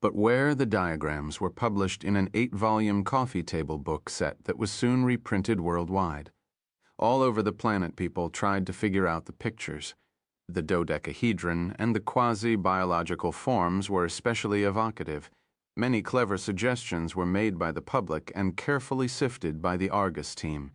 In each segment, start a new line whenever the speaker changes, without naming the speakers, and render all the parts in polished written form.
but where the diagrams were published in an 8-volume coffee table book set that was soon reprinted worldwide. All over the planet, people tried to figure out the pictures. The dodecahedron and the quasi-biological forms were especially evocative. Many clever suggestions were made by the public and carefully sifted by the Argus team.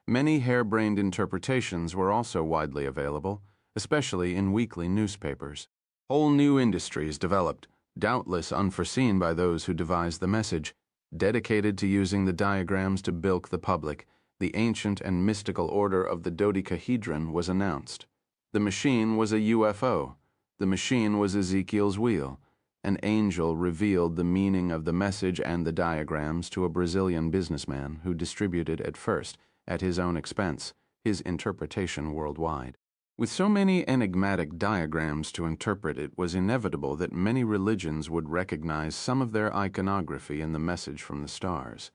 Many harebrained interpretations were also widely available, especially in weekly newspapers. Whole new industries developed, doubtless unforeseen by those who devised the message, dedicated to using the diagrams to bilk the public. The ancient and mystical order of the dodecahedron was announced. The machine was a UFO. The machine was Ezekiel's wheel. An angel revealed the meaning of the message and the diagrams to a Brazilian businessman who distributed at first, at his own expense, his interpretation worldwide. With so many enigmatic diagrams to interpret, it was inevitable that many religions would recognize some of their iconography in the message from the stars.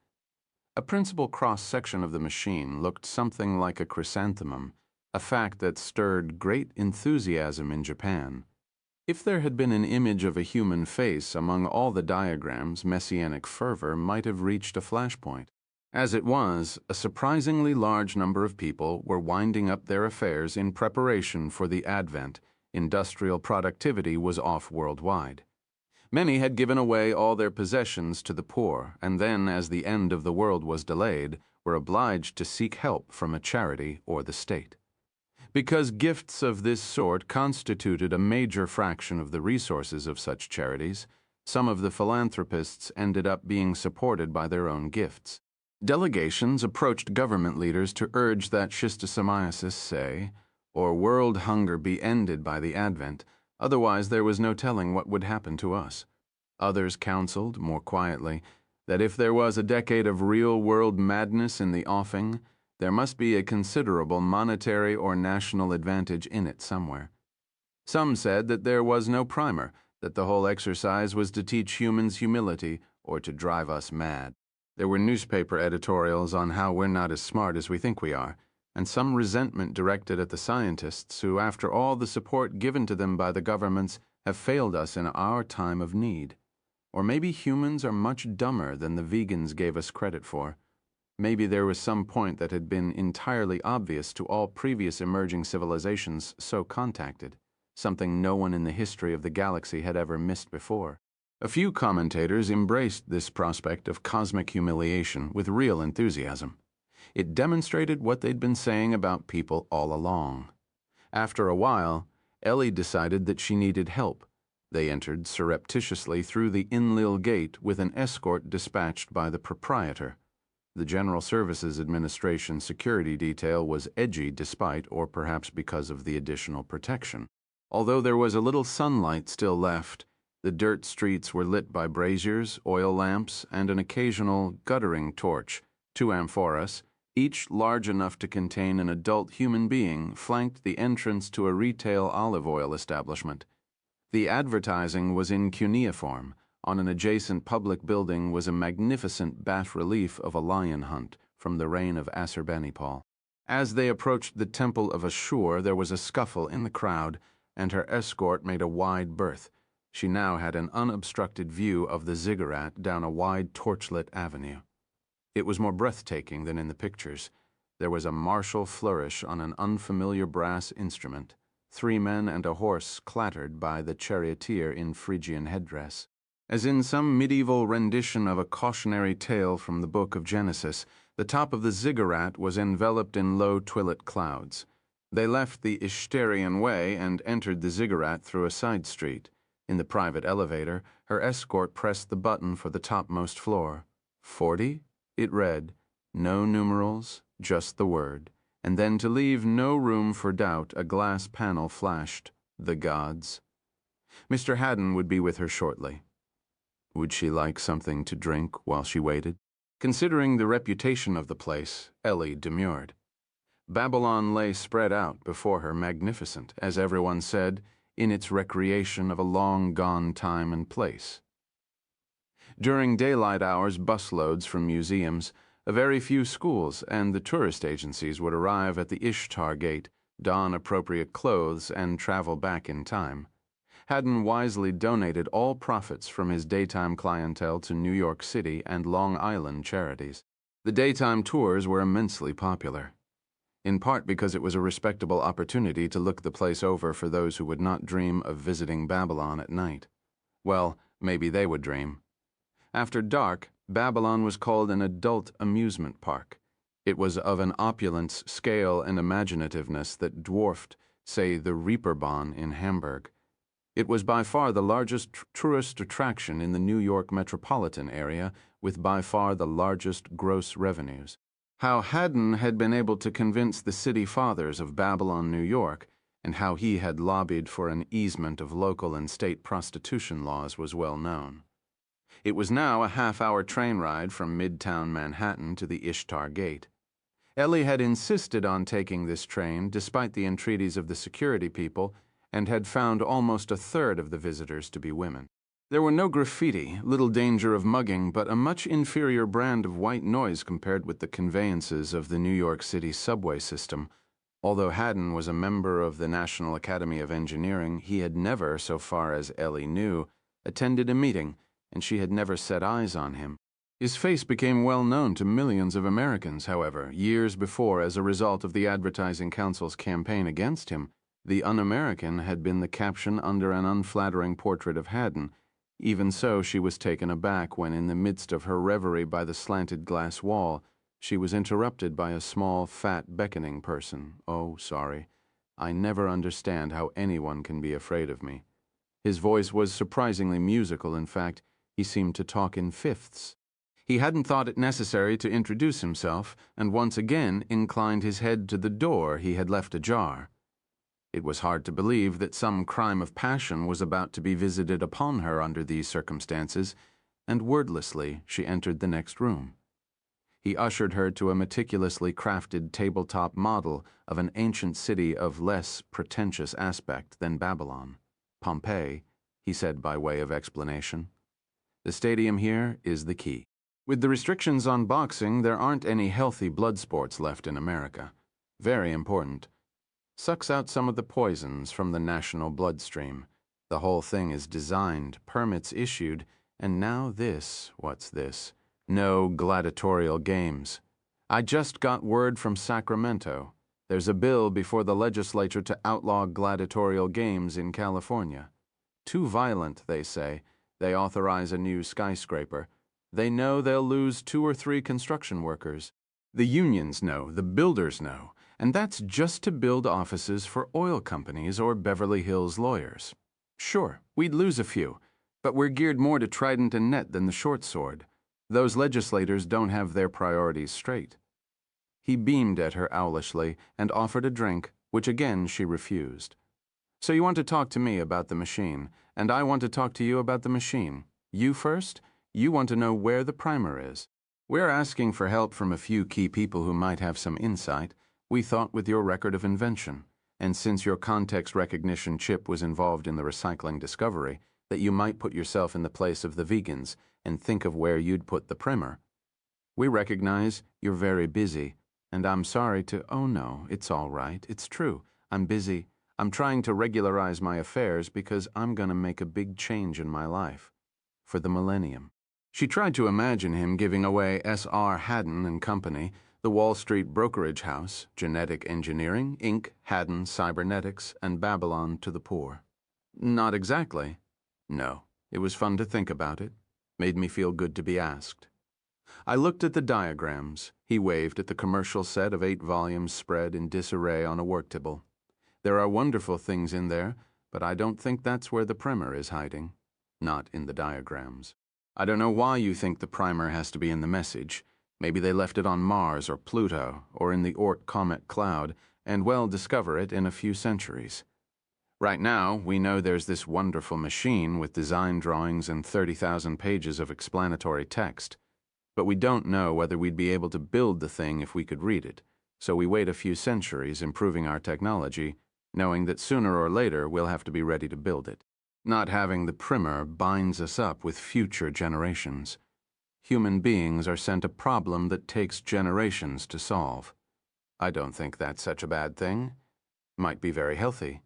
A principal cross-section of the machine looked something like a chrysanthemum, a fact that stirred great enthusiasm in Japan. If there had been an image of a human face among all the diagrams, messianic fervor might have reached a flashpoint. As it was, a surprisingly large number of people were winding up their affairs in preparation for the advent. Industrial productivity was off worldwide. Many had given away all their possessions to the poor, and then, as the end of the world was delayed, were obliged to seek help from a charity or the state. Because gifts of this sort constituted a major fraction of the resources of such charities, some of the philanthropists ended up being supported by their own gifts. Delegations approached government leaders to urge that schistosomiasis stay, or world hunger be ended by the advent, otherwise there was no telling what would happen to us. Others counseled, more quietly, that if there was a decade of real-world madness in the offing, there must be a considerable monetary or national advantage in it somewhere. Some said that there was no primer, that the whole exercise was to teach humans humility or to drive us mad. There were newspaper editorials on how we're not as smart as we think we are, and some resentment directed at the scientists who, after all the support given to them by the governments, have failed us in our time of need. Or maybe humans are much dumber than the vegans gave us credit for. Maybe there was some point that had been entirely obvious to all previous emerging civilizations so contacted, something no one in the history of the galaxy had ever missed before. A few commentators embraced this prospect of cosmic humiliation with real enthusiasm. It demonstrated what they'd been saying about people all along. After a while, Ellie decided that she needed help. They entered surreptitiously through the Enlil Gate with an escort dispatched by the proprietor. The General Services Administration security detail was edgy despite, or perhaps because of the additional protection. Although there was a little sunlight still left, the dirt streets were lit by braziers, oil lamps, and an occasional guttering torch. 2 amphoras, each large enough to contain an adult human being, flanked the entrance to a retail olive oil establishment. The advertising was in cuneiform. On an adjacent public building was a magnificent bas-relief of a lion hunt from the reign of Assurbanipal. As they approached the Temple of Ashur, there was a scuffle in the crowd, and her escort made a wide berth. She now had an unobstructed view of the ziggurat down a wide torchlit avenue. It was more breathtaking than in the pictures. There was a martial flourish on an unfamiliar brass instrument. 3 men and a horse clattered by the charioteer in Phrygian headdress. As in some medieval rendition of a cautionary tale from the book of Genesis, the top of the ziggurat was enveloped in low twilit clouds. They left the Ishterian way and entered the ziggurat through a side street. In the private elevator, her escort pressed the button for the topmost floor. 40? It read, no numerals, just the word. And then, to leave no room for doubt, a glass panel flashed, the gods. Mr. Haddon would be with her shortly. Would she like something to drink while she waited? Considering the reputation of the place, Ellie demurred. Babylon lay spread out before her, magnificent, as everyone said, in its recreation of a long-gone time and place. During daylight hours, busloads from museums, a very few schools, and the tourist agencies would arrive at the Ishtar Gate, don appropriate clothes, and travel back in time. Haddon wisely donated all profits from his daytime clientele to New York City and Long Island charities. The daytime tours were immensely popular, in part because it was a respectable opportunity to look the place over for those who would not dream of visiting Babylon at night. Well, maybe they would dream. After dark, Babylon was called an adult amusement park. It was of an opulence, scale, and imaginativeness that dwarfed, say, the Reeperbahn in Hamburg. It was by far the largest tourist attraction in the New York metropolitan area, with by far the largest gross revenues. How Haddon had been able to convince the city fathers of Babylon, New York, and how he had lobbied for an easement of local and state prostitution laws was well known. It was now a half-hour train ride from Midtown Manhattan to the Ishtar Gate. Ellie had insisted on taking this train despite the entreaties of the security people, and had found almost a third of the visitors to be women. There were no graffiti, little danger of mugging, but a much inferior brand of white noise compared with the conveyances of the New York City subway system. Although Haddon was a member of the National Academy of Engineering, he had never, so far as Ellie knew, attended a meeting, and she had never set eyes on him. His face became well known to millions of Americans, however, years before as a result of the Advertising Council's campaign against him. The Un-American had been the caption under an unflattering portrait of Haddon. Even so, she was taken aback when, in the midst of her reverie by the slanted glass wall, she was interrupted by a small, fat, beckoning person. "Oh, sorry. I never understand how anyone can be afraid of me." His voice was surprisingly musical. In fact, he seemed to talk in fifths. He hadn't thought it necessary to introduce himself, and once again inclined his head to the door he had left ajar. It was hard to believe that some crime of passion was about to be visited upon her under these circumstances, and wordlessly she entered the next room. He ushered her to a meticulously crafted tabletop model of an ancient city of less pretentious aspect than Babylon. "Pompeii," he said by way of explanation. "The stadium here is the key. With the restrictions on boxing, there aren't any healthy blood sports left in America. Very important. Sucks out some of the poisons from the national bloodstream. The whole thing is designed, permits issued, and now this, what's this? No gladiatorial games. I just got word from Sacramento. There's a bill before the legislature to outlaw gladiatorial games in California. Too violent, they say. They authorize a new skyscraper. They know they'll lose 2 or 3 construction workers. The unions know, the builders know, and that's just to build offices for oil companies or Beverly Hills lawyers. Sure, we'd lose a few, but we're geared more to trident and net than the short sword. Those legislators don't have their priorities straight." He beamed at her owlishly and offered a drink, which again she refused. "So you want to talk to me about the machine, and I want to talk to you about the machine. You first? You want to know where the primer is. We're asking for help from a few key people who might have some insight. We thought with your record of invention, and since your context recognition chip was involved in the recycling discovery, that you might put yourself in the place of the vegans and think of where you'd put the primer. We recognize you're very busy, and I'm sorry to— Oh no, it's all right, it's true. I'm busy. I'm trying to regularize my affairs because I'm going to make a big change in my life. For the millennium." She tried to imagine him giving away S.R. Haddon and Company, the Wall Street brokerage house, Genetic Engineering, Inc., Haddon Cybernetics, and Babylon to the poor. Not exactly. No, it was fun to think about it. Made me feel good to be asked. I looked at the diagrams. He waved at the commercial set of 8 volumes spread in disarray on a work table. There are wonderful things in there, but I don't think that's where the primer is hiding. Not in the diagrams. I don't know why you think the primer has to be in the message. Maybe they left it on Mars or Pluto or in the Oort comet cloud, and well discover it in a few centuries. Right now, we know there's this wonderful machine with design drawings and 30,000 pages of explanatory text. But we don't know whether we'd be able to build the thing if we could read it, so we wait a few centuries improving our technology, knowing that sooner or later we'll have to be ready to build it. Not having the primer binds us up with future generations. Human beings are sent a problem that takes generations to solve. I don't think that's such a bad thing. Might be very healthy.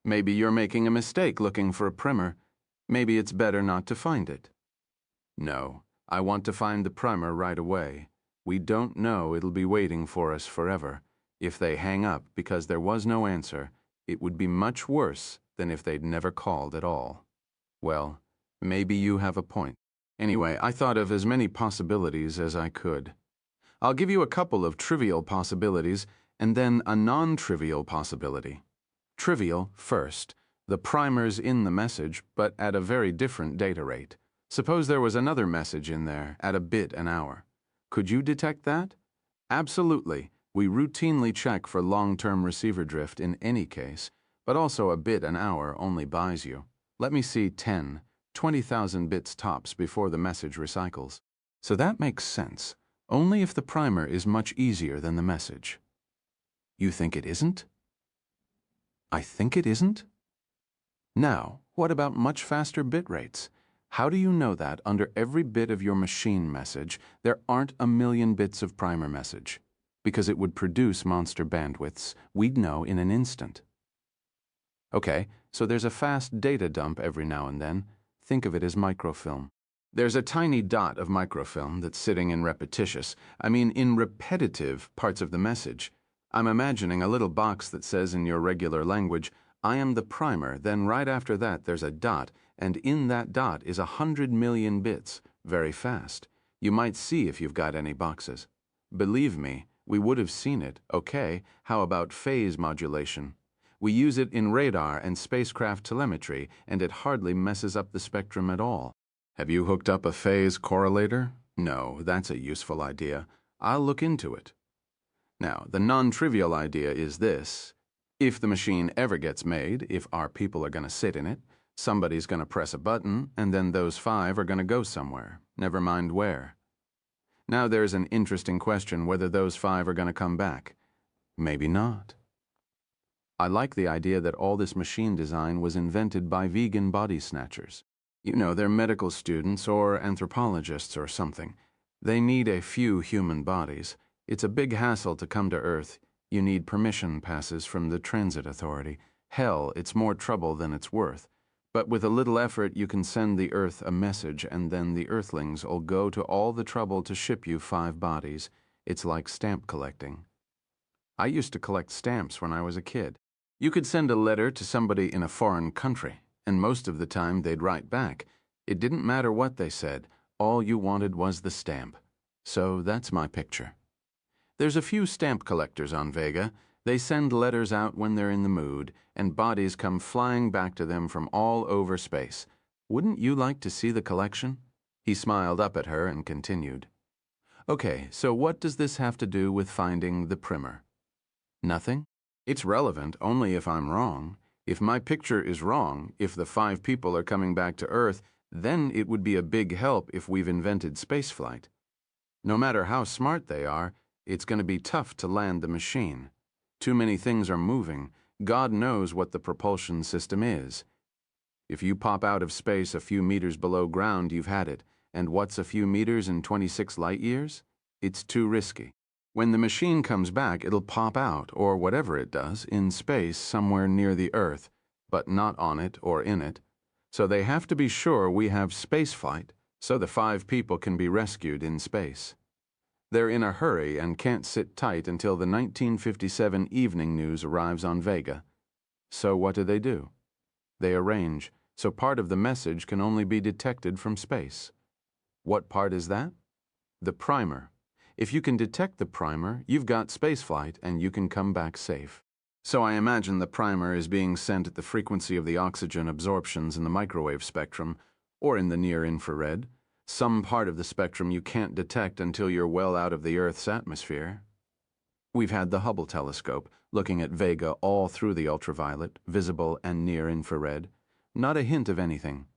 Maybe you're making a mistake looking for a primer. Maybe it's better not to find it. No, I want to find the primer right away. We don't know it'll be waiting for us forever. If they hang up because there was no answer, it would be much worse than if they'd never called at all. Well, maybe you have a point. Anyway, I thought of as many possibilities as I could. I'll give you a couple of trivial possibilities and then a non-trivial possibility. Trivial first. The primer's in the message, but at a very different data rate. Suppose there was another message in there at a bit an hour. Could you detect that? Absolutely. We routinely check for long-term receiver drift in any case, but also a bit an hour only buys you. Let me see 10, 20,000 bits tops before the message recycles. So that makes sense, only if the primer is much easier than the message. You think it isn't? I think it isn't? Now, what about much faster bit rates? How do you know that under every bit of your machine message, there aren't a million bits of primer message? Because it would produce monster bandwidths, we'd know in an instant. Okay, so there's a fast data dump every now and then. Think of it as microfilm. There's a tiny dot of microfilm that's sitting in in repetitive parts of the message. I'm imagining a little box that says in your regular language, I am the primer, then right after that there's a dot, and in that dot is 100 million bits, very fast. You might see if you've got any boxes. Believe me, we would have seen it. Okay, how about phase modulation? We use it in radar and spacecraft telemetry, and it hardly messes up the spectrum at all. Have you hooked up a phase correlator? No, that's a useful idea. I'll look into it. Now, the non-trivial idea is this. If the machine ever gets made, if our people are going to sit in it, somebody's going to press a button, and then those 5 are going to go somewhere, never mind where. Now there's an interesting question whether those 5 are going to come back. Maybe not. I like the idea that all this machine design was invented by vegan body snatchers. You know, they're medical students or anthropologists or something. They need a few human bodies. It's a big hassle to come to Earth. You need permission passes from the transit authority. Hell, it's more trouble than it's worth. But with a little effort, you can send the Earth a message, and then the Earthlings'll go to all the trouble to ship you 5 bodies. It's like stamp collecting. I used to collect stamps when I was a kid. You could send a letter to somebody in a foreign country, and most of the time they'd write back. It didn't matter what they said. All you wanted was the stamp. So that's my picture. There's a few stamp collectors on Vega. They send letters out when they're in the mood, and bodies come flying back to them from all over space. Wouldn't you like to see the collection? He smiled up at her and continued. Okay, so what does this have to do with finding the primer? Nothing? It's relevant only if I'm wrong. If my picture is wrong, if the 5 people are coming back to Earth, then it would be a big help if we've invented spaceflight. No matter how smart they are, it's going to be tough to land the machine. Too many things are moving. God knows what the propulsion system is. If you pop out of space a few meters below ground, you've had it. And what's a few meters in 26 light years? It's too risky. When the machine comes back, it'll pop out, or whatever it does, in space somewhere near the Earth, but not on it or in it. So they have to be sure we have spaceflight, so the 5 people can be rescued in space. They're in a hurry and can't sit tight until the 1957 evening news arrives on Vega. So what do? They arrange, so part of the message can only be detected from space. What part is that? The primer. If you can detect the primer, you've got spaceflight and you can come back safe. So I imagine the primer is being sent at the frequency of the oxygen absorptions in the microwave spectrum, or in the near-infrared. Some part of the spectrum you can't detect until you're well out of the Earth's atmosphere. We've had the Hubble telescope, looking at Vega all through the ultraviolet, visible and near-infrared. Not a hint of anything.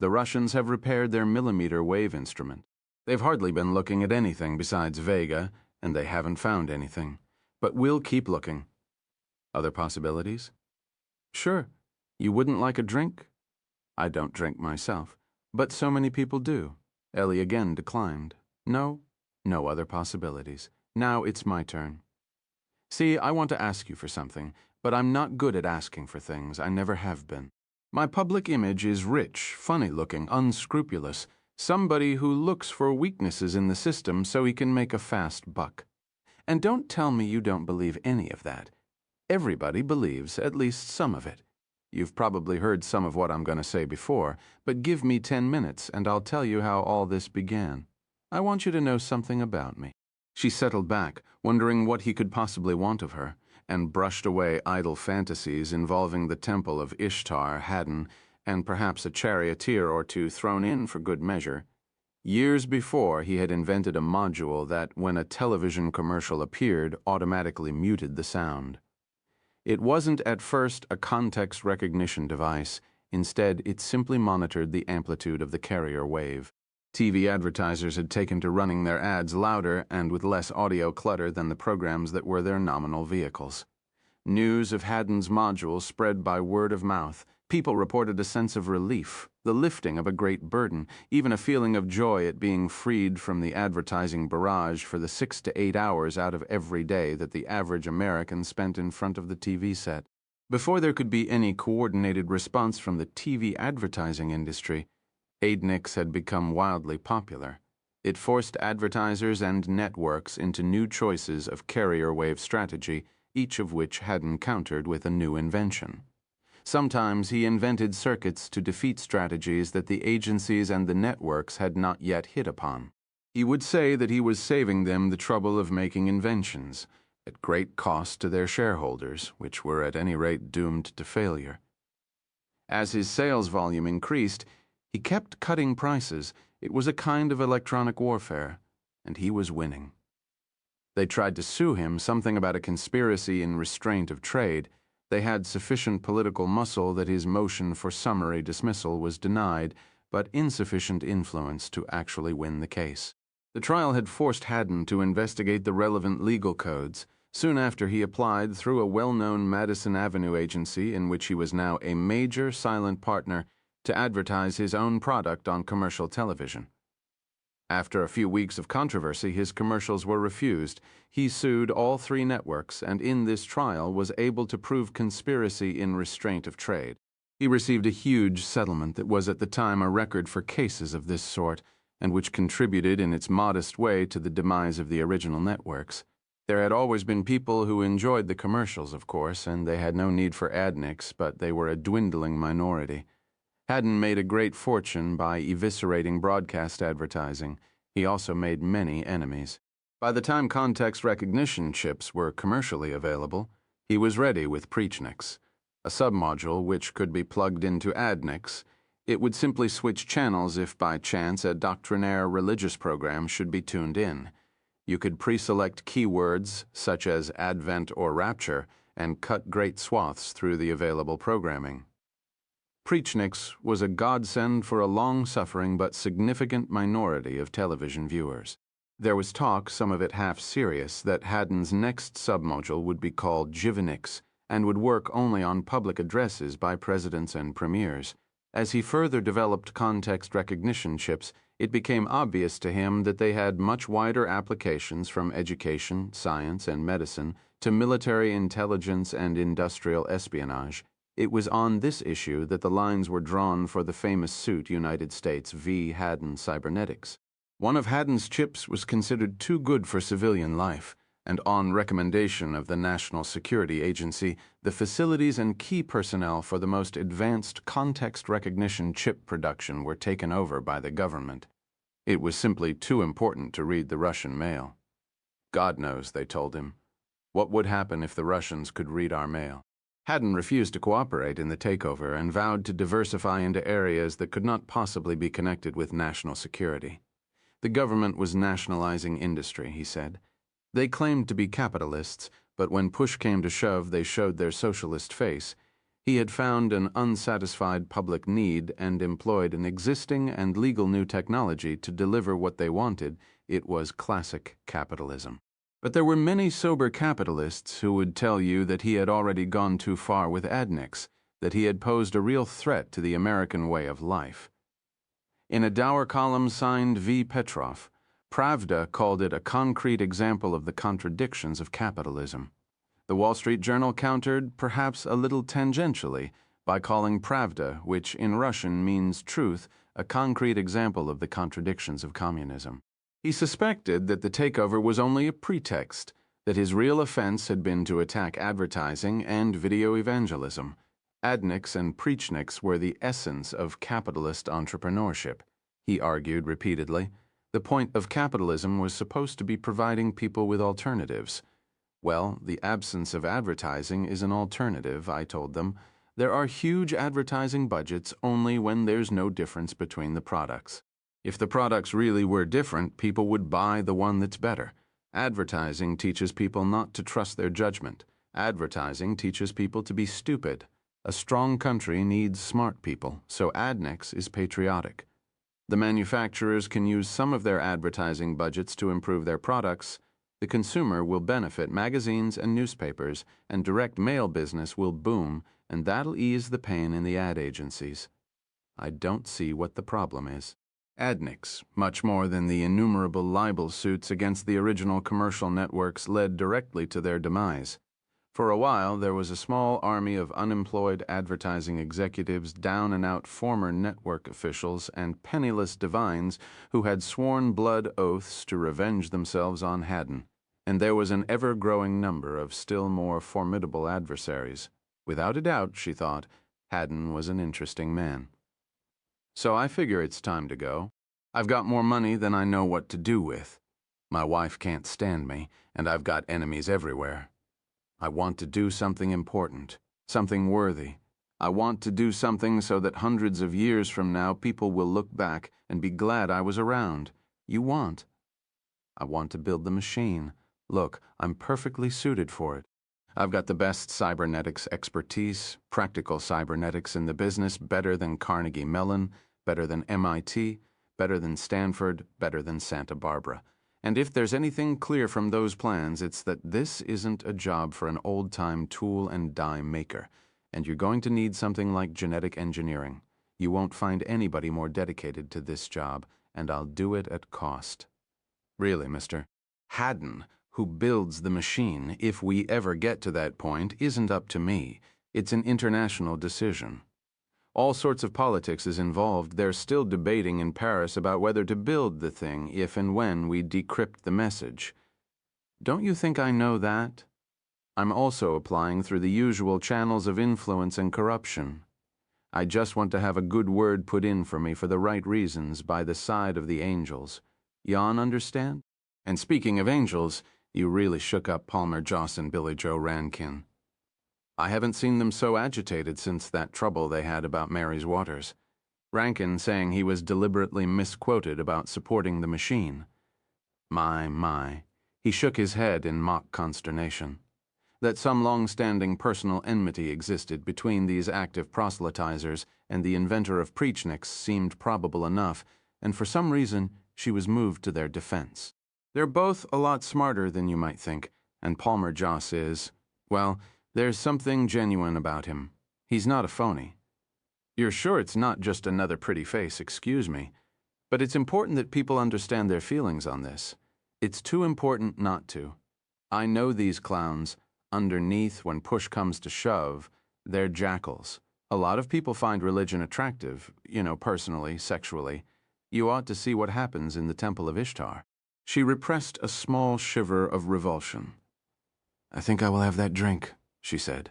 The Russians have repaired their millimeter wave instrument. They've hardly been looking at anything besides Vega, and they haven't found anything. But we'll keep looking. Other possibilities? Sure. You wouldn't like a drink? I don't drink myself. But so many people do. Ellie again declined. No other possibilities. Now it's my turn. See, I want to ask you for something. but I'm not good at asking for things. I never have been. My public image is rich, funny-looking, unscrupulous, somebody who looks for weaknesses in the system so he can make a fast buck. And don't tell me you don't believe any of that. Everybody believes at least some of it. You've probably heard some of what I'm going to say before, but give me 10 minutes and I'll tell you how all this began. I want you to know something about me." She settled back, wondering what he could possibly want of her, and brushed away idle fantasies involving the temple of Ishtar, Haddon, and perhaps a charioteer or two thrown in for good measure. Years before, he had invented a module that, when a television commercial appeared, automatically muted the sound. It wasn't at first a context recognition device. Instead, it simply monitored the amplitude of the carrier wave. TV advertisers had taken to running their ads louder and with less audio clutter than the programs that were their nominal vehicles. News of Haddon's module spread by word of mouth. People reported a sense of relief, the lifting of a great burden, even a feeling of joy at being freed from the advertising barrage for the 6 to 8 hours out of every day that the average American spent in front of the TV set. Before there could be any coordinated response from the TV advertising industry, Adnix had become wildly popular. It forced advertisers and networks into new choices of carrier wave strategy, each of which Haddon countered with a new invention. Sometimes he invented circuits to defeat strategies that the agencies and the networks had not yet hit upon. He would say that he was saving them the trouble of making inventions, at great cost to their shareholders, which were at any rate doomed to failure. As his sales volume increased, he kept cutting prices. It was a kind of electronic warfare, and he was winning. They tried to sue him, something about a conspiracy in restraint of trade. They had sufficient political muscle that his motion for summary dismissal was denied, but insufficient influence to actually win the case. The trial had forced Haddon to investigate the relevant legal codes. Soon after, he applied through a well-known Madison Avenue agency, in which he was now a major silent partner, to advertise his own product on commercial television. After a few weeks of controversy, his commercials were refused. He sued all 3 networks, and in this trial was able to prove conspiracy in restraint of trade. He received a huge settlement that was at the time a record for cases of this sort, and which contributed in its modest way to the demise of the original networks. There had always been people who enjoyed the commercials, of course, and they had no need for adnix, but they were a dwindling minority. Haddon made a great fortune by eviscerating broadcast advertising. He also made many enemies. By the time context recognition chips were commercially available, he was ready with Preachnix, a submodule which could be plugged into adnix. It would simply switch channels if by chance a doctrinaire religious program should be tuned in. You could pre-select keywords such as Advent or Rapture and cut great swaths through the available programming. Preachnix was a godsend for a long-suffering but significant minority of television viewers. There was talk, some of it half serious, that Haddon's next submodule would be called Jivanix and would work only on public addresses by presidents and premiers. As he further developed context recognition chips, it became obvious to him that they had much wider applications from education, science, and medicine to military intelligence and industrial espionage. It was on this issue that the lines were drawn for the famous suit United States v. Haddon Cybernetics. One of Haddon's chips was considered too good for civilian life, and on recommendation of the National Security Agency, the facilities and key personnel for the most advanced context recognition chip production were taken over by the government. It was simply too important to read the Russian mail. God knows, they told him. What would happen if the Russians could read our mail? Haddon refused to cooperate in the takeover and vowed to diversify into areas that could not possibly be connected with national security. The government was nationalizing industry, he said. They claimed to be capitalists, but when push came to shove, they showed their socialist face. He had found an unsatisfied public need and employed an existing and legal new technology to deliver what they wanted. It was classic capitalism. But there were many sober capitalists who would tell you that he had already gone too far with adnix, that he had posed a real threat to the American way of life. In a dour column signed V. Petrov, Pravda called it a concrete example of the contradictions of capitalism. The Wall Street Journal countered, perhaps a little tangentially, by calling Pravda, which in Russian means truth, a concrete example of the contradictions of communism. He suspected that the takeover was only a pretext, that his real offense had been to attack advertising and video evangelism. Adniks and preachniks were the essence of capitalist entrepreneurship, he argued repeatedly. The point of capitalism was supposed to be providing people with alternatives. Well, the absence of advertising is an alternative, I told them. There are huge advertising budgets only when there's no difference between the products. If the products really were different, people would buy the one that's better. Advertising teaches people not to trust their judgment. Advertising teaches people to be stupid. A strong country needs smart people, so Adnix is patriotic. The manufacturers can use some of their advertising budgets to improve their products. The consumer will benefit magazines and newspapers, and direct mail business will boom, and that'll ease the pain in the ad agencies. I don't see what the problem is. Adnix, much more than the innumerable libel suits against the original commercial networks, led directly to their demise. For a while, there was a small army of unemployed advertising executives, down-and-out former network officials, and penniless divines who had sworn blood oaths to revenge themselves on Haddon. And there was an ever-growing number of still more formidable adversaries. Without a doubt, she thought, Haddon was an interesting man. So I figure it's time to go. I've got more money than I know what to do with. My wife can't stand me, and I've got enemies everywhere. I want to do something important, something worthy. I want to do something so that hundreds of years from now people will look back and be glad I was around. You want? I want to build the machine. Look, I'm perfectly suited for it. I've got the best cybernetics expertise, practical cybernetics in the business, better than Carnegie Mellon, better than MIT, better than Stanford, better than Santa Barbara. And if there's anything clear from those plans, it's that this isn't a job for an old-time tool and die maker, and you're going to need something like genetic engineering. You won't find anybody more dedicated to this job, and I'll do it at cost. Really, Mr. Haddon, who builds the machine, if we ever get to that point, isn't up to me. It's an international decision. All sorts of politics is involved. They're still debating in Paris about whether to build the thing if and when we decrypt the message. Don't you think I know that? I'm also applying through the usual channels of influence and corruption. I just want to have a good word put in for me for the right reasons by the side of the angels. Yon understand? And speaking of angels, you really shook up Palmer Joss and Billy Joe Rankin. I haven't seen them so agitated since that trouble they had about Mary's Waters. Rankin saying he was deliberately misquoted about supporting the machine. My. He shook his head in mock consternation. That some long-standing personal enmity existed between these active proselytizers and the inventor of Preachniks seemed probable enough, and for some reason she was moved to their defense. They're both a lot smarter than you might think, and Palmer Joss is, well, there's something genuine about him. He's not a phony. You're sure it's not just another pretty face, excuse me, but it's important that people understand their feelings on this. It's too important not to. I know these clowns. Underneath, when push comes to shove, they're jackals. A lot of people find religion attractive, personally, sexually. You ought to see what happens in the Temple of Ishtar. She repressed a small shiver of revulsion. I think I will have that drink, she said.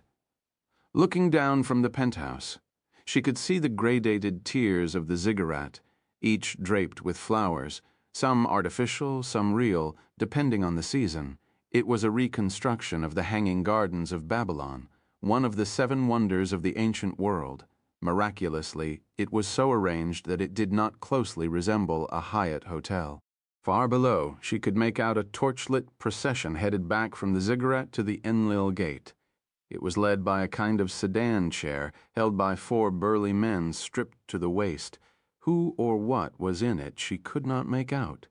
Looking down from the penthouse, she could see the gradated tiers of the ziggurat, each draped with flowers, some artificial, some real, depending on the season. It was a reconstruction of the Hanging Gardens of Babylon, one of the 7 wonders of the ancient world. Miraculously, it was so arranged that it did not closely resemble a Hyatt hotel. Far below, she could make out a torchlit procession headed back from the ziggurat to the Enlil Gate. It was led by a kind of sedan chair held by 4 burly men stripped to the waist. Who or what was in it she could not make out.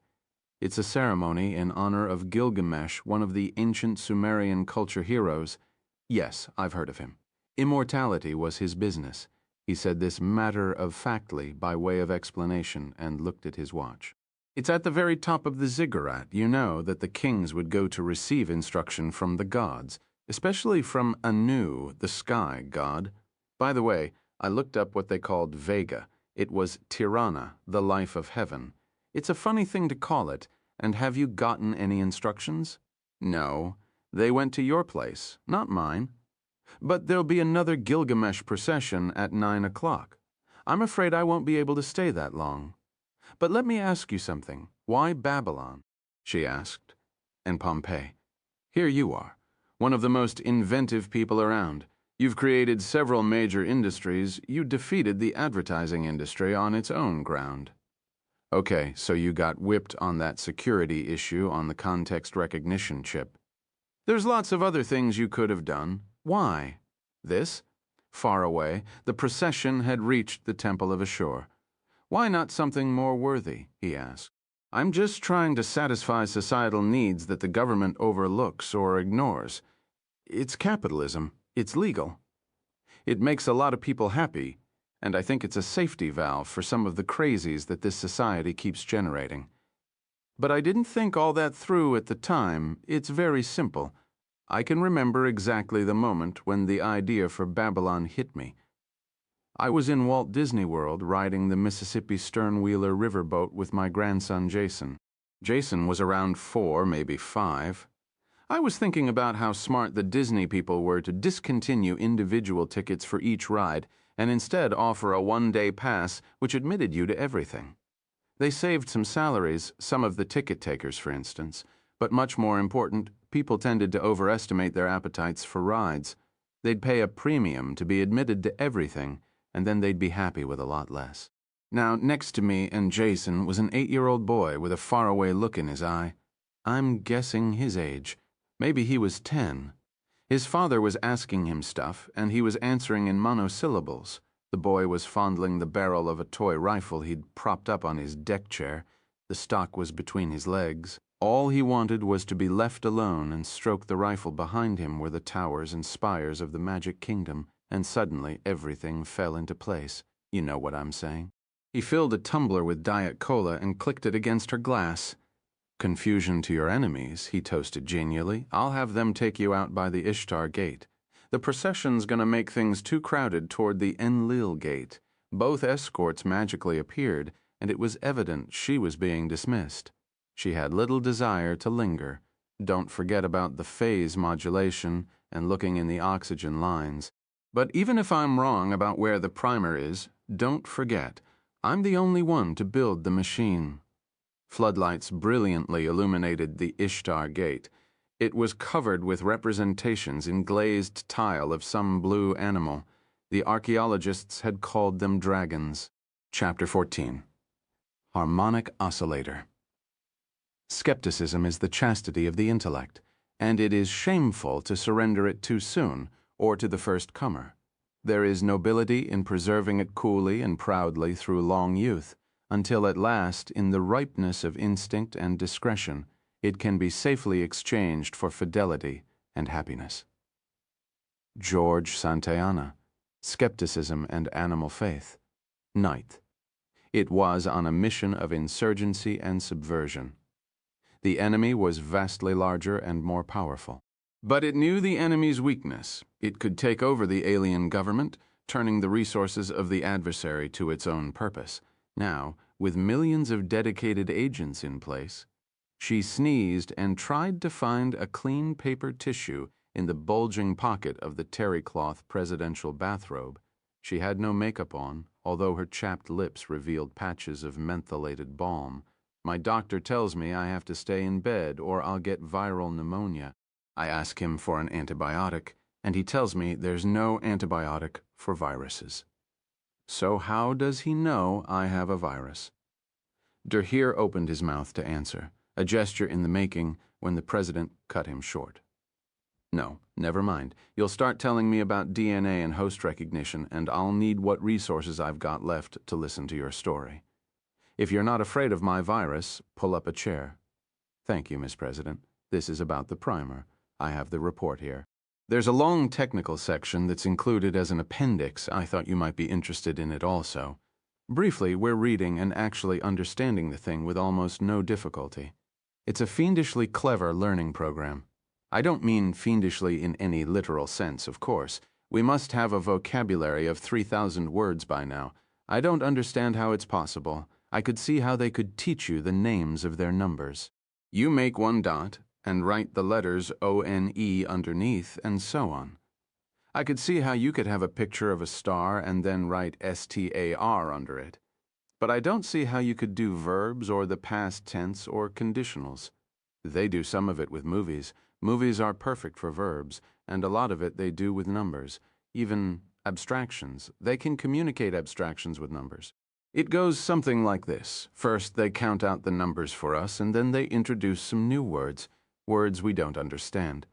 It's a ceremony in honor of Gilgamesh, one of the ancient Sumerian culture heroes. Yes, I've heard of him. Immortality was his business. He said this matter-of-factly by way of explanation and looked at his watch. It's at the very top of the ziggurat, that the kings would go to receive instruction from the gods. especially from Anu, the sky god. By the way, I looked up what they called Vega. It was Tirana, the life of heaven. It's a funny thing to call it, and have you gotten any instructions? No, they went to your place, not mine. But there'll be another Gilgamesh procession at 9 o'clock. I'm afraid I won't be able to stay that long. But let me ask you something. Why Babylon? She asked. And Pompeii. Here you are, one of the most inventive people around. You've created several major industries. You defeated the advertising industry on its own ground. Okay, so you got whipped on that security issue on the context recognition chip. There's lots of other things you could have done. Why? This? Far away, the procession had reached the Temple of Ashur. Why not something more worthy? He asked. I'm just trying to satisfy societal needs that the government overlooks or ignores. It's capitalism. It's legal. It makes a lot of people happy, and I think it's a safety valve for some of the crazies that this society keeps generating. But I didn't think all that through at the time. It's very simple. I can remember exactly the moment when the idea for Babylon hit me. I was in Walt Disney World riding the Mississippi Sternwheeler riverboat with my grandson Jason. Jason was around 4, maybe 5. I was thinking about how smart the Disney people were to discontinue individual tickets for each ride and instead offer a one-day pass which admitted you to everything. They saved some salaries, some of the ticket takers, for instance, but much more important, people tended to overestimate their appetites for rides. They'd pay a premium to be admitted to everything, and then they'd be happy with a lot less. Now, next to me and Jason was an 8-year-old boy with a faraway look in his eye. I'm guessing his age. Maybe he was 10. His father was asking him stuff, and he was answering in monosyllables. The boy was fondling the barrel of a toy rifle he'd propped up on his deck chair. The stock was between his legs. All he wanted was to be left alone and stroke the rifle. Behind him were the towers and spires of the Magic Kingdom, and suddenly everything fell into place. You know what I'm saying. He filled a tumbler with Diet Cola and clicked it against her glass. Confusion to your enemies, he toasted genially. I'll have them take you out by the Ishtar Gate. The procession's gonna make things too crowded toward the Enlil Gate. Both escorts magically appeared, and it was evident she was being dismissed. She had little desire to linger. Don't forget about the phase modulation and looking in the oxygen lines. But even if I'm wrong about where the primer is, don't forget, I'm the only one to build the machine. Floodlights brilliantly illuminated the Ishtar Gate. It was covered with representations in glazed tile of some blue animal. The archaeologists had called them dragons. Chapter 14. Harmonic Oscillator. Skepticism is the chastity of the intellect, and it is shameful to surrender it too soon, or to the first comer. There is nobility in preserving it coolly and proudly through long youth, until at last, in the ripeness of instinct and discretion, it can be safely exchanged for fidelity and happiness. George Santayana, Skepticism and Animal Faith. 9th. It was on a mission of insurgency and subversion. The enemy was vastly larger and more powerful. But it knew the enemy's weakness. It could take over the alien government, turning the resources of the adversary to its own purpose. Now, with millions of dedicated agents in place, she sneezed and tried to find a clean paper tissue in the bulging pocket of the terry cloth presidential bathrobe. She had no makeup on, although her chapped lips revealed patches of mentholated balm. My doctor tells me I have to stay in bed or I'll get viral pneumonia. I ask him for an antibiotic, and he tells me there's no antibiotic for viruses. So how does he know I have a virus? Derheer opened his mouth to answer, a gesture in the making when the president cut him short. No, never mind. You'll start telling me about DNA and host recognition, and I'll need what resources I've got left to listen to your story. If you're not afraid of my virus, pull up a chair. Thank you, Miss President. This is about the primer. I have the report here. There's a long technical section that's included as an appendix. I thought you might be interested in it also. Briefly, we're reading and actually understanding the thing with almost no difficulty. It's a fiendishly clever learning program. I don't mean fiendishly in any literal sense, of course. We must have a vocabulary of 3,000 words by now. I don't understand how it's possible. I could see how they could teach you the names of their numbers. You make one dot and write the letters O-N-E underneath, and so on. I could see how you could have a picture of a star and then write S-T-A-R under it. But I don't see how you could do verbs or the past tense or conditionals. They do some of it with movies. Movies are perfect for verbs, and a lot of it they do with numbers. Even abstractions. They can communicate abstractions with numbers. It goes something like this. First, they count out the numbers for us, and then they introduce some new words, words we don't understand.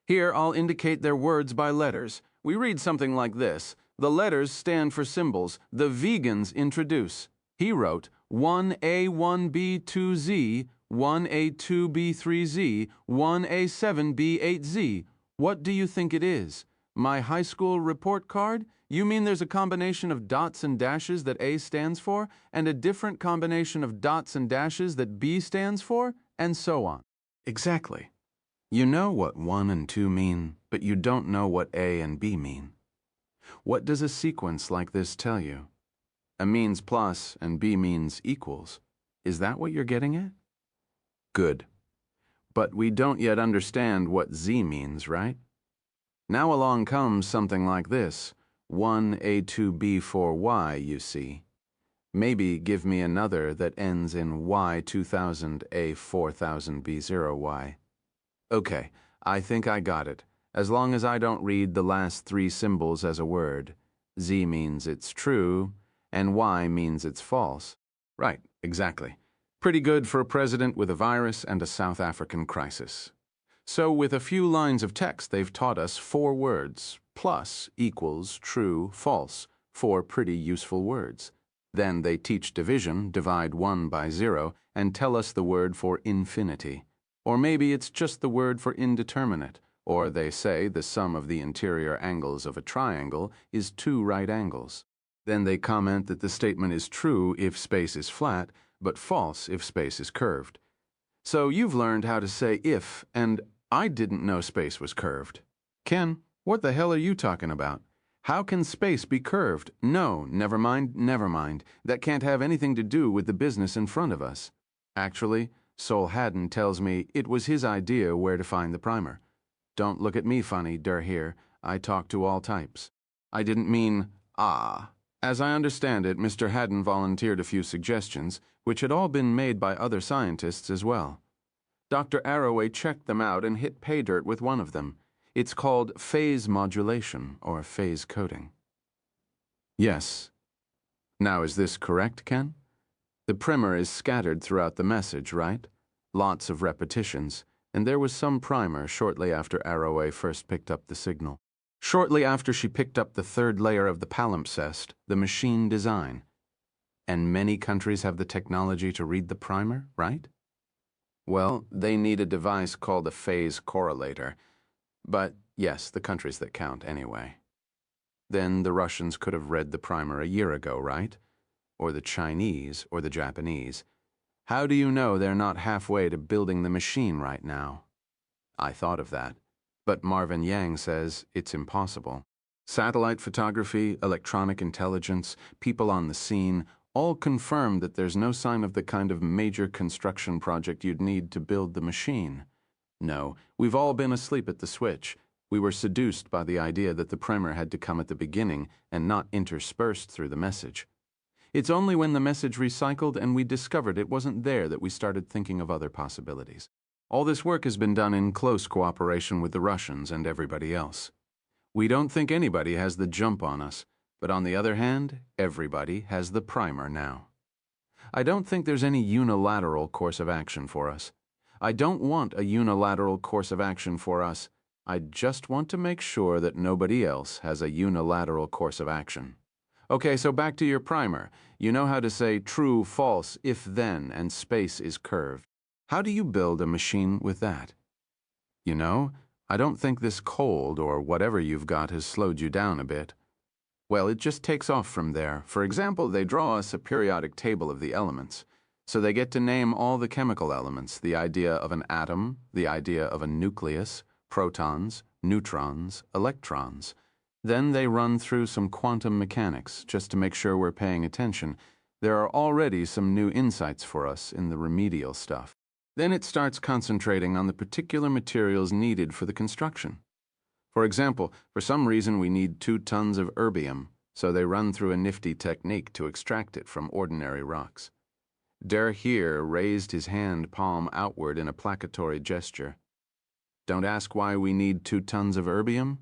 Here, I'll indicate their words by letters. We read something like this. The letters stand for symbols. The vegans introduce. He wrote 1A1B2Z, 1A2B3Z, 1A7B8Z. What do you think it is? My high school report card? You mean there's a combination of dots and dashes that A stands for, and a different combination of dots and dashes that B stands for, and so on. Exactly. You know what 1 and 2 mean, but you don't know what A and B mean. What does a sequence like this tell you? A means plus and B means equals. Is that what you're getting at? Good. But we don't yet understand what Z means, right? Now along comes something like this. 1A2B4Y, you see. Maybe give me another that ends in Y2000A4000B0Y. Okay, I think I got it. As long as I don't read the last 3 symbols as a word. Z means it's true, and Y means it's false. Right, exactly. Pretty good for a president with a virus and a South African crisis. So with a few lines of text, they've taught us 4 words, plus, equals, true, false, 4 pretty useful words. Then they teach division, divide 1 by 0, and tell us the word for infinity. Or maybe it's just the word for indeterminate, or they say the sum of the interior angles of a triangle is 2 right angles. Then they comment that the statement is true if space is flat, but false if space is curved. So you've learned how to say if, and I didn't know space was curved. Ken, what the hell are you talking about? How can space be curved? No, never mind, never mind. That can't have anything to do with the business in front of us. Actually, Sol Haddon tells me it was his idea where to find the primer. Don't look at me funny, here. I talk to all types. I didn't mean, ah. As I understand it, Mr. Haddon volunteered a few suggestions, which had all been made by other scientists as well. Dr. Arroway checked them out and hit pay dirt with one of them. It's called phase modulation, or phase coding. Yes. Now, is this correct, Ken? The primer is scattered throughout the message, right? Lots of repetitions, and there was some primer shortly after Arroway first picked up the signal. Shortly after she picked up the 3rd layer of the palimpsest, the machine design. And many countries have the technology to read the primer, right? Well, they need a device called a phase correlator. But yes, the countries that count anyway. Then the Russians could have read the primer a year ago, right? Or the Chinese, or the Japanese. How do you know they're not halfway to building the machine right now? I thought of that, but Marvin Yang says it's impossible. Satellite photography, electronic intelligence, people on the scene, all confirm that there's no sign of the kind of major construction project you'd need to build the machine. No, we've all been asleep at the switch. We were seduced by the idea that the primer had to come at the beginning and not interspersed through the message. It's only when the message recycled and we discovered it wasn't there that we started thinking of other possibilities. All this work has been done in close cooperation with the Russians and everybody else. We don't think anybody has the jump on us, but on the other hand, everybody has the primer now. I don't think there's any unilateral course of action for us. I don't want a unilateral course of action for us. I just want to make sure that nobody else has a unilateral course of action. Okay, so back to your primer. You know how to say true, false, if then, and space is curved. How do you build a machine with that? You know, I don't think this cold or whatever you've got has slowed you down a bit. Well, it just takes off from there. For example, they draw us a periodic table of the elements. So they get to name all the chemical elements, the idea of an atom, the idea of a nucleus, protons, neutrons, electrons. Then they run through some quantum mechanics just to make sure we're paying attention. There are already some new insights for us in the remedial stuff. Then it starts concentrating on the particular materials needed for the construction. For example, for some reason we need 2 tons of erbium, so they run through a nifty technique to extract it from ordinary rocks. Der Heer raised his hand palm outward in a placatory gesture. Don't ask why we need 2 tons of erbium?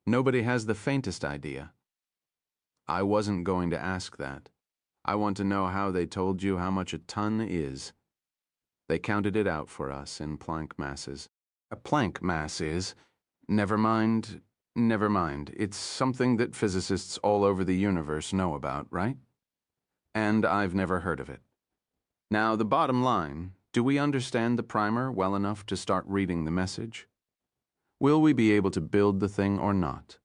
Nobody has the faintest idea. I wasn't going to ask that. I want to know how they told you how much a ton is. They counted it out for us in Planck masses. A Planck mass is, never mind. It's something that physicists all over the universe know about, right? And I've never heard of it. Now, the bottom line, do we understand the primer well enough to start reading the message? Will we be able to build the thing or not?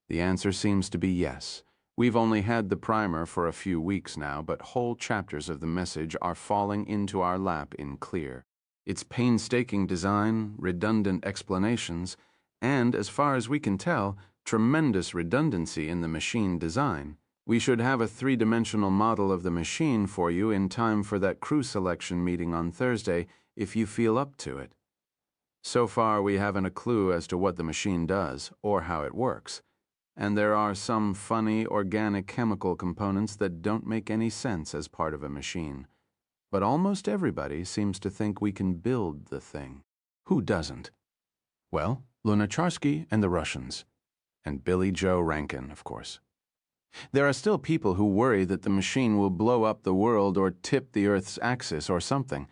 The answer seems to be yes. We've only had the primer for a few weeks now, but whole chapters of the message are falling into our lap in clear. Its painstaking design, redundant explanations, and, as far as we can tell, tremendous redundancy in the machine design. We should have a 3-dimensional model of the machine for you in time for that crew selection meeting on Thursday, if you feel up to it. So far, we haven't a clue as to what the machine does, or how it works. And there are some funny organic chemical components that don't make any sense as part of a machine. But almost everybody seems to think we can build the thing. Who doesn't? Well, Lunacharsky and the Russians. And Billy Joe Rankin, of course. There are still people who worry that the machine will blow up the world or tip the Earth's axis or something.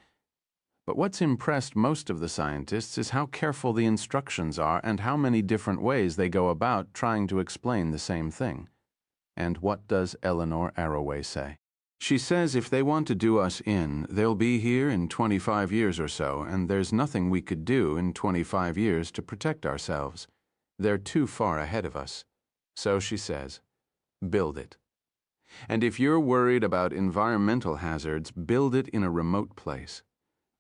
But what's impressed most of the scientists is how careful the instructions are and how many different ways they go about trying to explain the same thing. And what does Eleanor Arroway say? She says if they want to do us in, they'll be here in 25 years or so, and there's nothing we could do in 25 years to protect ourselves. They're too far ahead of us. So she says, build it. And if you're worried about environmental hazards, build it in a remote place.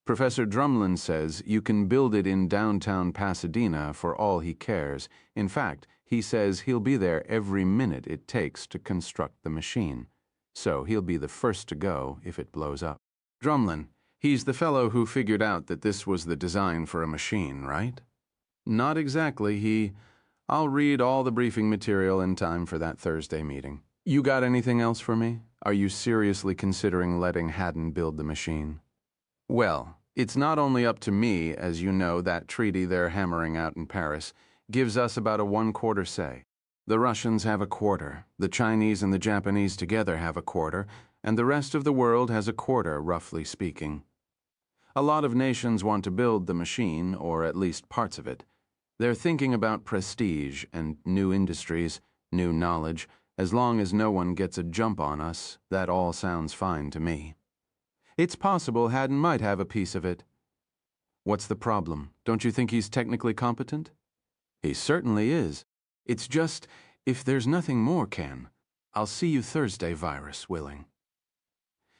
Professor Drumlin says you can build it in downtown Pasadena for all he cares. In fact, he says he'll be there every minute it takes to construct the machine. So he'll be the first to go if it blows up. Drumlin, he's the fellow who figured out that this was the design for a machine, right? Not exactly. I'll read all the briefing material in time for that Thursday meeting. You got anything else for me? Are you seriously considering letting Haddon build the machine? Well, it's not only up to me, as you know, that treaty they're hammering out in Paris gives us about a 1/4 say. The Russians have a 1/4, the Chinese and the Japanese together have a 1/4, and the rest of the world has a 1/4, roughly speaking. A lot of nations want to build the machine, or at least parts of it. They're thinking about prestige and new industries, new knowledge. As long as no one gets a jump on us, that all sounds fine to me. It's possible Haddon might have a piece of it. What's the problem? Don't you think he's technically competent? He certainly is. It's just, if there's nothing more, Ken, I'll see you Thursday, virus willing.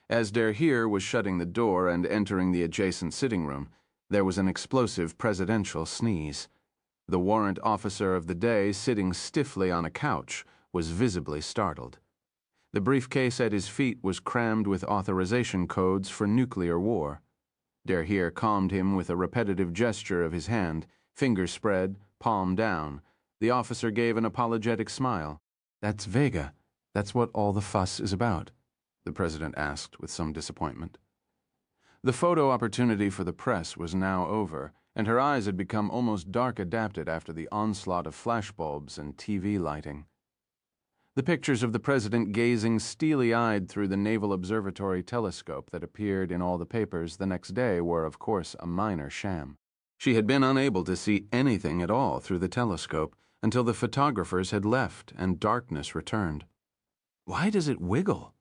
As Der Heer was shutting the door and entering the adjacent sitting room, there was an explosive presidential sneeze. The warrant officer of the day, sitting stiffly on a couch, was visibly startled. The briefcase at his feet was crammed with authorization codes for nuclear war. Der Heer calmed him with a repetitive gesture of his hand, fingers spread, palm down. The officer gave an apologetic smile. That's Vega. That's what all the fuss is about, the president asked with some disappointment. The photo opportunity for the press was now over, and her eyes had become almost dark adapted after the onslaught of flashbulbs and TV lighting. The pictures of the president gazing steely-eyed through the Naval Observatory telescope that appeared in all the papers the next day were, of course, a minor sham. She had been unable to see anything at all through the telescope until the photographers had left and darkness returned. Why does it wiggle?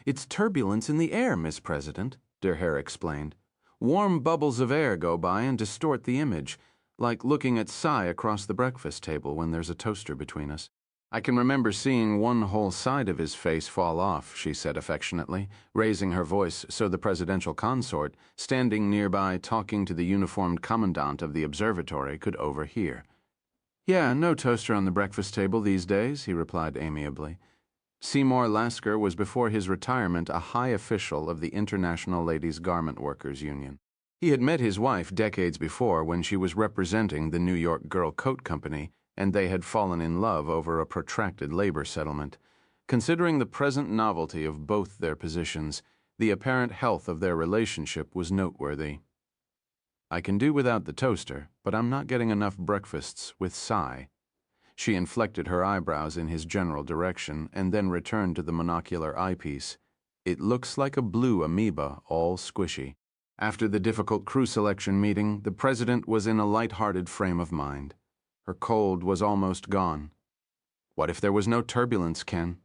It's turbulence in the air, Miss President, Der Heer explained. Warm bubbles of air go by and distort the image, like looking at Sci across the breakfast table when there's a toaster between us. I can remember seeing one whole side of his face fall off, she said affectionately, raising her voice so the presidential consort, standing nearby talking to the uniformed commandant of the observatory, could overhear. Yeah, no toaster on the breakfast table these days, he replied amiably. Seymour Lasker was before his retirement a high official of the International Ladies' Garment Workers Union. He had met his wife decades before when she was representing the New York Girl Coat Company, and they had fallen in love over a protracted labor settlement. Considering the present novelty of both their positions, the apparent health of their relationship was noteworthy. I can do without the toaster, but I'm not getting enough breakfasts with Sci. She inflected her eyebrows in his general direction and then returned to the monocular eyepiece. It looks like a blue amoeba, all squishy. After the difficult crew selection meeting, the president was in a light-hearted frame of mind. Her cold was almost gone. What if there was no turbulence, Ken?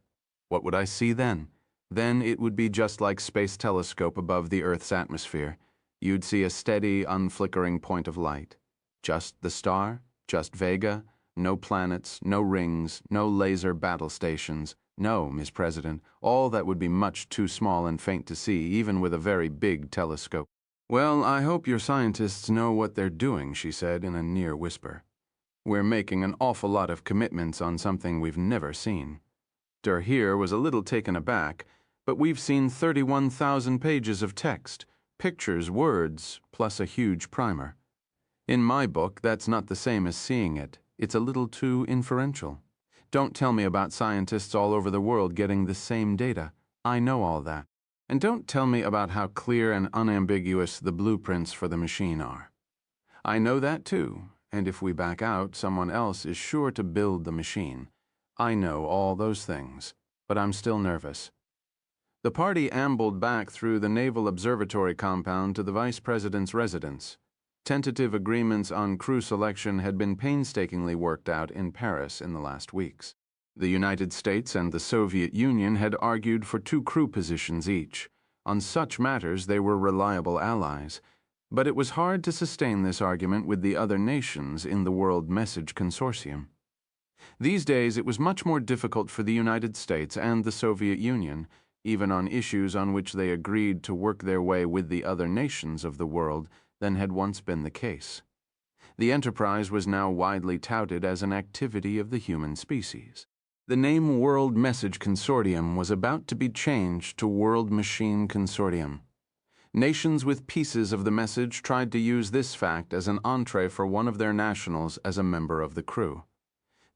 What would I see then? Then it would be just like Space Telescope above the Earth's atmosphere. You'd see a steady, unflickering point of light. Just the star, just Vega, no planets, no rings, no laser battle stations. No, Ms. President, all that would be much too small and faint to see, even with a very big telescope. Well, I hope your scientists know what they're doing, she said in a near whisper. We're making an awful lot of commitments on something we've never seen. Here was a little taken aback, but we've seen 31,000 pages of text, pictures, words, plus a huge primer. In my book, that's not the same as seeing it. It's a little too inferential. Don't tell me about scientists all over the world getting the same data. I know all that. And don't tell me about how clear and unambiguous the blueprints for the machine are. I know that too. And if we back out, someone else is sure to build the machine. I know all those things, but I'm still nervous. The party ambled back through the Naval Observatory compound to the Vice President's residence. Tentative agreements on crew selection had been painstakingly worked out in Paris in the last weeks. The United States and the Soviet Union had argued for 2 crew positions each. On such matters, they were reliable allies. But it was hard to sustain this argument with the other nations in the World Message Consortium. These days, it was much more difficult for the United States and the Soviet Union, even on issues on which they agreed to work their way with the other nations of the world, than had once been the case. The enterprise was now widely touted as an activity of the human species. The name World Message Consortium was about to be changed to World Machine Consortium. Nations with pieces of the message tried to use this fact as an entree for one of their nationals as a member of the crew.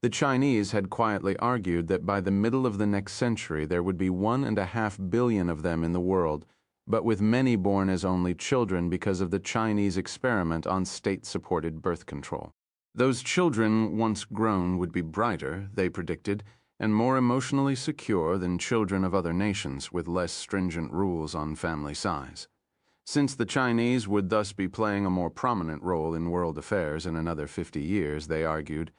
The Chinese had quietly argued that by the middle of the next century there would be 1.5 billion of them in the world, but with many born as only children because of the Chinese experiment on state-supported birth control. Those children, once grown, would be brighter, they predicted, and more emotionally secure than children of other nations with less stringent rules on family size. Since the Chinese would thus be playing a more prominent role in world affairs in another 50 years, they argued,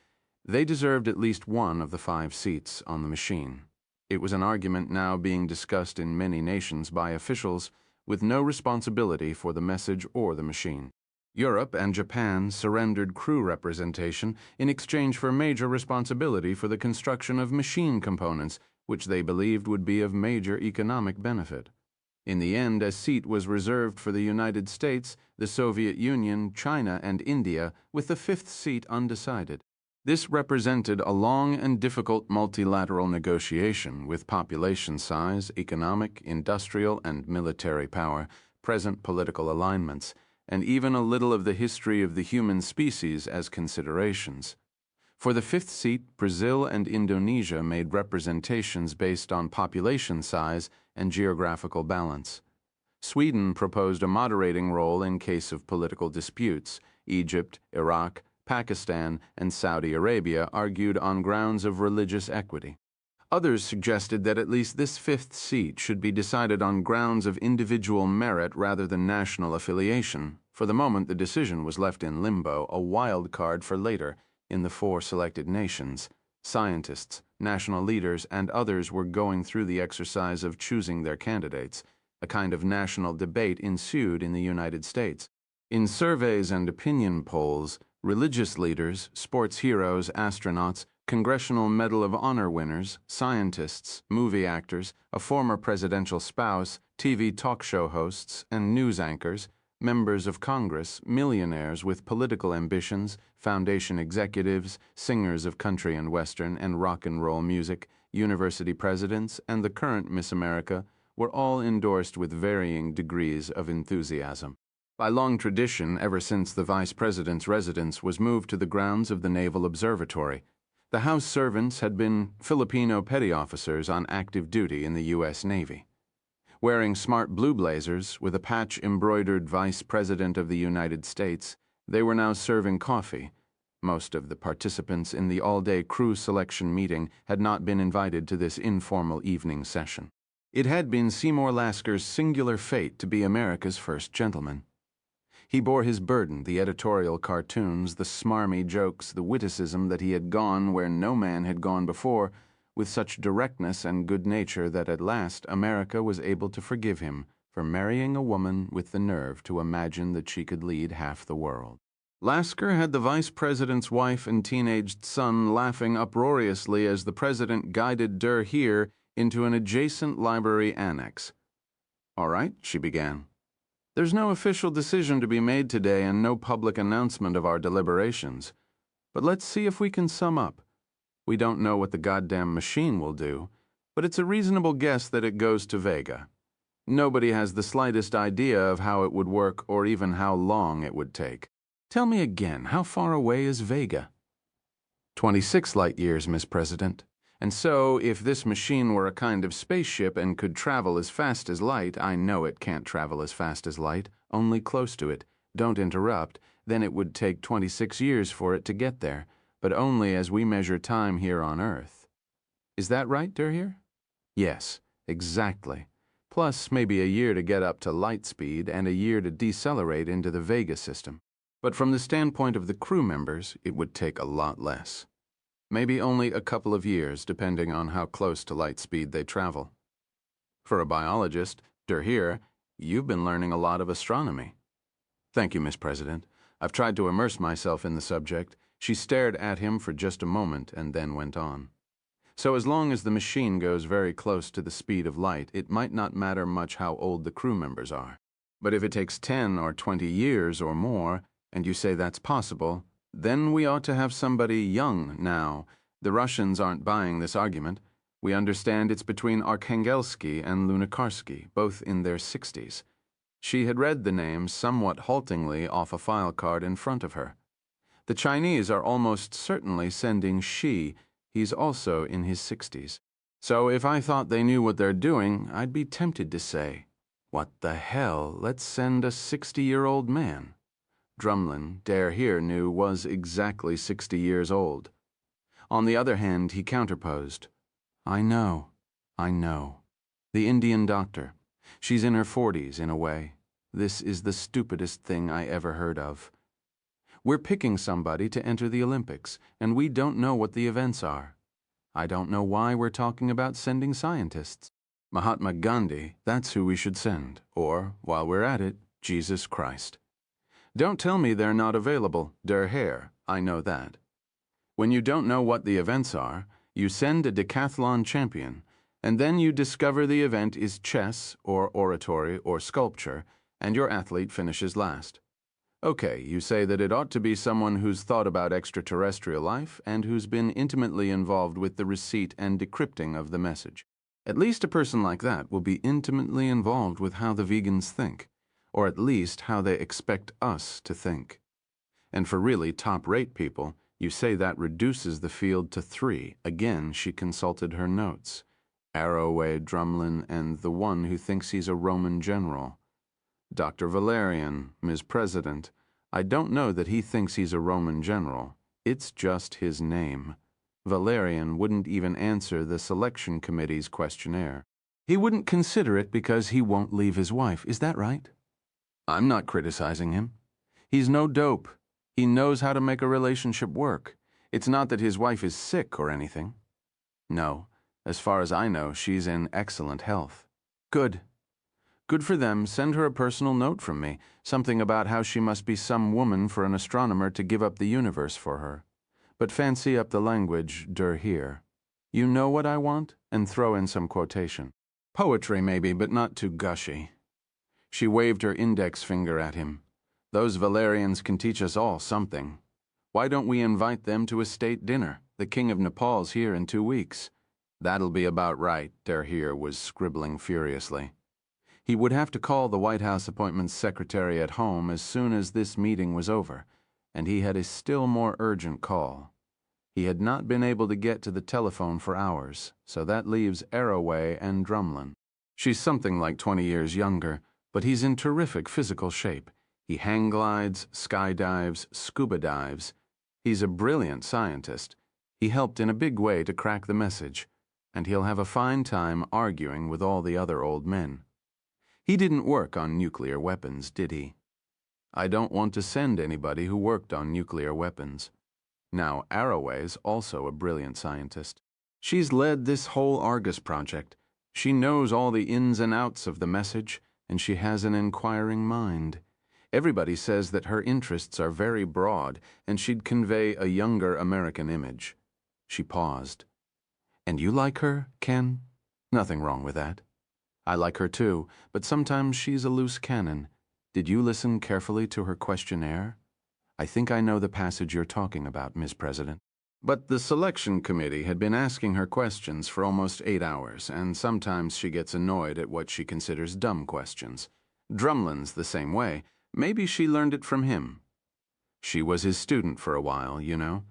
they deserved at least one of the 5 seats on the machine. It was an argument now being discussed in many nations by officials with no responsibility for the message or the machine. Europe and Japan surrendered crew representation in exchange for major responsibility for the construction of machine components, which they believed would be of major economic benefit. In the end, a seat was reserved for the United States, the Soviet Union, China, and India, with the 5th seat undecided. This represented a long and difficult multilateral negotiation with population size, economic, industrial, and military power, present political alignments, and even a little of the history of the human species as considerations. For the 5th seat, Brazil and Indonesia made representations based on population size and geographical balance. Sweden proposed a moderating role in case of political disputes. Egypt, Iraq, Pakistan, and Saudi Arabia argued on grounds of religious equity. Others suggested that at least this 5th seat should be decided on grounds of individual merit rather than national affiliation. For the moment, the decision was left in limbo, a wild card for later in the 4 selected nations. Scientists, national leaders, and others were going through the exercise of choosing their candidates. A kind of national debate ensued in the United States. In surveys and opinion polls, religious leaders, sports heroes, astronauts, Congressional Medal of Honor winners, scientists, movie actors, a former presidential spouse, TV talk show hosts, and news anchors, members of Congress, millionaires with political ambitions, foundation executives, singers of country and western and rock and roll music, university presidents, and the current Miss America were all endorsed with varying degrees of enthusiasm. By long tradition, ever since the vice president's residence was moved to the grounds of the Naval Observatory, the house servants had been Filipino petty officers on active duty in the U.S. Navy. Wearing smart blue blazers with a patch-embroidered Vice President of the United States, they were now serving coffee. Most of the participants in the all-day crew selection meeting had not been invited to this informal evening session. It had been Seymour Lasker's singular fate to be America's first gentleman. He bore his burden, the editorial cartoons, the smarmy jokes, the witticism that he had gone where no man had gone before, with such directness and good nature that at last America was able to forgive him for marrying a woman with the nerve to imagine that she could lead half the world. Lasker had the vice president's wife and teenaged son laughing uproariously as the president guided Der Heer into an adjacent library annex. "All right," she began. "There's no official decision to be made today and no public announcement of our deliberations. But let's see if we can sum up. We don't know what the goddamn machine will do, but it's a reasonable guess that it goes to Vega. Nobody has the slightest idea of how it would work or even how long it would take. Tell me again, how far away is Vega?" 26 light years, Miss President. And so, if this machine were a kind of spaceship and could travel as fast as light, I know it can't travel as fast as light, only close to it. Don't interrupt. Then it would take 26 years for it to get there, but only as we measure time here on Earth. Is that right, Der Heer? Yes, exactly. Plus maybe a year to get up to light speed and a year to decelerate into the Vega system. But from the standpoint of the crew members, it would take a lot less. Maybe only a couple of years, depending on how close to light speed they travel. For a biologist, Der Heer, you've been learning a lot of astronomy. Thank you, Miss President. I've tried to immerse myself in the subject. She stared at him for just a moment and then went on. So as long as the machine goes very close to the speed of light, it might not matter much how old the crew members are. But if it takes 10 or 20 years or more, and you say that's possible, then we ought to have somebody young now. The Russians aren't buying this argument. We understand it's between Arkhangelsky and Lunacharsky, both in their 60s. She had read the names somewhat haltingly off a file card in front of her. The Chinese are almost certainly sending Xi. He's also in his 60s. So if I thought they knew what they're doing, I'd be tempted to say, "What the hell, let's send a 60-year-old man." Drumlin, Der Heer knew, was exactly 60 years old. On the other hand, he counterposed, I know. The Indian doctor. She's in her 40s, in a way. This is the stupidest thing I ever heard of. We're picking somebody to enter the Olympics, and we don't know what the events are. I don't know why we're talking about sending scientists. Mahatma Gandhi, that's who we should send. Or, while we're at it, Jesus Christ. Don't tell me they're not available, Der Heer, I know that. When you don't know what the events are, you send a decathlon champion, and then you discover the event is chess, or oratory, or sculpture, and your athlete finishes last. Okay, you say that it ought to be someone who's thought about extraterrestrial life and who's been intimately involved with the receipt and decrypting of the message. At least a person like that will be intimately involved with how the vegans think, or at least how they expect us to think. And for really top-rate people, you say that reduces the field to 3. Again, she consulted her notes. Arroway, Drumlin, and the one who thinks he's a Roman general. Dr. Valerian, Ms. President, I don't know that he thinks he's a Roman general. It's just his name. Valerian wouldn't even answer the selection committee's questionnaire. He wouldn't consider it because he won't leave his wife. Is that right? I'm not criticizing him. He's no dope. He knows how to make a relationship work. It's not that his wife is sick or anything. No, as far as I know, she's in excellent health. Good. Good for them. Send her a personal note from me, something about how she must be some woman for an astronomer to give up the universe for her. but fancy up the language der here. You know what I want? And throw in some quotation. Poetry maybe, but not too gushy. She waved her index finger at him. Those Valerians can teach us all something. Why don't we invite them to a state dinner? The King of Nepal's here in 2 weeks. That'll be about right, der here was scribbling furiously. He would have to call the White House Appointments Secretary at home as soon as this meeting was over, and he had a still more urgent call. He had not been able to get to the telephone for hours, so that leaves Arroway and Drumlin. She's something like 20 years younger, but he's in terrific physical shape. He hang glides, skydives, scuba dives. He's a brilliant scientist. He helped in a big way to crack the message, and he'll have a fine time arguing with all the other old men. He didn't work on nuclear weapons, did he? I don't want to send anybody who worked on nuclear weapons. Now, Arroway's also a brilliant scientist. She's led this whole Argus project. She knows all the ins and outs of the message, and she has an inquiring mind. Everybody says that her interests are very broad, and she'd convey a younger American image. She paused. And you like her, Ken? Nothing wrong with that. I like her too, but sometimes she's a loose cannon. Did you listen carefully to her questionnaire? I think I know the passage you're talking about, Ms. President. But the selection committee had been asking her questions for almost 8 hours, and sometimes she gets annoyed at what she considers dumb questions. Drumlin's the same way. Maybe she learned it from him. She was his student for a while, you know.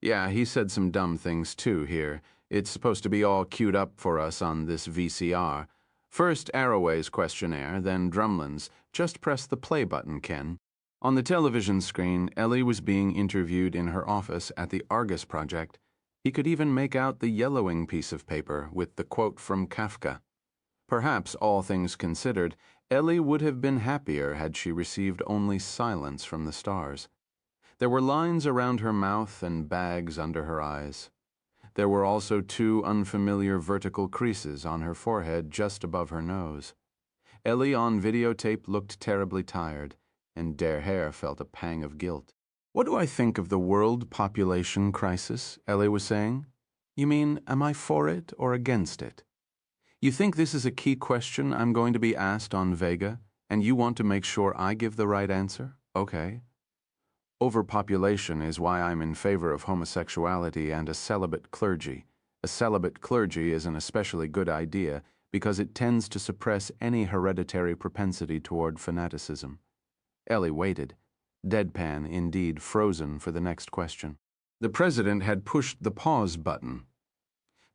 Yeah, he said some dumb things too here. It's supposed to be all queued up for us on this VCR. First Arroway's questionnaire, then Drumlin's. Just press the play button, Ken. On the television screen, Ellie was being interviewed in her office at the Argus Project. He could even make out the yellowing piece of paper with the quote from Kafka. Perhaps, all things considered, Ellie would have been happier had she received only silence from the stars. There were lines around her mouth and bags under her eyes. There were also 2 unfamiliar vertical creases on her forehead just above her nose. Ellie on videotape looked terribly tired, and der Herr felt a pang of guilt. What do I think of the world population crisis? Ellie was saying. You mean, am I for it or against it? You think this is a key question I'm going to be asked on Vega, and you want to make sure I give the right answer? Okay. Overpopulation is why I'm in favor of homosexuality and a celibate clergy. A celibate clergy is an especially good idea because it tends to suppress any hereditary propensity toward fanaticism. Ellie waited, deadpan indeed, frozen for the next question. The president had pushed the pause button.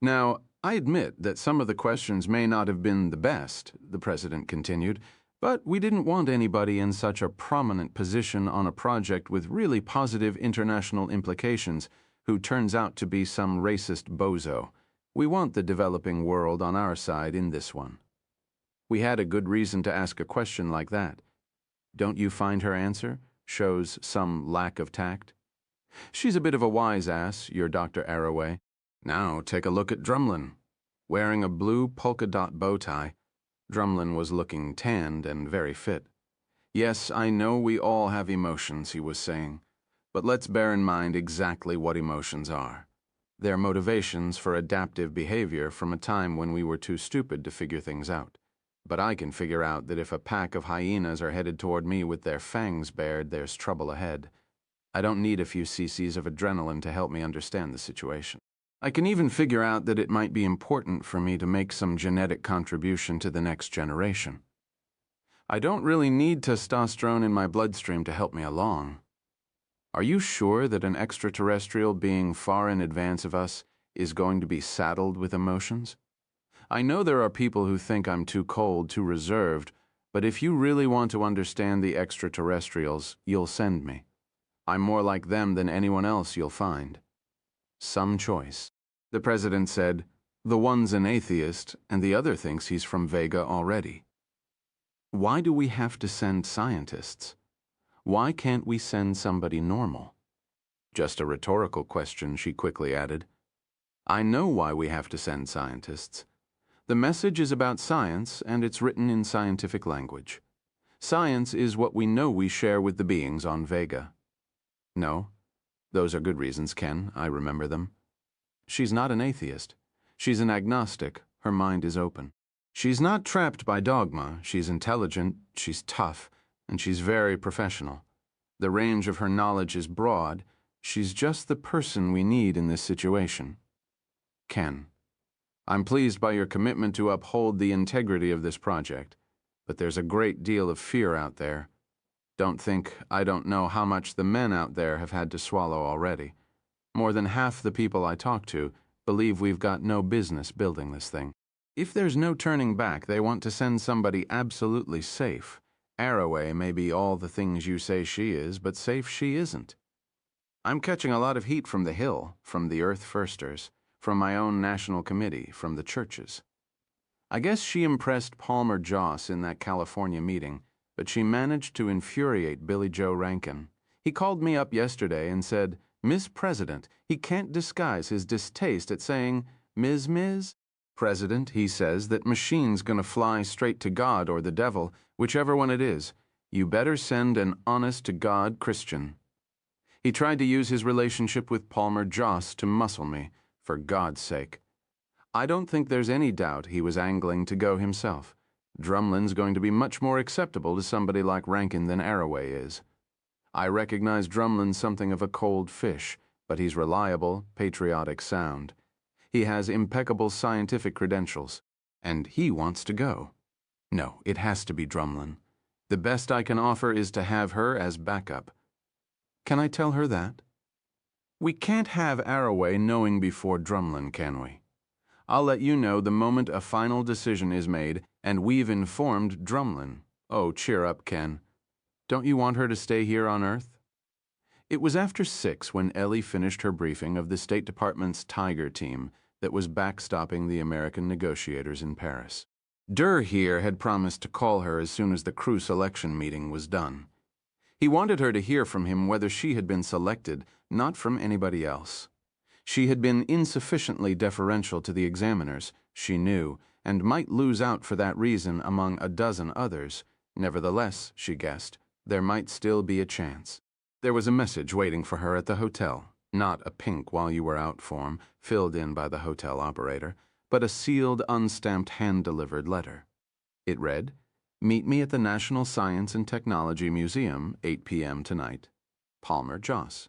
Now, I admit that some of the questions may not have been the best, the president continued, but we didn't want anybody in such a prominent position on a project with really positive international implications who turns out to be some racist bozo. We want the developing world on our side in this one. We had a good reason to ask a question like that. Don't you find her answer shows some lack of tact? She's a bit of a wise ass, your Dr. Arroway. Now take a look at Drumlin. Wearing a blue polka dot bow tie, Drumlin was looking tanned and very fit. Yes, I know we all have emotions, he was saying, but let's bear in mind exactly what emotions are. They're motivations for adaptive behavior from a time when we were too stupid to figure things out. But I can figure out that if a pack of hyenas are headed toward me with their fangs bared, there's trouble ahead. I don't need a few cc's of adrenaline to help me understand the situation. I can even figure out that it might be important for me to make some genetic contribution to the next generation. I don't really need testosterone in my bloodstream to help me along. Are you sure that an extraterrestrial being far in advance of us is going to be saddled with emotions? I know there are people who think I'm too cold, too reserved, but if you really want to understand the extraterrestrials, you'll send me. I'm more like them than anyone else you'll find. Some choice. The president said, the one's an atheist, and the other thinks he's from Vega already. Why do we have to send scientists? Why can't we send somebody normal? Just a rhetorical question, she quickly added. I know why we have to send scientists. The message is about science, and it's written in scientific language. Science is what we know we share with the beings on Vega. No? Those are good reasons, Ken. I remember them. She's not an atheist. She's an agnostic. Her mind is open. She's not trapped by dogma. She's intelligent, she's tough, and she's very professional. The range of her knowledge is broad. She's just the person we need in this situation. Ken, I'm pleased by your commitment to uphold the integrity of this project, but there's a great deal of fear out there. Don't think I don't know how much the men out there have had to swallow already. More than half the people I talk to believe we've got no business building this thing. If there's no turning back, they want to send somebody absolutely safe. Arroway may be all the things you say she is, but safe she isn't. I'm catching a lot of heat from the Hill, from the Earth Firsters, from my own national committee, from the churches. I guess she impressed Palmer Joss in that California meeting, but she managed to infuriate Billy Joe Rankin. He called me up yesterday and said, "Miss President, he can't disguise his distaste at saying, Ms. President, he says that machine's gonna fly straight to God or the devil, whichever one it is. You better send an honest-to-God Christian." He tried to use his relationship with Palmer Joss to muscle me, for God's sake. I don't think there's any doubt he was angling to go himself. Drumlin's going to be much more acceptable to somebody like Rankin than Arroway is. I recognize Drumlin's something of a cold fish, but he's reliable, patriotic, sound. He has impeccable scientific credentials, and he wants to go. No, it has to be Drumlin. The best I can offer is to have her as backup. Can I tell her that? We can't have Arroway knowing before Drumlin, can we? I'll let you know the moment a final decision is made, and we've informed Drumlin. Oh, cheer up, Ken. Don't you want her to stay here on Earth? It was after 6 when Ellie finished her briefing of the State Department's Tiger team that was backstopping the American negotiators in Paris. Durr here had promised to call her as soon as the crew selection meeting was done. He wanted her to hear from him whether she had been selected, not from anybody else. She had been insufficiently deferential to the examiners, she knew, and might lose out for that reason among a dozen others. Nevertheless, she guessed, there might still be a chance. There was a message waiting for her at the hotel, not a pink while you were out form, filled in by the hotel operator, but a sealed, unstamped, hand-delivered letter. It read, "Meet me at the National Science and Technology Museum, 8 p.m. tonight. Palmer Joss."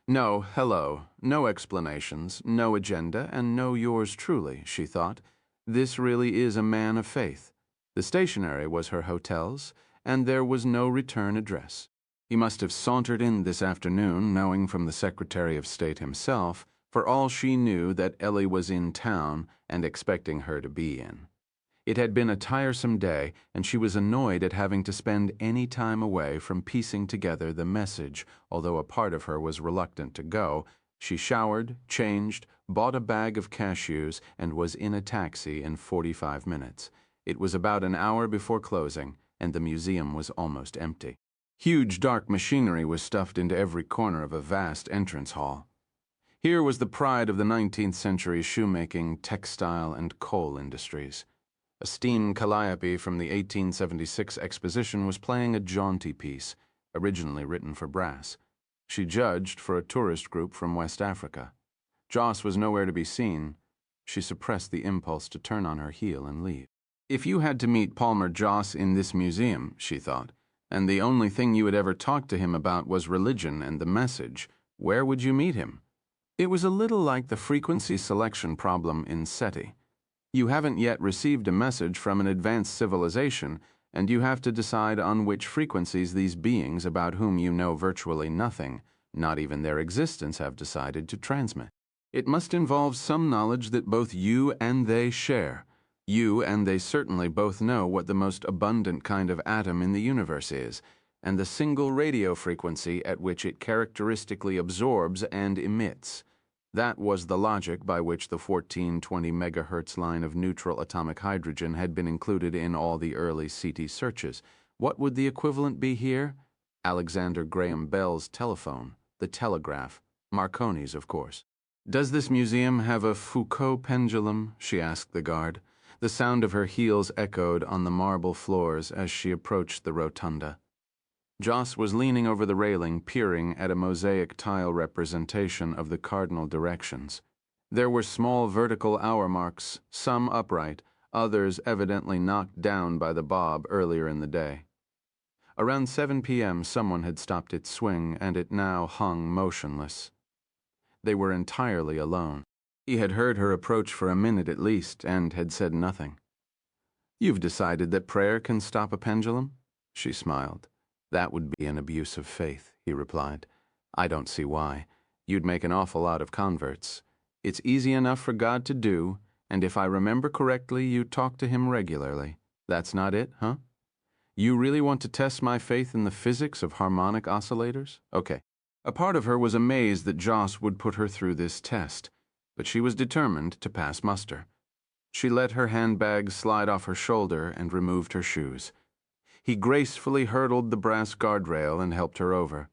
No hello, no explanations, no agenda, and no yours truly, she thought. This really is a man of faith. The stationery was her hotel's, and there was no return address. He must have sauntered in this afternoon, knowing from the Secretary of State himself, for all she knew, that Ellie was in town and expecting her to be in. It had been a tiresome day, and she was annoyed at having to spend any time away from piecing together the message. Although a part of her was reluctant to go, she showered, changed, bought a bag of cashews, and was in a taxi in 45 minutes. It was about an hour before closing, and the museum was almost empty. Huge dark machinery was stuffed into every corner of a vast entrance hall. Here was the pride of the 19th century shoemaking, textile, and coal industries. A steam calliope from the 1876 exposition was playing a jaunty piece, originally written for brass. She judged for a tourist group from West Africa. Joss was nowhere to be seen. She suppressed the impulse to turn on her heel and leave. If you had to meet Palmer Joss in this museum, she thought, and the only thing you would ever talk to him about was religion and the message, where would you meet him? It was a little like the frequency selection problem in SETI. You haven't yet received a message from an advanced civilization, and you have to decide on which frequencies these beings about whom you know virtually nothing, not even their existence, have decided to transmit. It must involve some knowledge that both you and they share. You and they certainly both know what the most abundant kind of atom in the universe is, and the single radio frequency at which it characteristically absorbs and emits. That was the logic by which the 1420 megahertz line of neutral atomic hydrogen had been included in all the early CT searches. What would the equivalent be here? Alexander Graham Bell's telephone, the telegraph, Marconi's, of course. "Does this museum have a Foucault pendulum?" she asked the guard. The sound of her heels echoed on the marble floors as she approached the rotunda. Joss was leaning over the railing, peering at a mosaic tile representation of the cardinal directions. There were small vertical hour marks, some upright, others evidently knocked down by the bob earlier in the day. Around 7 p.m., someone had stopped its swing, and it now hung motionless. They were entirely alone. He had heard her approach for a minute at least, and had said nothing. "You've decided that prayer can stop a pendulum?" She smiled. "That would be an abuse of faith," he replied. "I don't see why. You'd make an awful lot of converts. It's easy enough for God to do, and if I remember correctly, you talk to him regularly. That's not it, huh? You really want to test my faith in the physics of harmonic oscillators? Okay." A part of her was amazed that Joss would put her through this test, but she was determined to pass muster. She let her handbag slide off her shoulder and removed her shoes. He gracefully hurdled the brass guardrail and helped her over.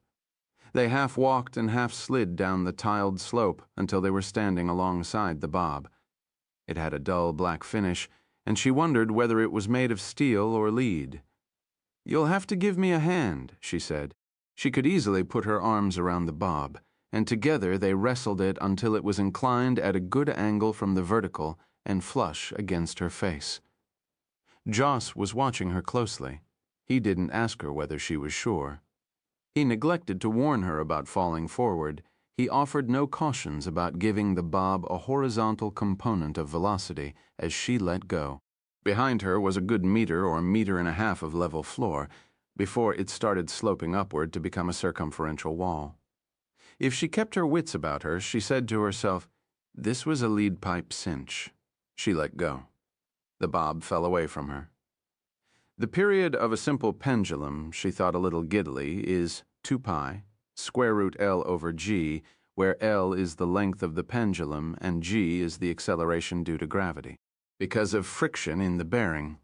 They half walked and half slid down the tiled slope until they were standing alongside the bob. It had a dull black finish, and she wondered whether it was made of steel or lead. "You'll have to give me a hand," she said. She could easily put her arms around the bob, and together they wrestled it until it was inclined at a good angle from the vertical and flush against her face. Joss was watching her closely. He didn't ask her whether she was sure. He neglected to warn her about falling forward. He offered no cautions about giving the bob a horizontal component of velocity as she let go. Behind her was a good meter or meter and a half of level floor before it started sloping upward to become a circumferential wall. If she kept her wits about her, she said to herself, this was a lead pipe cinch. She let go. The bob fell away from her. The period of a simple pendulum, she thought a little giddily, is 2 pi, square root L over G, where L is the length of the pendulum and G is the acceleration due to gravity. Because of friction in the bearing,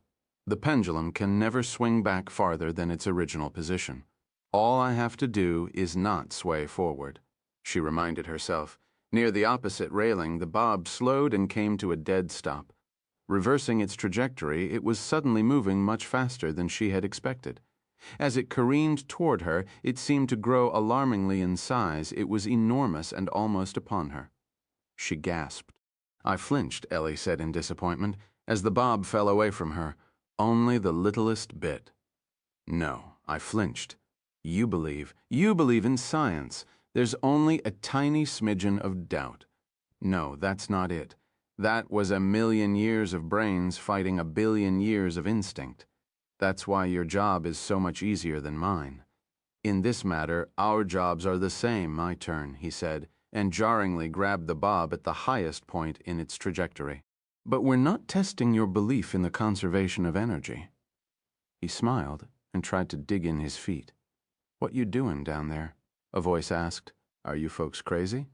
the pendulum can never swing back farther than its original position. All I have to do is not sway forward, she reminded herself. Near the opposite railing, the bob slowed and came to a dead stop. Reversing its trajectory, it was suddenly moving much faster than she had expected. As it careened toward her, it seemed to grow alarmingly in size. It was enormous and almost upon her. She gasped. I flinched, Ellie said in disappointment, as the bob fell away from her. Only the littlest bit. No, I flinched. You believe in science. There's only a tiny smidgen of doubt. No, that's not it. That was a million years of brains fighting a billion years of instinct. That's why your job is so much easier than mine. In this matter, our jobs are the same, my turn, he said, and jarringly grabbed the bob at the highest point in its trajectory. But we're not testing your belief in the conservation of energy. He smiled and tried to dig in his feet. What you doing down there? A voice asked. Are you folks crazy?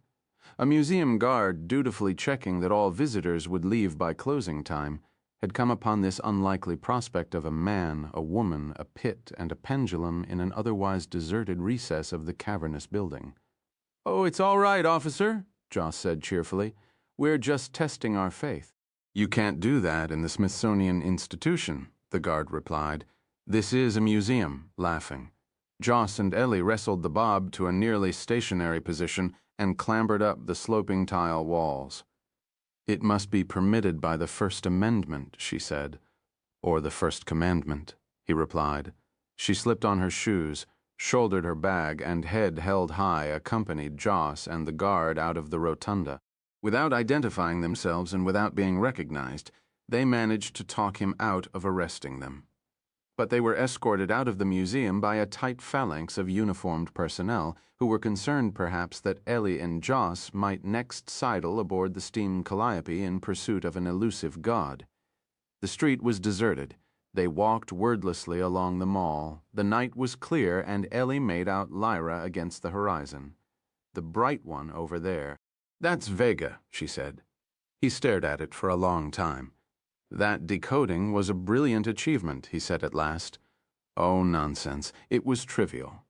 A museum guard, dutifully checking that all visitors would leave by closing time, had come upon this unlikely prospect of a man, a woman, a pit, and a pendulum in an otherwise deserted recess of the cavernous building. Oh, it's all right, officer, Joss said cheerfully. We're just testing our faith. You can't do that in the Smithsonian Institution, the guard replied. This is a museum, laughing. Joss and Ellie wrestled the bob to a nearly stationary position and clambered up the sloping tile walls. It must be permitted by the First Amendment, she said. Or the First Commandment, he replied. She slipped on her shoes, shouldered her bag, and head held high accompanied Joss and the guard out of the rotunda. Without identifying themselves and without being recognized, they managed to talk him out of arresting them. But they were escorted out of the museum by a tight phalanx of uniformed personnel who were concerned perhaps that Ellie and Joss might next sidle aboard the steam calliope in pursuit of an elusive god. The street was deserted. They walked wordlessly along the mall. The night was clear, and Ellie made out Lyra against the horizon. The bright one over there. That's Vega, she said. He stared at it for a long time. That decoding was a brilliant achievement, he said at last. Oh, nonsense. It was trivial.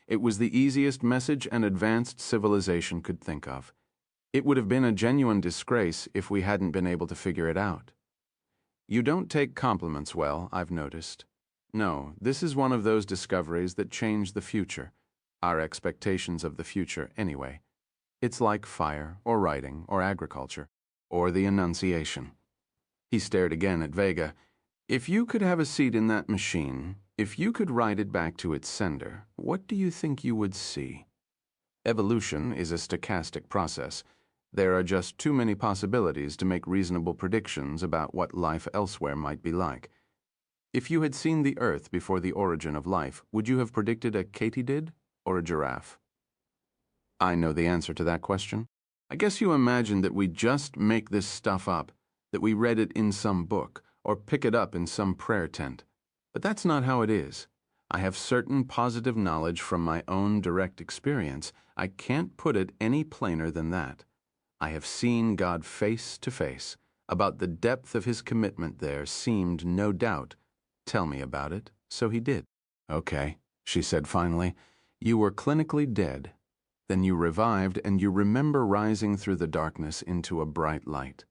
It was the easiest message an advanced civilization could think of. It would have been a genuine disgrace if we hadn't been able to figure it out. You don't take compliments well, I've noticed. No, this is one of those discoveries that change the future, our expectations of the future anyway. It's like fire, or writing, or agriculture, or the Annunciation. He stared again at Vega. If you could have a seat in that machine, if you could write it back to its sender, what do you think you would see? Evolution is a stochastic process. There are just too many possibilities to make reasonable predictions about what life elsewhere might be like. If you had seen the Earth before the origin of life, would you have predicted a katydid or a giraffe? I know the answer to that question. I guess you imagine that we just make this stuff up, that we read it in some book, or pick it up in some prayer tent. But that's not how it is. I have certain positive knowledge from my own direct experience. I can't put it any plainer than that. I have seen God face to face. About the depth of his commitment there seemed no doubt. Tell me about it. So he did. Okay, she said finally. You were clinically dead. Then you revived, and you remember rising through the darkness into a bright light.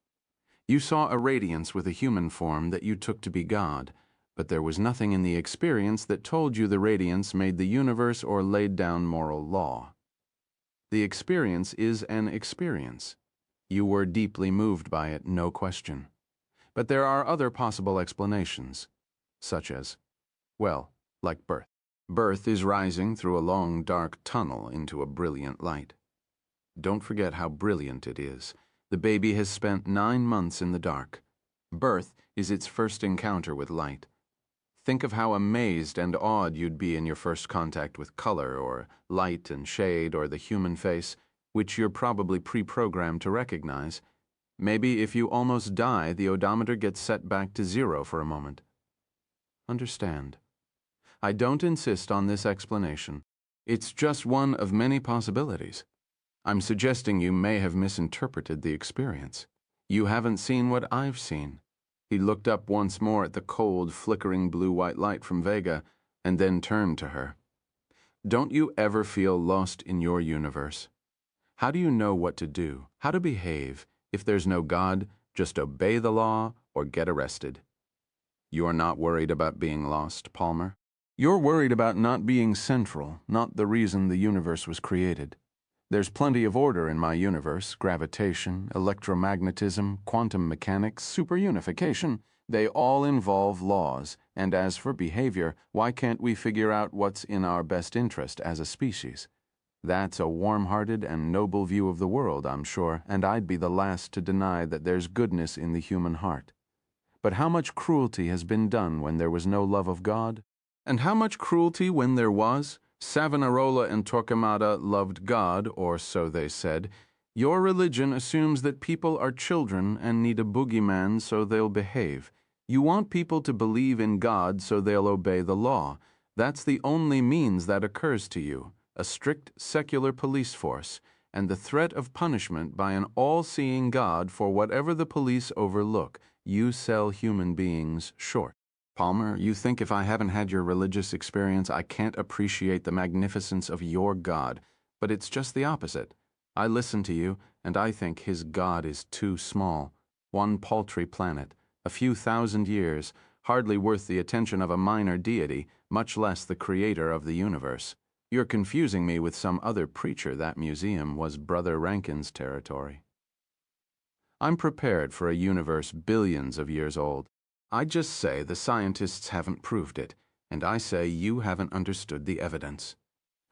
You saw a radiance with a human form that you took to be God, but there was nothing in the experience that told you the radiance made the universe or laid down moral law. The experience is an experience. You were deeply moved by it, no question. But there are other possible explanations, such as, well, like birth. Birth is rising through a long, dark tunnel into a brilliant light. Don't forget how brilliant it is. The baby has spent 9 months in the dark. Birth is its first encounter with light. Think of how amazed and awed you'd be in your first contact with color or light and shade or the human face, which you're probably pre-programmed to recognize. Maybe if you almost die, the odometer gets set back to 0 for a moment. Understand. I don't insist on this explanation. It's just one of many possibilities. I'm suggesting you may have misinterpreted the experience. You haven't seen what I've seen. He looked up once more at the cold, flickering blue-white light from Vega, and then turned to her. Don't you ever feel lost in your universe? How do you know what to do, how to behave, if there's no God, just obey the law or get arrested? You're not worried about being lost, Palmer. You're worried about not being central, not the reason the universe was created. There's plenty of order in my universe: gravitation, electromagnetism, quantum mechanics, superunification. They all involve laws, and as for behavior, why can't we figure out what's in our best interest as a species? That's a warm-hearted and noble view of the world, I'm sure, and I'd be the last to deny that there's goodness in the human heart. But how much cruelty has been done when there was no love of God? And how much cruelty when there was? Savonarola and Torquemada loved God, or so they said. Your religion assumes that people are children and need a boogeyman so they'll behave. You want people to believe in God so they'll obey the law. That's the only means that occurs to you, a strict secular police force, and the threat of punishment by an all-seeing God for whatever the police overlook. You sell human beings short. Palmer, you think if I haven't had your religious experience, I can't appreciate the magnificence of your God, but it's just the opposite. I listen to you, and I think his God is too small. One paltry planet, a few thousand years, hardly worth the attention of a minor deity, much less the creator of the universe. You're confusing me with some other preacher. That museum was Brother Rankin's territory. I'm prepared for a universe billions of years old. I just say the scientists haven't proved it, and I say you haven't understood the evidence.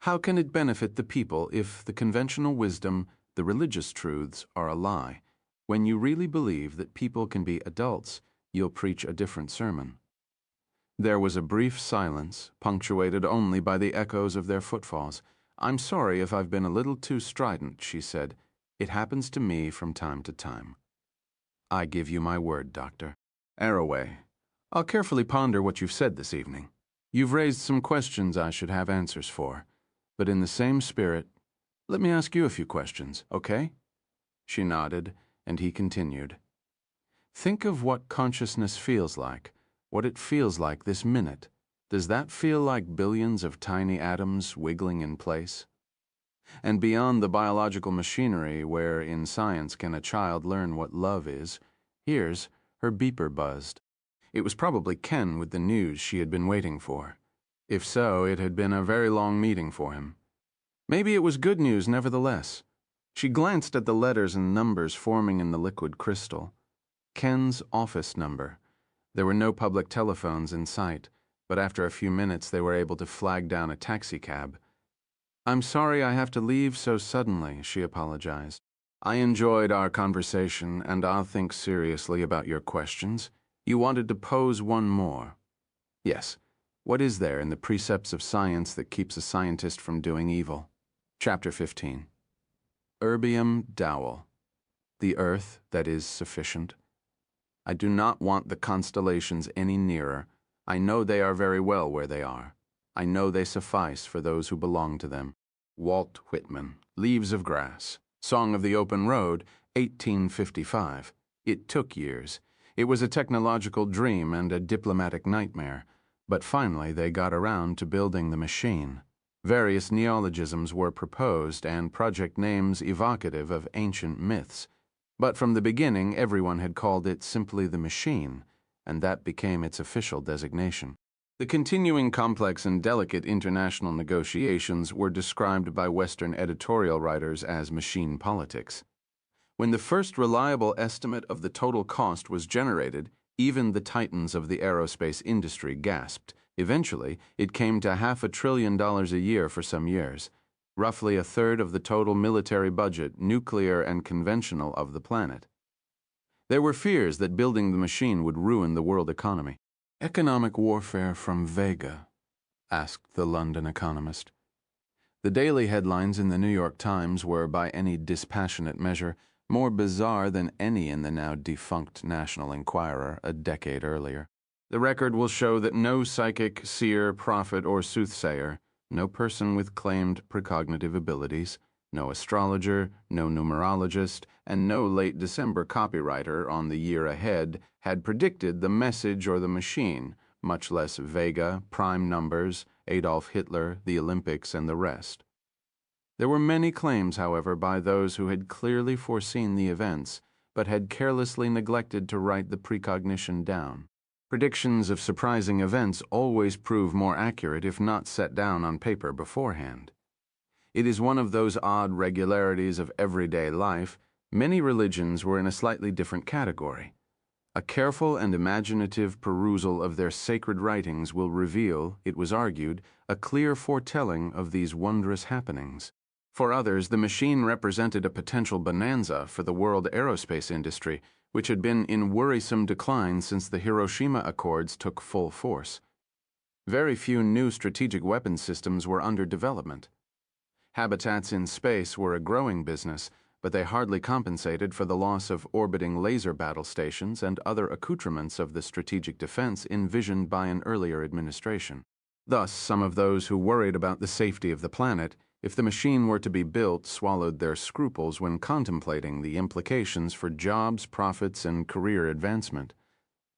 How can it benefit the people if the conventional wisdom, the religious truths, are a lie? When you really believe that people can be adults, you'll preach a different sermon. There was a brief silence, punctuated only by the echoes of their footfalls. I'm sorry if I've been a little too strident, she said. It happens to me from time to time. I give you my word, Doctor. Arroway, I'll carefully ponder what you've said this evening. You've raised some questions I should have answers for, but in the same spirit, let me ask you a few questions, okay? She nodded, and he continued. Think of what consciousness feels like, what it feels like this minute. Does that feel like billions of tiny atoms wiggling in place? And beyond the biological machinery where in science can a child learn what love is, here's her beeper buzzed. It was probably Ken with the news she had been waiting for. If so, it had been a very long meeting for him. Maybe it was good news nevertheless. She glanced at the letters and numbers forming in the liquid crystal. Ken's office number. There were no public telephones in sight, but after a few minutes they were able to flag down a taxicab. "I'm sorry I have to leave so suddenly," she apologized. "I enjoyed our conversation, and I'll think seriously about your questions. You wanted to pose one more." "Yes. What is there in the precepts of science that keeps a scientist from doing evil?" Chapter 15. Erbium Dowell. The earth that is sufficient. I do not want the constellations any nearer. I know they are very well where they are. I know they suffice for those who belong to them. Walt Whitman, Leaves of Grass. Song of the Open Road, 1855. It took years. It was a technological dream and a diplomatic nightmare. But finally they got around to building the machine. Various neologisms were proposed and project names evocative of ancient myths. But from the beginning, everyone had called it simply the machine, and that became its official designation. The continuing complex and delicate international negotiations were described by Western editorial writers as machine politics. When the first reliable estimate of the total cost was generated, even the titans of the aerospace industry gasped. Eventually, it came to $500 billion a year for some years, roughly a third of the total military budget, nuclear and conventional, of the planet. There were fears that building the machine would ruin the world economy. "Economic warfare from Vega?" asked the London Economist. The daily headlines in the New York Times were, by any dispassionate measure, more bizarre than any in the now defunct National Enquirer a decade earlier. The record will show that no psychic, seer, prophet, or soothsayer, no person with claimed precognitive abilities, no astrologer, no numerologist, and no late December copywriter on the year ahead had predicted the message or the machine, much less Vega, prime numbers, Adolf Hitler, the Olympics, and the rest. There were many claims, however, by those who had clearly foreseen the events, but had carelessly neglected to write the precognition down. Predictions of surprising events always prove more accurate if not set down on paper beforehand. It is one of those odd regularities of everyday life. Many religions were in a slightly different category. A careful and imaginative perusal of their sacred writings will reveal, it was argued, a clear foretelling of these wondrous happenings. For others, the machine represented a potential bonanza for the world aerospace industry, which had been in worrisome decline since the Hiroshima Accords took full force. Very few new strategic weapon systems were under development. Habitats in space were a growing business, but they hardly compensated for the loss of orbiting laser battle stations and other accoutrements of the strategic defense envisioned by an earlier administration. Thus, some of those who worried about the safety of the planet, if the machine were to be built, swallowed their scruples when contemplating the implications for jobs, profits, and career advancement.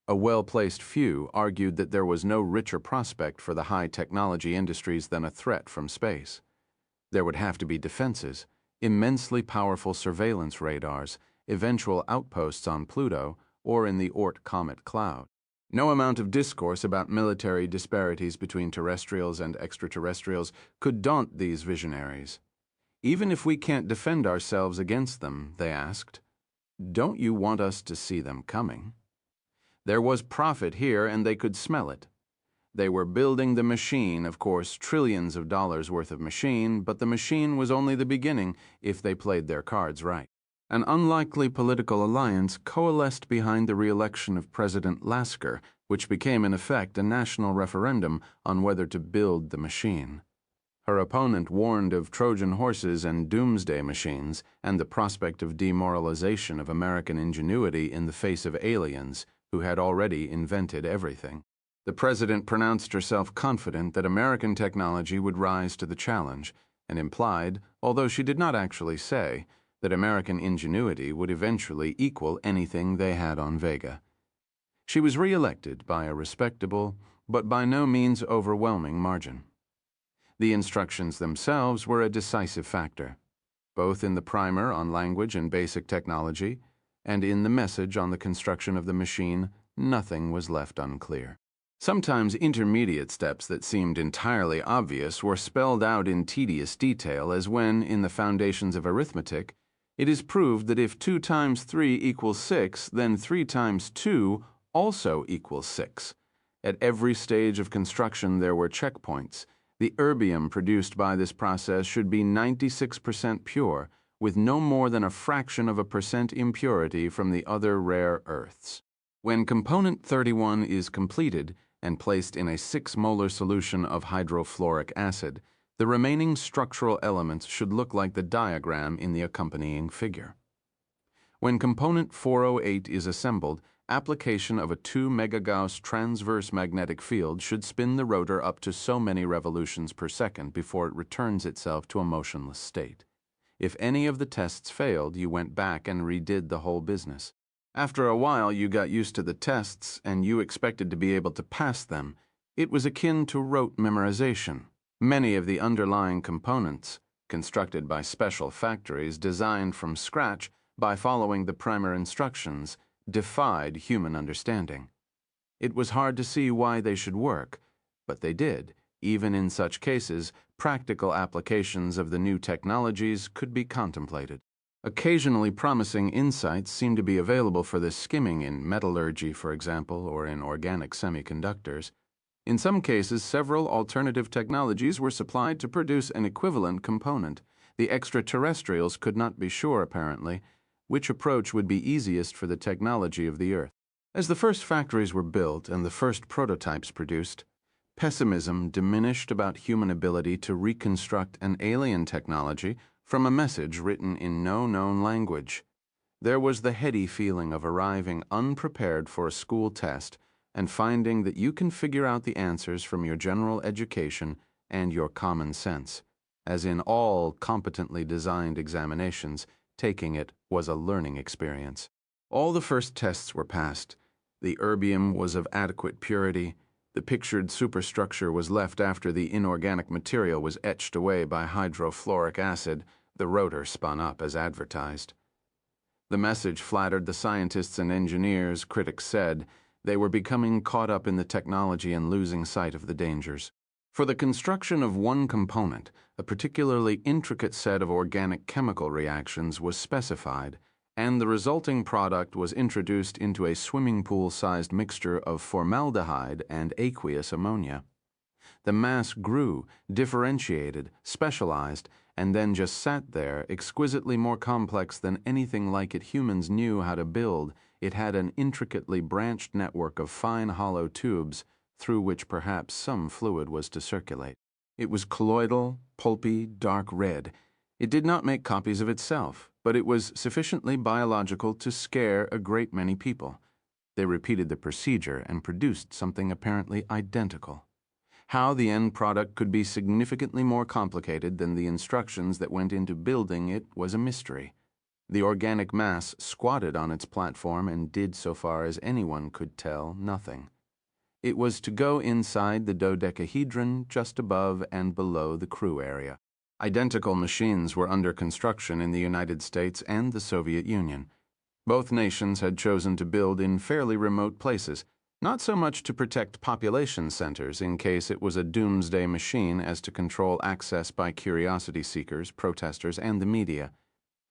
A well-placed few argued that there was no richer prospect for the high-technology industries than a threat from space. There would have to be defenses, immensely powerful surveillance radars, eventual outposts on Pluto or in the Oort comet cloud. No amount of discourse about military disparities between terrestrials and extraterrestrials could daunt these visionaries. "Even if we can't defend ourselves against them," they asked, "don't you want us to see them coming?" There was profit here, and they could smell it. They were building the machine, of course, trillions of dollars worth of machine, but the machine was only the beginning if they played their cards right. An unlikely political alliance coalesced behind the re-election of President Lasker, which became in effect a national referendum on whether to build the machine. Her opponent warned of Trojan horses and doomsday machines and the prospect of demoralization of American ingenuity in the face of aliens who had already invented everything. The president pronounced herself confident that American technology would rise to the challenge, and implied, although she did not actually say, that American ingenuity would eventually equal anything they had on Vega. She was re-elected by a respectable, but by no means overwhelming margin. The instructions themselves were a decisive factor, both in the primer on language and basic technology, and in the message on the construction of the machine, nothing was left unclear. Sometimes intermediate steps that seemed entirely obvious were spelled out in tedious detail, as when, in the foundations of arithmetic, it is proved that if 2 times 3 equals 6, then 3 times 2 also equals 6. At every stage of construction there were checkpoints. The erbium produced by this process should be 96% pure, with no more than a fraction of a percent impurity from the other rare earths. When component 31 is completed and placed in a 6-molar solution of hydrofluoric acid, the remaining structural elements should look like the diagram in the accompanying figure. When component 408 is assembled, application of a 2 megagauss transverse magnetic field should spin the rotor up to so many revolutions per second before it returns itself to a motionless state. If any of the tests failed, you went back and redid the whole business. After a while, you got used to the tests and you expected to be able to pass them. It was akin to rote memorization. Many of the underlying components, constructed by special factories designed from scratch by following the primer instructions, defied human understanding. It was hard to see why they should work, but they did. Even in such cases, practical applications of the new technologies could be contemplated. Occasionally promising insights seem to be available for this skimming in metallurgy, for example, or in organic semiconductors. In some cases, several alternative technologies were supplied to produce an equivalent component. The extraterrestrials could not be sure, apparently, which approach would be easiest for the technology of the Earth. As the first factories were built and the first prototypes produced, pessimism diminished about human ability to reconstruct an alien technology from a message written in no known language. There was the heady feeling of arriving unprepared for a school test and finding that you can figure out the answers from your general education and your common sense. As in all competently designed examinations, taking it was a learning experience. All the first tests were passed. The erbium was of adequate purity. The pictured superstructure was left after the inorganic material was etched away by hydrofluoric acid. The rotor spun up as advertised. The message flattered the scientists and engineers, critics said. They were becoming caught up in the technology and losing sight of the dangers. For the construction of one component, a particularly intricate set of organic chemical reactions was specified, and the resulting product was introduced into a swimming pool-sized mixture of formaldehyde and aqueous ammonia. The mass grew, differentiated, specialized, and then just sat there, exquisitely more complex than anything like it humans knew how to build. It had an intricately branched network of fine hollow tubes through which perhaps some fluid was to circulate. It was colloidal, pulpy, dark red. It did not make copies of itself, but it was sufficiently biological to scare a great many people. They repeated the procedure and produced something apparently identical. How the end product could be significantly more complicated than the instructions that went into building it was a mystery. The organic mass squatted on its platform and did, so far as anyone could tell, nothing. It was to go inside the dodecahedron just above and below the crew area. Identical machines were under construction in the United States and the Soviet Union. Both nations had chosen to build in fairly remote places, not so much to protect population centers in case it was a doomsday machine as to control access by curiosity seekers, protesters, and the media.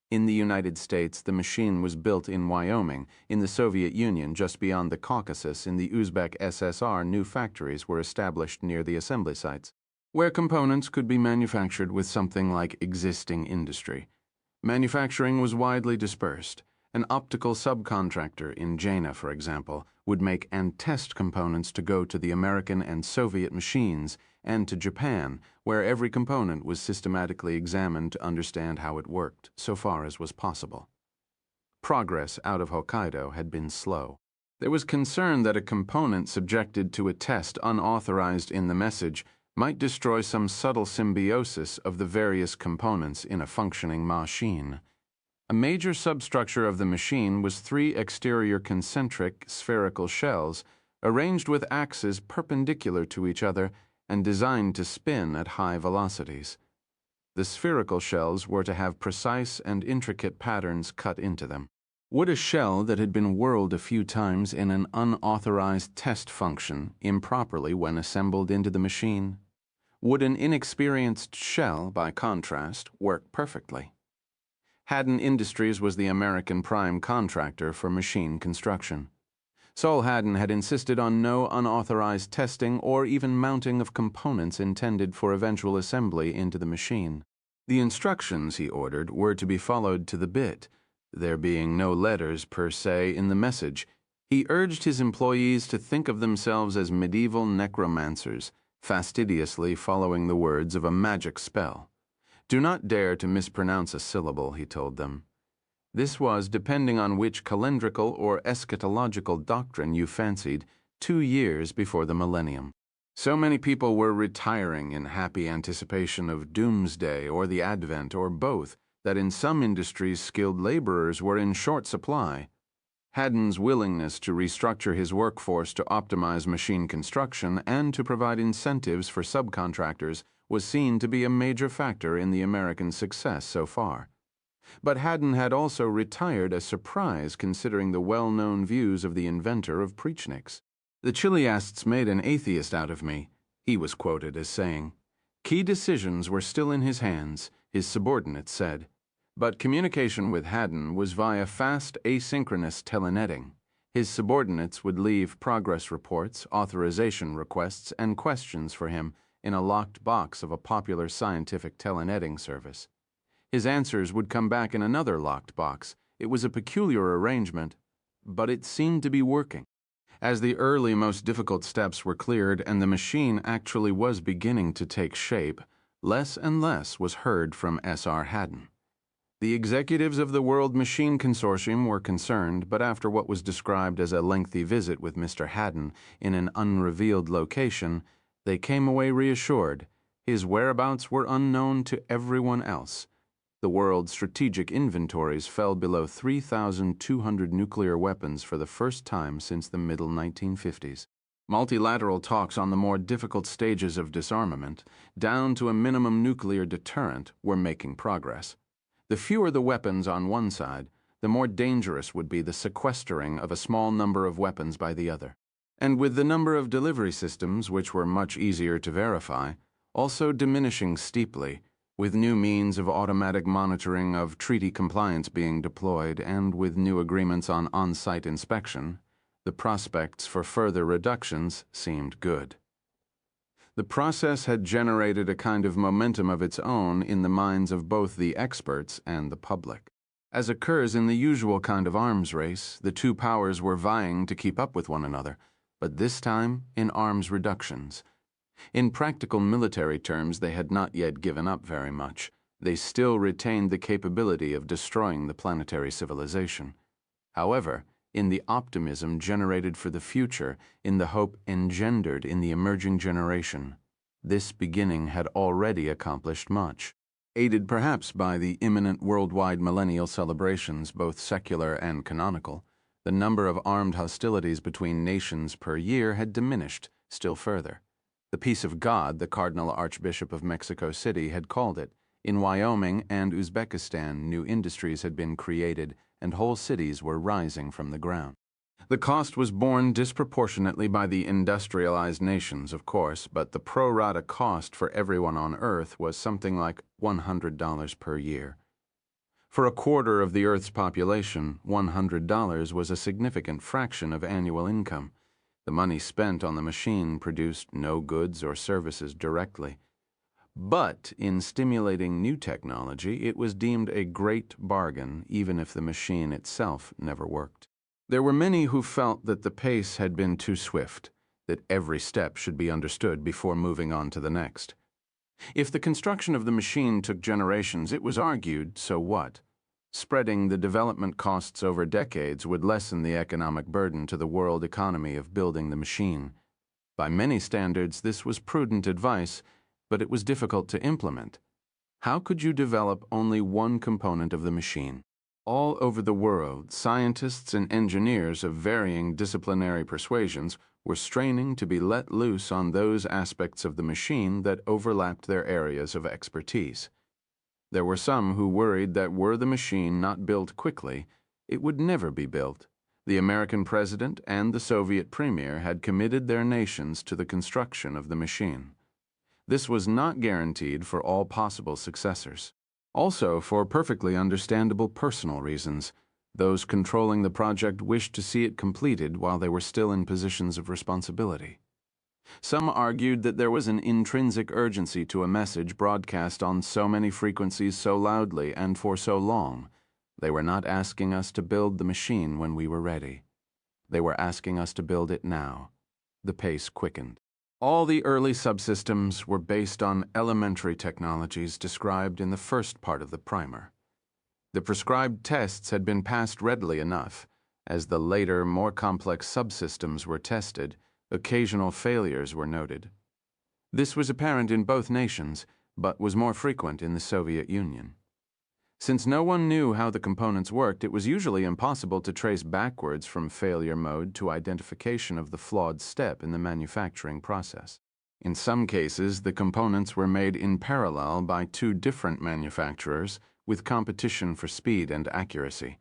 In the United States, the machine was built in Wyoming. In the Soviet Union, just beyond the Caucasus, in the Uzbek SSR, new factories were established near the assembly sites, where components could be manufactured with something like existing industry. Manufacturing was widely dispersed. An optical subcontractor in Jena, for example, would make and test components to go to the American and Soviet machines and to Japan, where every component was systematically examined to understand how it worked, so far as was possible. Progress out of Hokkaido had been slow. There was concern that a component subjected to a test unauthorized in the message might destroy some subtle symbiosis of the various components in a functioning machine. A major substructure of the machine was 3 exterior concentric spherical shells arranged with axes perpendicular to each other and designed to spin at high velocities. The spherical shells were to have precise and intricate patterns cut into them. Would a shell that had been whirled a few times in an unauthorized test function improperly when assembled into the machine? Would an inexperienced shell, by contrast, work perfectly? Haddon Industries was the American prime contractor for machine construction. Sol Haddon had insisted on no unauthorized testing or even mounting of components intended for eventual assembly into the machine. The instructions, he ordered, were to be followed to the bit, there being no letters per se in the message. He urged his employees to think of themselves as medieval necromancers, fastidiously following the words of a magic spell. Do not dare to mispronounce a syllable, he told them. This was, depending on which calendrical or eschatological doctrine you fancied, 2 years before the millennium. So many people were retiring in happy anticipation of doomsday or the advent or both, that in some industries skilled laborers were in short supply. Haddon's willingness to restructure his workforce to optimize machine construction and to provide incentives for subcontractors was seen to be a major factor in the American success so far. But Haddon had also retired a surprise considering the well-known views of the inventor of Preachniks. The Chiliasts made an atheist out of me, he was quoted as saying. Key decisions were still in his hands, his subordinates said. But communication with Haddon was via fast asynchronous telenetting. His subordinates would leave progress reports, authorization requests, and questions for him in a locked box of a popular scientific telenetting service. His answers would come back in another locked box. It was a peculiar arrangement, but it seemed to be working. As the early, most difficult steps were cleared and the machine actually was beginning to take shape, less and less was heard from S.R. Haddon. The executives of the World Machine Consortium were concerned, but after what was described as a lengthy visit with Mr. Haddon in an unrevealed location, they came away reassured. His whereabouts were unknown to everyone else. The world's strategic inventories fell below 3,200 nuclear weapons for the first time since the middle 1950s. Multilateral talks on the more difficult stages of disarmament, down to a minimum nuclear deterrent, were making progress. The fewer the weapons on one side, the more dangerous would be the sequestering of a small number of weapons by the other. And with the number of delivery systems, which were much easier to verify, also diminishing steeply, with new means of automatic monitoring of treaty compliance being deployed and with new agreements on on-site inspection, the prospects for further reductions seemed good. The process had generated a kind of momentum of its own in the minds of both the experts and the public. As occurs in the usual kind of arms race, the two powers were vying to keep up with one another, but this time in arms reductions. In practical military terms, they had not yet given up very much. They still retained the capability of destroying the planetary civilization. However, in the optimism generated for the future, in the hope engendered in the emerging generation, this beginning had already accomplished much. Aided perhaps by the imminent worldwide millennial celebrations, both secular and canonical, the number of armed hostilities between nations per year had diminished still further. The peace of God, the Cardinal Archbishop of Mexico City had called it. In Wyoming and Uzbekistan, new industries had been created and whole cities were rising from the ground. The cost was borne disproportionately by the industrialized nations, of course, but the pro rata cost for everyone on Earth was something like $100 per year. For a quarter of the Earth's population, $100 was a significant fraction of annual income. The money spent on the machine produced no goods or services directly. But in stimulating new technology, it was deemed a great bargain, even if the machine itself never worked. There were many who felt that the pace had been too swift, that every step should be understood before moving on to the next. If the construction of the machine took generations, it was argued, so what? Spreading the development costs over decades would lessen the economic burden to the world economy of building the machine. By many standards, this was prudent advice, but it was difficult to implement. How could you develop only one component of the machine? All over the world, scientists and engineers of varying disciplinary persuasions were straining to be let loose on those aspects of the machine that overlapped their areas of expertise. There were some who worried that were the machine not built quickly, It would never be built. The American president and the Soviet premier had committed their nations to the construction of the machine. This was not guaranteed for all possible successors. Also, for perfectly understandable personal reasons, those controlling the project wished to see it completed while they were still in positions of responsibility. Some argued that there was an intrinsic urgency to a message broadcast on so many frequencies so loudly and for so long. They were not asking us to build the machine when we were ready. They were asking us to build it now. The pace quickened. All the early subsystems were based on elementary technologies described in the first part of the primer. The prescribed tests had been passed readily enough. As the later, more complex subsystems were tested, occasional failures were noted. This was apparent in both nations, but was more frequent in the Soviet Union. Since no one knew how the components worked, it was usually impossible to trace backwards from failure mode to identification of the flawed step in the manufacturing process. In some cases, the components were made in parallel by two different manufacturers with competition for speed and accuracy.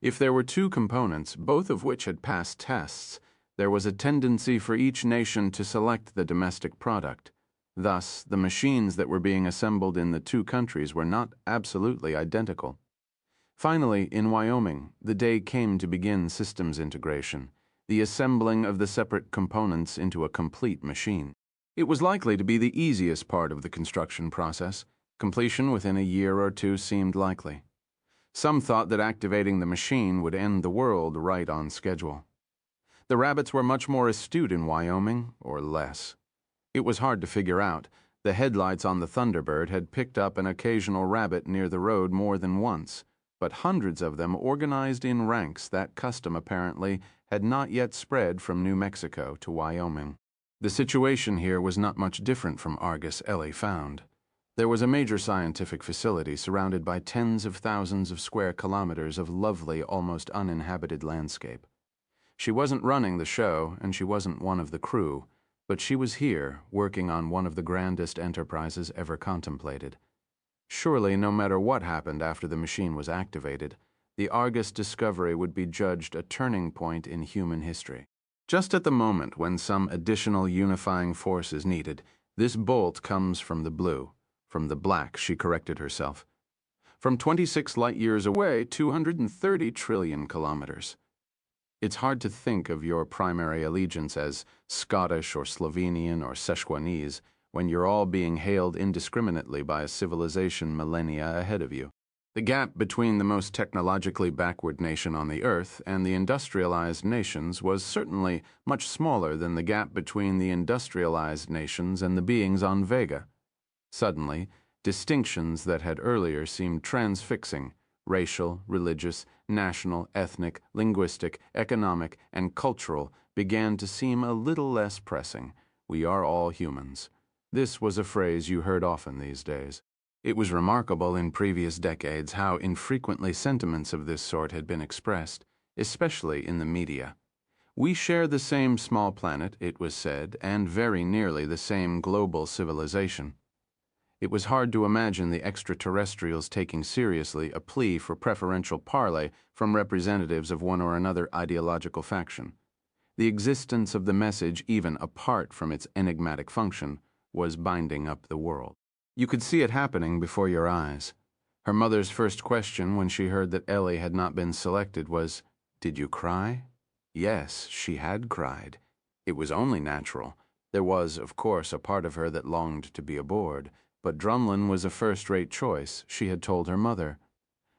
If there were two components, both of which had passed tests, there was a tendency for each nation to select the domestic product. Thus, the machines that were being assembled in the two countries were not absolutely identical. Finally, in Wyoming, the day came to begin systems integration, the assembling of the separate components into a complete machine. It was likely to be the easiest part of the construction process. Completion within a year or two seemed likely. Some thought that activating the machine would end the world right on schedule. The rabbits were much more astute in Wyoming, or less. It was hard to figure out. The headlights on the Thunderbird had picked up an occasional rabbit near the road more than once, but hundreds of them organized in ranks. That custom, apparently, had not yet spread from New Mexico to Wyoming. The situation here was not much different from Argus Ellie found. There was a major scientific facility surrounded by tens of thousands of square kilometers of lovely, almost uninhabited landscape. She wasn't running the show, and she wasn't one of the crew, but she was here, working on one of the grandest enterprises ever contemplated. Surely, no matter what happened after the machine was activated, the Argus discovery would be judged a turning point in human history. Just at the moment when some additional unifying force is needed, this bolt comes from the blue. From the black, she corrected herself. From 26 light-years away, 230 trillion kilometers. It's hard to think of your primary allegiance as Scottish or Slovenian or Szechuanese when you're all being hailed indiscriminately by a civilization millennia ahead of you. The gap between the most technologically backward nation on the Earth and the industrialized nations was certainly much smaller than the gap between the industrialized nations and the beings on Vega. Suddenly, distinctions that had earlier seemed transfixing, racial, religious, national, ethnic, linguistic, economic, and cultural, began to seem a little less pressing. We are all humans. This was a phrase you heard often these days. It was remarkable in previous decades how infrequently sentiments of this sort had been expressed, especially in the media. We share the same small planet, it was said, and very nearly the same global civilization. It was hard to imagine the extraterrestrials taking seriously a plea for preferential parley from representatives of one or another ideological faction. The existence of the message, even apart from its enigmatic function, was binding up the world. You could see it happening before your eyes. Her mother's first question when she heard that Ellie had not been selected was, "Did you cry?" Yes, she had cried. It was only natural. There was, of course, a part of her that longed to be aboard, but Drumlin was a first-rate choice, she had told her mother.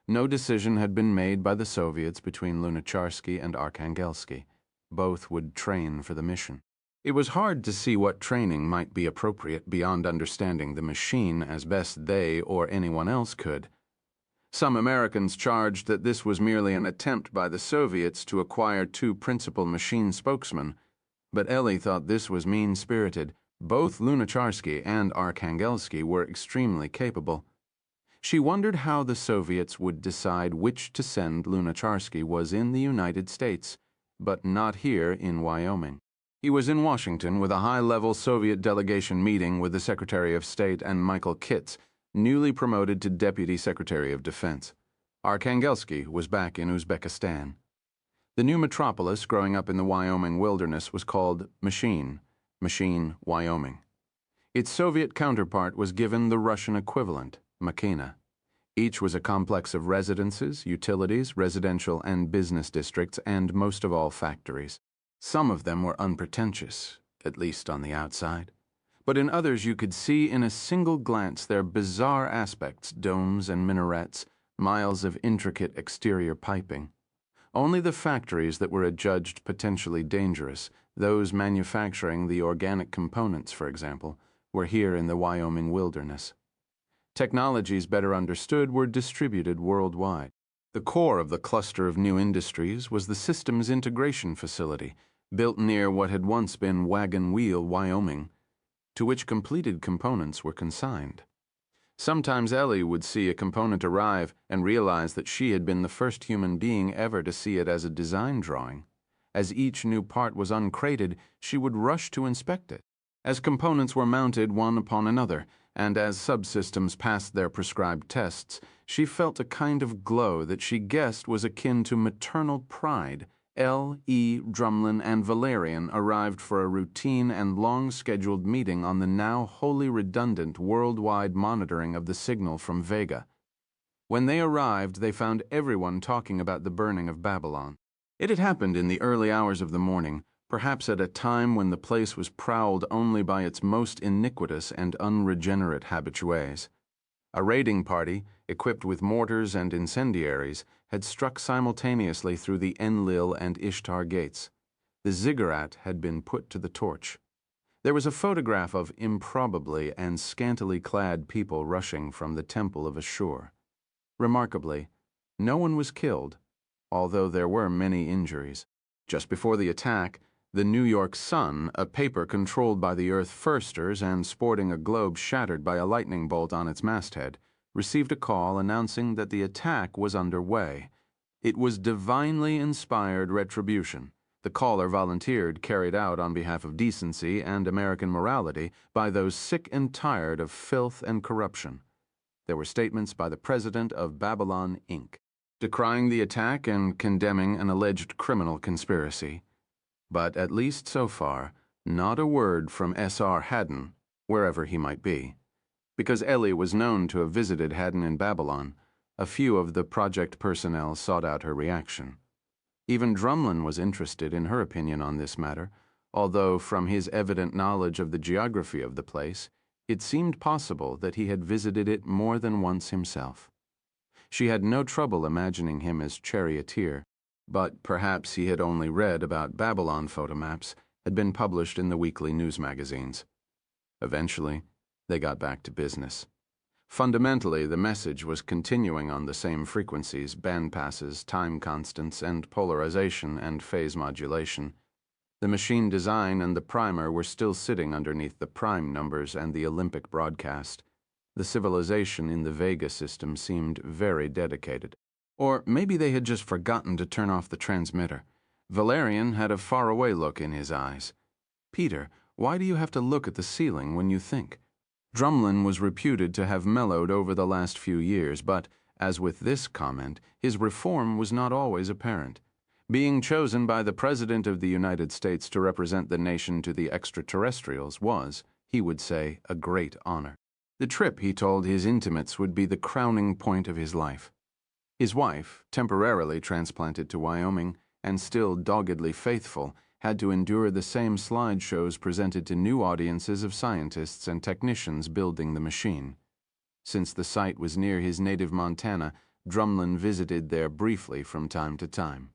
No decision had been made by the Soviets between Lunacharsky and Arkhangelsk. Both would train for the mission. It was hard to see what training might be appropriate beyond understanding the machine as best they or anyone else could. Some Americans charged that this was merely an attempt by the Soviets to acquire two principal machine spokesmen, but Ellie thought this was mean-spirited. Both Lunacharsky and Arkhangelsk were extremely capable. She wondered how the Soviets would decide which to send. Lunacharsky was in the United States, but not here in Wyoming. He was in Washington with a high-level Soviet delegation meeting with the Secretary of State and Michael Kitts, newly promoted to Deputy Secretary of Defense. Arkhangelsk was back in Uzbekistan. The new metropolis growing up in the Wyoming wilderness was called Machine, Wyoming. Its Soviet counterpart was given the Russian equivalent, Makhina. Each was a complex of residences, utilities, residential and business districts, and most of all factories. Some of them were unpretentious, at least on the outside. But in others you could see in a single glance their bizarre aspects, domes and minarets, miles of intricate exterior piping. Only the factories that were adjudged potentially dangerous, those manufacturing the organic components, for example, were here in the Wyoming wilderness. Technologies better understood were distributed worldwide. The core of the cluster of new industries was the Systems Integration Facility, built near what had once been Wagon Wheel, Wyoming, to which completed components were consigned. Sometimes Ellie would see a component arrive and realize that she had been the first human being ever to see it as a design drawing. As each new part was uncrated, she would rush to inspect it. As components were mounted one upon another, and as subsystems passed their prescribed tests, she felt a kind of glow that she guessed was akin to maternal pride. L.E. Drumlin and Valerian arrived for a routine and long-scheduled meeting on the now wholly redundant worldwide monitoring of the signal from Vega. When they arrived, they found everyone talking about the burning of Babylon. It had happened in the early hours of the morning, perhaps at a time when the place was prowled only by its most iniquitous and unregenerate habitués. A raiding party, equipped with mortars and incendiaries, had struck simultaneously through the Enlil and Ishtar gates. The ziggurat had been put to the torch. There was a photograph of improbably and scantily clad people rushing from the temple of Ashur. Remarkably, no one was killed, although there were many injuries. Just before the attack, the New York Sun, a paper controlled by the Earth Firsters and sporting a globe shattered by a lightning bolt on its masthead, received a call announcing that the attack was underway. It was divinely inspired retribution. The caller volunteered, carried out on behalf of decency and American morality by those sick and tired of filth and corruption. There were statements by the president of Babylon, Inc., decrying the attack and condemning an alleged criminal conspiracy. But at least so far, not a word from S.R. Haddon, wherever he might be. Because Ellie was known to have visited Haddon in Babylon, a few of the project personnel sought out her reaction. Even Drumlin was interested in her opinion on this matter, although from his evident knowledge of the geography of the place, it seemed possible that he had visited it more than once himself. She had no trouble imagining him as charioteer, but perhaps he had only read about Babylon photomaps, had been published in the weekly news magazines. Eventually, they got back to business. Fundamentally, the message was continuing on the same frequencies, bandpasses, time constants, and polarization and phase modulation. The machine design and the primer were still sitting underneath the prime numbers and the Olympic broadcast. The civilization in the Vega system seemed very dedicated. Or maybe they had just forgotten to turn off the transmitter. Valerian had a faraway look in his eyes. "Peter, why do you have to look at the ceiling when you think?" Drumlin was reputed to have mellowed over the last few years, but, as with this comment, his reform was not always apparent. Being chosen by the President of the United States to represent the nation to the extraterrestrials was, he would say, a great honor. The trip, he told his intimates, would be the crowning point of his life. His wife, temporarily transplanted to Wyoming and still doggedly faithful, had to endure the same slideshows presented to new audiences of scientists and technicians building the machine. Since the site was near his native Montana, Drumlin visited there briefly from time to time.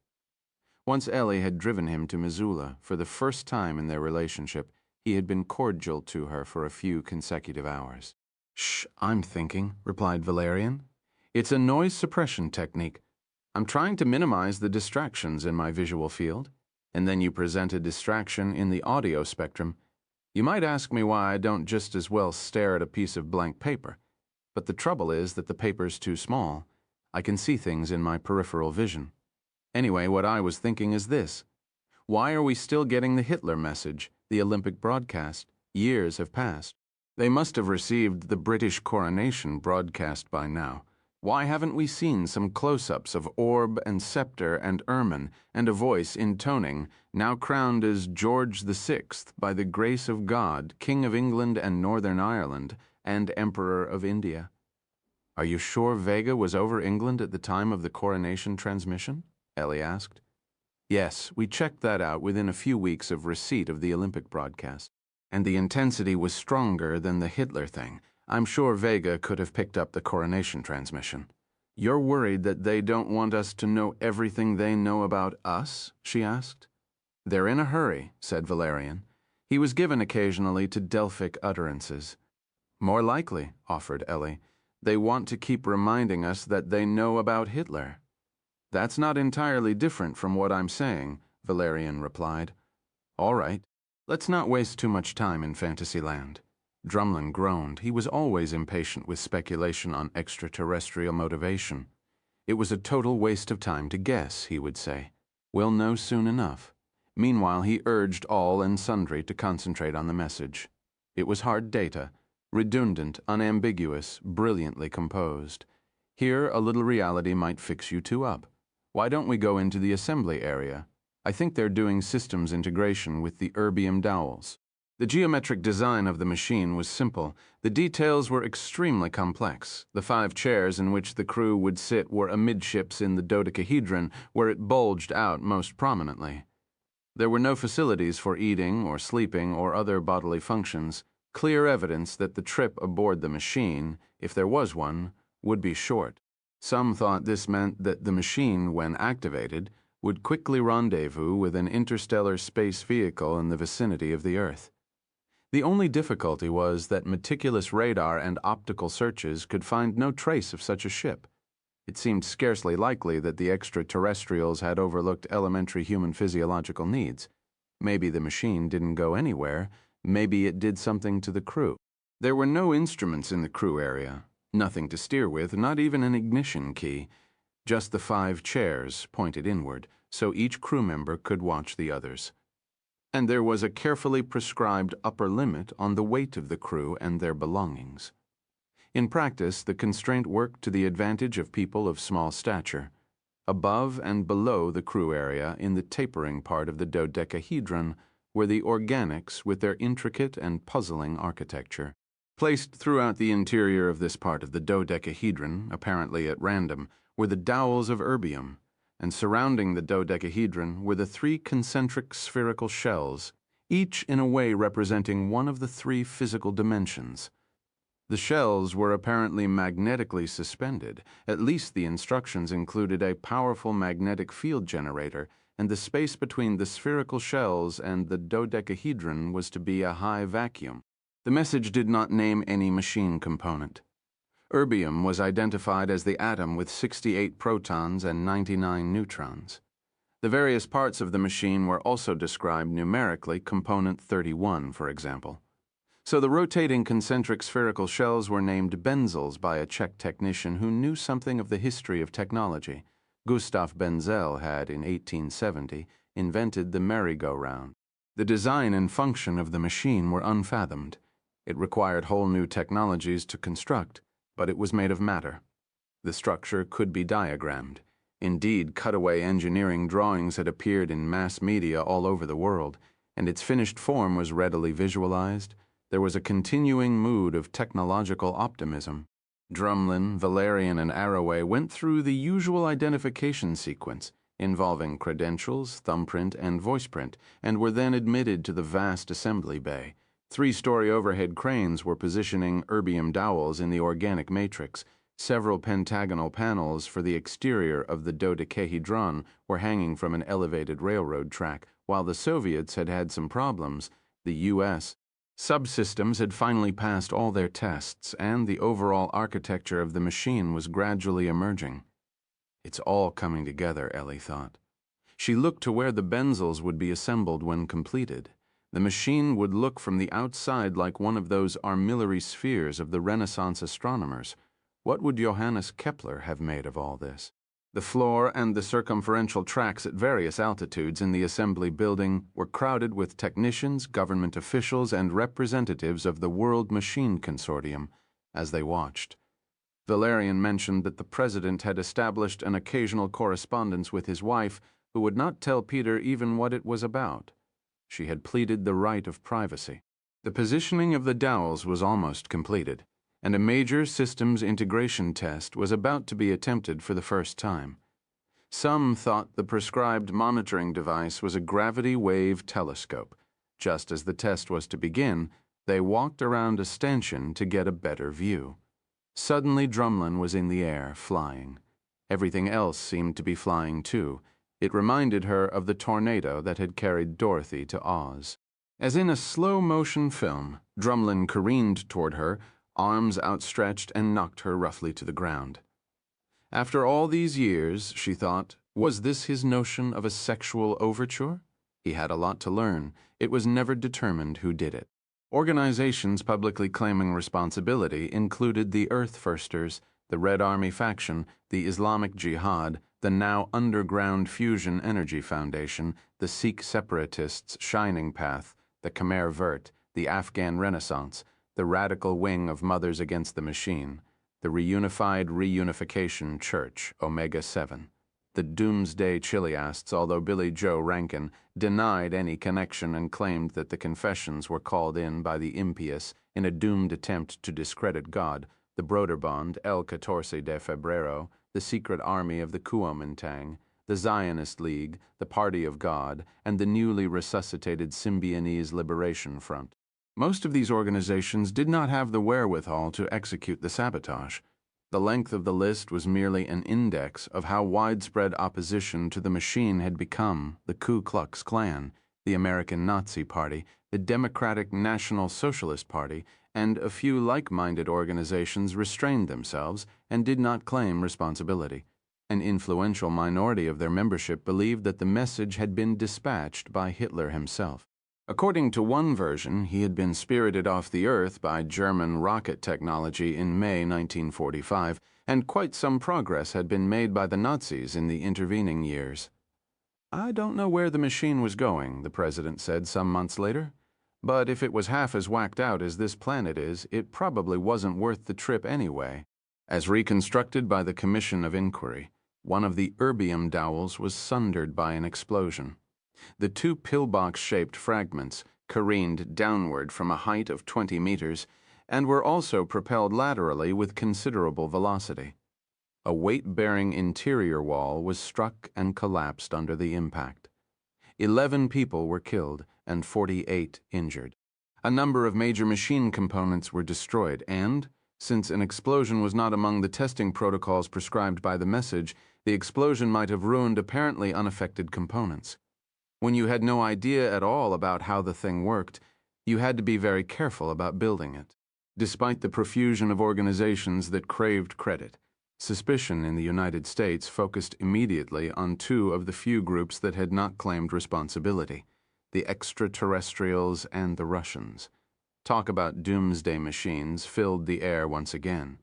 Once Ellie had driven him to Missoula. For the first time in their relationship, he had been cordial to her for a few consecutive hours. "Shh, I'm thinking," replied Valerian. "It's a noise suppression technique. I'm trying to minimize the distractions in my visual field, and then you present a distraction in the audio spectrum. You might ask me why I don't just as well stare at a piece of blank paper, but the trouble is that the paper's too small. I can see things in my peripheral vision. Anyway, what I was thinking is this. Why are we still getting the Hitler message, the Olympic broadcast? Years have passed. They must have received the British coronation broadcast by now. Why haven't we seen some close-ups of orb and scepter and ermine and a voice intoning, now crowned as George VI by the grace of God, King of England and Northern Ireland, and Emperor of India? Are you sure Vega was over England at the time of the coronation transmission? Ellie asked. Yes, we checked that out within a few weeks of receipt of the Olympic broadcast. And the intensity was stronger than the Hitler thing. I'm sure Vega could have picked up the coronation transmission. You're worried that they don't want us to know everything they know about us? She asked. They're in a hurry, said Valerian. He was given occasionally to Delphic utterances. More likely, offered Ellie. They want to keep reminding us that they know about Hitler. That's not entirely different from what I'm saying, Valerian replied. All right, let's not waste too much time in Fantasyland. Drumlin groaned. He was always impatient with speculation on extraterrestrial motivation. It was a total waste of time to guess, he would say. We'll know soon enough. Meanwhile, he urged all and sundry to concentrate on the message. It was hard data, redundant, unambiguous, brilliantly composed. Here, a little reality might fix you two up. Why don't we go into the assembly area? I think they're doing systems integration with the erbium dowels. The geometric design of the machine was simple. The details were extremely complex. The 5 chairs in which the crew would sit were amidships in the dodecahedron, where it bulged out most prominently. There were no facilities for eating or sleeping or other bodily functions, clear evidence that the trip aboard the machine, if there was one, would be short. Some thought this meant that the machine, when activated, would quickly rendezvous with an interstellar space vehicle in the vicinity of the Earth. The only difficulty was that meticulous radar and optical searches could find no trace of such a ship. It seemed scarcely likely that the extraterrestrials had overlooked elementary human physiological needs. Maybe the machine didn't go anywhere, maybe it did something to the crew. There were no instruments in the crew area, nothing to steer with, not even an ignition key, just the 5 chairs pointed inward, so each crew member could watch the others. And there was a carefully prescribed upper limit on the weight of the crew and their belongings. In practice, the constraint worked to the advantage of people of small stature. Above and below the crew area, in the tapering part of the dodecahedron, were the organics with their intricate and puzzling architecture. Placed throughout the interior of this part of the dodecahedron, apparently at random, were the dowels of erbium, and surrounding the dodecahedron were the 3 concentric spherical shells, each in a way representing one of the 3 physical dimensions. The shells were apparently magnetically suspended. At least the instructions included a powerful magnetic field generator, and the space between the spherical shells and the dodecahedron was to be a high vacuum. The message did not name any machine component. Erbium was identified as the atom with 68 protons and 99 neutrons. The various parts of the machine were also described numerically, component 31, for example. So the rotating concentric spherical shells were named benzels by a Czech technician who knew something of the history of technology. Gustav Benzel had, in 1870, invented the merry-go-round. The design and function of the machine were unfathomed. It required whole new technologies to construct, but it was made of matter. The structure could be diagrammed. Indeed, cutaway engineering drawings had appeared in mass media all over the world, and its finished form was readily visualized. There was a continuing mood of technological optimism. Drumlin, Valerian, and Arroway went through the usual identification sequence, involving credentials, thumbprint, and voiceprint, and were then admitted to the vast assembly bay. 3-story overhead cranes were positioning erbium dowels in the organic matrix. Several pentagonal panels for the exterior of the dodecahedron were hanging from an elevated railroad track. While the Soviets had had some problems, the U.S. subsystems had finally passed all their tests, and the overall architecture of the machine was gradually emerging. It's all coming together, Ellie thought. She looked to where the benzels would be assembled when completed. The machine would look from the outside like one of those armillary spheres of the Renaissance astronomers. What would Johannes Kepler have made of all this? The floor and the circumferential tracks at various altitudes in the assembly building were crowded with technicians, government officials, and representatives of the World Machine Consortium as they watched. Valerian mentioned that the president had established an occasional correspondence with his wife, who would not tell Peter even what it was about. She had pleaded the right of privacy. The positioning of the dowels was almost completed, and a major systems integration test was about to be attempted for the first time. Some thought the prescribed monitoring device was a gravity wave telescope. Just as the test was to begin, they walked around a stanchion to get a better view. Suddenly Drumlin was in the air, flying. Everything else seemed to be flying too. It reminded her of the tornado that had carried Dorothy to Oz. As in a slow-motion film, Drumlin careened toward her, arms outstretched, and knocked her roughly to the ground. After all these years, she thought, was this his notion of a sexual overture? He had a lot to learn. It was never determined who did it. Organizations publicly claiming responsibility included the Earth Firsters, the Red Army faction, the Islamic Jihad, the now underground Fusion Energy Foundation, the Sikh separatists' Shining Path, the Khmer Vert, the Afghan Renaissance, the radical wing of Mothers Against the Machine, the Reunified Reunification Church, Omega 7. The Doomsday Chiliasts, although Billy Joe Rankin denied any connection and claimed that the confessions were called in by the impious in a doomed attempt to discredit God, the Broderbond, El Catorce de Febrero, the secret army of the Kuomintang, the Zionist League, the Party of God, and the newly resuscitated Symbionese Liberation Front. Most of these organizations did not have the wherewithal to execute the sabotage. The length of the list was merely an index of how widespread opposition to the machine had become. The Ku Klux Klan, the American Nazi Party, the Democratic National Socialist Party, and a few like-minded organizations restrained themselves and did not claim responsibility. An influential minority of their membership believed that the message had been dispatched by Hitler himself. According to one version, he had been spirited off the Earth by German rocket technology in May 1945, and quite some progress had been made by the Nazis in the intervening years. "I don't know where the machine was going," the president said some months later, "but if it was half as whacked out as this planet is, it probably wasn't worth the trip anyway." As reconstructed by the Commission of Inquiry, one of the erbium dowels was sundered by an explosion. The two pillbox-shaped fragments careened downward from a height of 20 meters and were also propelled laterally with considerable velocity. A weight-bearing interior wall was struck and collapsed under the impact. 11 people were killed and 48 injured. A number of major machine components were destroyed and, since an explosion was not among the testing protocols prescribed by the message, the explosion might have ruined apparently unaffected components. When you had no idea at all about how the thing worked, you had to be very careful about building it. Despite the profusion of organizations that craved credit, suspicion in the United States focused immediately on two of the few groups that had not claimed responsibility: the extraterrestrials and the Russians. Talk about doomsday machines filled the air once again.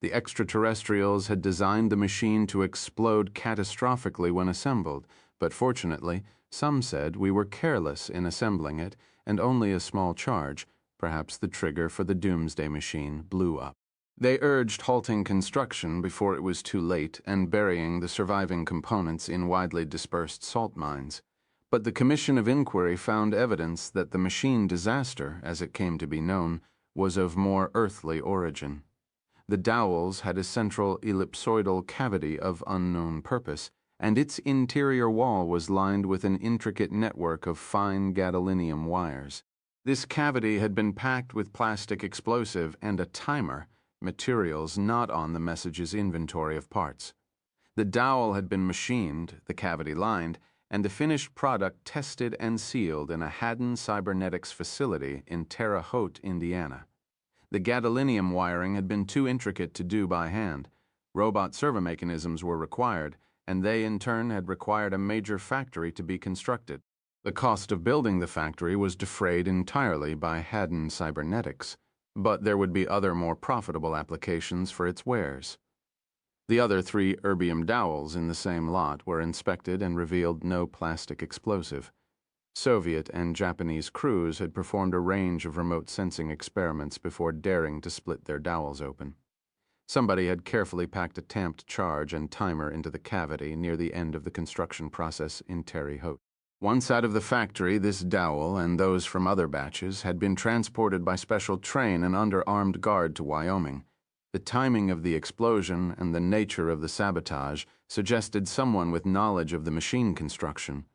The extraterrestrials had designed the machine to explode catastrophically when assembled, but fortunately, some said we were careless in assembling it, and only a small charge, perhaps the trigger for the doomsday machine, blew up. They urged halting construction before it was too late and burying the surviving components in widely dispersed salt mines. But the Commission of Inquiry found evidence that the machine disaster, as it came to be known, was of more earthly origin. The dowels had a central ellipsoidal cavity of unknown purpose, and its interior wall was lined with an intricate network of fine gadolinium wires. This cavity had been packed with plastic explosive and a timer, materials not on the message's inventory of parts. The dowel had been machined, the cavity lined, and the finished product tested and sealed in a Haddon Cybernetics facility in Terre Haute, Indiana. The gadolinium wiring had been too intricate to do by hand. Robot servomechanisms were required, and they in turn had required a major factory to be constructed. The cost of building the factory was defrayed entirely by Haddon Cybernetics, but there would be other more profitable applications for its wares. The other 3 erbium dowels in the same lot were inspected and revealed no plastic explosive. Soviet and Japanese crews had performed a range of remote sensing experiments before daring to split their dowels open. Somebody had carefully packed a tamped charge and timer into the cavity near the end of the construction process in Terre Haute. Once out of the factory, this dowel and those from other batches had been transported by special train and under armed guard to Wyoming. The timing of the explosion and the nature of the sabotage suggested someone with knowledge of the machine construction.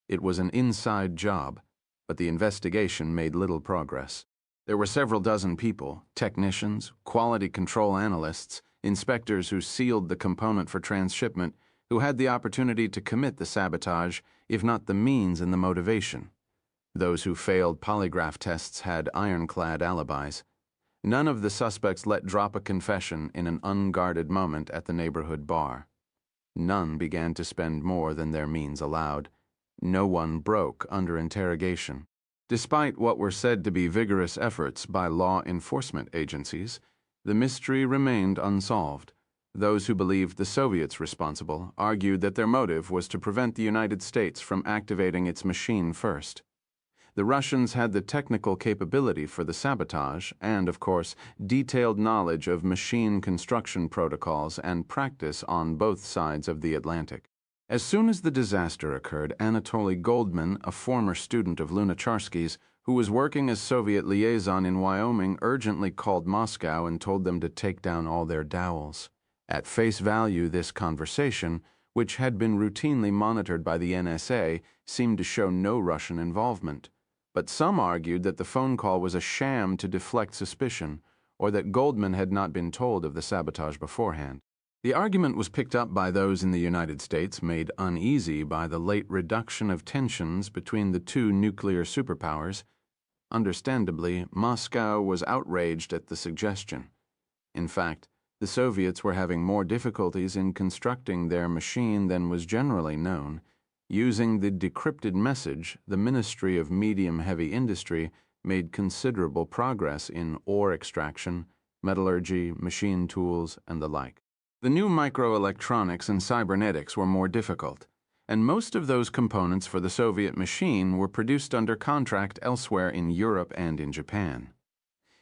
It was an inside job, but the investigation made little progress. There were several dozen people, technicians, quality control analysts, inspectors who sealed the component for transshipment, who had the opportunity to commit the sabotage, if not the means and the motivation. Those who failed polygraph tests had ironclad alibis. None of the suspects let drop a confession in an unguarded moment at the neighborhood bar. None began to spend more than their means allowed. No one broke under interrogation. Despite what were said to be vigorous efforts by law enforcement agencies, the mystery remained unsolved. Those who believed the Soviets responsible argued that their motive was to prevent the United States from activating its machine first. The Russians had the technical capability for the sabotage and, of course, detailed knowledge of machine construction protocols and practice on both sides of the Atlantic. As soon as the disaster occurred, Anatoly Goldman, a former student of Lunacharsky's, who was working as Soviet liaison in Wyoming, urgently called Moscow and told them to take down all their dowels. At face value, this conversation, which had been routinely monitored by the NSA, seemed to show no Russian involvement. But some argued that the phone call was a sham to deflect suspicion, or that Goldman had not been told of the sabotage beforehand. The argument was picked up by those in the United States made uneasy by the late reduction of tensions between the two nuclear superpowers. Understandably, Moscow was outraged at the suggestion. In fact, the Soviets were having more difficulties in constructing their machine than was generally known. Using the decrypted message, the Ministry of Medium-Heavy Industry made considerable progress in ore extraction, metallurgy, machine tools, and the like. The new microelectronics and cybernetics were more difficult, and most of those components for the Soviet machine were produced under contract elsewhere in Europe and in Japan.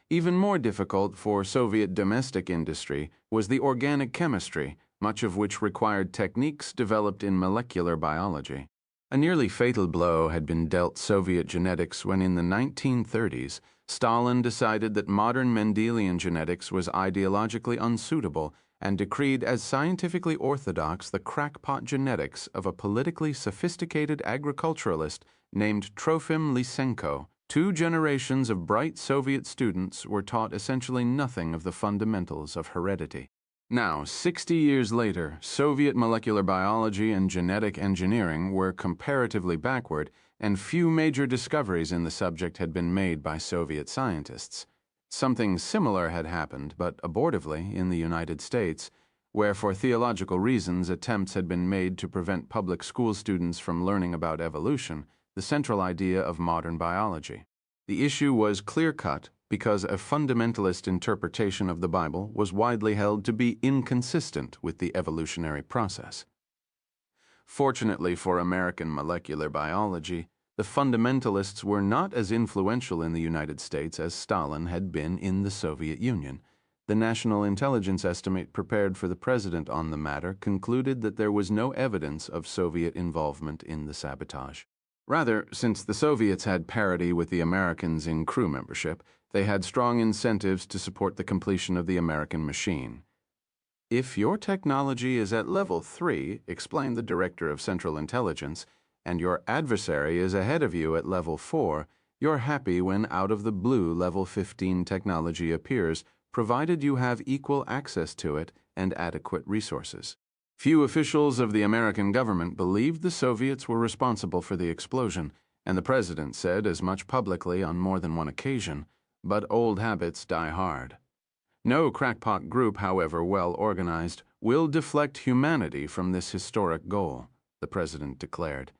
Even more difficult for Soviet domestic industry was the organic chemistry, much of which required techniques developed in molecular biology. A nearly fatal blow had been dealt Soviet genetics when in the 1930s, Stalin decided that modern Mendelian genetics was ideologically unsuitable and decreed as scientifically orthodox the crackpot genetics of a politically sophisticated agriculturalist named Trofim Lysenko. 2 generations of bright Soviet students were taught essentially nothing of the fundamentals of heredity. Now, 60 years later, Soviet molecular biology and genetic engineering were comparatively backward, and few major discoveries in the subject had been made by Soviet scientists. Something similar had happened, but abortively, in the United States, where for theological reasons attempts had been made to prevent public school students from learning about evolution, the central idea of modern biology. The issue was clear-cut because a fundamentalist interpretation of the Bible was widely held to be inconsistent with the evolutionary process. Fortunately for American molecular biology, the fundamentalists were not as influential in the United States as Stalin had been in the Soviet Union. The National Intelligence Estimate prepared for the president on the matter concluded that there was no evidence of Soviet involvement in the sabotage. Rather, since the Soviets had parity with the Americans in crew membership, they had strong incentives to support the completion of the American machine. "If your technology is at level 3, explained the Director of Central Intelligence, and your adversary is ahead of you at level 4, you're happy when out of the blue level 15 technology appears, provided you have equal access to it and adequate resources." Few officials of the American government believed the Soviets were responsible for the explosion, and the president said as much publicly on more than one occasion, but old habits die hard. No crackpot group, however well organized, will deflect humanity from this historic goal, the president declared.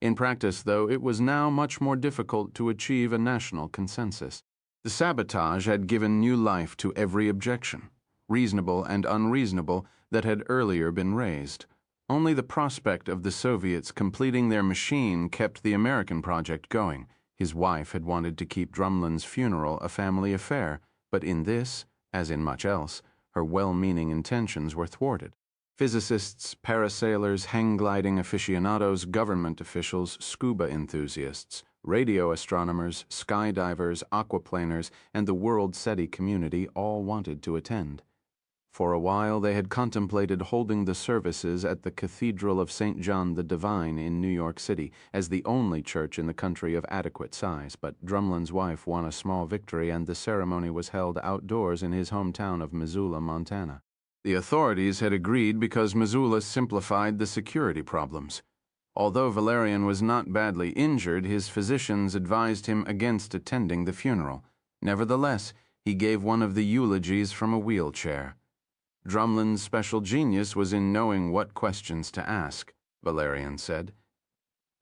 In practice, though, it was now much more difficult to achieve a national consensus. The sabotage had given new life to every objection, reasonable and unreasonable, that had earlier been raised. Only the prospect of the Soviets completing their machine kept the American project going. His wife had wanted to keep Drumlin's funeral a family affair, but in this, as in much else, her well-meaning intentions were thwarted. Physicists, parasailers, hang-gliding aficionados, government officials, scuba enthusiasts, radio astronomers, skydivers, aquaplaners, and the World SETI community all wanted to attend. For a while they had contemplated holding the services at the Cathedral of St. John the Divine in New York City as the only church in the country of adequate size, but Drumlin's wife won a small victory and the ceremony was held outdoors in his hometown of Missoula, Montana. The authorities had agreed because Missoula simplified the security problems. Although Valerian was not badly injured, his physicians advised him against attending the funeral. Nevertheless, he gave one of the eulogies from a wheelchair. Drumlin's special genius was in knowing what questions to ask, Valerian said.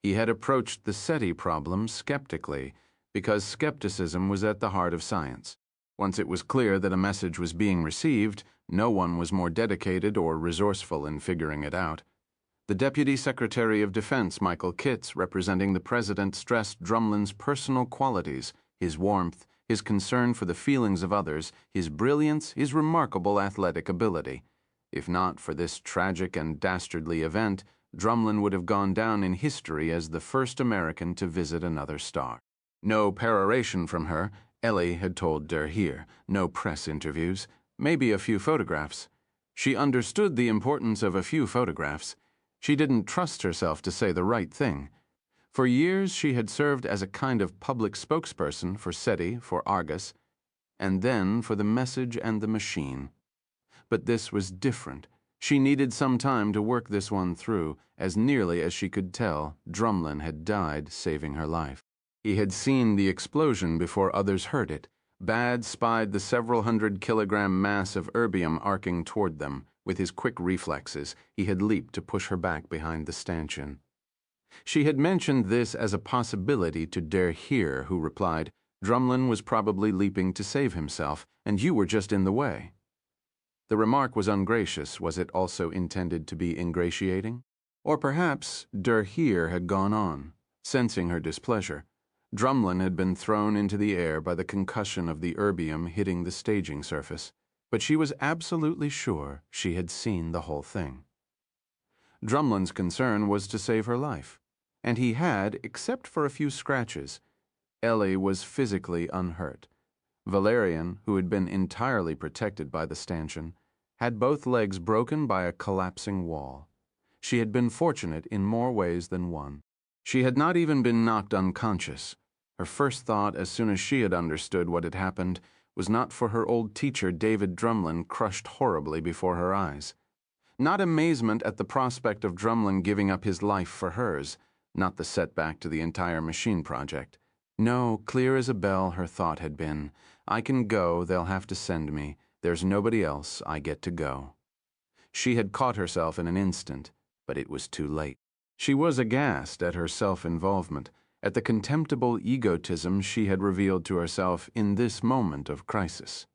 He had approached the SETI problem skeptically, because skepticism was at the heart of science. Once it was clear that a message was being received, no one was more dedicated or resourceful in figuring it out. The Deputy Secretary of Defense, Michael Kitts, representing the President, stressed Drumlin's personal qualities, his warmth, his concern for the feelings of others, his brilliance, his remarkable athletic ability. If not for this tragic and dastardly event, Drumlin would have gone down in history as the first American to visit another star. No peroration from her, Ellie had told Der Heer, no press interviews, maybe a few photographs. She understood the importance of a few photographs. She didn't trust herself to say the right thing. For years she had served as a kind of public spokesperson for SETI, for Argus, and then for the message and the machine. But this was different. She needed some time to work this one through. As nearly as she could tell, Drumlin had died saving her life. He had seen the explosion before others heard it. Bad spied the several hundred-kilogram mass of erbium arcing toward them. With his quick reflexes, he had leaped to push her back behind the stanchion. She had mentioned this as a possibility to Der Heer, who replied, "Drumlin was probably leaping to save himself, and you were just in the way." The remark was ungracious. Was it also intended to be ingratiating? Or perhaps Der Heer had gone on, sensing her displeasure. Drumlin had been thrown into the air by the concussion of the erbium hitting the staging surface, but she was absolutely sure she had seen the whole thing. Drumlin's concern was to save her life, and he had, except for a few scratches. Ellie was physically unhurt. Valerian, who had been entirely protected by the stanchion, had both legs broken by a collapsing wall. She had been fortunate in more ways than one. She had not even been knocked unconscious. Her first thought, as soon as she had understood what had happened, was not for her old teacher David Drumlin crushed horribly before her eyes. Not amazement at the prospect of Drumlin giving up his life for hers, not the setback to the entire machine project. No, clear as a bell her thought had been, "I can go, they'll have to send me. There's nobody else, I get to go." She had caught herself in an instant, but it was too late. She was aghast at her self-involvement, at the contemptible egotism she had revealed to herself in this moment of crisis.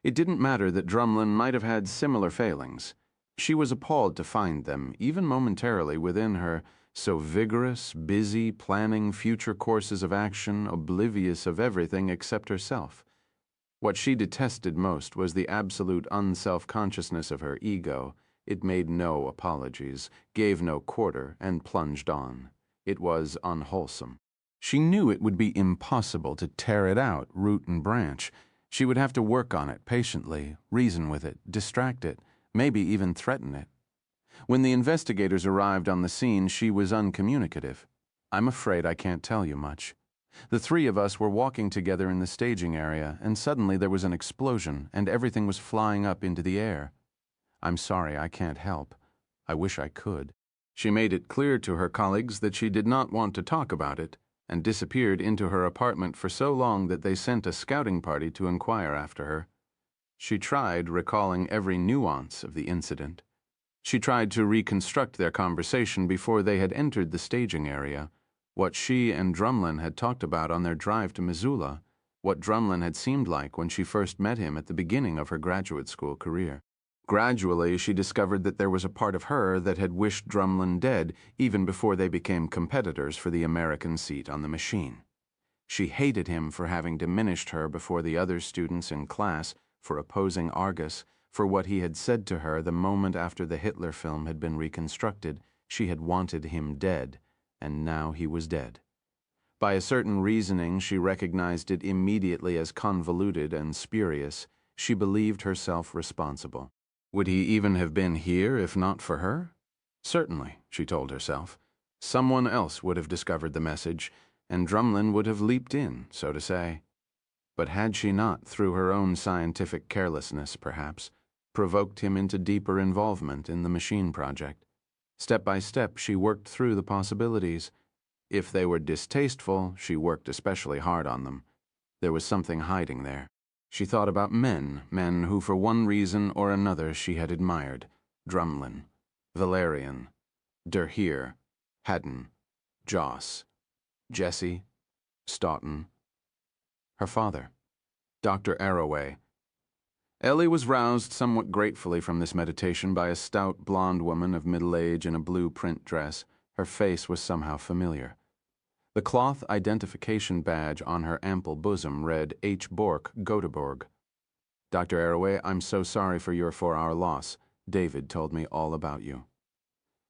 It didn't matter that Drumlin might have had similar failings. She was appalled to find them, even momentarily, within her, so vigorous, busy, planning future courses of action, oblivious of everything except herself. What she detested most was the absolute unself-consciousness of her ego. It made no apologies, gave no quarter, and plunged on. It was unwholesome. She knew it would be impossible to tear it out, root and branch. She would have to work on it patiently, reason with it, distract it, maybe even threaten it. When the investigators arrived on the scene, she was uncommunicative. "I'm afraid I can't tell you much. The three of us were walking together in the staging area, and suddenly there was an explosion, and everything was flying up into the air. I'm sorry, I can't help. I wish I could." She made it clear to her colleagues that she did not want to talk about it, and disappeared into her apartment for so long that they sent a scouting party to inquire after her. She tried recalling every nuance of the incident. She tried to reconstruct their conversation before they had entered the staging area, what she and Drumlin had talked about on their drive to Missoula, what Drumlin had seemed like when she first met him at the beginning of her graduate school career. Gradually, she discovered that there was a part of her that had wished Drumlin dead even before they became competitors for the American seat on the machine. She hated him for having diminished her before the other students in class, for opposing Argus, for what he had said to her the moment after the Hitler film had been reconstructed. She had wanted him dead, and now he was dead. By a certain reasoning, she recognized it immediately as convoluted and spurious. She believed herself responsible. Would he even have been here if not for her? Certainly, she told herself. Someone else would have discovered the message, and Drumlin would have leaped in, so to say. But had she not, through her own scientific carelessness perhaps, provoked him into deeper involvement in the machine project? Step by step, she worked through the possibilities. If they were distasteful, she worked especially hard on them. There was something hiding there. She thought about men who for one reason or another she had admired. Drumlin, Valerian, Der Heer, Haddon, Joss, Jesse, Stoughton. Her father, Dr. Arroway. Ellie was roused somewhat gratefully from this meditation by a stout blonde woman of middle age in a blue print dress. Her face was somehow familiar. The cloth identification badge on her ample bosom read H. Bork, Göteborg. Dr. Arroway, I'm so sorry for your 4-hour loss. David told me all about you.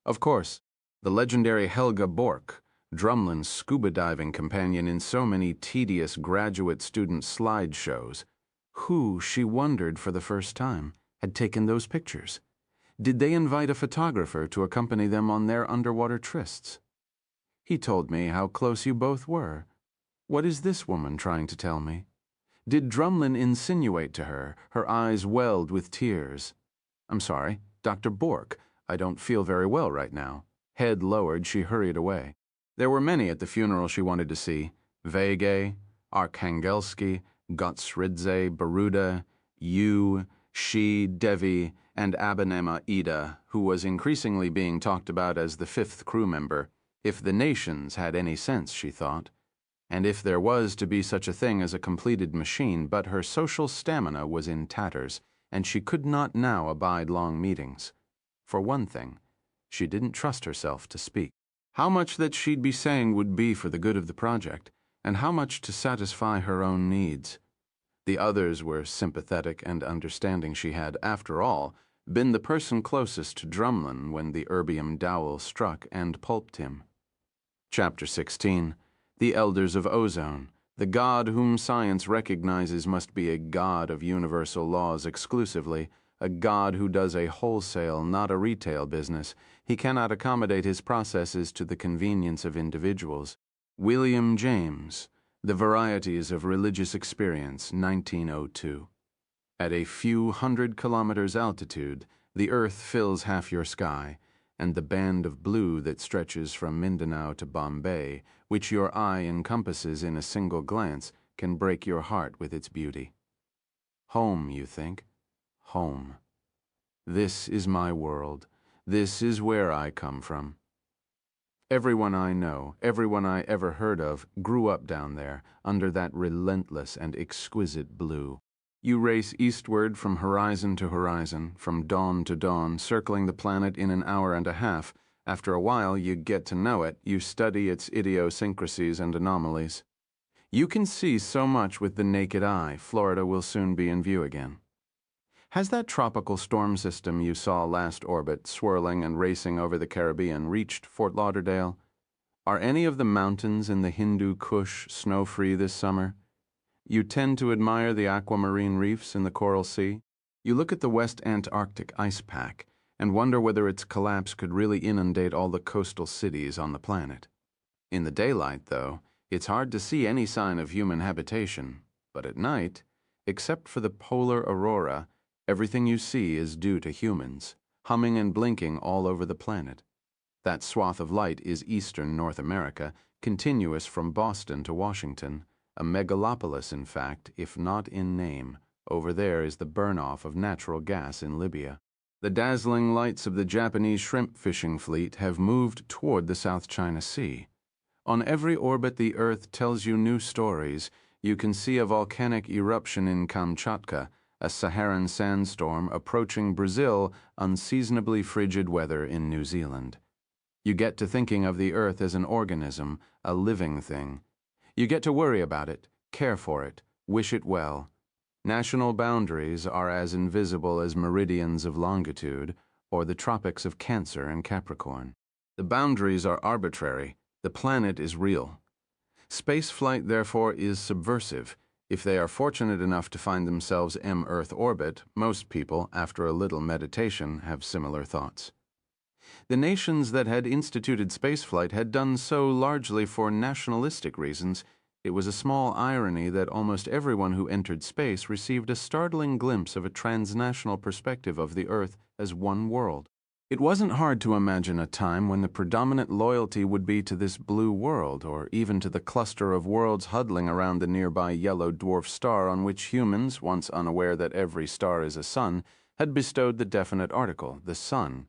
Of course, the legendary Helga Bork, Drumlin's scuba diving companion in so many tedious graduate student slideshows. Who, she wondered for the first time, had taken those pictures? Did they invite a photographer to accompany them on their underwater trysts? He told me how close you both were. What is this woman trying to tell me? Did Drumlin insinuate to her, her eyes welled with tears? I'm sorry, Dr. Bork, I don't feel very well right now. Head lowered, she hurried away. There were many at the funeral she wanted to see. Vege, Arkhangelsky, Gottsridze, Baruda, Yu, Shi, Devi, and Abanema Ida, who was increasingly being talked about as the 5th crew member. If the nations had any sense, she thought, and if there was to be such a thing as a completed machine, but her social stamina was in tatters, and she could not now abide long meetings. For one thing, she didn't trust herself to speak. How much that she'd be saying would be for the good of the project, and how much to satisfy her own needs. The others were sympathetic and understanding. She had, after all, been the person closest to Drumlin when the erbium dowel struck and pulped him. Chapter 16. The Elders of Ozone. The God whom science recognizes must be a God of universal laws exclusively, a God who does a wholesale, not a retail business. He cannot accommodate his processes to the convenience of individuals. William James, The Varieties of Religious Experience, 1902. At a few 100 kilometers altitude, the earth fills half your sky, and the band of blue that stretches from Mindanao to Bombay, which your eye encompasses in a single glance, can break your heart with its beauty. Home, you think? Home. This is my world. This is where I come from. Everyone I know, everyone I ever heard of, grew up down there, under that relentless and exquisite blue. You race eastward from horizon to horizon, from dawn to dawn, circling the planet in an hour and a half. After a while, you get to know it. You study its idiosyncrasies and anomalies. You can see so much with the naked eye. Florida will soon be in view again. Has that tropical storm system you saw last orbit, swirling and racing over the Caribbean, reached Fort Lauderdale? Are any of the mountains in the Hindu Kush snow-free this summer? You tend to admire the aquamarine reefs in the Coral Sea. You look at the West Antarctic ice pack and wonder whether its collapse could really inundate all the coastal cities on the planet. In the daylight, though, it's hard to see any sign of human habitation. But at night, except for the polar aurora, everything you see is due to humans, humming and blinking all over the planet. That swath of light is eastern North America, continuous from Boston to Washington, a megalopolis in fact, if not in name. Over there is the burn-off of natural gas in Libya. The dazzling lights of the Japanese shrimp fishing fleet have moved toward the South China Sea. On every orbit the Earth tells you new stories. You can see a volcanic eruption in Kamchatka, a Saharan sandstorm approaching Brazil, unseasonably frigid weather in New Zealand. You get to thinking of the Earth as an organism, a living thing. You get to worry about it, care for it, wish it well. National boundaries are as invisible as meridians of longitude or the tropics of Cancer and Capricorn. The boundaries are arbitrary. The planet is real. Spaceflight, therefore, is subversive. If they are fortunate enough to find themselves in Earth orbit, most people, after a little meditation, have similar thoughts. The nations that had instituted spaceflight had done so largely for nationalistic reasons. It was a small irony that almost everyone who entered space received a startling glimpse of a transnational perspective of the Earth as one world. It wasn't hard to imagine a time when the predominant loyalty would be to this blue world, or even to the cluster of worlds huddling around the nearby yellow dwarf star on which humans, once unaware that every star is a sun, had bestowed the definite article, the sun.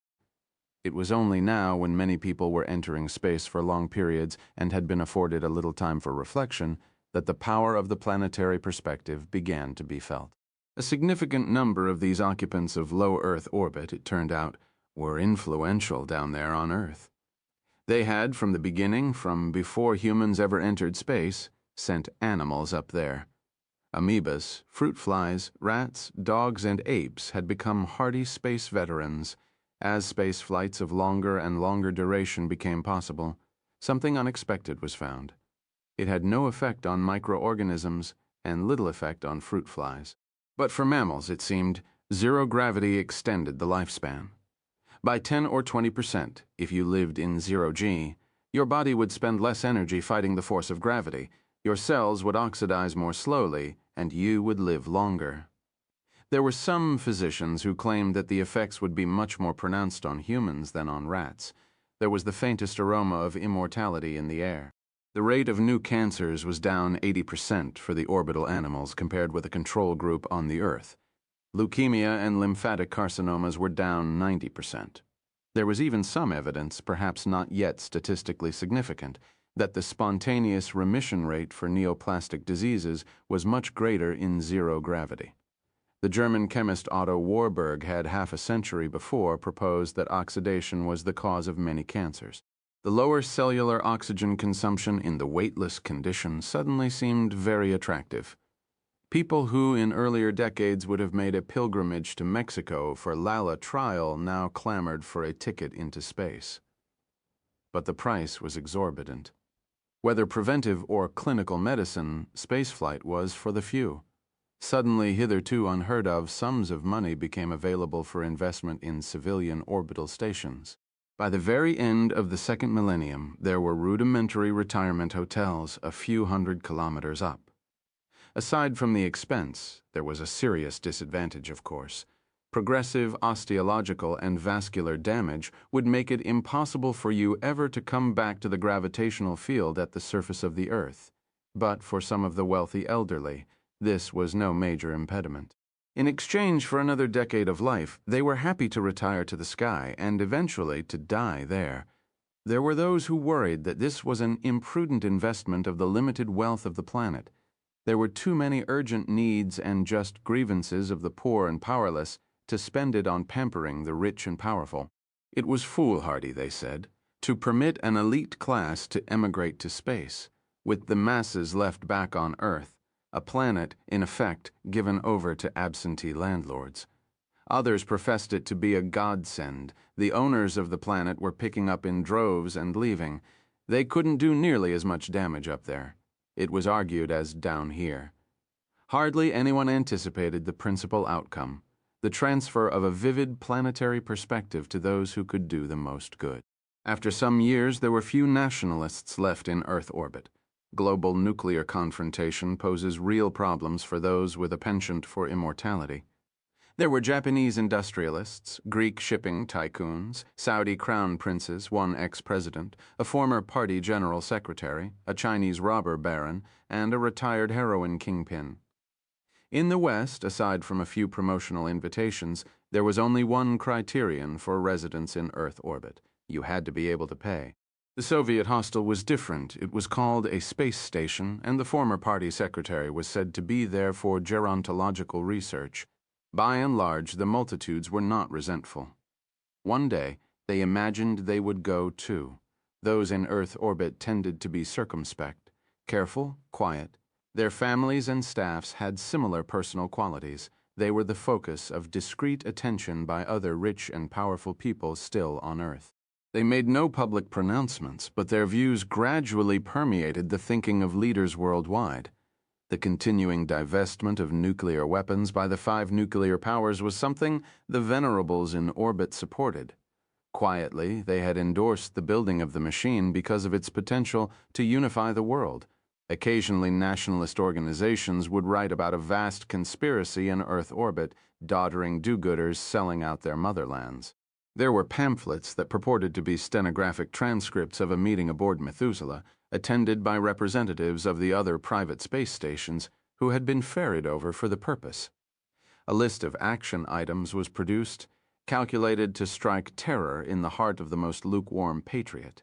It was only now, when many people were entering space for long periods and had been afforded a little time for reflection, that the power of the planetary perspective began to be felt. A significant number of these occupants of low Earth orbit, it turned out, were influential down there on Earth. They had, from the beginning, from before humans ever entered space, sent animals up there. Amoebas, fruit flies, rats, dogs, and apes had become hardy space veterans. As space flights of longer and longer duration became possible, something unexpected was found. It had no effect on microorganisms and little effect on fruit flies. But for mammals, it seemed, zero gravity extended the lifespan. By 10 or 20%, if you lived in 0G, your body would spend less energy fighting the force of gravity, your cells would oxidize more slowly, and you would live longer. There were some physicians who claimed that the effects would be much more pronounced on humans than on rats. There was the faintest aroma of immortality in the air. The rate of new cancers was down 80% for the orbital animals compared with a control group on the Earth. Leukemia and lymphatic carcinomas were down 90%. There was even some evidence, perhaps not yet statistically significant, that the spontaneous remission rate for neoplastic diseases was much greater in zero gravity. The German chemist Otto Warburg had half a century before proposed that oxidation was the cause of many cancers. The lower cellular oxygen consumption in the weightless condition suddenly seemed very attractive. People who in earlier decades would have made a pilgrimage to Mexico for Lala trial now clamored for a ticket into space. But the price was exorbitant. Whether preventive or clinical medicine, spaceflight was for the few. Suddenly, hitherto unheard of, sums of money became available for investment in civilian orbital stations. By the very end of the second millennium, there were rudimentary retirement hotels a few hundred kilometers up. Aside from the expense, there was a serious disadvantage, of course. Progressive osteological and vascular damage would make it impossible for you ever to come back to the gravitational field at the surface of the Earth. But for some of the wealthy elderly, this was no major impediment. In exchange for another decade of life, they were happy to retire to the sky and eventually to die there. There were those who worried that this was an imprudent investment of the limited wealth of the planet. There were too many urgent needs and just grievances of the poor and powerless to spend it on pampering the rich and powerful. It was foolhardy, they said, to permit an elite class to emigrate to space, with the masses left back on Earth, a planet, in effect, given over to absentee landlords. Others professed it to be a godsend. The owners of the planet were picking up in droves and leaving. They couldn't do nearly as much damage up there. It was argued as down here. Hardly anyone anticipated the principal outcome, the transfer of a vivid planetary perspective to those who could do the most good. After some years, there were few nationalists left in Earth orbit. Global nuclear confrontation poses real problems for those with a penchant for immortality. There were Japanese industrialists, Greek shipping tycoons, Saudi crown princes, one ex-president, a former party general secretary, a Chinese robber baron, and a retired heroin kingpin. In the West, aside from a few promotional invitations, there was only one criterion for residence in Earth orbit. You had to be able to pay. The Soviet hostel was different. It was called a space station, and the former party secretary was said to be there for gerontological research. By and large, the multitudes were not resentful. One day, they imagined they would go too. Those in Earth orbit tended to be circumspect, careful, quiet. Their families and staffs had similar personal qualities. They were the focus of discreet attention by other rich and powerful people still on Earth. They made no public pronouncements, but their views gradually permeated the thinking of leaders worldwide. The continuing divestment of nuclear weapons by the 5 nuclear powers was something the venerables in orbit supported. Quietly, they had endorsed the building of the machine because of its potential to unify the world. Occasionally, nationalist organizations would write about a vast conspiracy in Earth orbit, doddering do-gooders selling out their motherlands. There were pamphlets that purported to be stenographic transcripts of a meeting aboard Methuselah, attended by representatives of the other private space stations who had been ferried over for the purpose. A list of action items was produced, calculated to strike terror in the heart of the most lukewarm patriot.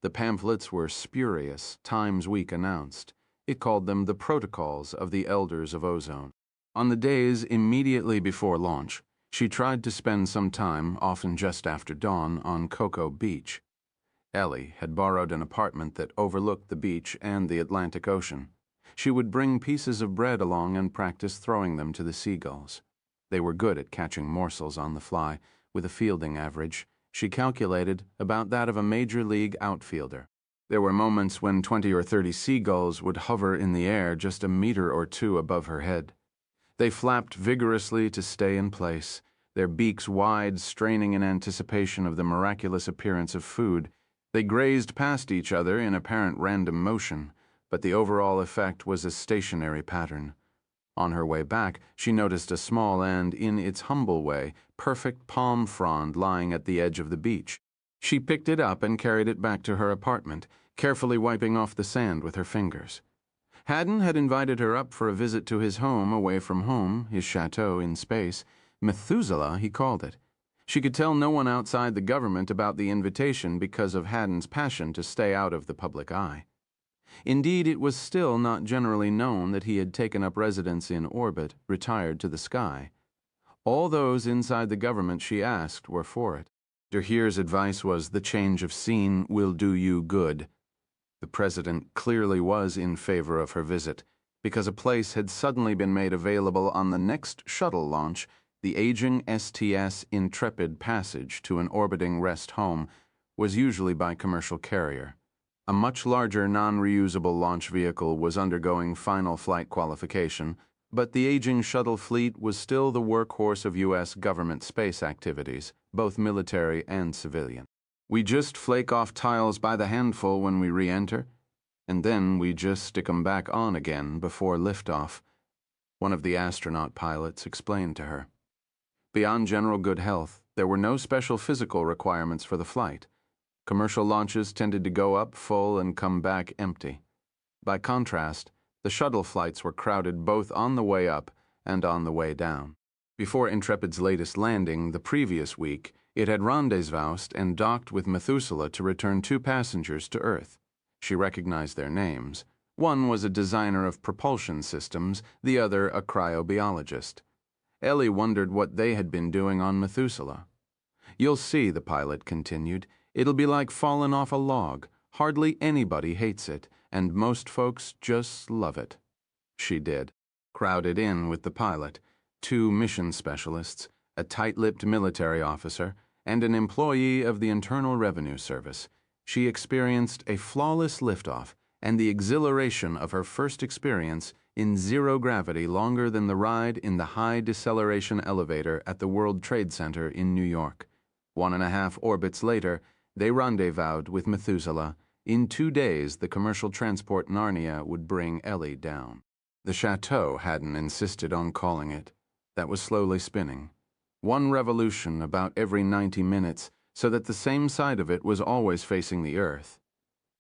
The pamphlets were spurious, Times Week announced. It called them the Protocols of the Elders of Ozone. On the days immediately before launch, she tried to spend some time, often just after dawn, on Cocoa Beach. Ellie had borrowed an apartment that overlooked the beach and the Atlantic Ocean. She would bring pieces of bread along and practice throwing them to the seagulls. They were good at catching morsels on the fly, with a fielding average, she calculated, about that of a major league outfielder. There were moments when 20 or 30 seagulls would hover in the air just a meter or two above her head. They flapped vigorously to stay in place, their beaks wide, straining in anticipation of the miraculous appearance of food. They grazed past each other in apparent random motion, but the overall effect was a stationary pattern. On her way back, she noticed a small and, in its humble way, perfect palm frond lying at the edge of the beach. She picked it up and carried it back to her apartment, carefully wiping off the sand with her fingers. Haddon had invited her up for a visit to his home away from home, his chateau in space. Methuselah, he called it. She could tell no one outside the government about the invitation because of Haddon's passion to stay out of the public eye. Indeed, it was still not generally known that he had taken up residence in orbit, retired to the sky. All those inside the government she asked were for it. Derhere's advice was, the change of scene will do you good. The president clearly was in favor of her visit, because a place had suddenly been made available on the next shuttle launch, the aging STS Intrepid passage to an orbiting rest home was usually by commercial carrier. A much larger non-reusable launch vehicle was undergoing final flight qualification, but the aging shuttle fleet was still the workhorse of U.S. government space activities, both military and civilian. We just flake off tiles by the handful when we re-enter, and then we just stick 'em back on again before liftoff, one of the astronaut pilots explained to her. Beyond general good health, there were no special physical requirements for the flight. Commercial launches tended to go up full and come back empty. By contrast, the shuttle flights were crowded both on the way up and on the way down. Before Intrepid's latest landing, the previous week, it had rendezvoused and docked with Methuselah to return 2 passengers to Earth. She recognized their names. One was a designer of propulsion systems, the other a cryobiologist. Ellie wondered what they had been doing on Methuselah. "You'll see," the pilot continued. "It'll be like falling off a log. Hardly anybody hates it, and most folks just love it." She did. Crowded in with the pilot, 2 mission specialists, a tight-lipped military officer, and an employee of the Internal Revenue Service, she experienced a flawless liftoff and the exhilaration of her first experience in zero gravity longer than the ride in the high deceleration elevator at the World Trade Center in New York. 1.5 orbits later, they rendezvoused with Methuselah. In 2 days, the commercial transport Narnia would bring Ellie down. The chateau, Haddon insisted on calling it. That was slowly spinning. 1 revolution about every 90 minutes, so that the same side of it was always facing the Earth.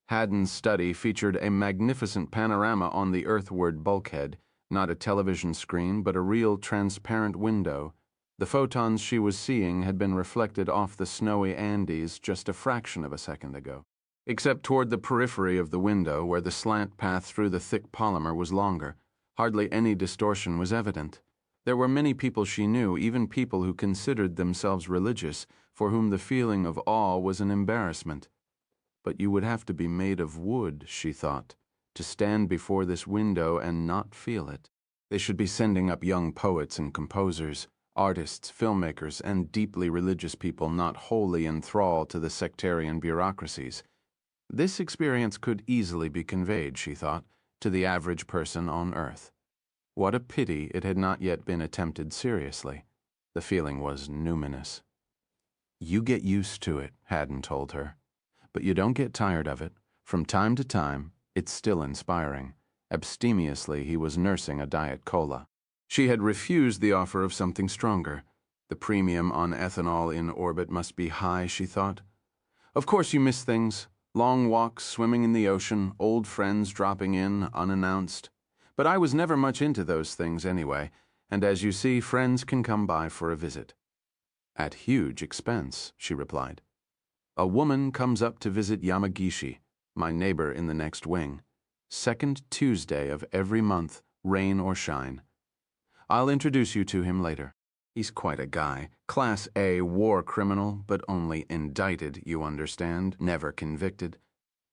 Haddon's study featured a magnificent panorama on the earthward bulkhead, not a television screen, but a real transparent window. The photons she was seeing had been reflected off the snowy Andes just a fraction of a second ago, except toward the periphery of the window where the slant path through the thick polymer was longer. Hardly any distortion was evident. There were many people she knew, even people who considered themselves religious, for whom the feeling of awe was an embarrassment. But you would have to be made of wood, she thought. to stand before this window and not feel it. They should be sending up young poets and composers, artists, filmmakers, and deeply religious people not wholly enthralled to the sectarian bureaucracies. This experience could easily be conveyed, she thought, to the average person on Earth. What a pity it had not yet been attempted seriously. The feeling was numinous. You get used to it, Haddon told her. But you don't get tired of it. From time to time, it's still inspiring. Abstemiously, he was nursing a Diet Cola. She had refused the offer of something stronger. The premium on ethanol in orbit must be high, she thought. Of course you miss things. Long walks, swimming in the ocean, old friends dropping in, unannounced. But I was never much into those things anyway, and as you see, friends can come by for a visit. At huge expense, she replied. A woman comes up to visit Yamagishi, my neighbor in the next wing. Second Tuesday of every month, rain or shine. I'll introduce you to him later. He's quite a guy. Class A war criminal, but only indicted, you understand, never convicted.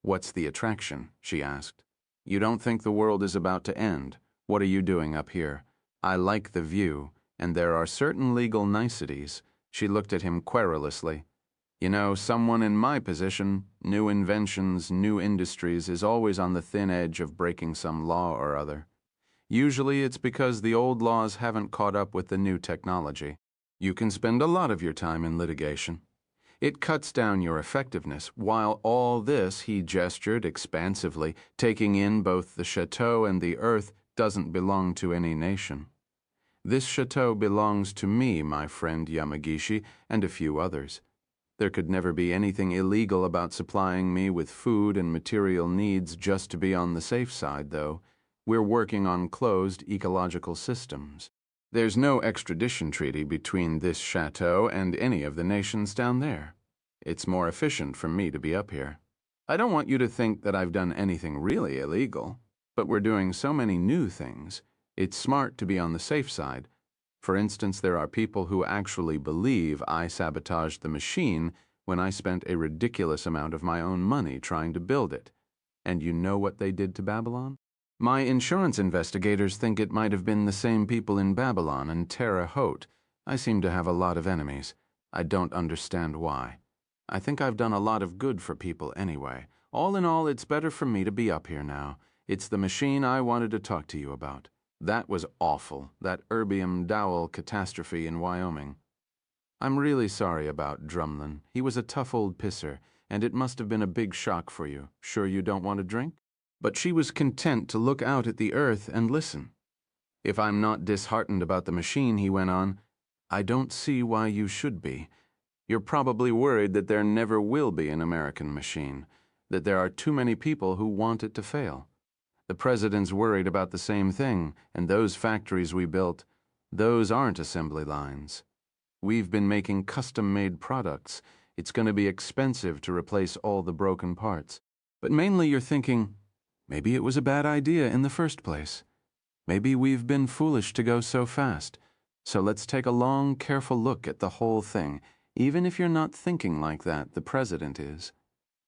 What's the attraction? She asked. You don't think the world is about to end? What are you doing up here? I like the view, and there are certain legal niceties. She looked at him querulously. You know, someone in my position, new inventions, new industries, is always on the thin edge of breaking some law or other. Usually it's because the old laws haven't caught up with the new technology. You can spend a lot of your time in litigation. It cuts down your effectiveness, while all this, he gestured expansively, taking in both the chateau and the earth, doesn't belong to any nation. This chateau belongs to me, my friend Yamagishi, and a few others. There could never be anything illegal about supplying me with food and material needs just to be on the safe side, though. We're working on closed ecological systems. There's no extradition treaty between this chateau and any of the nations down there. It's more efficient for me to be up here. I don't want you to think that I've done anything really illegal, but we're doing so many new things. It's smart to be on the safe side. For instance, there are people who actually believe I sabotaged the machine when I spent a ridiculous amount of my own money trying to build it. And you know what they did to Babylon? My insurance investigators think it might have been the same people in Babylon and Terre Haute. I seem to have a lot of enemies. I don't understand why. I think I've done a lot of good for people anyway. All in all, it's better for me to be up here now. It's the machine I wanted to talk to you about. That was awful, that erbium dowel catastrophe in Wyoming. I'm really sorry about Drumlin. He was a tough old pisser, and it must have been a big shock for you. Sure you don't want a drink? But she was content to look out at the earth and listen. If I'm not disheartened about the machine, he went on, I don't see why you should be. You're probably worried that there never will be an American machine, that there are too many people who want it to fail. The president's worried about the same thing, and those factories we built, those aren't assembly lines. We've been making custom-made products. It's going to be expensive to replace all the broken parts. But mainly you're thinking, maybe it was a bad idea in the first place. Maybe we've been foolish to go so fast. So let's take a long, careful look at the whole thing, even if you're not thinking like that, the president is.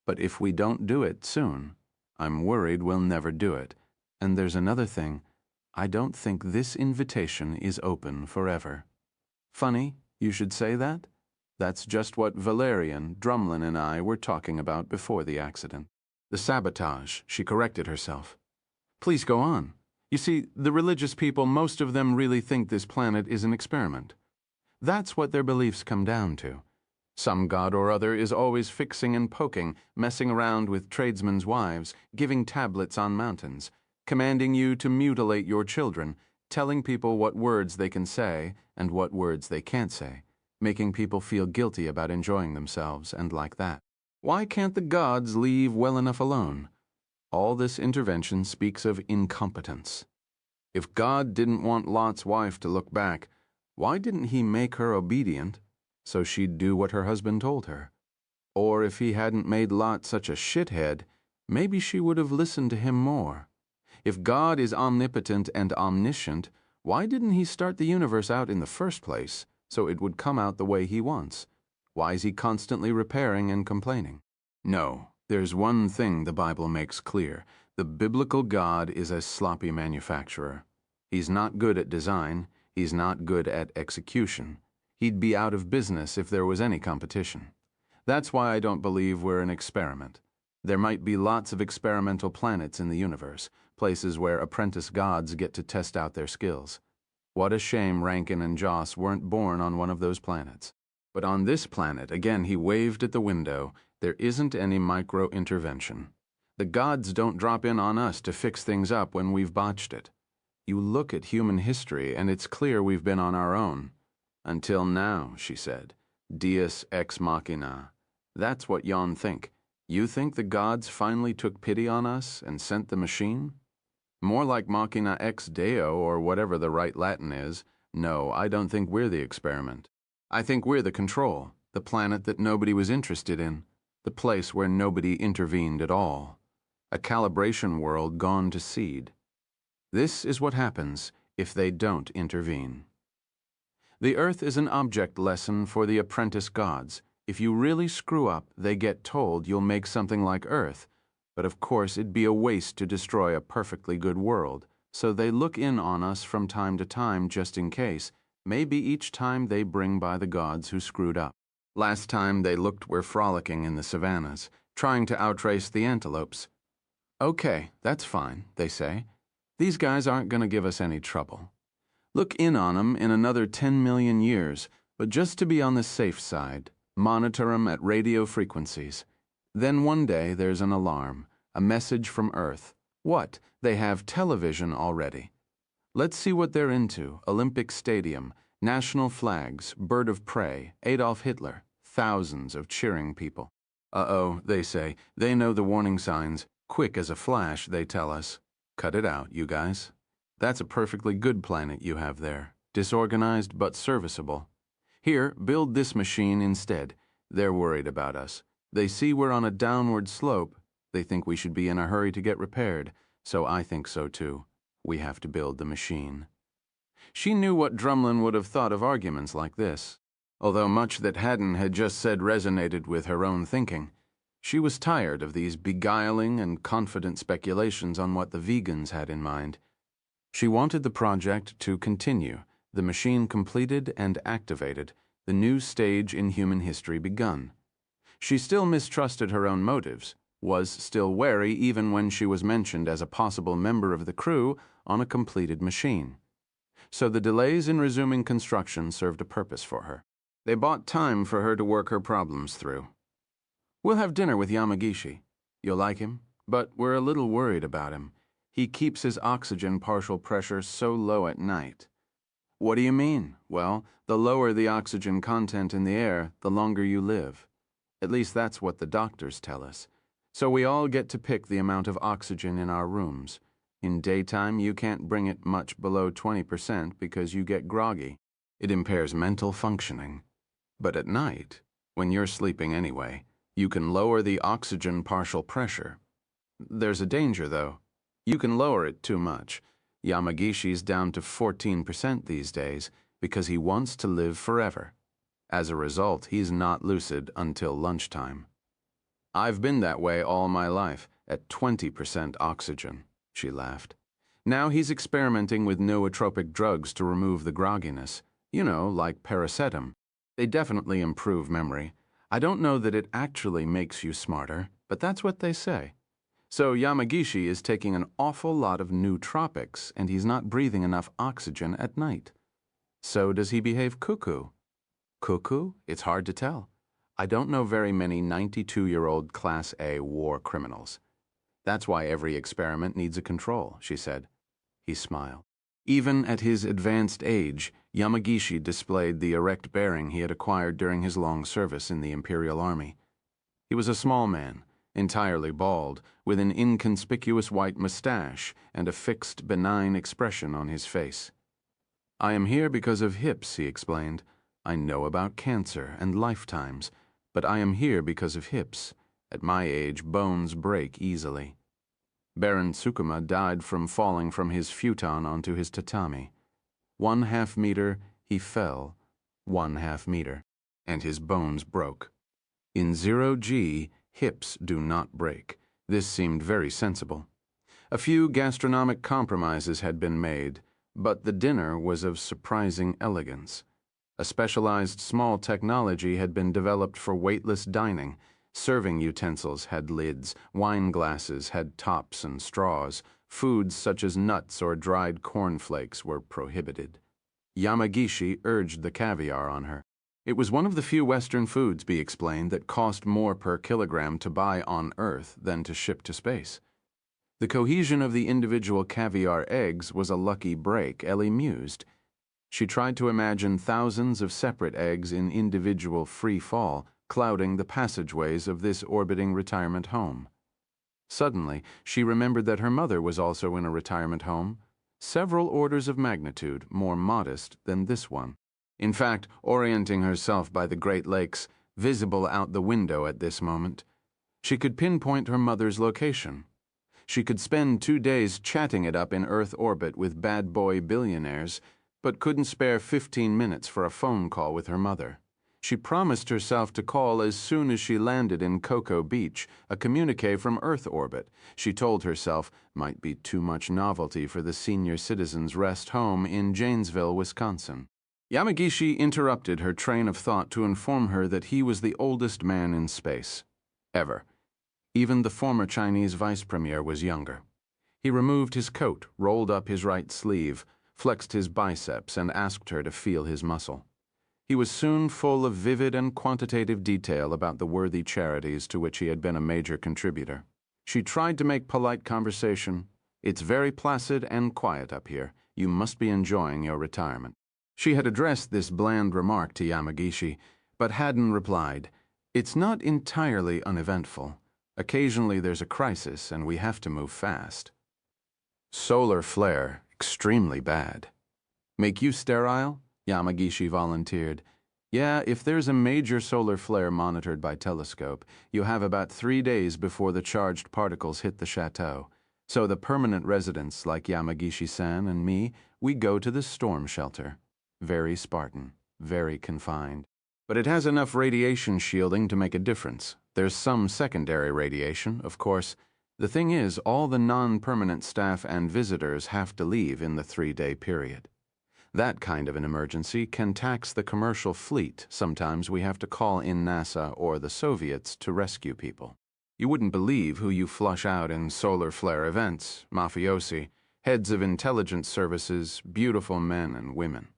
But if we don't do it soon, I'm worried we'll never do it. And there's another thing. I don't think this invitation is open forever. Funny, you should say that? That's just what Valerian, Drumlin, and I were talking about before the accident. The sabotage, she corrected herself. Please go on. You see, the religious people, most of them really think this planet is an experiment. That's what their beliefs come down to. Some god or other is always fixing and poking, messing around with tradesmen's wives, giving tablets on mountains, commanding you to mutilate your children, telling people what words they can say and what words they can't say, making people feel guilty about enjoying themselves and like that. Why can't the gods leave well enough alone? All this intervention speaks of incompetence. If God didn't want Lot's wife to look back, why didn't he make her obedient so she'd do what her husband told her? Or if he hadn't made Lot such a shithead, maybe she would have listened to him more. If God is omnipotent and omniscient, why didn't he start the universe out in the first place so it would come out the way he wants? Why is he constantly repairing and complaining? No, there's one thing the Bible makes clear. The biblical God is a sloppy manufacturer. He's not good at design. He's not good at execution. He'd be out of business if there was any competition. That's why I don't believe we're an experiment. There might be lots of experimental planets in the universe, places where apprentice gods get to test out their skills. What a shame Rankin and Joss weren't born on one of those planets. But on this planet, again he waved at the window, there isn't any micro-intervention. The gods don't drop in on us to fix things up when we've botched it. You look at human history and it's clear we've been on our own. Until now, she said. Deus ex machina. That's what yon think. You think the gods finally took pity on us and sent the machine? More like machina ex deo or whatever the right Latin is. No, I don't think we're the experiment. I think we're the control, the planet that nobody was interested in, the place where nobody intervened at all. A calibration world gone to seed. This is what happens if they don't intervene. The Earth is an object lesson for the apprentice gods. If you really screw up, they get told you'll make something like Earth, but of course it'd be a waste to destroy a perfectly good world, so they look in on us from time to time just in case, maybe each time they bring by the gods who screwed up. Last time they looked we're frolicking in the savannas, trying to outrace the antelopes. Okay, that's fine, they say. These guys aren't going to give us any trouble. Look in on them in another 10 million years, but just to be on the safe side, monitor them at radio frequencies. Then one day there's an alarm, a message from Earth. What? They have television already. Let's see what they're into. Olympic Stadium, national flags, bird of prey, Adolf Hitler, thousands of cheering people. Uh-oh, they say. They know the warning signs. Quick as a flash, they tell us. Cut it out, you guys. That's a perfectly good planet you have there. Disorganized but serviceable. Here, build this machine instead. They're worried about us. They see we're on a downward slope. They think we should be in a hurry to get repaired. So I think so too. We have to build the machine. She knew what Drumlin would have thought of arguments like this, although much that Haddon had just said resonated with her own thinking. She was tired of these beguiling and confident speculations on what the vegans had in mind. She wanted the project to continue, the machine completed and activated, the new stage in human history begun. She still mistrusted her own motives, was still wary even when she was mentioned as a possible member of the crew on a completed machine. So the delays in resuming construction served a purpose for her. They bought time for her to work her problems through. We'll have dinner with Yamagishi. You'll like him, but we're a little worried about him. He keeps his oxygen partial pressure so low at night. What do you mean? Well, the lower the oxygen content in the air, the longer you live. At least that's what the doctors tell us. So we all get to pick the amount of oxygen in our rooms. In daytime, you can't bring it much below 20% because you get groggy. It impairs mental functioning. But at night, when you're sleeping anyway, you can lower the oxygen partial pressure. There's a danger, though. You can lower it too much. Yamagishi's down to 14% these days because he wants to live forever. As a result, he's not lucid until lunchtime. I've been that way all my life, at 20% oxygen, she laughed. Now he's experimenting with nootropic drugs to remove the grogginess. You know, like paracetam. They definitely improve memory. I don't know that it actually makes you smarter, but that's what they say. So Yamagishi is taking an awful lot of nootropics, and he's not breathing enough oxygen at night. So does he behave cuckoo? Cuckoo? It's hard to tell. I don't know very many 92-year-old Class A war criminals. That's why every experiment needs a control, she said. He smiled. Even at his advanced age, Yamagishi displayed the erect bearing he had acquired during his long service in the Imperial Army. He was a small man, entirely bald, with an inconspicuous white mustache and a fixed, benign expression on his face. I am here because of hips, he explained. I know about cancer and lifetimes, but I am here because of hips. At my age, bones break easily. Baron Tsukuma died from falling from his futon onto his tatami. 1/2 meter, he fell, 1/2 meter, and his bones broke. In 0G, hips do not break. This seemed very sensible. A few gastronomic compromises had been made, but the dinner was of surprising elegance. A specialized small technology had been developed for weightless dining. Serving utensils had lids, wine glasses had tops and straws, foods such as nuts or dried cornflakes were prohibited. Yamagishi urged the caviar on her. It was one of the few Western foods, Bee explained, that cost more per kilogram to buy on Earth than to ship to space. The cohesion of the individual caviar eggs was a lucky break, Ellie mused. She tried to imagine thousands of separate eggs in individual free fall, clouding the passageways of this orbiting retirement home. Suddenly, she remembered that her mother was also in a retirement home, several orders of magnitude more modest than this one. In fact, orienting herself by the Great Lakes, visible out the window at this moment, she could pinpoint her mother's location. She could spend 2 days chatting it up in Earth orbit with bad boy billionaires, but couldn't spare 15 minutes for a phone call with her mother. She promised herself to call as soon as she landed in Cocoa Beach, a communique from Earth orbit, she told herself might be too much novelty for the senior citizens' rest home in Janesville, Wisconsin. Yamagishi interrupted her train of thought to inform her that he was the oldest man in space. Ever. Even the former Chinese vice premier was younger. He removed his coat, rolled up his right sleeve, flexed his biceps, and asked her to feel his muscle. He was soon full of vivid and quantitative detail about the worthy charities to which he had been a major contributor. She tried to make polite conversation. "It's very placid and quiet up here. You must be enjoying your retirement." She had addressed this bland remark to Yamagishi, but Haddon replied, "It's not entirely uneventful. Occasionally there's a crisis and we have to move fast." Solar flare, extremely bad. "Make you sterile?" Yamagishi volunteered. "Yeah, if there's a major solar flare monitored by telescope, you have about 3 days before the charged particles hit the chateau. So the permanent residents like Yamagishi-san and me, we go to the storm shelter. Very Spartan, very confined. But it has enough radiation shielding to make a difference. There's some secondary radiation, of course. The thing is, all the non-permanent staff and visitors have to leave in the 3-day period. That kind of an emergency can tax the commercial fleet. Sometimes we have to call in NASA or the Soviets to rescue people. You wouldn't believe who you flush out in solar flare events: mafiosi, heads of intelligence services, beautiful men and women."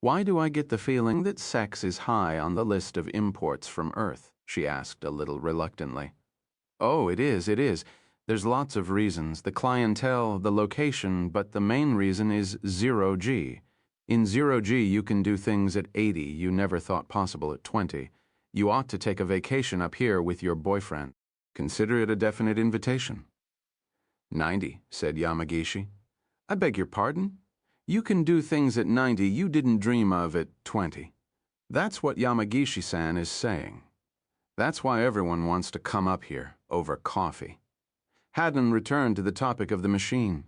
"Why do I get the feeling that sex is high on the list of imports from Earth?" she asked a little reluctantly. "Oh, it is. There's lots of reasons, the clientele, the location, but the main reason is 0G. In 0G, you can do things at 80 you never thought possible at 20. You ought to take a vacation up here with your boyfriend. Consider it a definite invitation." 90, said Yamagishi. "I beg your pardon? You can do things at 90 you didn't dream of at 20. That's what Yamagishi-san is saying. That's why everyone wants to come up here, over coffee." Haddon returned to the topic of the machine.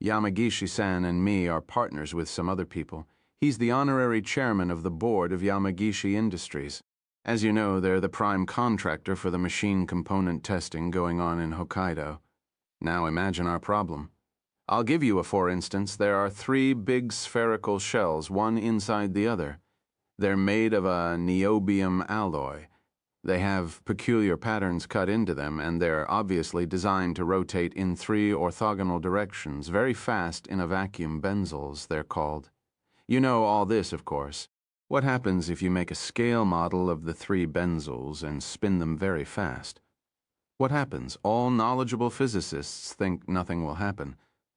"Yamagishi-san and me are partners with some other people. He's the honorary chairman of the board of Yamagishi Industries. As you know, they're the prime contractor for the machine component testing going on in Hokkaido. Now imagine our problem. I'll give you a for instance. There are 3 big spherical shells, one inside the other. They're made of a niobium alloy. They have peculiar patterns cut into them, and they're obviously designed to rotate in 3 orthogonal directions, very fast in a vacuum. Benzels, they're called. You know all this, of course. What happens if you make a scale model of the 3 benzels and spin them very fast? What happens? All knowledgeable physicists think nothing will happen.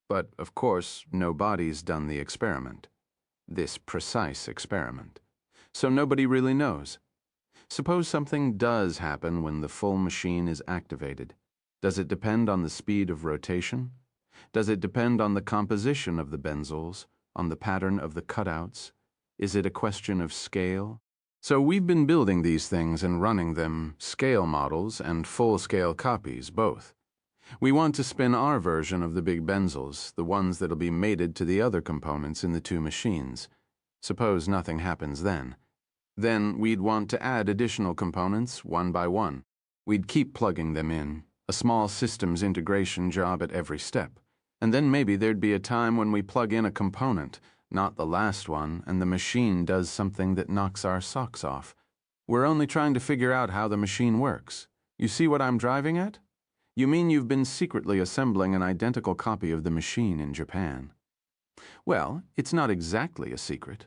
But, of course, nobody's done the experiment. This precise experiment. So nobody really knows. Suppose something does happen when the full machine is activated. Does it depend on the speed of rotation? Does it depend on the composition of the benzels, on the pattern of the cutouts? Is it a question of scale? So we've been building these things and running them, scale models and full-scale copies, both. We want to spin our version of the big benzels, the ones that'll be mated to the other components in the 2 machines. Suppose nothing happens then. Then we'd want to add additional components one by one. We'd keep plugging them in, A small systems integration job at every step. And then maybe there'd be a time when we plug in a component, not the last one, and the machine does something that knocks our socks off. We're only trying to figure out how the machine works. You see what I'm driving at? You mean you've been secretly assembling an identical copy of the machine in Japan? Well, it's not exactly a secret.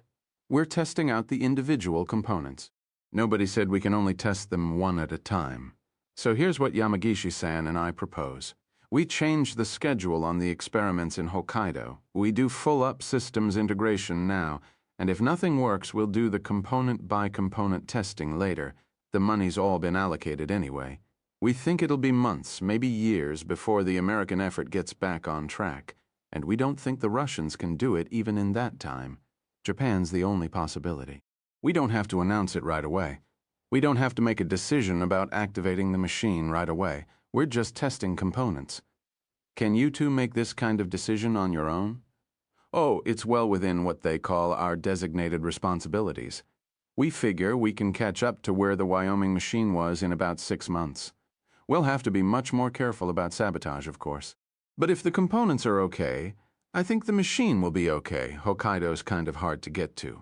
We're testing out the individual components. Nobody said we can only test them one at a time. So here's what Yamagishi-san and I propose. We change the schedule on the experiments in Hokkaido. We do full-up systems integration now, and if nothing works, we'll do the component-by-component testing later. The money's all been allocated anyway. We think it'll be months, maybe years, before the American effort gets back on track, and we don't think the Russians can do it even in that time. Japan's the only possibility. We don't have to announce it right away. We don't have to make a decision about activating the machine right away. We're just testing components. Can you two make this kind of decision on your own? Oh, it's well within what they call our designated responsibilities. We figure we can catch up to where the Wyoming machine was in about 6 months. We'll have to be much more careful about sabotage, of course. But if the components are okay, I think the machine will be okay. Hokkaido's kind of hard to get to.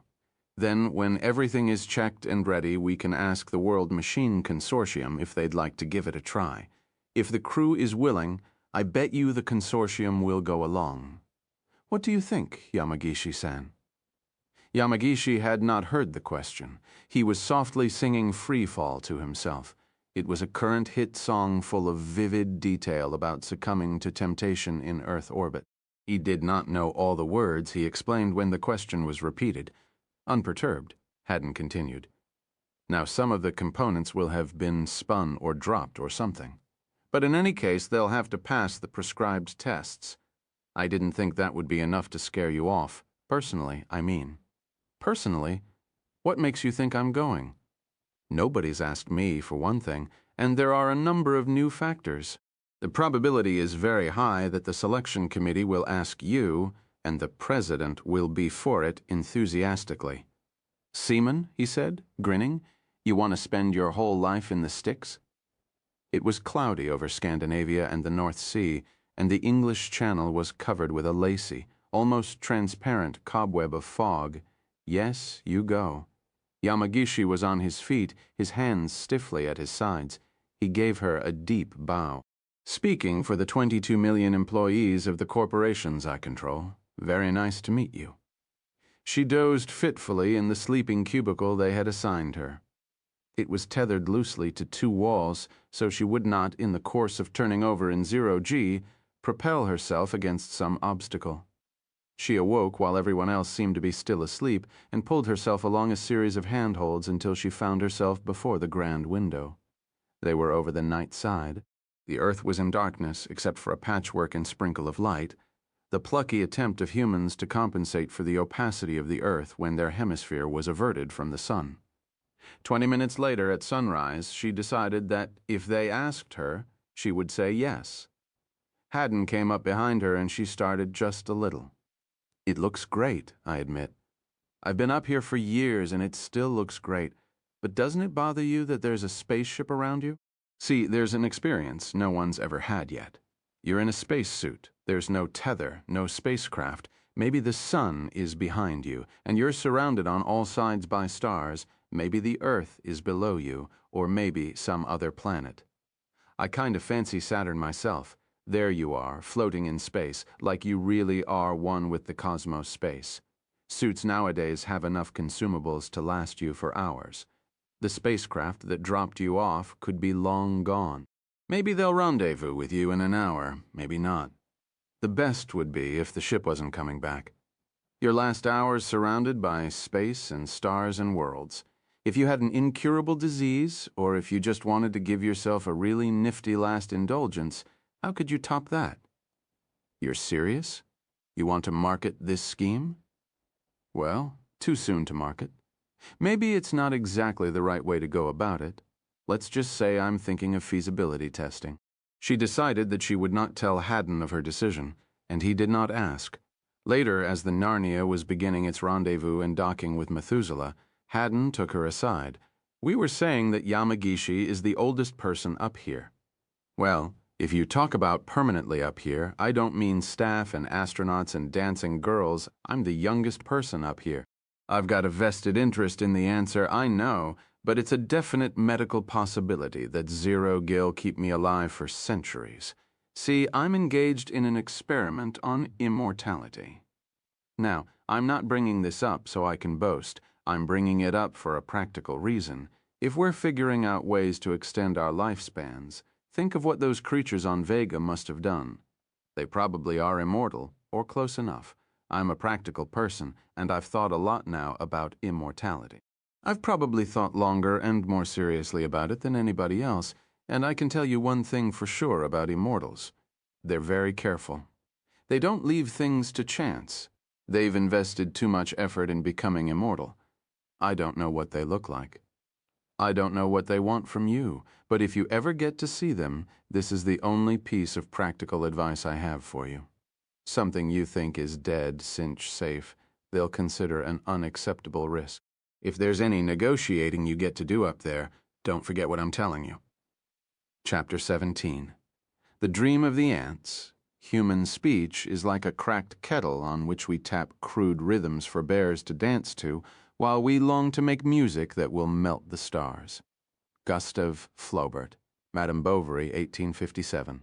Then, when everything is checked and ready, we can ask the World Machine Consortium if they'd like to give it a try. If the crew is willing, I bet you the consortium will go along. What do you think, Yamagishi-san? Yamagishi had not heard the question. He was softly singing Free Fall to himself. It was a current hit song full of vivid detail about succumbing to temptation in Earth orbit. He did not know all the words he explained when the question was repeated. Unperturbed, Haddon continued. Now some of the components will have been spun or dropped or something. But in any case, they'll have to pass the prescribed tests. I didn't think that would be enough to scare you off. Personally, I mean. Personally? What makes you think I'm going? Nobody's asked me, for one thing, and there are a number of new factors. The probability is very high that the selection committee will ask you, and the president will be for it enthusiastically. Seaman, he said, grinning, you want to spend your whole life in the sticks? It was cloudy over Scandinavia and the North Sea, and the English Channel was covered with a lacy, almost transparent cobweb of fog. Yes, you go. Yamagishi was on his feet, his hands stiffly at his sides. He gave her a deep bow. Speaking for the 22 million employees of the corporations I control, very nice to meet you. She dozed fitfully in the sleeping cubicle they had assigned her. It was tethered loosely to 2 walls, so she would not, in the course of turning over in 0G, propel herself against some obstacle. She awoke while everyone else seemed to be still asleep and pulled herself along a series of handholds until she found herself before the grand window. They were over the night side. The earth was in darkness except for a patchwork and sprinkle of light, the plucky attempt of humans to compensate for the opacity of the earth when their hemisphere was averted from the sun. 20 minutes later, at sunrise, she decided that if they asked her, she would say yes. Haddon came up behind her and she started just a little. It looks great, I admit. I've been up here for years and it still looks great, but doesn't it bother you that there's a spaceship around you? See, there's an experience no one's ever had yet. You're in a spacesuit. There's no tether, no spacecraft. Maybe the sun is behind you, and you're surrounded on all sides by stars. Maybe the Earth is below you, or maybe some other planet. I kind of fancy Saturn myself. There you are, floating in space, like you really are one with the cosmos space. Suits nowadays have enough consumables to last you for hours. The spacecraft that dropped you off could be long gone. Maybe they'll rendezvous with you in an hour, maybe not. The best would be if the ship wasn't coming back. Your last hours surrounded by space and stars and worlds. If you had an incurable disease, or if you just wanted to give yourself a really nifty last indulgence, how could you top that? You're serious? You want to market this scheme? Well, too soon to market. Maybe it's not exactly the right way to go about it. Let's just say I'm thinking of feasibility testing. She decided that she would not tell Haddon of her decision, and he did not ask. Later, as the Narnia was beginning its rendezvous and docking with Methuselah, Haddon took her aside. We were saying that Yamagishi is the oldest person up here. Well, If you talk about permanently up here, I don't mean staff and astronauts and dancing girls. I'm the youngest person up here. I've got a vested interest in the answer, I know, but it's a definite medical possibility that zero-gill keep me alive for centuries. See, I'm engaged in an experiment on immortality. Now, I'm not bringing this up so I can boast. I'm bringing it up for a practical reason. If we're figuring out ways to extend our lifespans, think of what those creatures on Vega must have done. They probably are immortal, or close enough. I'm a practical person, and I've thought a lot now about immortality. I've probably thought longer and more seriously about it than anybody else, and I can tell you one thing for sure about immortals. They're very careful. They don't leave things to chance. They've invested too much effort in becoming immortal. I don't know what they look like. I don't know what they want from you, but if you ever get to see them, this is the only piece of practical advice I have for you. Something you think is dead, cinch safe, they'll consider an unacceptable risk. If there's any negotiating you get to do up there, don't forget what I'm telling you. Chapter 17. The Dream of the Ants. Human speech is like a cracked kettle on which we tap crude rhythms for bears to dance to, while we long to make music that will melt the stars. Gustave Flaubert, Madame Bovary, 1857.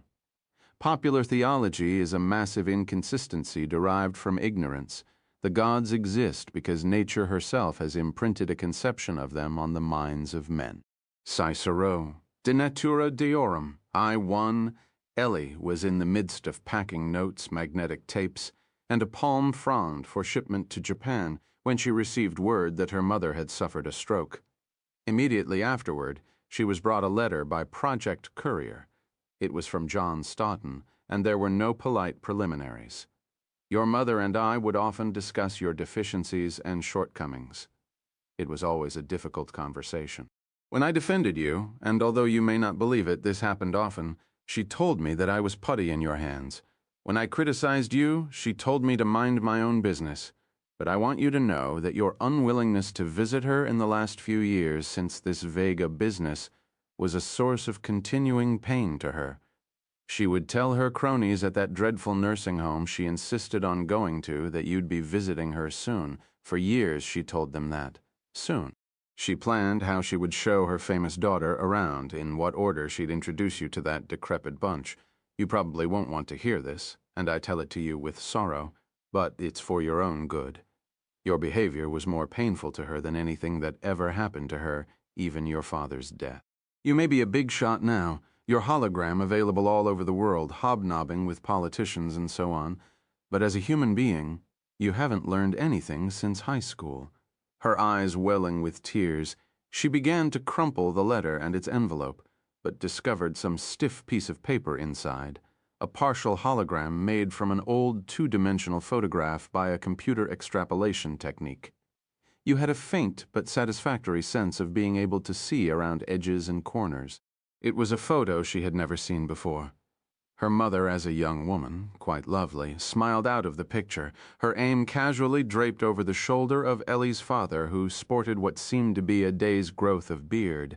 Popular theology is a massive inconsistency derived from ignorance. The gods exist because nature herself has imprinted a conception of them on the minds of men. Cicero, De Natura Deorum, I 1. Ellie was in the midst of packing notes, magnetic tapes, and a palm frond for shipment to Japan when she received word that her mother had suffered a stroke. Immediately afterward, she was brought a letter by Project Courier. It was from John Stoughton, and there were no polite preliminaries. Your mother and I would often discuss your deficiencies and shortcomings. It was always a difficult conversation. When I defended you, and although you may not believe it, this happened often, she told me that I was putty in your hands. When I criticized you, she told me to mind my own business. But I want you to know that your unwillingness to visit her in the last few years since this Vega business was a source of continuing pain to her. She would tell her cronies at that dreadful nursing home she insisted on going to that you'd be visiting her soon. For years she told them that. Soon. She planned how she would show her famous daughter around, in what order she'd introduce you to that decrepit bunch. You probably won't want to hear this, and I tell it to you with sorrow, but it's for your own good. Your behavior was more painful to her than anything that ever happened to her, even your father's death. You may be a big shot now, your hologram available all over the world, hobnobbing with politicians and so on, but as a human being, you haven't learned anything since high school. Her eyes welling with tears, she began to crumple the letter and its envelope, but discovered some stiff piece of paper inside, a partial hologram made from an old two-dimensional photograph by a computer extrapolation technique. You had a faint but satisfactory sense of being able to see around edges and corners. It was a photo she had never seen before. Her mother, as a young woman, quite lovely, smiled out of the picture, her aim casually draped over the shoulder of Ellie's father, who sported what seemed to be a day's growth of beard.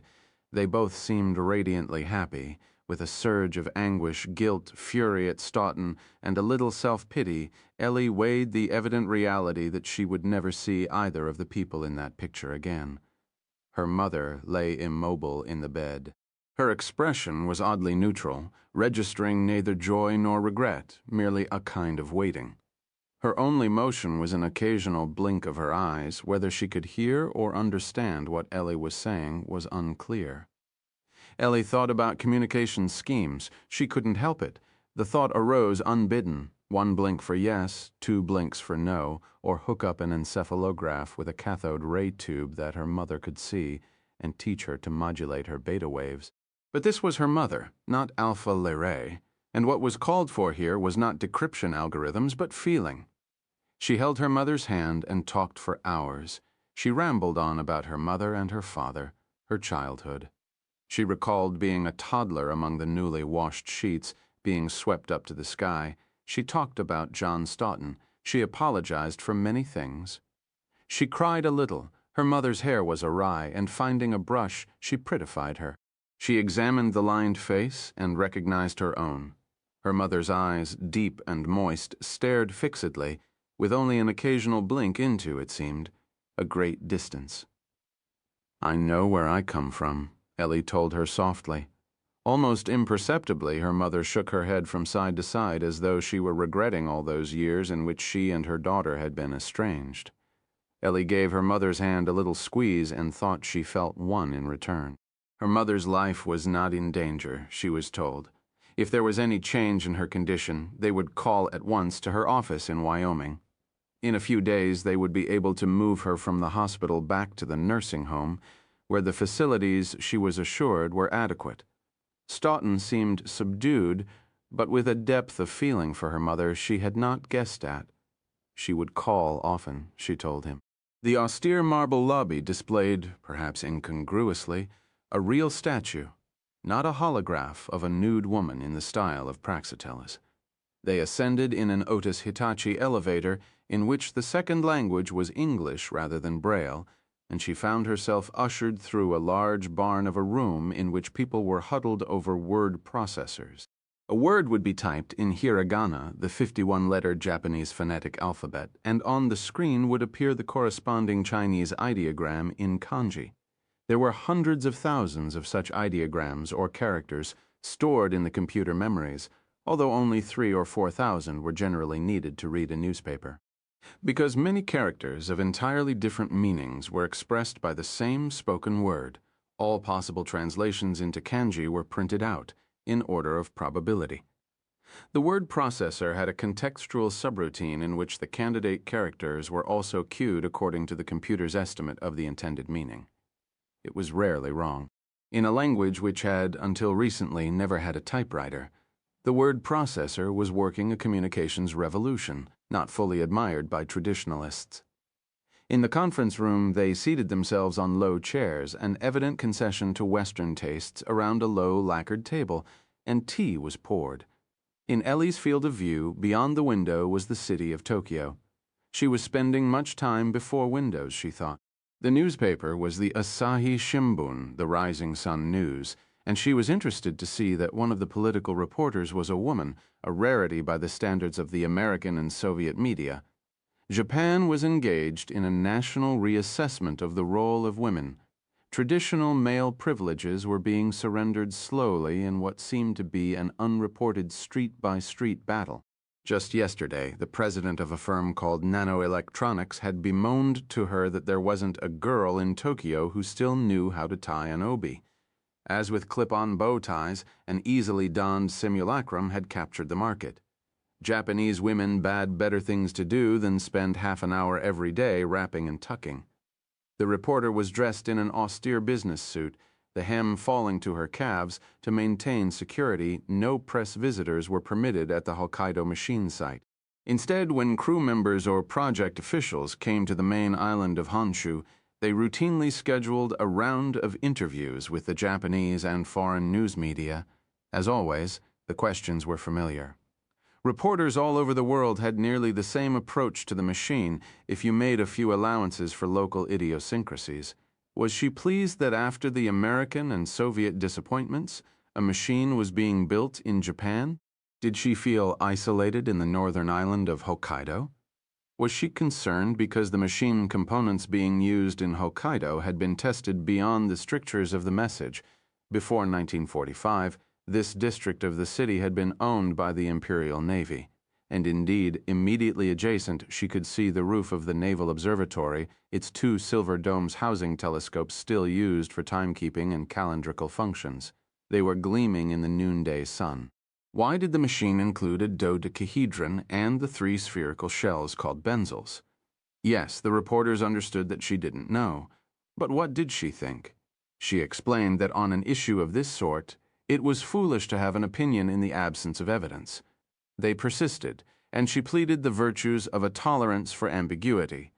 They both seemed radiantly happy. With a surge of anguish, guilt, fury at Stoughton, and a little self-pity, Ellie weighed the evident reality that she would never see either of the people in that picture again. Her mother lay immobile in the bed. Her expression was oddly neutral, registering neither joy nor regret, merely a kind of waiting. Her only motion was an occasional blink of her eyes. Whether she could hear or understand what Ellie was saying was unclear. Ellie thought about communication schemes. She couldn't help it. The thought arose unbidden. One blink for yes, two blinks for no, or hook up an encephalograph with a cathode ray tube that her mother could see and teach her to modulate her beta waves. But this was her mother, not Alpha Lyrae, and what was called for here was not decryption algorithms, but feeling. She held her mother's hand and talked for hours. She rambled on about her mother and her father, her childhood. She recalled being a toddler among the newly washed sheets, being swept up to the sky. She talked about John Stoughton. She apologized for many things. She cried a little. Her mother's hair was awry, and finding a brush, she prettified her. She examined the lined face and recognized her own. Her mother's eyes, deep and moist, stared fixedly, with only an occasional blink into, it seemed, a great distance. "I know where I come from," Ellie told her softly. Almost imperceptibly, her mother shook her head from side to side as though she were regretting all those years in which she and her daughter had been estranged. Ellie gave her mother's hand a little squeeze and thought she felt one in return. Her mother's life was not in danger, she was told. If there was any change in her condition, they would call at once to her office in Wyoming. In a few days, they would be able to move her from the hospital back to the nursing home, where the facilities, she was assured, were adequate. Stoughton seemed subdued, but with a depth of feeling for her mother she had not guessed at. She would call often, she told him. The austere marble lobby displayed, perhaps incongruously, a real statue, not a holograph of a nude woman in the style of Praxiteles. They ascended in an Otis Hitachi elevator in which the second language was English rather than Braille, and she found herself ushered through a large barn of a room in which people were huddled over word processors. A word would be typed in hiragana, the 51-letter Japanese phonetic alphabet, and on the screen would appear the corresponding Chinese ideogram in kanji. There were hundreds of thousands of such ideograms or characters stored in the computer memories, although only 3,000 or 4,000 were generally needed to read a newspaper. Because many characters of entirely different meanings were expressed by the same spoken word, all possible translations into kanji were printed out, in order of probability. The word processor had a contextual subroutine in which the candidate characters were also cued according to the computer's estimate of the intended meaning. It was rarely wrong. In a language which had, until recently, never had a typewriter, the word processor was working a communications revolution, not fully admired by traditionalists. In the conference room, they seated themselves on low chairs, an evident concession to Western tastes, around a low lacquered table, and tea was poured. In Ellie's field of view, beyond the window, was the city of Tokyo. She was spending much time before windows, she thought. The newspaper was the Asahi Shimbun, the Rising Sun News, and she was interested to see that one of the political reporters was a woman, a rarity by the standards of the American and Soviet media. Japan was engaged in a national reassessment of the role of women. Traditional male privileges were being surrendered slowly in what seemed to be an unreported street-by-street battle. Just yesterday, the president of a firm called Nanoelectronics had bemoaned to her that there wasn't a girl in Tokyo who still knew how to tie an obi. As with clip-on bow ties, an easily donned simulacrum had captured the market. Japanese women bade better things to do than spend half an hour every day wrapping and tucking. The reporter was dressed in an austere business suit, the hem falling to her calves. To maintain security, no press visitors were permitted at the Hokkaido machine site. Instead, when crew members or project officials came to the main island of Honshu, they routinely scheduled a round of interviews with the Japanese and foreign news media. As always, the questions were familiar. Reporters all over the world had nearly the same approach to the machine if you made a few allowances for local idiosyncrasies. Was she pleased that after the American and Soviet disappointments, a machine was being built in Japan? Did she feel isolated in the northern island of Hokkaido? Was she concerned because the machine components being used in Hokkaido had been tested beyond the strictures of the message? Before 1945, this district of the city had been owned by the Imperial Navy, and indeed, immediately adjacent, she could see the roof of the Naval Observatory, its 2 silver domes housing telescopes still used for timekeeping and calendrical functions. They were gleaming in the noonday sun. Why did the machine include a dodecahedron and the 3 spherical shells called benzels? Yes, the reporters understood that she didn't know. But what did she think? She explained that on an issue of this sort, it was foolish to have an opinion in the absence of evidence. They persisted, and she pleaded the virtues of a tolerance for ambiguity.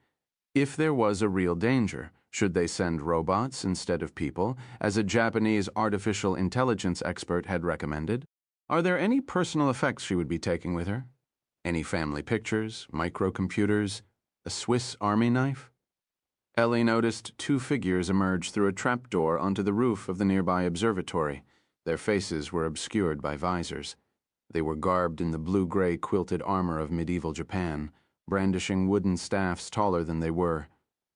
If there was a real danger, should they send robots instead of people, as a Japanese artificial intelligence expert had recommended? Are there any personal effects she would be taking with her? Any family pictures, microcomputers, a Swiss Army knife? Ellie noticed two figures emerge through a trapdoor onto the roof of the nearby observatory. Their faces were obscured by visors. They were garbed in the blue-gray quilted armor of medieval Japan, brandishing wooden staffs taller than they were.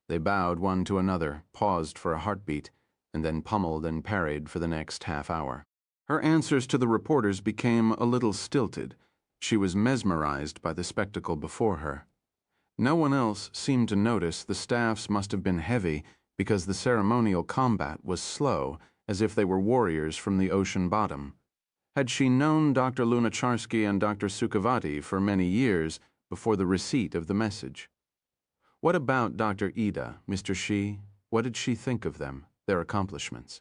They bowed one to another, paused for a heartbeat, and then pummeled and parried for the next half hour. Her answers to the reporters became a little stilted. She was mesmerized by the spectacle before her. No one else seemed to notice the staffs must have been heavy because the ceremonial combat was slow, as if they were warriors from the ocean bottom. Had she known Dr. Lunacharsky and Dr. Sukhavati for many years before the receipt of the message? What about Dr. Ida, Mr. Shi? What did she think of them, their accomplishments?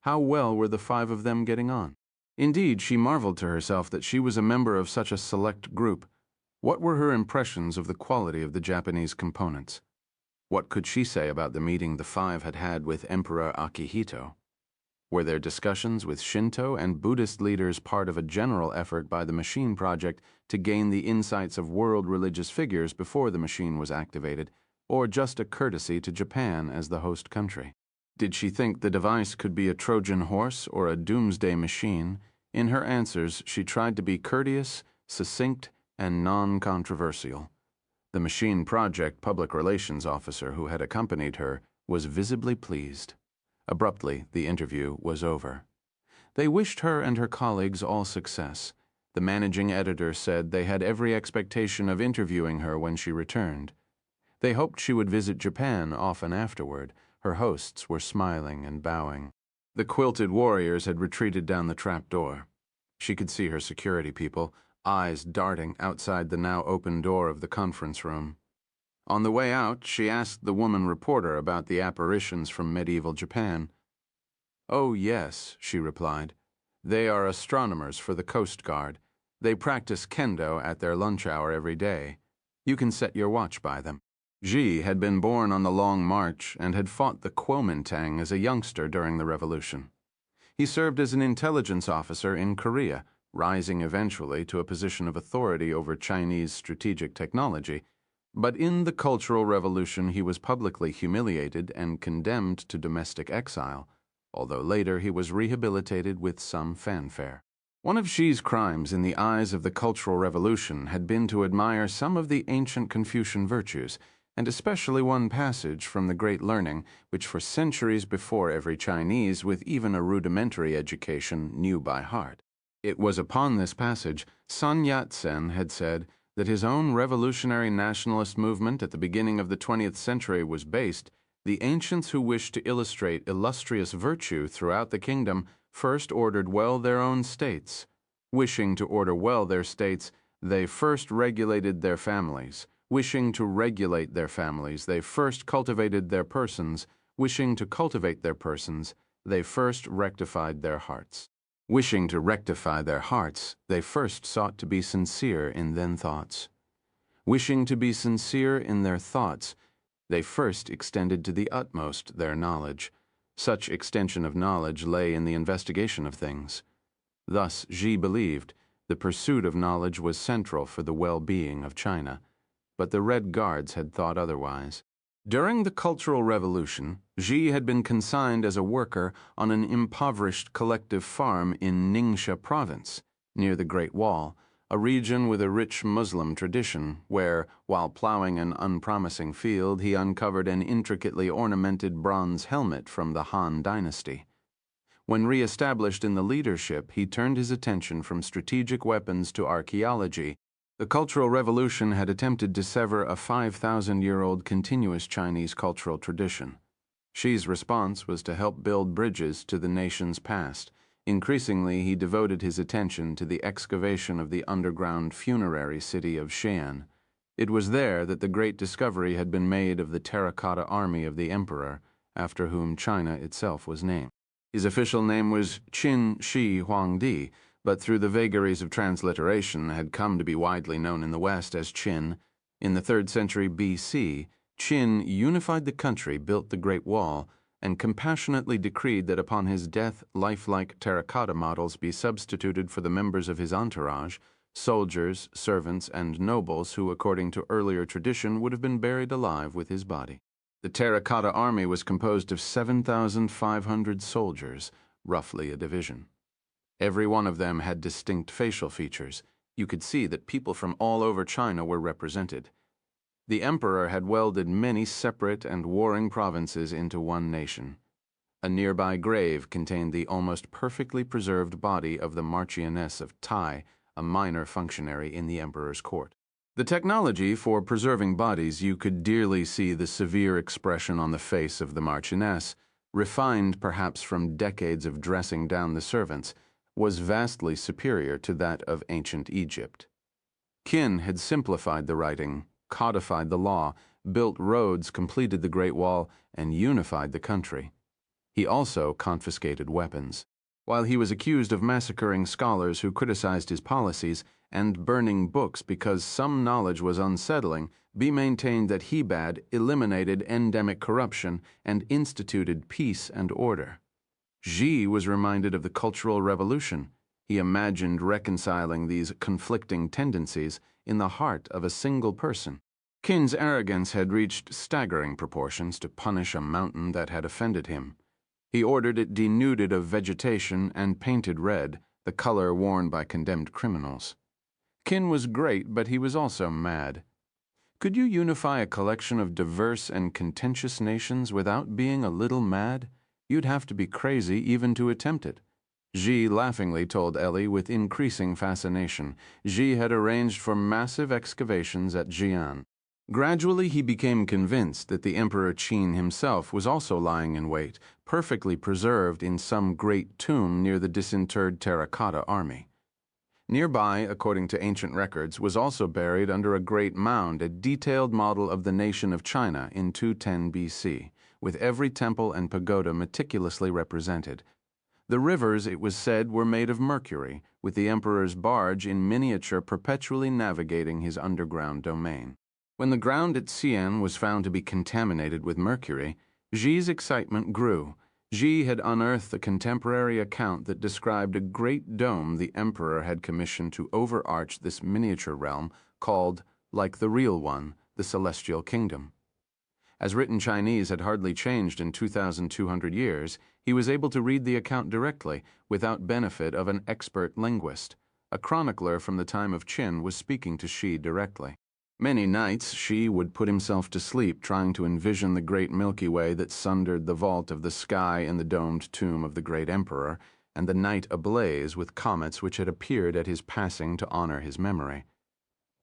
How well were the five of them getting on? Indeed, she marveled to herself that she was a member of such a select group. What were her impressions of the quality of the Japanese components? What could she say about the meeting the five had had with Emperor Akihito? Were their discussions with Shinto and Buddhist leaders part of a general effort by the Machine Project to gain the insights of world religious figures before the machine was activated, or just a courtesy to Japan as the host country? Did she think the device could be a Trojan horse or a doomsday machine? In her answers, she tried to be courteous, succinct, and non-controversial. The Machine Project public relations officer who had accompanied her was visibly pleased. Abruptly, the interview was over. They wished her and her colleagues all success. The managing editor said they had every expectation of interviewing her when she returned. They hoped she would visit Japan often afterward. Her hosts were smiling and bowing. The quilted warriors had retreated down the trapdoor. She could see her security people, eyes darting outside the now open door of the conference room. On the way out, she asked the woman reporter about the apparitions from medieval Japan. "Oh, yes," she replied. "They are astronomers for the Coast Guard. They practice kendo at their lunch hour every day. You can set your watch by them." Ji had been born on the Long March and had fought the Kuomintang as a youngster during the Revolution. He served as an intelligence officer in Korea, rising eventually to a position of authority over Chinese strategic technology. But in the Cultural Revolution he was publicly humiliated and condemned to domestic exile, although later he was rehabilitated with some fanfare. One of Xi's crimes in the eyes of the Cultural Revolution had been to admire some of the ancient Confucian virtues, and especially one passage from the Great Learning, which for centuries before every Chinese with even a rudimentary education knew by heart. It was upon this passage Sun Yat-sen had said that his own revolutionary nationalist movement at the beginning of the 20th century was based. The ancients who wished to illustrate illustrious virtue throughout the kingdom first ordered well their own states. Wishing to order well their states, they first regulated their families. Wishing to regulate their families, they first cultivated their persons. Wishing to cultivate their persons, they first rectified their hearts. Wishing to rectify their hearts, they first sought to be sincere in their thoughts. Wishing to be sincere in their thoughts, they first extended to the utmost their knowledge. Such extension of knowledge lay in the investigation of things. Thus, Xi believed, the pursuit of knowledge was central for the well-being of China. But the Red Guards had thought otherwise. During the Cultural Revolution, Xi had been consigned as a worker on an impoverished collective farm in Ningxia province, near the Great Wall, a region with a rich Muslim tradition, where, while plowing an unpromising field, he uncovered an intricately ornamented bronze helmet from the Han dynasty. When re-established in the leadership, he turned his attention from strategic weapons to archaeology. The Cultural Revolution had attempted to sever a 5,000-year-old continuous Chinese cultural tradition. Xi's response was to help build bridges to the nation's past. Increasingly, he devoted his attention to the excavation of the underground funerary city of Xi'an. It was there that the great discovery had been made of the terracotta army of the emperor, after whom China itself was named. His official name was Qin Shi Huangdi, but through the vagaries of transliteration had come to be widely known in the West as Qin. In the 3rd century BC, Qin unified the country, built the Great Wall, and compassionately decreed that upon his death lifelike terracotta models be substituted for the members of his entourage, soldiers, servants, and nobles who, according to earlier tradition, would have been buried alive with his body. The terracotta army was composed of 7,500 soldiers, roughly a division. Every one of them had distinct facial features. You could see that people from all over China were represented. The emperor had welded many separate and warring provinces into one nation. A nearby grave contained the almost perfectly preserved body of the Marchioness of Tai, a minor functionary in the emperor's court. The technology for preserving bodies, you could dearly see the severe expression on the face of the Marchioness, refined perhaps from decades of dressing down the servants, was vastly superior to that of ancient Egypt. Qin had simplified the writing, codified the law, built roads, completed the Great Wall, and unified the country. He also confiscated weapons. While he was accused of massacring scholars who criticized his policies and burning books because some knowledge was unsettling, Bi maintained that Hebad eliminated endemic corruption and instituted peace and order. Xi was reminded of the Cultural Revolution. He imagined reconciling these conflicting tendencies in the heart of a single person. Qin's arrogance had reached staggering proportions to punish a mountain that had offended him. He ordered it denuded of vegetation and painted red, the color worn by condemned criminals. Qin was great, but he was also mad. Could you unify a collection of diverse and contentious nations without being a little mad? You'd have to be crazy even to attempt it. Xi laughingly told Ellie with increasing fascination. Xi had arranged for massive excavations at Xi'an. Gradually he became convinced that the Emperor Qin himself was also lying in wait, perfectly preserved in some great tomb near the disinterred terracotta army. Nearby, according to ancient records, was also buried under a great mound a detailed model of the nation of China in 210 BC, with every temple and pagoda meticulously represented. The rivers, it was said, were made of mercury, with the emperor's barge in miniature perpetually navigating his underground domain. When the ground at Xi'an was found to be contaminated with mercury, Xi's excitement grew. Xi had unearthed a contemporary account that described a great dome the emperor had commissioned to overarch this miniature realm called, like the real one, the Celestial Kingdom. As written Chinese had hardly changed in 2,200 years, he was able to read the account directly, without benefit of an expert linguist. A chronicler from the time of Qin was speaking to Xi directly. Many nights Xi would put himself to sleep trying to envision the great Milky Way that sundered the vault of the sky in the domed tomb of the great emperor, and the night ablaze with comets which had appeared at his passing to honor his memory.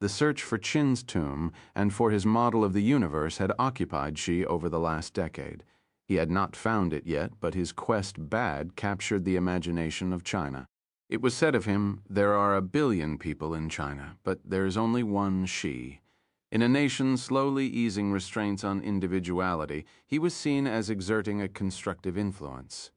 The search for Qin's tomb and for his model of the universe had occupied Xi over the last decade. He had not found it yet, but his quest bad captured the imagination of China. It was said of him, "There are 1 billion people in China, but there is only one Xi." In a nation slowly easing restraints on individuality, he was seen as exerting a constructive influence.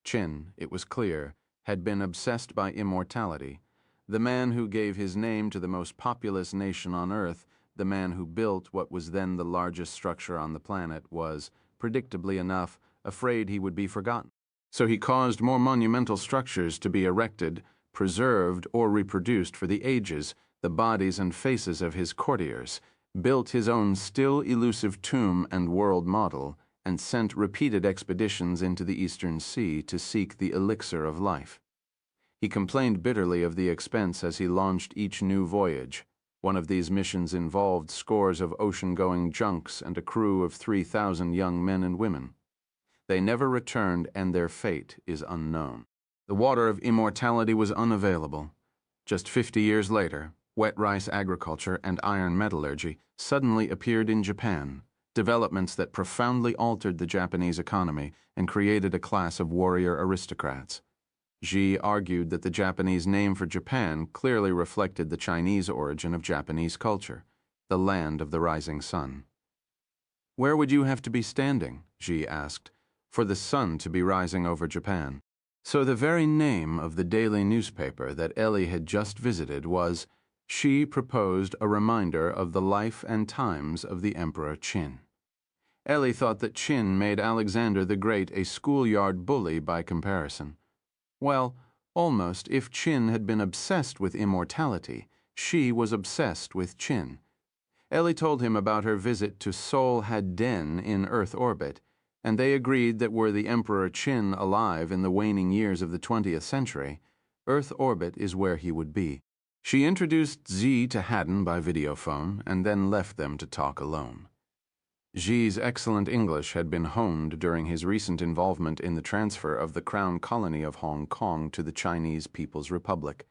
Qin, it was clear, had been obsessed by immortality. The man who gave his name to the most populous nation on Earth, the man who built what was then the largest structure on the planet, was, predictably enough, afraid he would be forgotten. So he caused more monumental structures to be erected, preserved, or reproduced for the ages, the bodies and faces of his courtiers, built his own still elusive tomb and world model, and sent repeated expeditions into the Eastern Sea to seek the elixir of life. He complained bitterly of the expense as he launched each new voyage. One of these missions involved scores of ocean-going junks and a crew of 3,000 young men and women. They never returned, and their fate is unknown. The water of immortality was unavailable. Just 50 years later, wet rice agriculture and iron metallurgy suddenly appeared in Japan, developments that profoundly altered the Japanese economy and created a class of warrior aristocrats. Xi argued that the Japanese name for Japan clearly reflected the Chinese origin of Japanese culture, the land of the rising sun. "Where would you have to be standing," Xi asked, "for the sun to be rising over Japan?" So the very name of the daily newspaper that Ellie had just visited was, Xi proposed a reminder of the life and times of the Emperor Qin. Ellie thought that Qin made Alexander the Great a schoolyard bully by comparison. Well, almost. If Qin had been obsessed with immortality, Xi was obsessed with Qin. Ellie told him about her visit to Sol Had-Den in Earth orbit, and they agreed that were the Emperor Qin alive in the waning years of the 20th century, Earth orbit is where he would be. She introduced Xi to Haddon by videophone and then left them to talk alone. Xi's excellent English had been honed during his recent involvement in the transfer of the Crown Colony of Hong Kong to the Chinese People's Republic.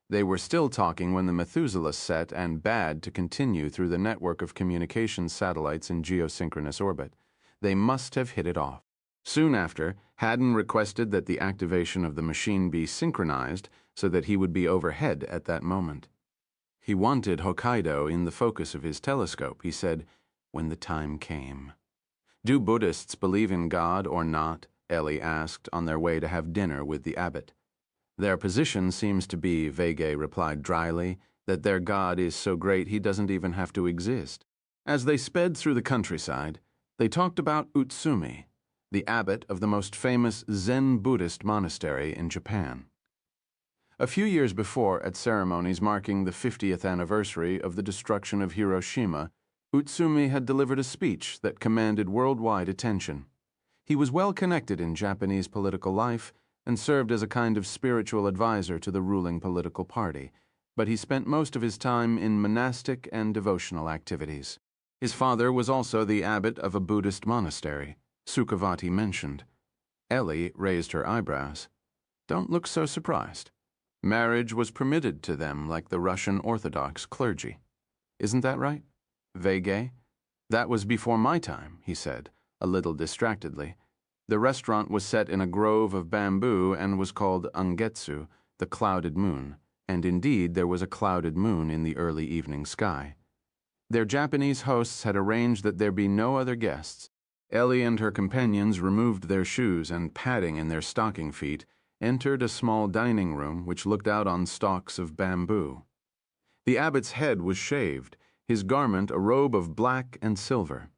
They were still talking when the Methuselah set and bad to continue through the network of communications satellites in geosynchronous orbit. They must have hit it off. Soon after, Haddon requested that the activation of the machine be synchronized so that he would be overhead at that moment. He wanted Hokkaido in the focus of his telescope, he said, when the time came. Do Buddhists believe in God or not? Ellie asked on their way to have dinner with the abbot. Their position seems to be, Vege replied dryly, that their God is so great he doesn't even have to exist. As they sped through the countryside, they talked about Utsumi, the abbot of the most famous Zen Buddhist monastery in Japan. A few years before, at ceremonies marking the 50th anniversary of the destruction of Hiroshima, Utsumi had delivered a speech that commanded worldwide attention. He was well connected in Japanese political life and served as a kind of spiritual advisor to the ruling political party, but he spent most of his time in monastic and devotional activities. His father was also the abbot of a Buddhist monastery, Sukhavati mentioned. Ellie raised her eyebrows. Don't look so surprised. Marriage was permitted to them like the Russian Orthodox clergy. Isn't that right? Vege? That was before my time, he said, a little distractedly. The restaurant was set in a grove of bamboo and was called Angetsu, the clouded moon, and indeed there was a clouded moon in the early evening sky. Their Japanese hosts had arranged that there be no other guests. Ellie and her companions removed their shoes and padding in their stocking feet, entered a small dining room which looked out on stalks of bamboo. The abbot's head was shaved, his garment a robe of black and silver.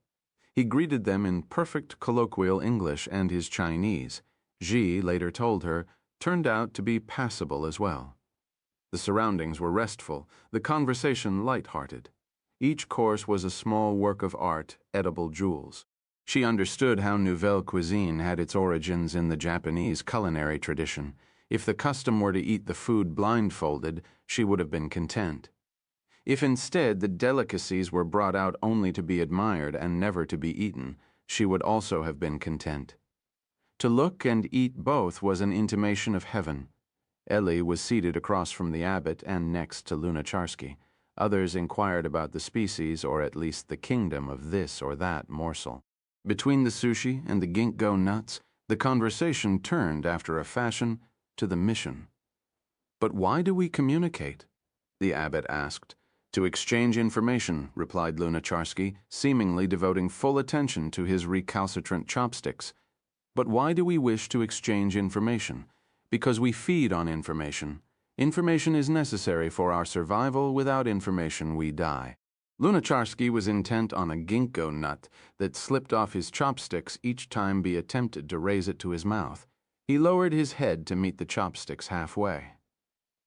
He greeted them in perfect colloquial English, and his Chinese, Xi later told her, turned out to be passable as well. The surroundings were restful, the conversation light-hearted. Each course was a small work of art, edible jewels. She understood how Nouvelle cuisine had its origins in the Japanese culinary tradition. If the custom were to eat the food blindfolded, she would have been content. If instead the delicacies were brought out only to be admired and never to be eaten, she would also have been content. To look and eat both was an intimation of heaven. Ellie was seated across from the abbot and next to Lunacharsky. Others inquired about the species, or at least the kingdom of this or that morsel. Between the sushi and the ginkgo nuts, the conversation turned, after a fashion, to the mission. But why do we communicate? The abbot asked. To exchange information, replied Lunacharsky, seemingly devoting full attention to his recalcitrant chopsticks. But why do we wish to exchange information? Because we feed on information. Information is necessary for our survival. Without information, we die. Lunacharsky was intent on a ginkgo nut that slipped off his chopsticks each time he attempted to raise it to his mouth. He lowered his head to meet the chopsticks halfway.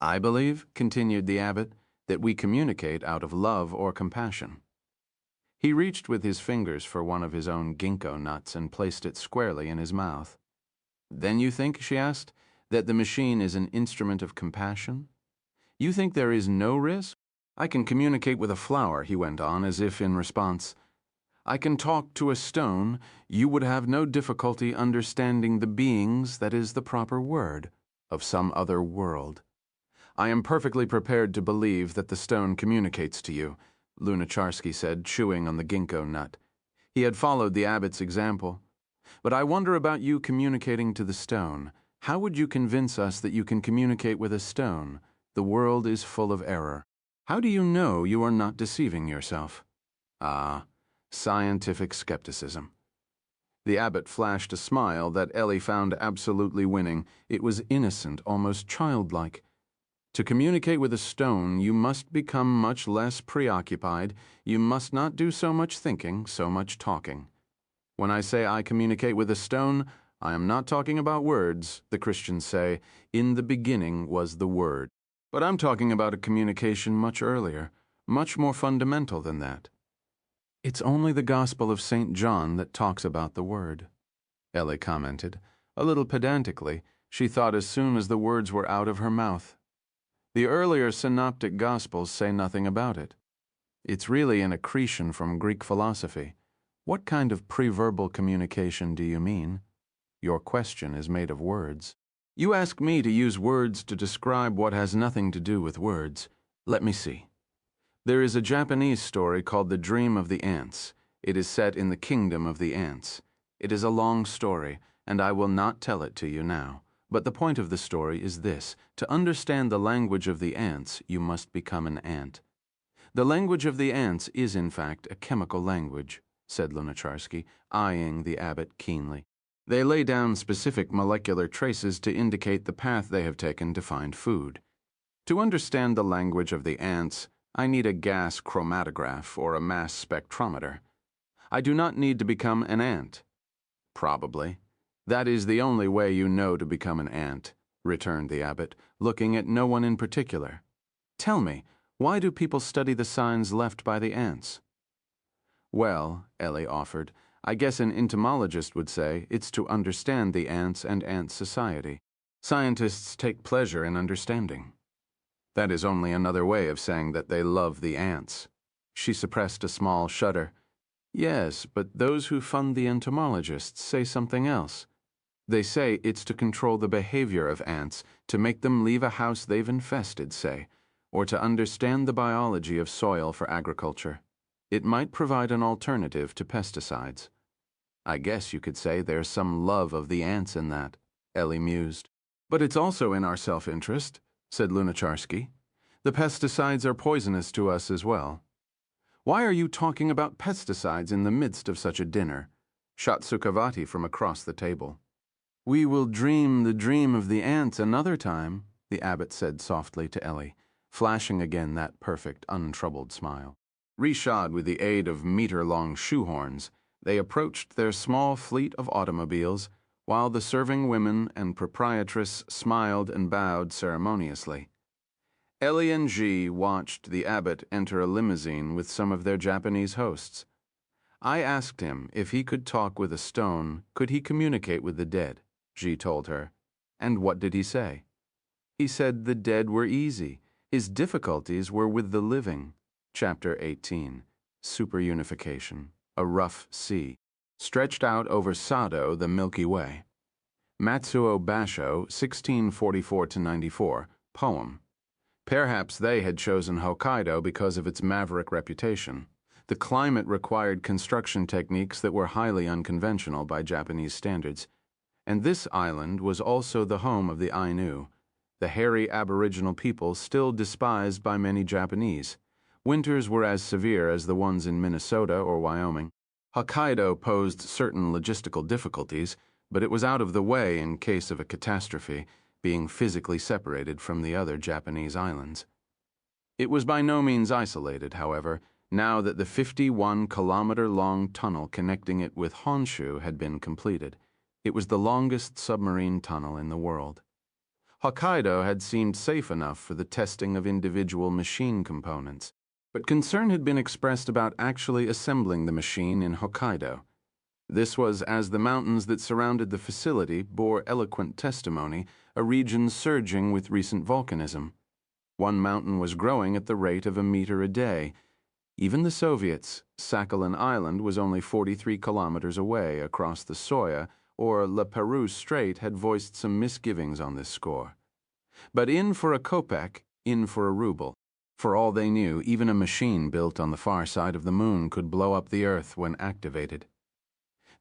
I believe, continued the abbot, that we communicate out of love or compassion. He reached with his fingers for one of his own ginkgo nuts and placed it squarely in his mouth. Then you think, she asked, that the machine is an instrument of compassion? You think there is no risk? I can communicate with a flower, he went on, as if in response. I can talk to a stone. You would have no difficulty understanding the beings, that is the proper word, of some other world. I am perfectly prepared to believe that the stone communicates to you, Lunacharsky said, chewing on the ginkgo nut. He had followed the abbot's example. But I wonder about you communicating to the stone. How would you convince us that you can communicate with a stone? The world is full of error. How do you know you are not deceiving yourself? Ah, scientific skepticism. The abbot flashed a smile that Ellie found absolutely winning. It was innocent, almost childlike. To communicate with a stone, you must become much less preoccupied. You must not do so much thinking, so much talking. When I say I communicate with a stone, I am not talking about words. The Christians say, in the beginning was the Word. But I'm talking about a communication much earlier, much more fundamental than that. It's only the Gospel of St. John that talks about the Word, Ellie commented. A little pedantically, she thought as soon as the words were out of her mouth. The earlier synoptic Gospels say nothing about it. It's really an accretion from Greek philosophy. What kind of pre-verbal communication do you mean? Your question is made of words. You ask me to use words to describe what has nothing to do with words. Let me see. There is a Japanese story called The Dream of the Ants. It is set in the kingdom of the ants. It is a long story, and I will not tell it to you now. But the point of the story is this: to understand the language of the ants, you must become an ant. The language of the ants is, in fact, a chemical language, said Lunacharsky, eyeing the abbot keenly. They lay down specific molecular traces to indicate the path they have taken to find food. To understand the language of the ants, I need a gas chromatograph or a mass spectrometer. I do not need to become an ant. Probably. That is the only way you know to become an ant, returned the abbot, looking at no one in particular. Tell me, why do people study the signs left by the ants? Well, Ellie offered, I guess an entomologist would say it's to understand the ants and ant society. Scientists take pleasure in understanding. That is only another way of saying that they love the ants. She suppressed a small shudder. Yes, but those who fund the entomologists say something else. They say it's to control the behavior of ants, to make them leave a house they've infested, say, or to understand the biology of soil for agriculture. It might provide an alternative to pesticides. I guess you could say there's some love of the ants in that, Ellie mused. But it's also in our self-interest, said Lunacharsky. The pesticides are poisonous to us as well. Why are you talking about pesticides in the midst of such a dinner? Shot Sukhavati from across the table. We will dream the dream of the ants another time, the abbot said softly to Ellie, flashing again that perfect, untroubled smile. Reshod with the aid of meter-long shoehorns, they approached their small fleet of automobiles, while the serving women and proprietress smiled and bowed ceremoniously. Ellie and G watched the abbot enter a limousine with some of their Japanese hosts. I asked him if he could talk with a stone, could he communicate with the dead, G told her. And what did he say? He said the dead were easy. His difficulties were with the living. Chapter 18, Superunification, a rough sea, stretched out over Sado, the Milky Way. Matsuo Basho, 1644-94, poem. Perhaps they had chosen Hokkaido because of its maverick reputation. The climate required construction techniques that were highly unconventional by Japanese standards. And this island was also the home of the Ainu, the hairy aboriginal people still despised by many Japanese. Winters were as severe as the ones in Minnesota or Wyoming. Hokkaido posed certain logistical difficulties, but it was out of the way in case of a catastrophe, being physically separated from the other Japanese islands. It was by no means isolated, however, now that the 51-kilometer-long tunnel connecting it with Honshu had been completed. It was the longest submarine tunnel in the world. Hokkaido had seemed safe enough for the testing of individual machine components, but concern had been expressed about actually assembling the machine in Hokkaido. This was as the mountains that surrounded the facility bore eloquent testimony, a region surging with recent volcanism. One mountain was growing at the rate of a meter a day. Even the Soviets, Sakhalin Island was only 43 kilometers away across the Soya, or La Perouse Strait had voiced some misgivings on this score. But in for a kopeck, in for a ruble. For all they knew, even a machine built on the far side of the moon could blow up the Earth when activated.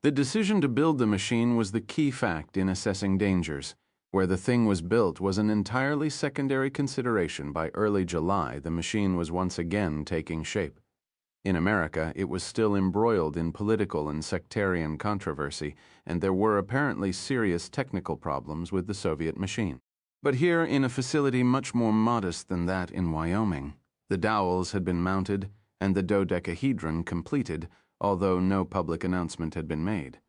The decision to build the machine was the key fact in assessing dangers. Where the thing was built was an entirely secondary consideration. By early July, the machine was once again taking shape. In America, it was still embroiled in political and sectarian controversy, and there were apparently serious technical problems with the Soviet machine. But here, in a facility much more modest than that in Wyoming, the dowels had been mounted and the dodecahedron completed, although no public announcement had been made.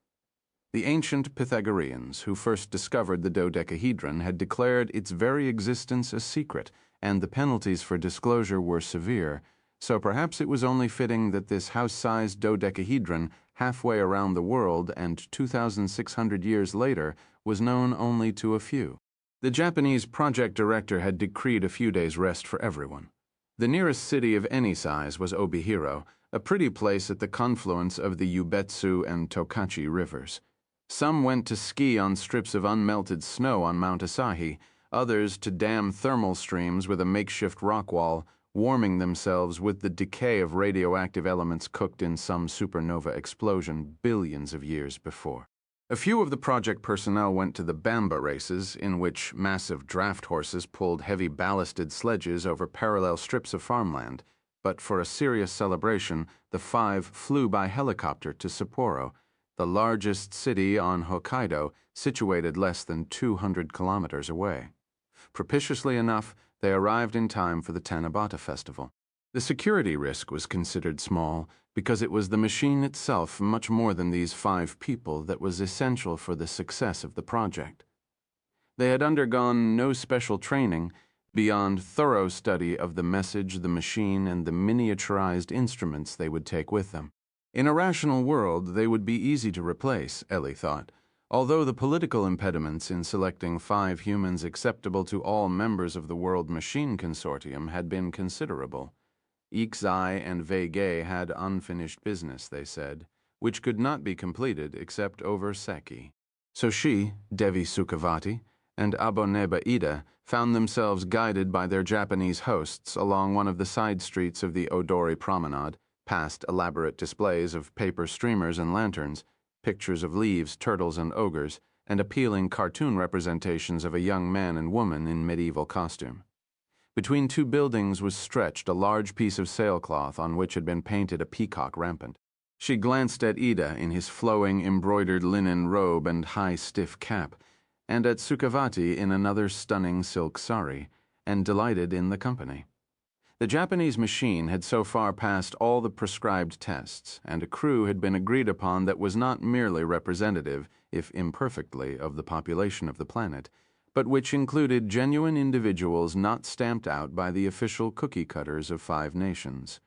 The ancient Pythagoreans who first discovered the dodecahedron had declared its very existence a secret, and the penalties for disclosure were severe, so perhaps it was only fitting that this house-sized dodecahedron halfway around the world and 2,600 years later was known only to a few. The Japanese project director had decreed a few days' rest for everyone. The nearest city of any size was Obihiro, a pretty place at the confluence of the Yubetsu and Tokachi rivers. Some went to ski on strips of unmelted snow on Mount Asahi, others to dam thermal streams with a makeshift rock wall, warming themselves with the decay of radioactive elements cooked in some supernova explosion billions of years before. A few of the project personnel went to the Bamba races, in which massive draft horses pulled heavy ballasted sledges over parallel strips of farmland, but for a serious celebration, the 5 flew by helicopter to Sapporo, the largest city on Hokkaido, situated less than 200 kilometers away. Propitiously enough, they arrived in time for the Tanabata festival. The security risk was considered small because it was the machine itself, much more than these 5 people, that was essential for the success of the project. They had undergone no special training beyond thorough study of the message, the machine, and the miniaturized instruments they would take with them. In a rational world, they would be easy to replace, Ellie thought, although the political impediments in selecting 5 humans acceptable to all members of the World Machine Consortium had been considerable. Ikzai and Veigei had unfinished business, they said, which could not be completed except over sake. So she, Devi Sukhavati, and Aboneba Ida found themselves guided by their Japanese hosts along one of the side streets of the Odori Promenade, past elaborate displays of paper streamers and lanterns, pictures of leaves, turtles, and ogres, and appealing cartoon representations of a young man and woman in medieval costume. Between 2 buildings was stretched a large piece of sailcloth on which had been painted a peacock rampant. She glanced at Ida in his flowing embroidered linen robe and high stiff cap, and at Sukhavati in another stunning silk sari, and delighted in the company. The Japanese machine had so far passed all the prescribed tests, and a crew had been agreed upon that was not merely representative, if imperfectly, of the population of the planet, but which included genuine individuals not stamped out by the official cookie cutters of 5 nations.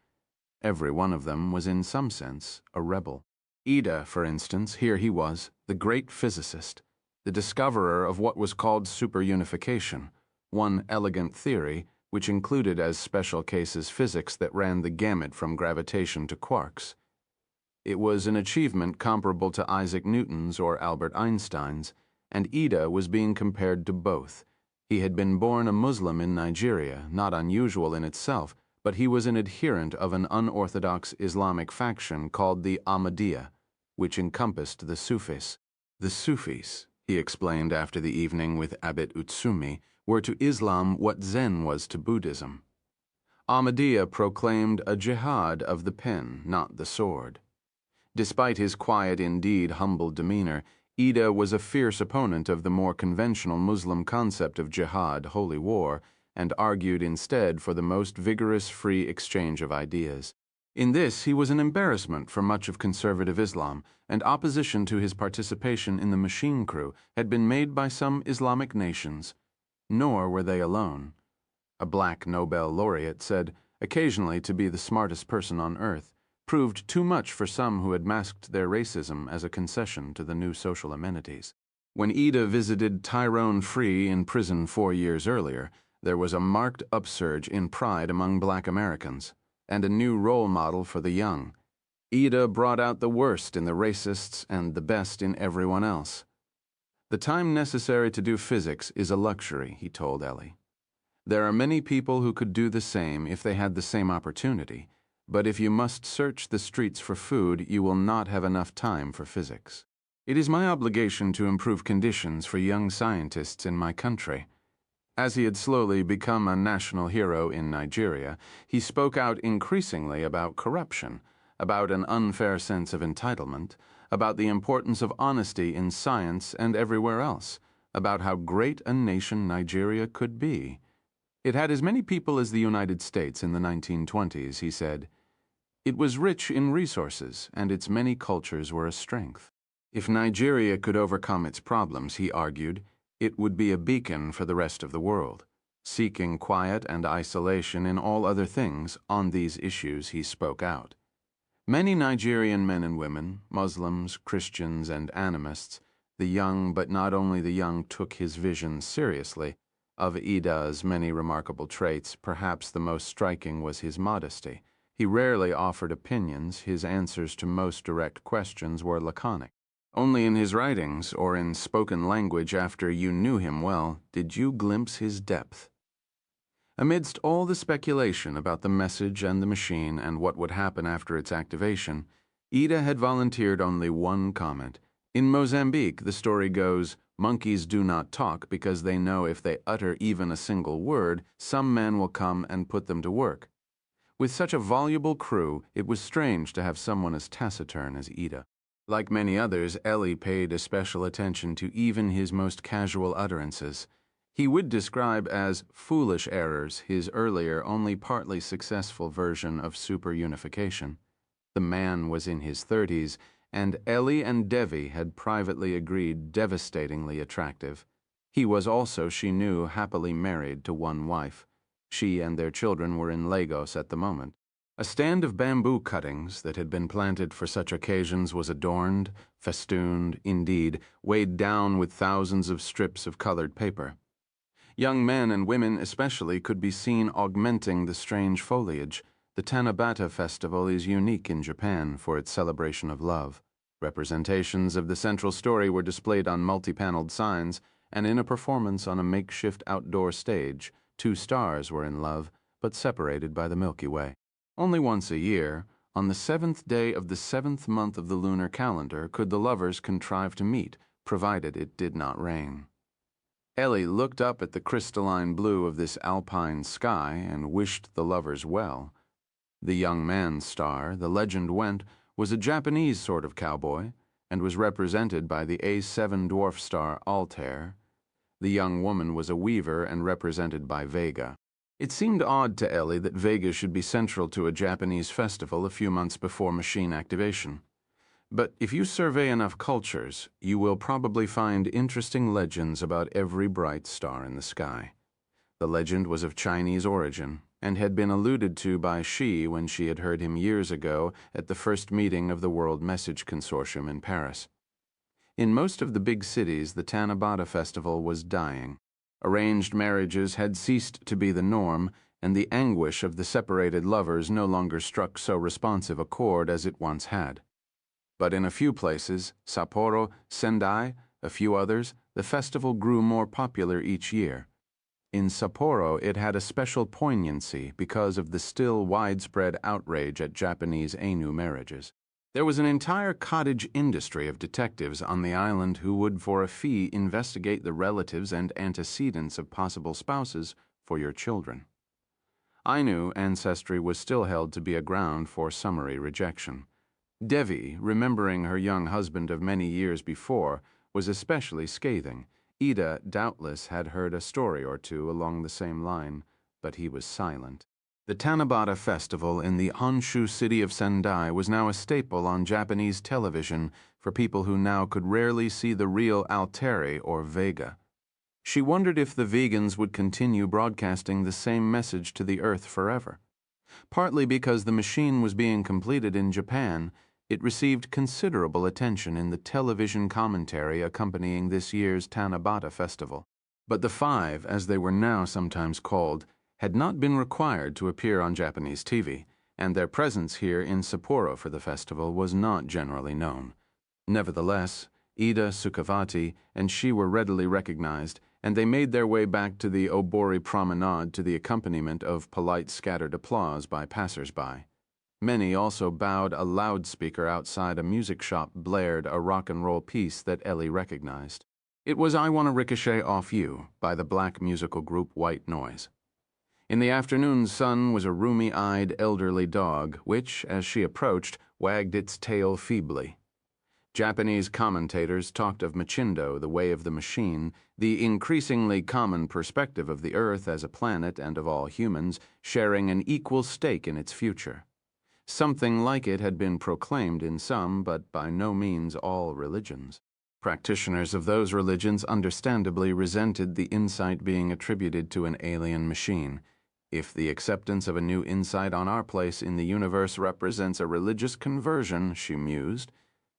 Every one of them was in some sense a rebel. Ida, for instance, here he was, the great physicist, the discoverer of what was called superunification, one elegant theory which included as special cases physics that ran the gamut from gravitation to quarks. It was an achievement comparable to Isaac Newton's or Albert Einstein's, and Ida was being compared to both. He had been born a Muslim in Nigeria, not unusual in itself, but he was an adherent of an unorthodox Islamic faction called the Ahmadiyya, which encompassed the Sufis. The Sufis, he explained after the evening with Abbot Utsumi, were to Islam what Zen was to Buddhism. Ahmadiyya proclaimed a jihad of the pen, not the sword. Despite his quiet, indeed humble demeanor, Ida was a fierce opponent of the more conventional Muslim concept of jihad, holy war, and argued instead for the most vigorous free exchange of ideas. In this, he was an embarrassment for much of conservative Islam, and opposition to his participation in the machine crew had been made by some Islamic nations. Nor were they alone. A black Nobel laureate said, occasionally to be the smartest person on earth, proved too much for some who had masked their racism as a concession to the new social amenities. When Ida visited Tyrone Free in prison 4 years earlier, there was a marked upsurge in pride among black Americans, and a new role model for the young. Ida brought out the worst in the racists and the best in everyone else. The time necessary to do physics is a luxury, he told Ellie. There are many people who could do the same if they had the same opportunity, but if you must search the streets for food, you will not have enough time for physics. It is my obligation to improve conditions for young scientists in my country. As he had slowly become a national hero in Nigeria, he spoke out increasingly about corruption, about an unfair sense of entitlement, about the importance of honesty in science and everywhere else, about how great a nation Nigeria could be. It had as many people as the United States in the 1920s, he said. It was rich in resources, and its many cultures were a strength. If Nigeria could overcome its problems, he argued, it would be a beacon for the rest of the world. Seeking quiet and isolation in all other things, on these issues he spoke out. Many Nigerian men and women, Muslims, Christians, and animists, the young but not only the young, took his vision seriously. Of Ida's many remarkable traits, perhaps the most striking was his modesty. He rarely offered opinions, his answers to most direct questions were laconic. Only in his writings, or in spoken language after you knew him well, did you glimpse his depth. Amidst all the speculation about the message and the machine and what would happen after its activation, Ida had volunteered only one comment. In Mozambique, the story goes, monkeys do not talk because they know if they utter even a single word, some man will come and put them to work. With such a voluble crew, it was strange to have someone as taciturn as Ida. Like many others, Ellie paid especial attention to even his most casual utterances. He would describe as foolish errors his earlier, only partly successful version of superunification. The man was in his 30s, and Ellie and Devi had privately agreed devastatingly attractive. He was also, she knew, happily married to one wife. She and their children were in Lagos at the moment. A stand of bamboo cuttings that had been planted for such occasions was adorned, festooned, indeed, weighed down with thousands of strips of colored paper. Young men and women especially could be seen augmenting the strange foliage. The Tanabata festival is unique in Japan for its celebration of love. Representations of the central story were displayed on multi-paneled signs, and in a performance on a makeshift outdoor stage, two stars were in love, but separated by the Milky Way. Only once a year, on the 7th day of the 7th month of the lunar calendar, could the lovers contrive to meet, provided it did not rain. Ellie looked up at the crystalline blue of this alpine sky and wished the lovers well. The young man's star, the legend went, was a Japanese sort of cowboy, and was represented by the A7 dwarf star Altair. The young woman was a weaver and represented by Vega. It seemed odd to Ellie that Vega should be central to a Japanese festival a few months before machine activation. But if you survey enough cultures, you will probably find interesting legends about every bright star in the sky. The legend was of Chinese origin, and had been alluded to by she when she had heard him years ago at the first meeting of the World Message Consortium in Paris. In most of the big cities, the Tanabata festival was dying. Arranged marriages had ceased to be the norm, and the anguish of the separated lovers no longer struck so responsive a chord as it once had. But in a few places, Sapporo, Sendai, a few others, the festival grew more popular each year. In Sapporo, it had a special poignancy because of the still widespread outrage at Japanese Ainu marriages. There was an entire cottage industry of detectives on the island who would for a fee investigate the relatives and antecedents of possible spouses for your children. Ainu ancestry was still held to be a ground for summary rejection. Devi, remembering her young husband of many years before, was especially scathing. Ida doubtless had heard a story or two along the same line, but he was silent. The Tanabata festival in the Honshu city of Sendai was now a staple on Japanese television for people who now could rarely see the real Alteri or Vega. She wondered if the vegans would continue broadcasting the same message to the earth forever. Partly because the machine was being completed in Japan, it received considerable attention in the television commentary accompanying this year's Tanabata festival. But the five, as they were now sometimes called, had not been required to appear on Japanese TV, and their presence here in Sapporo for the festival was not generally known. Nevertheless, Ida, Sukhavati, and she were readily recognized, and they made their way back to the Obori promenade to the accompaniment of polite scattered applause by passers-by. Many also bowed. A loudspeaker outside a music shop blared a rock and roll piece that Ellie recognized. It was I Wanna Ricochet Off You by the black musical group White Noise. In the afternoon sun was a rheumy-eyed elderly dog which, as she approached, wagged its tail feebly. Japanese commentators talked of Machindo, the way of the machine, the increasingly common perspective of the Earth as a planet and of all humans sharing an equal stake in its future. Something like it had been proclaimed in some, but by no means all religions. Practitioners of those religions understandably resented the insight being attributed to an alien machine. If the acceptance of a new insight on our place in the universe represents a religious conversion, she mused,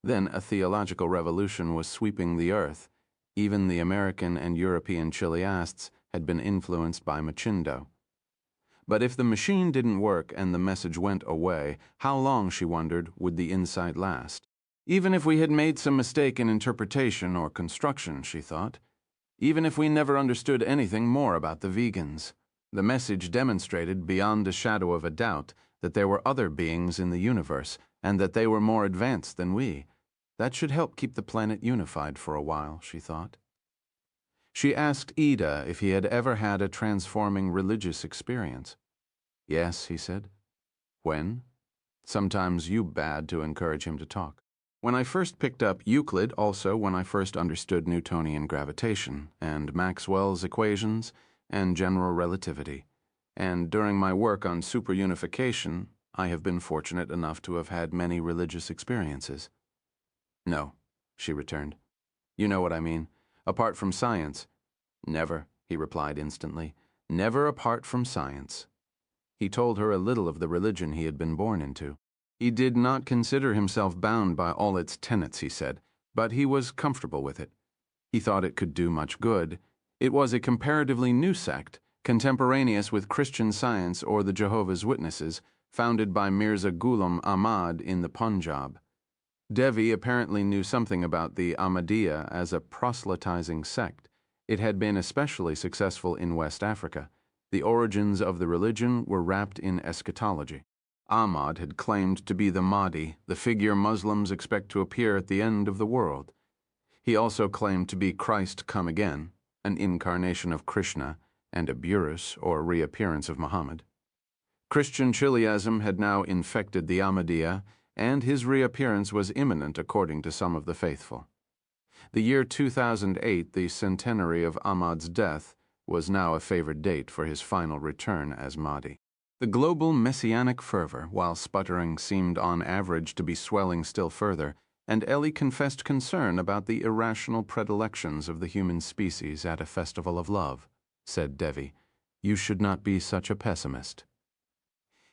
then a theological revolution was sweeping the earth. Even the American and European Chiliasts had been influenced by Machindo. But if the machine didn't work and the message went away, how long, she wondered, would the insight last? Even if we had made some mistake in interpretation or construction, she thought. Even if we never understood anything more about the vegans. The message demonstrated beyond a shadow of a doubt that there were other beings in the universe and that they were more advanced than we. That should help keep the planet unified for a while, she thought. She asked Ida if he had ever had a transforming religious experience. Yes, he said. When? Sometimes you bad to encourage him to talk. When I first picked up Euclid, also when I first understood Newtonian gravitation, and Maxwell's equations, and general relativity. And during my work on superunification, I have been fortunate enough to have had many religious experiences. No, she returned. You know what I mean. Apart from science. Never, he replied instantly. Never apart from science. He told her a little of the religion he had been born into. He did not consider himself bound by all its tenets, he said, but he was comfortable with it. He thought it could do much good. It was a comparatively new sect, contemporaneous with Christian Science or the Jehovah's Witnesses, founded by Mirza Ghulam Ahmad in the Punjab. Devi apparently knew something about the Ahmadiyya as a proselytizing sect. It had been especially successful in West Africa. The origins of the religion were wrapped in eschatology. Ahmad had claimed to be the Mahdi, the figure Muslims expect to appear at the end of the world. He also claimed to be Christ come again, an incarnation of Krishna, and a burus, or reappearance of Muhammad. Christian Chiliasm had now infected the Ahmadiyya, and his reappearance was imminent according to some of the faithful. The year 2008, the centenary of Ahmad's death, was now a favored date for his final return as Mahdi. The global messianic fervor, while sputtering, seemed on average to be swelling still further, and Ellie confessed concern about the irrational predilections of the human species at a festival of love. Said Devi, "You should not be such a pessimist."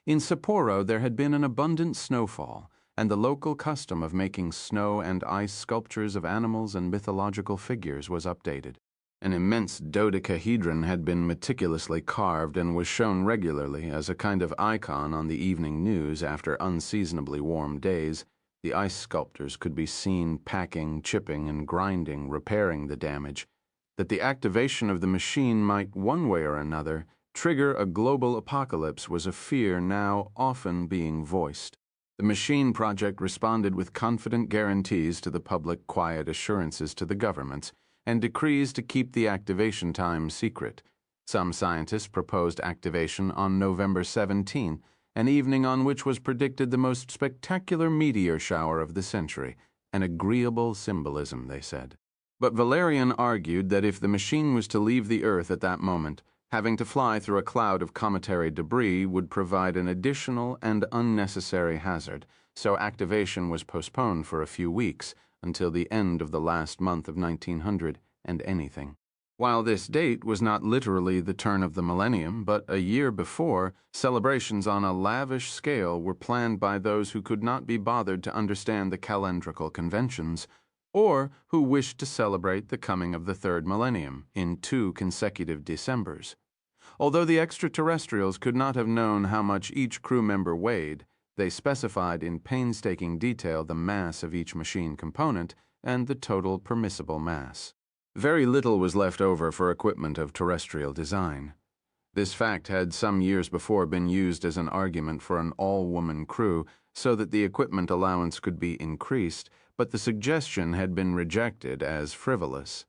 In Sapporo there had been an abundant snowfall, and the local custom of making snow and ice sculptures of animals and mythological figures was updated. An immense dodecahedron had been meticulously carved and was shown regularly as a kind of icon on the evening news after unseasonably warm days. The ice sculptors could be seen packing, chipping, and grinding, repairing the damage. That the activation of the machine might, one way or another, trigger a global apocalypse was a fear now often being voiced. The machine project responded with confident guarantees to the public, quiet assurances to the governments, and decrees to keep the activation time secret. Some scientists proposed activation on November 17, an evening on which was predicted the most spectacular meteor shower of the century, an agreeable symbolism, they said. But Valerian argued that if the machine was to leave the Earth at that moment, having to fly through a cloud of cometary debris would provide an additional and unnecessary hazard, so activation was postponed for a few weeks, until the end of the last month of 1900 and anything. While this date was not literally the turn of the millennium, but a year before, celebrations on a lavish scale were planned by those who could not be bothered to understand the calendrical conventions, or who wished to celebrate the coming of the third millennium in 2 consecutive Decembers. Although the extraterrestrials could not have known how much each crew member weighed, they specified in painstaking detail the mass of each machine component and the total permissible mass. Very little was left over for equipment of terrestrial design. This fact had some years before been used as an argument for an all-woman crew so that the equipment allowance could be increased, but the suggestion had been rejected as frivolous.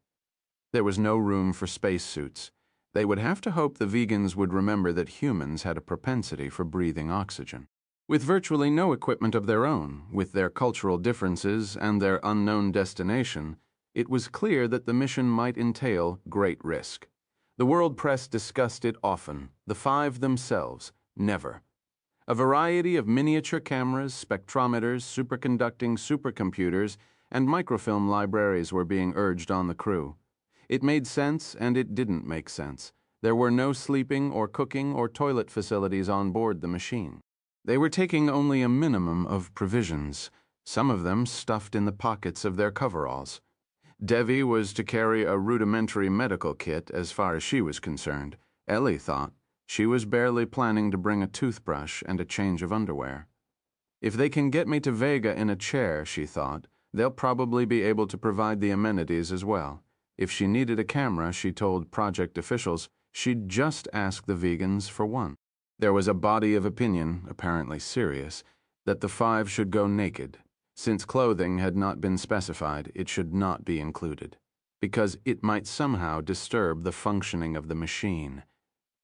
There was no room for spacesuits. They would have to hope the vegans would remember that humans had a propensity for breathing oxygen. With virtually no equipment of their own, with their cultural differences and their unknown destination, it was clear that the mission might entail great risk. The world press discussed it often, the 5 themselves, never. A variety of miniature cameras, spectrometers, superconducting supercomputers, and microfilm libraries were being urged on the crew. It made sense and it didn't make sense. There were no sleeping or cooking or toilet facilities on board the machine. They were taking only a minimum of provisions, some of them stuffed in the pockets of their coveralls. Devi was to carry a rudimentary medical kit as far as she was concerned. Ellie thought she was barely planning to bring a toothbrush and a change of underwear. If they can get me to Vega in a chair, she thought, they'll probably be able to provide the amenities as well. If she needed a camera, she told project officials, she'd just ask the vegans for one. There was a body of opinion, apparently serious, that the 5 should go naked. Since clothing had not been specified, it should not be included, because it might somehow disturb the functioning of the machine.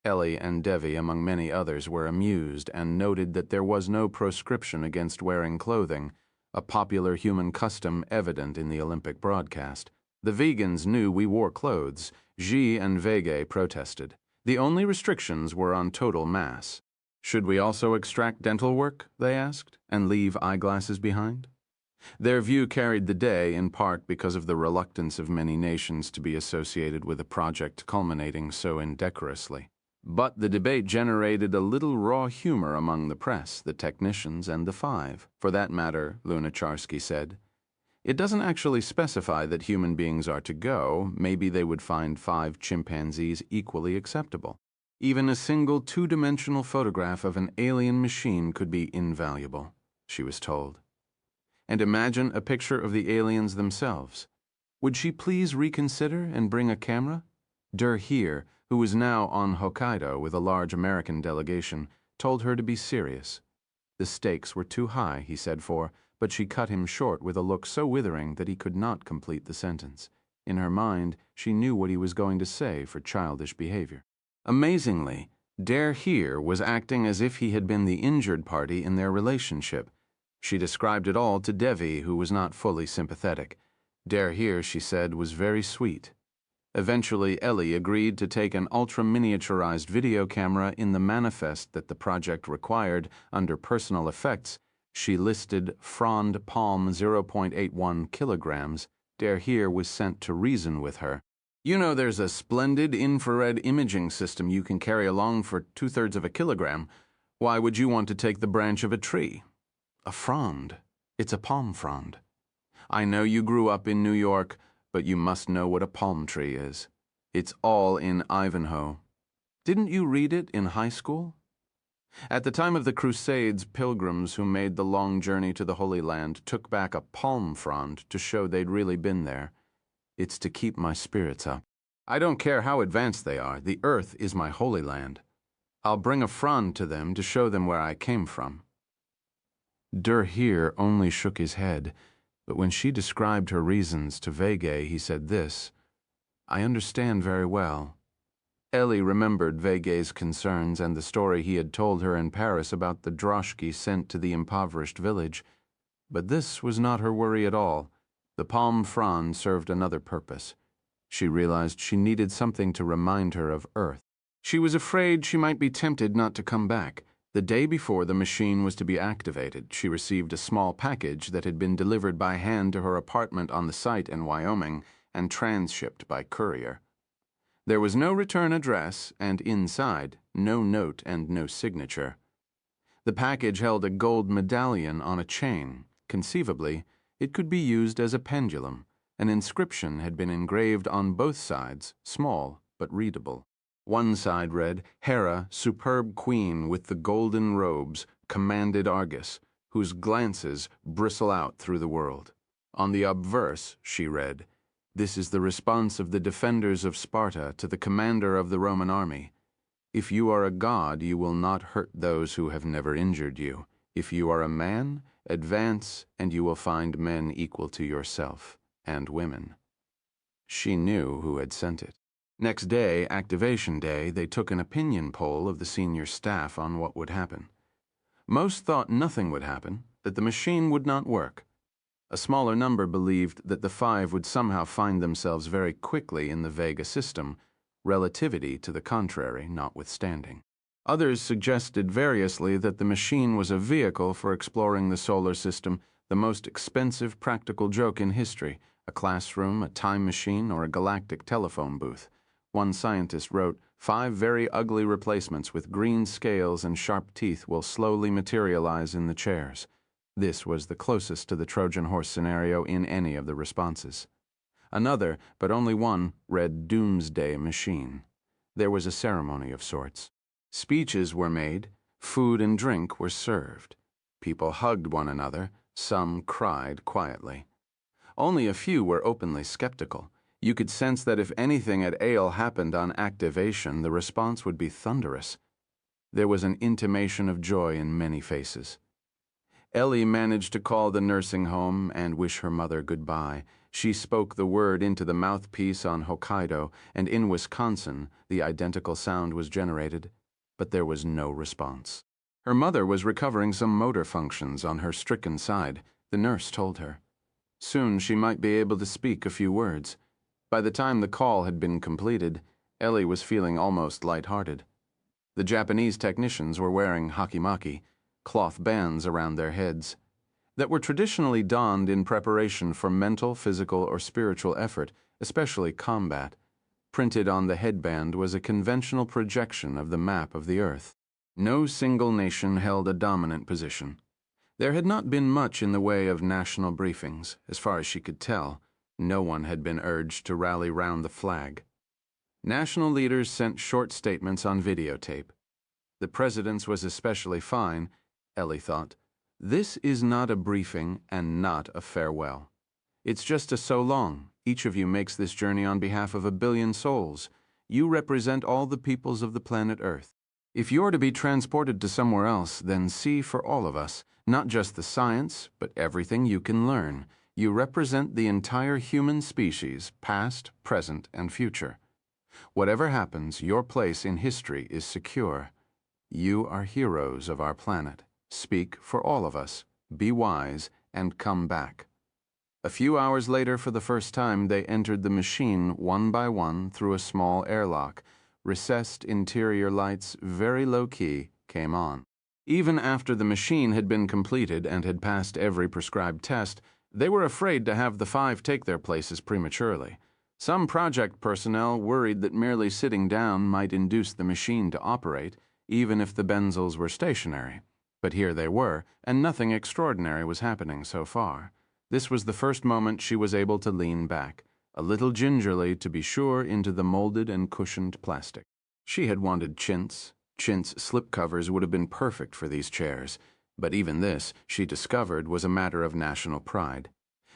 Ellie and Devi, among many others, were amused and noted that there was no proscription against wearing clothing, a popular human custom evident in the Olympic broadcast. The vegans knew we wore clothes. Xi and Vega protested. The only restrictions were on total mass. Should we also extract dental work, they asked, and leave eyeglasses behind? Their view carried the day in part because of the reluctance of many nations to be associated with a project culminating so indecorously. But the debate generated a little raw humor among the press, the technicians, and the 5. For that matter, Lunacharsky said, it doesn't actually specify that human beings are to go. Maybe they would find 5 chimpanzees equally acceptable. Even a single 2-dimensional photograph of an alien machine could be invaluable, she was told. And imagine a picture of the aliens themselves. Would she please reconsider and bring a camera? Here, who was now on Hokkaido with a large American delegation, told her to be serious. The stakes were too high, he said, but she cut him short with a look so withering that he could not complete the sentence. In her mind, she knew what he was going to say for childish behavior. Amazingly, Here was acting as if he had been the injured party in their relationship. She described it all to Devi, who was not fully sympathetic. Here, she said, was very sweet. Eventually, Ellie agreed to take an ultra-miniaturized video camera in the manifest that the project required under personal effects. She listed frond palm 0.81 kilograms. Here was sent to reason with her. You know, there's a splendid infrared imaging system you can carry along for 2/3 of a kilogram. Why would you want to take the branch of a tree? A frond. It's a palm frond. I know you grew up in New York, but you must know what a palm tree is. It's all in Ivanhoe. Didn't you read it in high school? At the time of the Crusades, pilgrims who made the long journey to the Holy Land took back a palm frond to show they'd really been there. It's to keep my spirits up. I don't care how advanced they are. The earth is my holy land. I'll bring a frond to them to show them where I came from. Here only shook his head, but when she described her reasons to Vega, he said this, I understand very well. Ellie remembered Vega's concerns and the story he had told her in Paris about the droshky sent to the impoverished village. But this was not her worry at all. The palm frond served another purpose. She realized she needed something to remind her of Earth. She was afraid she might be tempted not to come back. The day before the machine was to be activated, she received a small package that had been delivered by hand to her apartment on the site in Wyoming and transshipped by courier. There was no return address, and inside, no note and no signature. The package held a gold medallion on a chain. Conceivably, it could be used as a pendulum. An inscription had been engraved on both sides, small but readable. One side read, Hera, superb queen with the golden robes, commanded Argus, whose glances bristle out through the world. On the obverse, she read, This is the response of the defenders of Sparta to the commander of the Roman army. If you are a god, you will not hurt those who have never injured you. If you are a man, advance, and you will find men equal to yourself, and women. She knew who had sent it. Next day, Activation Day, they took an opinion poll of the senior staff on what would happen. Most thought nothing would happen, that the machine would not work. A smaller number believed that the 5 would somehow find themselves very quickly in the Vega system, relativity to the contrary notwithstanding. Others suggested variously that the machine was a vehicle for exploring the solar system, the most expensive practical joke in history, a classroom, a time machine, or a galactic telephone booth. One scientist wrote, 5 very ugly replacements with green scales and sharp teeth will slowly materialize in the chairs. This was the closest to the Trojan horse scenario in any of the responses. Another, but only one, read Doomsday Machine. There was a ceremony of sorts. Speeches were made, food and drink were served. People hugged one another, some cried quietly. Only a few were openly skeptical. You could sense that if anything at Ale happened on activation, the response would be thunderous. There was an intimation of joy in many faces. Ellie managed to call the nursing home and wish her mother goodbye. She spoke the word into the mouthpiece on Hokkaido, and in Wisconsin the identical sound was generated, but there was no response. Her mother was recovering some motor functions on her stricken side, the nurse told her. Soon she might be able to speak a few words. By the time the call had been completed, Ellie was feeling almost lighthearted. The Japanese technicians were wearing hakimaki, cloth bands around their heads, that were traditionally donned in preparation for mental, physical, or spiritual effort, especially combat. Printed on the headband was a conventional projection of the map of the Earth. No single nation held a dominant position. There had not been much in the way of national briefings. As far as she could tell, no one had been urged to rally round the flag. National leaders sent short statements on videotape. The president's was especially fine, Ellie thought. This is not a briefing and not a farewell. It's just a so long. Each of you makes this journey on behalf of 1 billion souls. You represent all the peoples of the planet Earth. If you're to be transported to somewhere else, then see for all of us, not just the science, but everything you can learn. You represent the entire human species, past, present, and future. Whatever happens, your place in history is secure. You are heroes of our planet. Speak for all of us, be wise, and come back. A few hours later, for the first time, they entered the machine one by one through a small airlock. Recessed interior lights, very low-key, came on. Even after the machine had been completed and had passed every prescribed test, they were afraid to have the 5 take their places prematurely. Some project personnel worried that merely sitting down might induce the machine to operate, even if the benzels were stationary. But here they were, and nothing extraordinary was happening so far. This was the first moment she was able to lean back, a little gingerly to be sure, into the molded and cushioned plastic. She had wanted chintz. Chintz slipcovers would have been perfect for these chairs, but even this, she discovered, was a matter of national pride.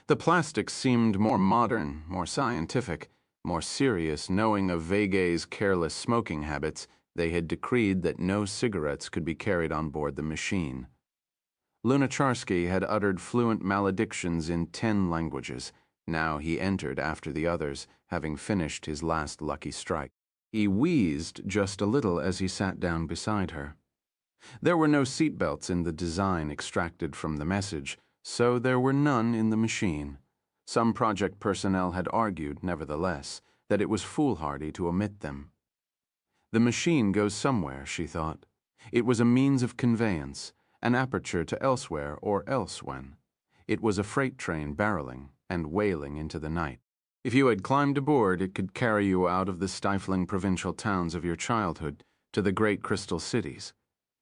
The plastic seemed more modern, more scientific, more serious. Knowing of Vege's careless smoking habits, they had decreed that no cigarettes could be carried on board the machine. Lunacharsky had uttered fluent maledictions in 10 languages. Now he entered after the others, having finished his last lucky strike. He wheezed just a little as he sat down beside her. There were no seatbelts in the design extracted from the message, so there were none in the machine. Some project personnel had argued, nevertheless, that it was foolhardy to omit them. The machine goes somewhere, she thought. It was a means of conveyance, an aperture to elsewhere or elsewhen. It was a freight train barreling and wailing into the night. If you had climbed aboard, it could carry you out of the stifling provincial towns of your childhood to the great crystal cities.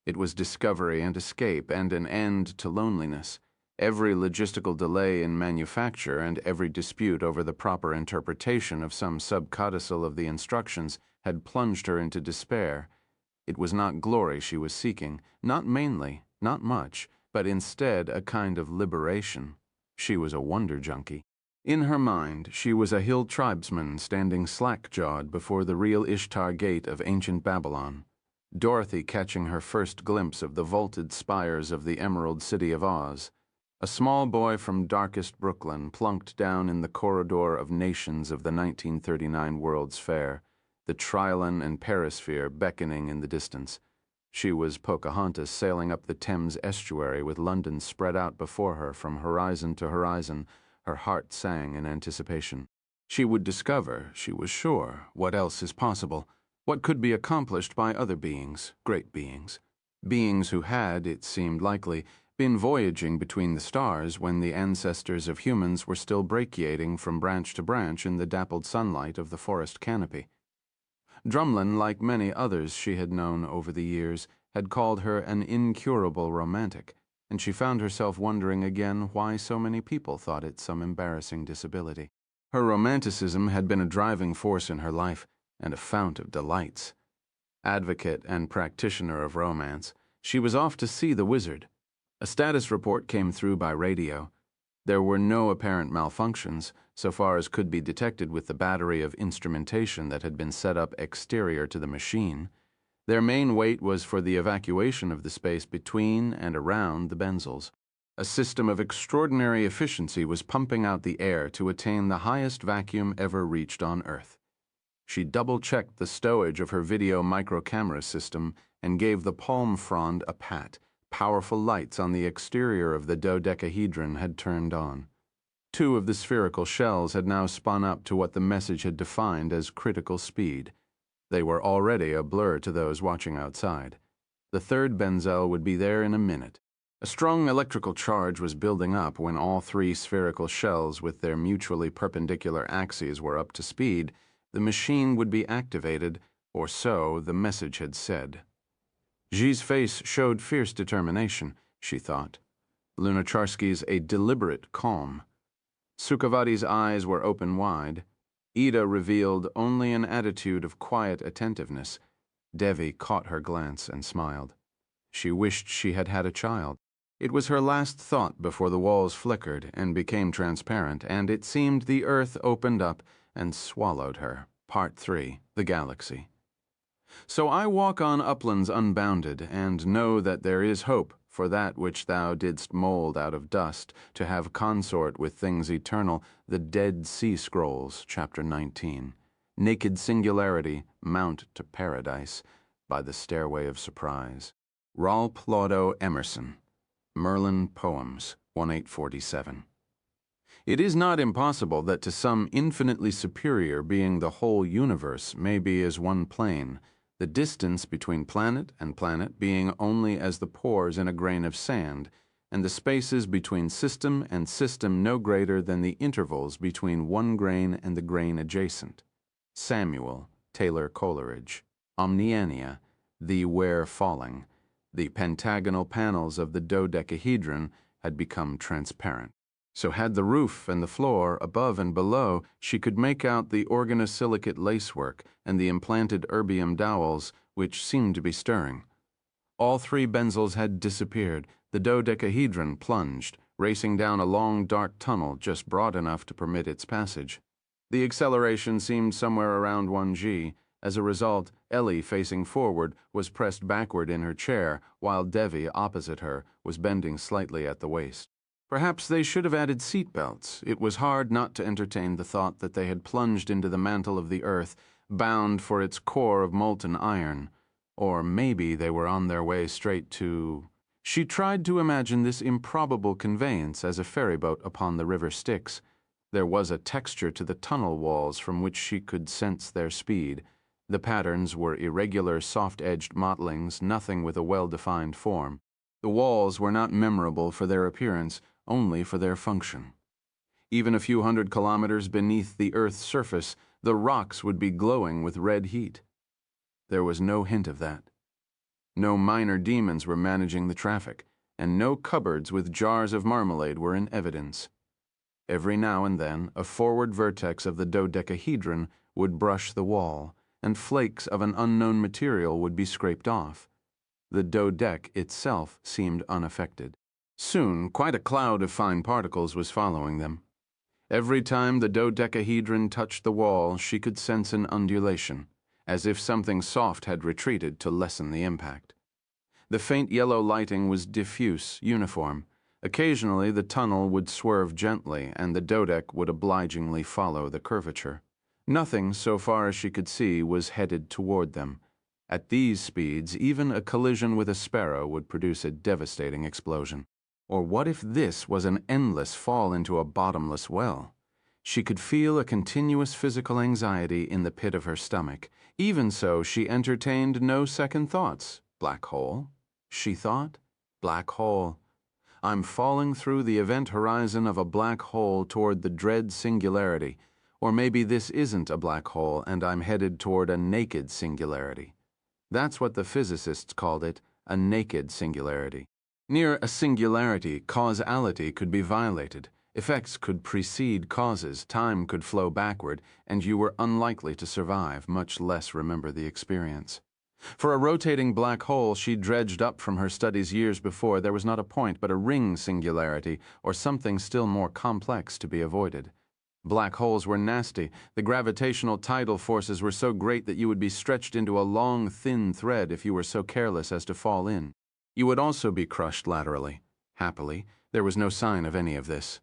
It was discovery and escape and an end to loneliness. Every logistical delay in manufacture and every dispute over the proper interpretation of some subcodicil of the instructions had plunged her into despair. It was not glory she was seeking, not mainly, not much, but instead a kind of liberation. She was a wonder junkie. In her mind, she was a hill tribesman standing slack-jawed before the real Ishtar gate of ancient Babylon. Dorothy catching her first glimpse of the vaulted spires of the Emerald City of Oz. A small boy from darkest Brooklyn plunked down in the corridor of nations of the 1939 World's Fair, the Trilon and Perisphere beckoning in the distance. She was Pocahontas sailing up the Thames estuary with London spread out before her from horizon to horizon. Her heart sang in anticipation. She would discover, she was sure, what else is possible, what could be accomplished by other beings, great beings. Beings who had, it seemed likely, been voyaging between the stars when the ancestors of humans were still brachiating from branch to branch in the dappled sunlight of the forest canopy. Drumlin, like many others she had known over the years, had called her an incurable romantic, and she found herself wondering again why so many people thought it some embarrassing disability. Her romanticism had been a driving force in her life, and a fount of delights. Advocate and practitioner of romance, she was off to see the wizard. A status report came through by radio. There were no apparent malfunctions, so far as could be detected with the battery of instrumentation that had been set up exterior to the machine. Their main weight was for the evacuation of the space between and around the benzels. A system of extraordinary efficiency was pumping out the air to attain the highest vacuum ever reached on Earth. She double-checked the stowage of her video microcamera system and gave the palm frond a pat. Powerful lights on the exterior of the dodecahedron had turned on. 2 of the spherical shells had now spun up to what the message had defined as critical speed. They were already a blur to those watching outside. The 3rd benzel would be there in a minute. A strong electrical charge was building up when all 3 spherical shells with their mutually perpendicular axes were up to speed. The machine would be activated, or so the message had said. G's face showed fierce determination, she thought. Lunacharsky's a deliberate calm. Sukhavati's eyes were open wide. Ida revealed only an attitude of quiet attentiveness. Devi caught her glance and smiled. She wished she had had a child. It was her last thought before the walls flickered and became transparent, and it seemed the earth opened up and swallowed her. Part 3, The Galaxy. So I walk on uplands unbounded, and know that there is hope for that which thou didst mold out of dust, to have consort with things eternal, the Dead Sea Scrolls, chapter 19. Naked singularity, mount to paradise, by the stairway of surprise. Ralph Waldo Emerson, Merlin Poems, 1847. It is not impossible that to some infinitely superior being the whole universe may be as one plane, the distance between planet and planet being only as the pores in a grain of sand, and the spaces between system and system no greater than the intervals between one grain and the grain adjacent. Samuel Taylor Coleridge. Omniania, the where falling. The pentagonal panels of the dodecahedron had become transparent. So had the roof and the floor, above and below, she could make out the organosilicate lacework and the implanted erbium dowels, which seemed to be stirring. All 3 benzels had disappeared. The dodecahedron plunged, racing down a long, dark tunnel just broad enough to permit its passage. The acceleration seemed somewhere around 1g. As a result, Ellie, facing forward, was pressed backward in her chair, while Devi, opposite her, was bending slightly at the waist. Perhaps they should have added seat belts. It was hard not to entertain the thought that they had plunged into the mantle of the earth, bound for its core of molten iron. Or maybe they were on their way straight to... She tried to imagine this improbable conveyance as a ferryboat upon the river Styx. There was a texture to the tunnel walls from which she could sense their speed. The patterns were irregular, soft-edged mottlings, nothing with a well-defined form. The walls were not memorable for their appearance, only for their function. Even a few hundred kilometers beneath the Earth's surface, the rocks would be glowing with red heat. There was no hint of that. No minor demons were managing the traffic, and no cupboards with jars of marmalade were in evidence. Every now and then, a forward vertex of the dodecahedron would brush the wall, and flakes of an unknown material would be scraped off. The dodec itself seemed unaffected. Soon, quite a cloud of fine particles was following them. Every time the dodecahedron touched the wall, she could sense an undulation, as if something soft had retreated to lessen the impact. The faint yellow lighting was diffuse, uniform. Occasionally, the tunnel would swerve gently, and the dodec would obligingly follow the curvature. Nothing, so far as she could see, was headed toward them. At these speeds, even a collision with a sparrow would produce a devastating explosion. Or what if this was an endless fall into a bottomless well? She could feel a continuous physical anxiety in the pit of her stomach. Even so, she entertained no second thoughts. Black hole? She thought. Black hole. I'm falling through the event horizon of a black hole toward the dread singularity. Or maybe this isn't a black hole and I'm headed toward a naked singularity. That's what the physicists called it, a naked singularity. Near a singularity, causality could be violated. Effects could precede causes, time could flow backward, and you were unlikely to survive, much less remember the experience. For a rotating black hole she dredged up from her studies years before, there was not a point but a ring singularity, or something still more complex to be avoided. Black holes were nasty. The gravitational tidal forces were so great that you would be stretched into a long, thin thread if you were so careless as to fall in. You would also be crushed laterally. Happily, there was no sign of any of this.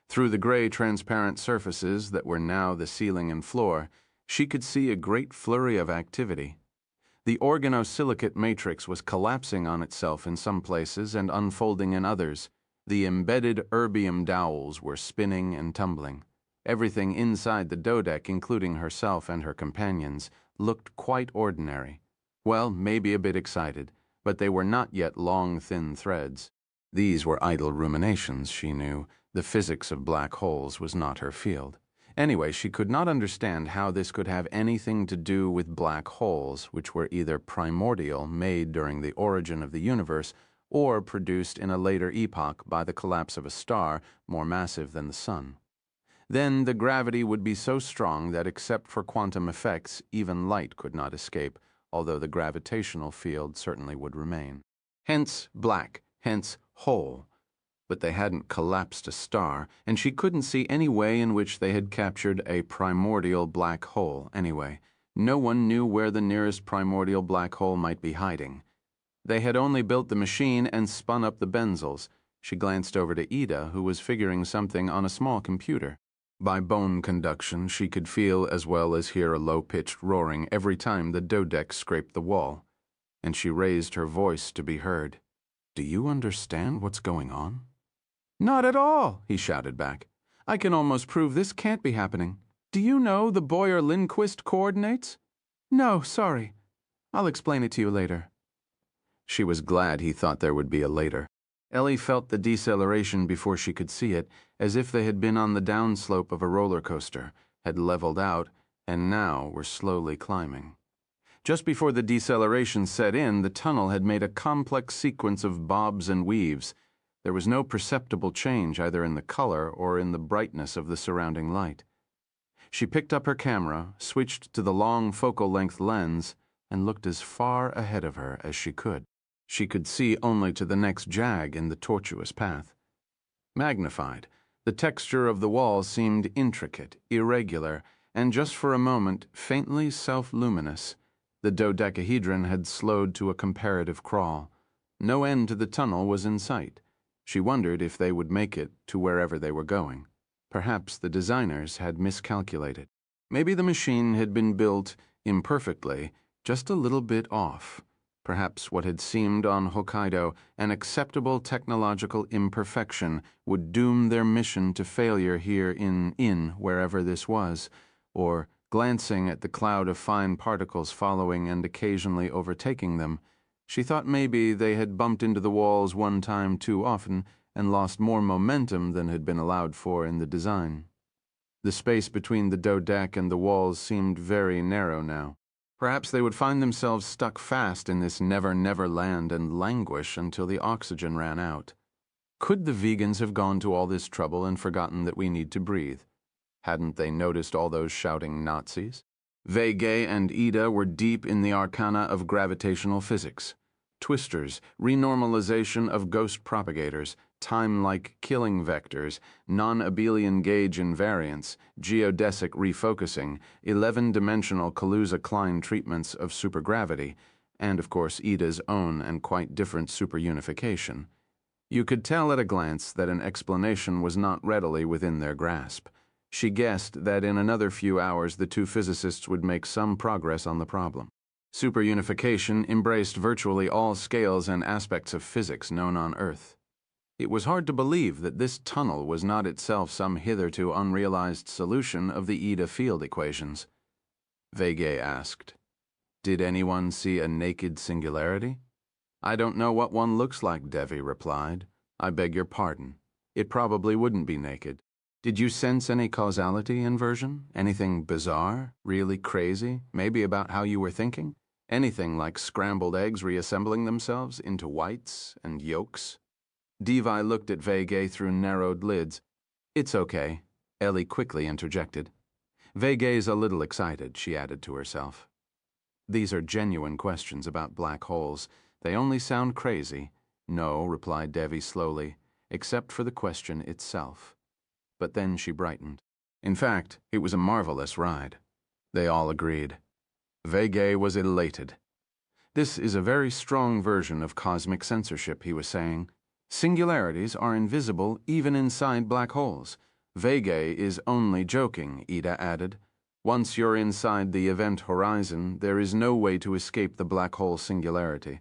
Through the gray, transparent surfaces that were now the ceiling and floor, she could see a great flurry of activity. The organosilicate matrix was collapsing on itself in some places and unfolding in others. The embedded erbium dowels were spinning and tumbling. Everything inside the dodeck, including herself and her companions, looked quite ordinary. Well, maybe a bit excited, but they were not yet long, thin threads. These were idle ruminations, she knew. The physics of black holes was not her field. Anyway, she could not understand how this could have anything to do with black holes, which were either primordial, made during the origin of the universe, or produced in a later epoch by the collapse of a star more massive than the sun. Then the gravity would be so strong that except for quantum effects, even light could not escape, although the gravitational field certainly would remain. Hence black, hence hole. But they hadn't collapsed a star, and she couldn't see any way in which they had captured a primordial black hole anyway. No one knew where the nearest primordial black hole might be hiding. They had only built the machine and spun up the benzels. She glanced over to Ida, who was figuring something on a small computer. By bone conduction, she could feel as well as hear a low-pitched roaring every time the dodeck scraped the wall, and she raised her voice to be heard. "Do you understand what's going on?" "Not at all," he shouted back. "I can almost prove this can't be happening. Do you know the Boyer-Lindquist coordinates?" "No, sorry. I'll explain it to you later." She was glad he thought there would be a later. Ellie felt the deceleration before she could see it, as if they had been on the downslope of a roller coaster, had leveled out, and now were slowly climbing. Just before the deceleration set in, the tunnel had made a complex sequence of bobs and weaves. There was no perceptible change either in the color or in the brightness of the surrounding light. She picked up her camera, switched to the long focal-length lens, and looked as far ahead of her as she could. She could see only to the next jag in the tortuous path. Magnified, the texture of the wall seemed intricate, irregular, and just for a moment faintly self-luminous. The dodecahedron had slowed to a comparative crawl. No end to the tunnel was in sight. She wondered if they would make it to wherever they were going. Perhaps the designers had miscalculated. Maybe the machine had been built imperfectly, just a little bit off. Perhaps what had seemed on Hokkaido an acceptable technological imperfection would doom their mission to failure here in wherever this was, or, glancing at the cloud of fine particles following and occasionally overtaking them, she thought maybe they had bumped into the walls one time too often and lost more momentum than had been allowed for in the design. The space between the dodeck and the walls seemed very narrow now. Perhaps they would find themselves stuck fast in this never-never land and languish until the oxygen ran out. Could the vegans have gone to all this trouble and forgotten that we need to breathe? Hadn't they noticed all those shouting Nazis? Vegay and Ida were deep in the arcana of gravitational physics. Twisters, renormalization of ghost propagators, time-like killing vectors, non-abelian gauge invariance, geodesic refocusing, 11-dimensional Kaluza-Klein treatments of supergravity, and of course Ida's own and quite different superunification. You could tell at a glance that an explanation was not readily within their grasp. She guessed that in another few hours the two physicists would make some progress on the problem. Superunification embraced virtually all scales and aspects of physics known on Earth. It was hard to believe that this tunnel was not itself some hitherto unrealized solution of the Ida field equations. Vegay asked, "Did anyone see a naked singularity?" "I don't know what one looks like," Devi replied. I beg your pardon. It probably wouldn't be naked. Did you sense any causality inversion? Anything bizarre? Really crazy? Maybe about how you were thinking? Anything like scrambled eggs reassembling themselves into whites and yolks? Devi looked at Vegay through narrowed lids. It's okay, Ellie quickly interjected. Vegay's a little excited, she added to herself. These are genuine questions about black holes. They only sound crazy. No, replied Devi slowly, except for the question itself. But then she brightened. In fact, it was a marvelous ride. They all agreed. Vegay was elated. This is a very strong version of cosmic censorship, he was saying. Singularities are invisible even inside black holes. Vegay is only joking, Ida added. Once you're inside the event horizon, there is no way to escape the black hole singularity.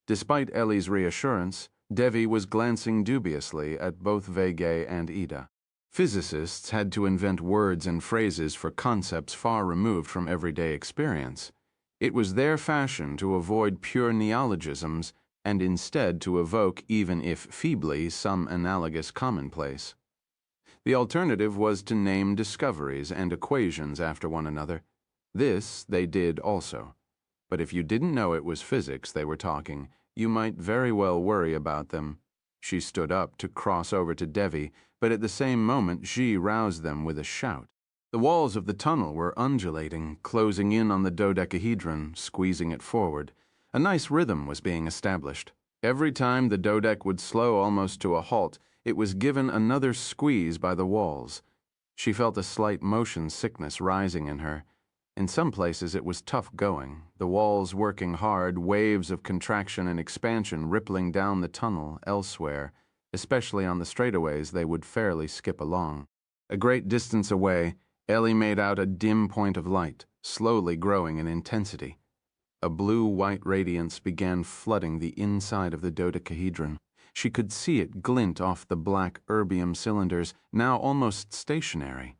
Despite Ellie's reassurance, Devi was glancing dubiously at both Vegay and Ida. Physicists had to invent words and phrases for concepts far removed from everyday experience. It was their fashion to avoid pure neologisms and instead to evoke, even if feebly, some analogous commonplace. The alternative was to name discoveries and equations after one another. This they did also. But if you didn't know it was physics they were talking, you might very well worry about them. She stood up to cross over to Devi, but at the same moment she roused them with a shout. The walls of the tunnel were undulating, closing in on the dodecahedron, squeezing it forward. A nice rhythm was being established. Every time the dodec would slow almost to a halt, it was given another squeeze by the walls. She felt a slight motion sickness rising in her. In some places it was tough going, the walls working hard, waves of contraction and expansion rippling down the tunnel elsewhere, especially on the straightaways they would fairly skip along. A great distance away, Ellie made out a dim point of light, slowly growing in intensity. A blue-white radiance began flooding the inside of the dodecahedron. She could see it glint off the black erbium cylinders, now almost stationary.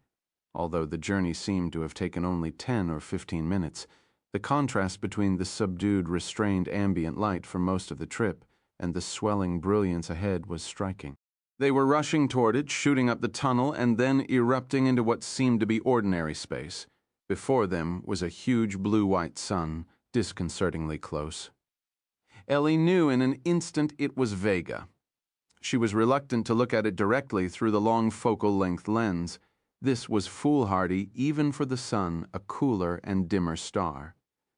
Although the journey seemed to have taken only 10 or 15 minutes, the contrast between the subdued, restrained ambient light for most of the trip and the swelling brilliance ahead was striking. They were rushing toward it, shooting up the tunnel, and then erupting into what seemed to be ordinary space. Before them was a huge blue-white sun, disconcertingly close. Ellie knew in an instant it was Vega. She was reluctant to look at it directly through the long focal-length lens. This was foolhardy even for the sun, a cooler and dimmer star.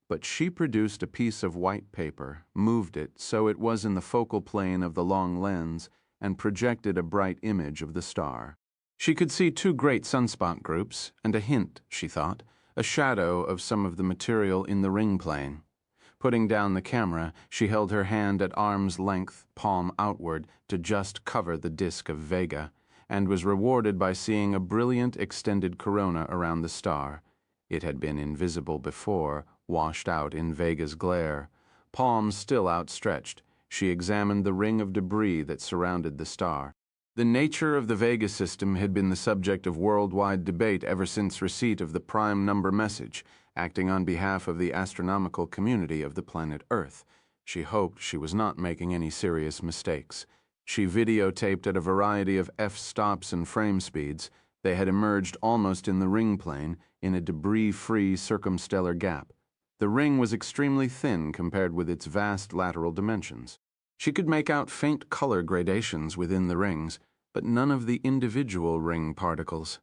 But she produced a piece of white paper, moved it so it was in the focal plane of the long lens, and projected a bright image of the star. She could see two great sunspot groups, and a hint, she thought, a shadow of some of the material in the ring plane. Putting down the camera, she held her hand at arm's length, palm outward, to just cover the disk of Vega, and was rewarded by seeing a brilliant extended corona around the star. It had been invisible before, washed out in Vega's glare. Palms still outstretched, she examined the ring of debris that surrounded the star. The nature of the Vega system had been the subject of worldwide debate ever since receipt of the prime number message, acting on behalf of the astronomical community of the planet Earth. She hoped she was not making any serious mistakes. She videotaped at a variety of f-stops and frame speeds. They had emerged almost in the ring plane, in a debris-free circumstellar gap. The ring was extremely thin compared with its vast lateral dimensions. She could make out faint color gradations within the rings, but none of the individual ring particles.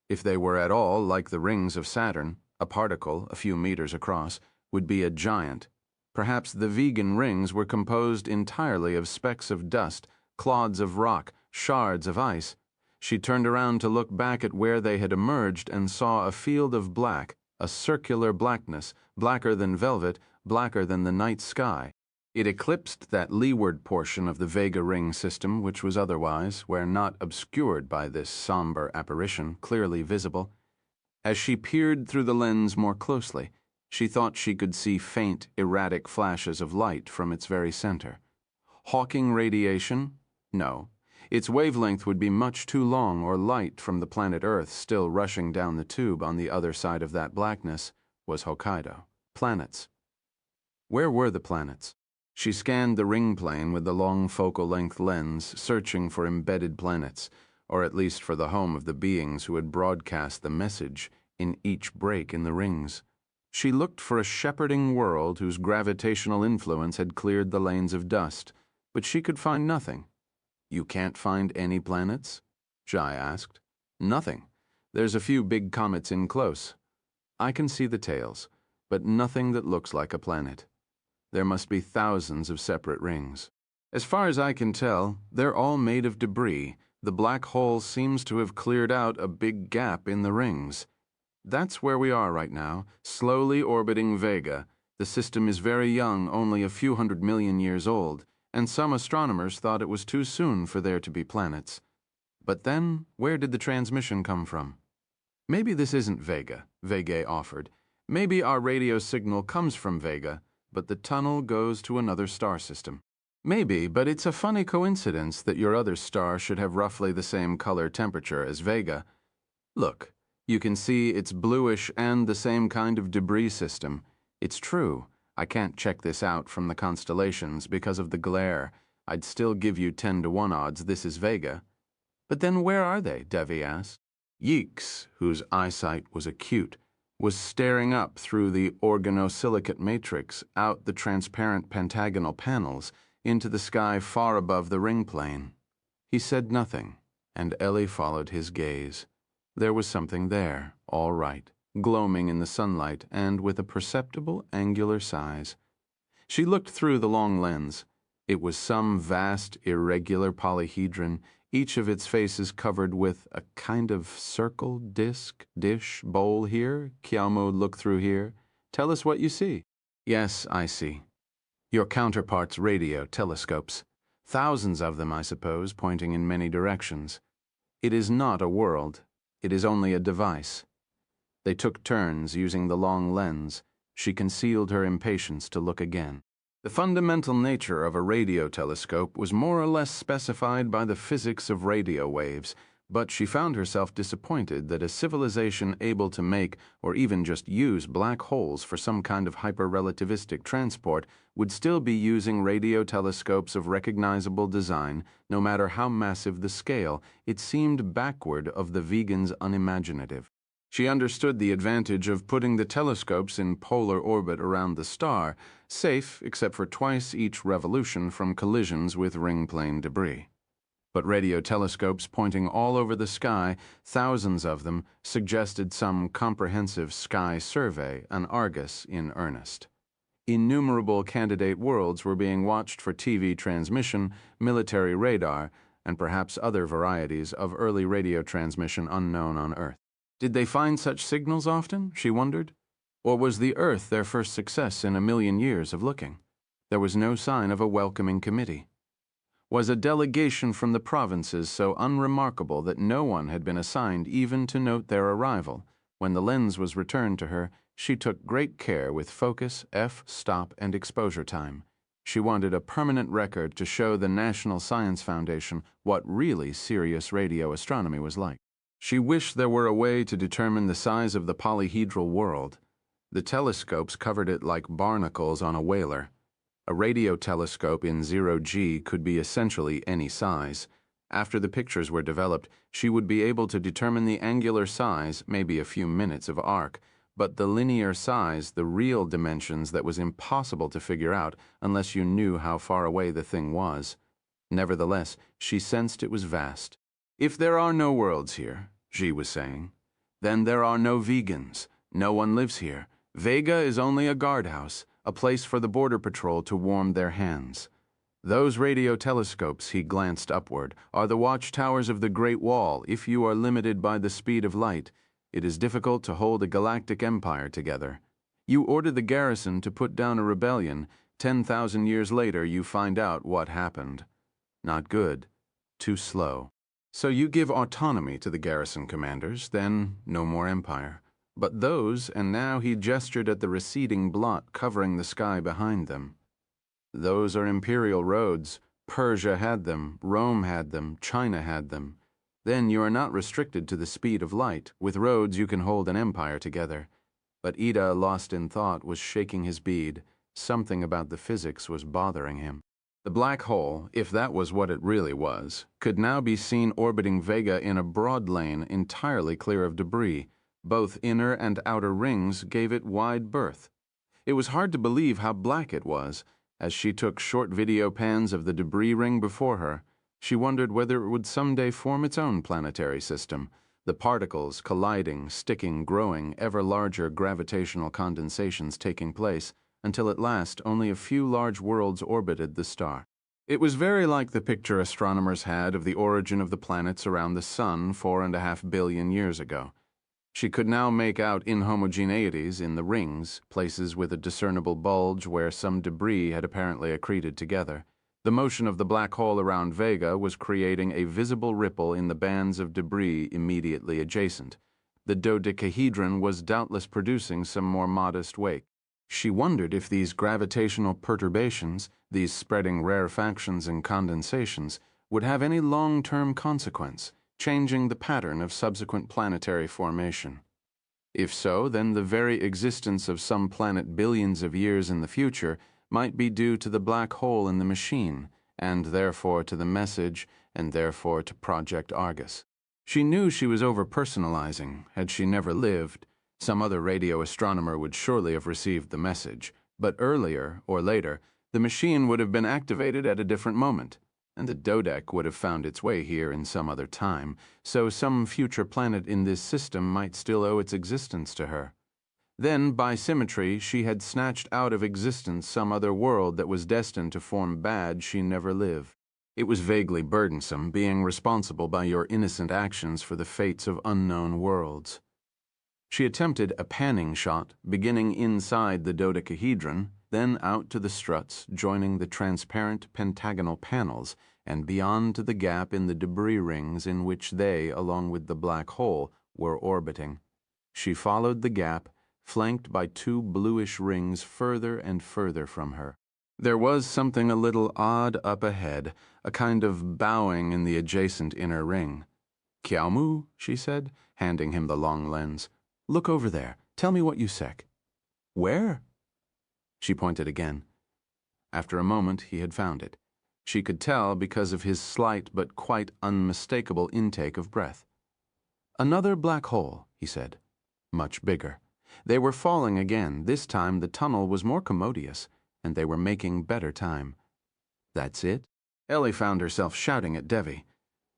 If they were at all like the rings of Saturn, a particle, a few meters across, would be a giant. Perhaps the vegan rings were composed entirely of specks of dust, clods of rock, shards of ice. She turned around to look back at where they had emerged and saw a field of black, a circular blackness, blacker than velvet, blacker than the night sky. It eclipsed that leeward portion of the Vega ring system which was otherwise, where not obscured by this somber apparition, clearly visible. As she peered through the lens more closely, she thought she could see faint, erratic flashes of light from its very center. Hawking radiation? No. Its wavelength would be much too long, or light from the planet Earth still rushing down the tube on the other side of that blackness was Hokkaido. Planets. Where were the planets? She scanned the ring plane with the long focal length lens, searching for embedded planets, or at least for the home of the beings who had broadcast the message in each break in the rings. She looked for a shepherding world whose gravitational influence had cleared the lanes of dust, but she could find nothing. "You can't find any planets?" Jai asked. "Nothing. There's a few big comets in close. I can see the tails, but nothing that looks like a planet. There must be thousands of separate rings. As far as I can tell, they're all made of debris. The black hole seems to have cleared out a big gap in the rings. That's where we are right now, slowly orbiting Vega. The system is very young, only a few 100 million years old, and some astronomers thought it was too soon for there to be planets. But then, where did the transmission come from?" "Maybe this isn't Vega," Vega offered. "Maybe our radio signal comes from Vega, but the tunnel goes to another star system." "Maybe, but it's a funny coincidence that your other star should have roughly the same color temperature as Vega. Look, you can see it's bluish and the same kind of debris system. It's true. I can't check this out from the constellations because of the glare. I'd still give you 10 to 1 odds this is Vega." "But then where are they?" Devi asked. Yeeks, whose eyesight was acute, was staring up through the organosilicate matrix, out the transparent pentagonal panels, into the sky far above the ring plane. He said nothing, and Ellie followed his gaze. There was something there, all right, gloaming in the sunlight and with a perceptible angular size. She looked through the long lens. It was some vast, irregular polyhedron, each of its faces covered with a kind of circle, disc, dish, bowl here. Kiamo looked through here. "Tell us what you see." "Yes, I see. Your counterparts' radio telescopes. Thousands of them, I suppose, pointing in many directions. It is not a world. It is only a device." They took turns using the long lens. She concealed her impatience to look again. The fundamental nature of a radio telescope was more or less specified by the physics of radio waves, but she found herself disappointed that a civilization able to make or even just use black holes for some kind of hyper-relativistic transport would still be using radio telescopes of recognizable design, no matter how massive the scale. It seemed backward of the vegans' unimaginative. She understood the advantage of putting the telescopes in polar orbit around the star, safe except for twice each revolution from collisions with ring plane debris. But radio telescopes pointing all over the sky, thousands of them, suggested some comprehensive sky survey, an Argus in earnest. Innumerable candidate worlds were being watched for TV transmission, military radar, and perhaps other varieties of early radio transmission unknown on Earth. Did they find such signals often, she wondered? Or was the Earth their first success in a million years of looking? There was no sign of a welcoming committee. Was a delegation from the provinces so unremarkable that no one had been assigned even to note their arrival? When the lens was returned to her, she took great care with focus, f-stop, and exposure time. She wanted a permanent record to show the National Science Foundation what really serious radio astronomy was like. She wished there were a way to determine the size of the polyhedral world. The telescopes covered it like barnacles on a whaler. A radio telescope in 0G could be essentially any size. After the pictures were developed, she would be able to determine the angular size, maybe a few minutes of arc, but the linear size, the real dimensions, that was impossible to figure out unless you knew how far away the thing was. Nevertheless, she sensed it was vast. "If there are no worlds here," Xi was saying, "then there are no vegans. No one lives here. Vega is only a guardhouse, a place for the border patrol to warm their hands. Those radio telescopes," he glanced upward, "are the watchtowers of the Great Wall. If you are limited by the speed of light, it is difficult to hold a galactic empire together. You order the garrison to put down a rebellion. 10,000 years later, you find out what happened. Not good. Too slow. So you give autonomy to the garrison commanders, then no more empire. But those," and now he gestured at the receding blot covering the sky behind them. "Those are imperial roads. Persia had them, Rome had them, China had them. Then you are not restricted to the speed of light. With roads you can hold an empire together." But Ida, lost in thought, was shaking his bead. Something about the physics was bothering him. The black hole, if that was what it really was, could now be seen orbiting Vega in a broad lane entirely clear of debris. Both inner and outer rings gave it wide berth. It was hard to believe how black it was. As she took short video pans of the debris ring before her, she wondered whether it would someday form its own planetary system, the particles colliding, sticking, growing, ever larger gravitational condensations taking place, until at last only a few large worlds orbited the star. It was very like the picture astronomers had of the origin of the planets around the Sun 4.5 billion years ago. She could now make out inhomogeneities in the rings, places with a discernible bulge where some debris had apparently accreted together. The motion of the black hole around Vega was creating a visible ripple in the bands of debris immediately adjacent. The dodecahedron was doubtless producing some more modest wake. She wondered if these gravitational perturbations, these spreading rarefactions and condensations, would have any long-term consequence, changing the pattern of subsequent planetary formation. If so, then the very existence of some planet billions of years in the future might be due to the black hole in the machine, and therefore to the message, and therefore to Project Argus. She knew she was over-personalizing. Had she never lived, some other radio astronomer would surely have received the message, but earlier or later, the machine would have been activated at a different moment, and the dodec would have found its way here in some other time, so some future planet in this system might still owe its existence to her. Then, by symmetry, she had snatched out of existence some other world that was destined to form bad she never lived. It was vaguely burdensome, being responsible by your innocent actions for the fates of unknown worlds. She attempted a panning shot, beginning inside the dodecahedron, then out to the struts, joining the transparent pentagonal panels, and beyond to the gap in the debris rings in which they, along with the black hole, were orbiting. She followed the gap, flanked by two bluish rings further and further from her. There was something a little odd up ahead, a kind of bowing in the adjacent inner ring. "Kiao Mu," she said, handing him the long lens. "Look over there. Tell me what you sec." "Where?" She pointed again. After a moment, he had found it. She could tell because of his slight but quite unmistakable intake of breath. "Another black hole," he said. Much bigger. They were falling again. This time the tunnel was more commodious, and they were making better time. "That's it?" Ellie found herself shouting at Devi.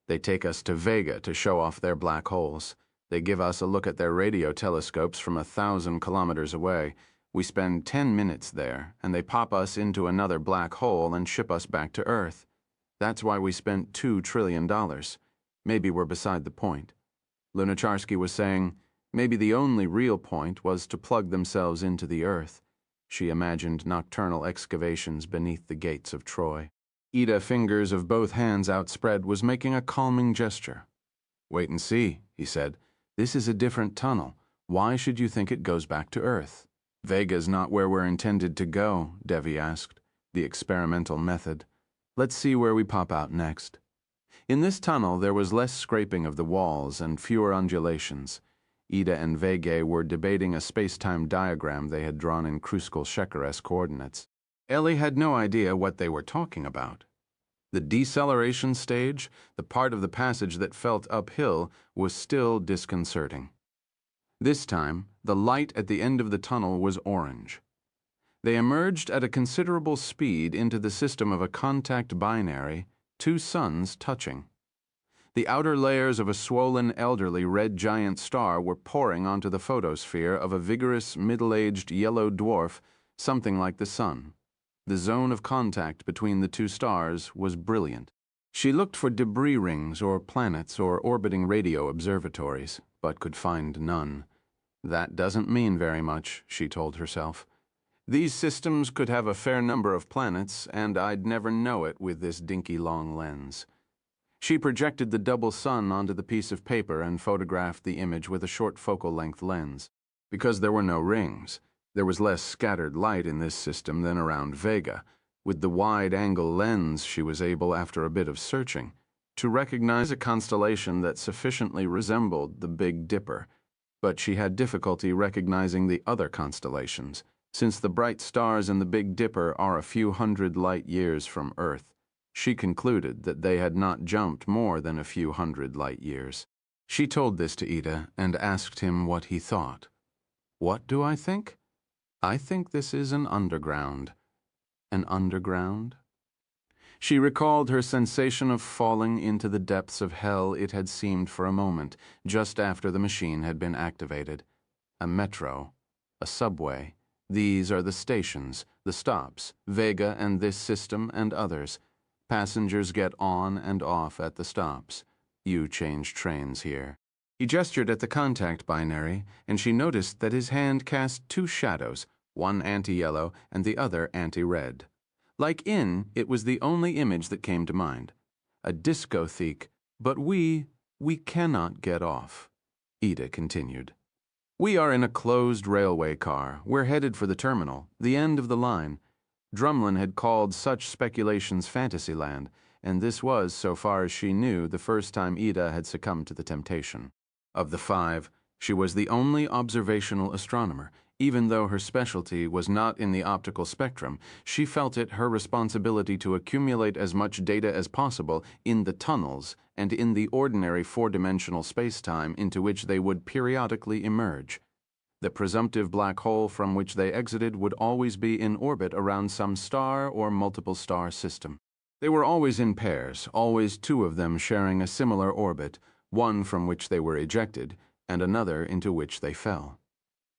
"They take us to Vega to show off their black holes. They give us a look at their radio telescopes from 1,000 kilometers away. We spend 10 minutes there, and they pop us into another black hole and ship us back to Earth. That's why we spent $2 trillion. Maybe we're beside the point." Lunacharsky was saying, maybe the only real point was to plug themselves into the Earth. She imagined nocturnal excavations beneath the gates of Troy. Ida, fingers of both hands outspread, was making a calming gesture. "Wait and see," he said. "This is a different tunnel. Why should you think it goes back to Earth?" "Vega's not where we're intended to go," Devi asked. "The experimental method. Let's see where we pop out next." In this tunnel there was less scraping of the walls and fewer undulations. Ida and Vega were debating a space-time diagram they had drawn in Kruskal-Shekera's coordinates. Ellie had no idea what they were talking about. The deceleration stage, the part of the passage that felt uphill, was still disconcerting. This time, the light at the end of the tunnel was orange. They emerged at a considerable speed into the system of a contact binary, two suns touching. The outer layers of a swollen, elderly red giant star were pouring onto the photosphere of a vigorous, middle-aged yellow dwarf, something like the sun. The zone of contact between the two stars was brilliant. She looked for debris rings or planets or orbiting radio observatories, but could find none. That doesn't mean very much, she told herself. These systems could have a fair number of planets, and I'd never know it with this dinky long lens. She projected the double sun onto the piece of paper and photographed the image with a short focal length lens. Because there were no rings, there was less scattered light in this system than around Vega. With the wide-angle lens, she was able, after a bit of searching, to recognize a constellation that sufficiently resembled the Big Dipper, but she had difficulty recognizing the other constellations, Since the bright stars in the Big Dipper are a few hundred light years from Earth, she concluded that they had not jumped more than a few hundred light years. She told this to Ida and asked him what he thought. "What do I think? I think this is an underground." An underground? She recalled her sensation of falling into the depths of hell it had seemed for a moment, just after the machine had been activated. A metro, a subway. These are the stations, the stops, Vega and this system and others. Passengers get on and off at the stops. You change trains here. He gestured at the contact binary, and she noticed that his hand cast two shadows, one anti-yellow and the other anti-red. Like it was the only image that came to mind. A discotheque, but we cannot get off. Ida continued. We are in a closed railway car. We're headed for the terminal, the end of the line. Drumlin had called such speculations Fantasyland, and this was, so far as she knew, the first time Ida had succumbed to the temptation. Of the five, she was the only observational astronomer. Even though her specialty was not in the optical spectrum, she felt it her responsibility to accumulate as much data as possible in the tunnels and in the ordinary four-dimensional space-time into which they would periodically emerge. The presumptive black hole from which they exited would always be in orbit around some star or multiple star system. They were always in pairs, always two of them sharing a similar orbit, one from which they were ejected and another into which they fell.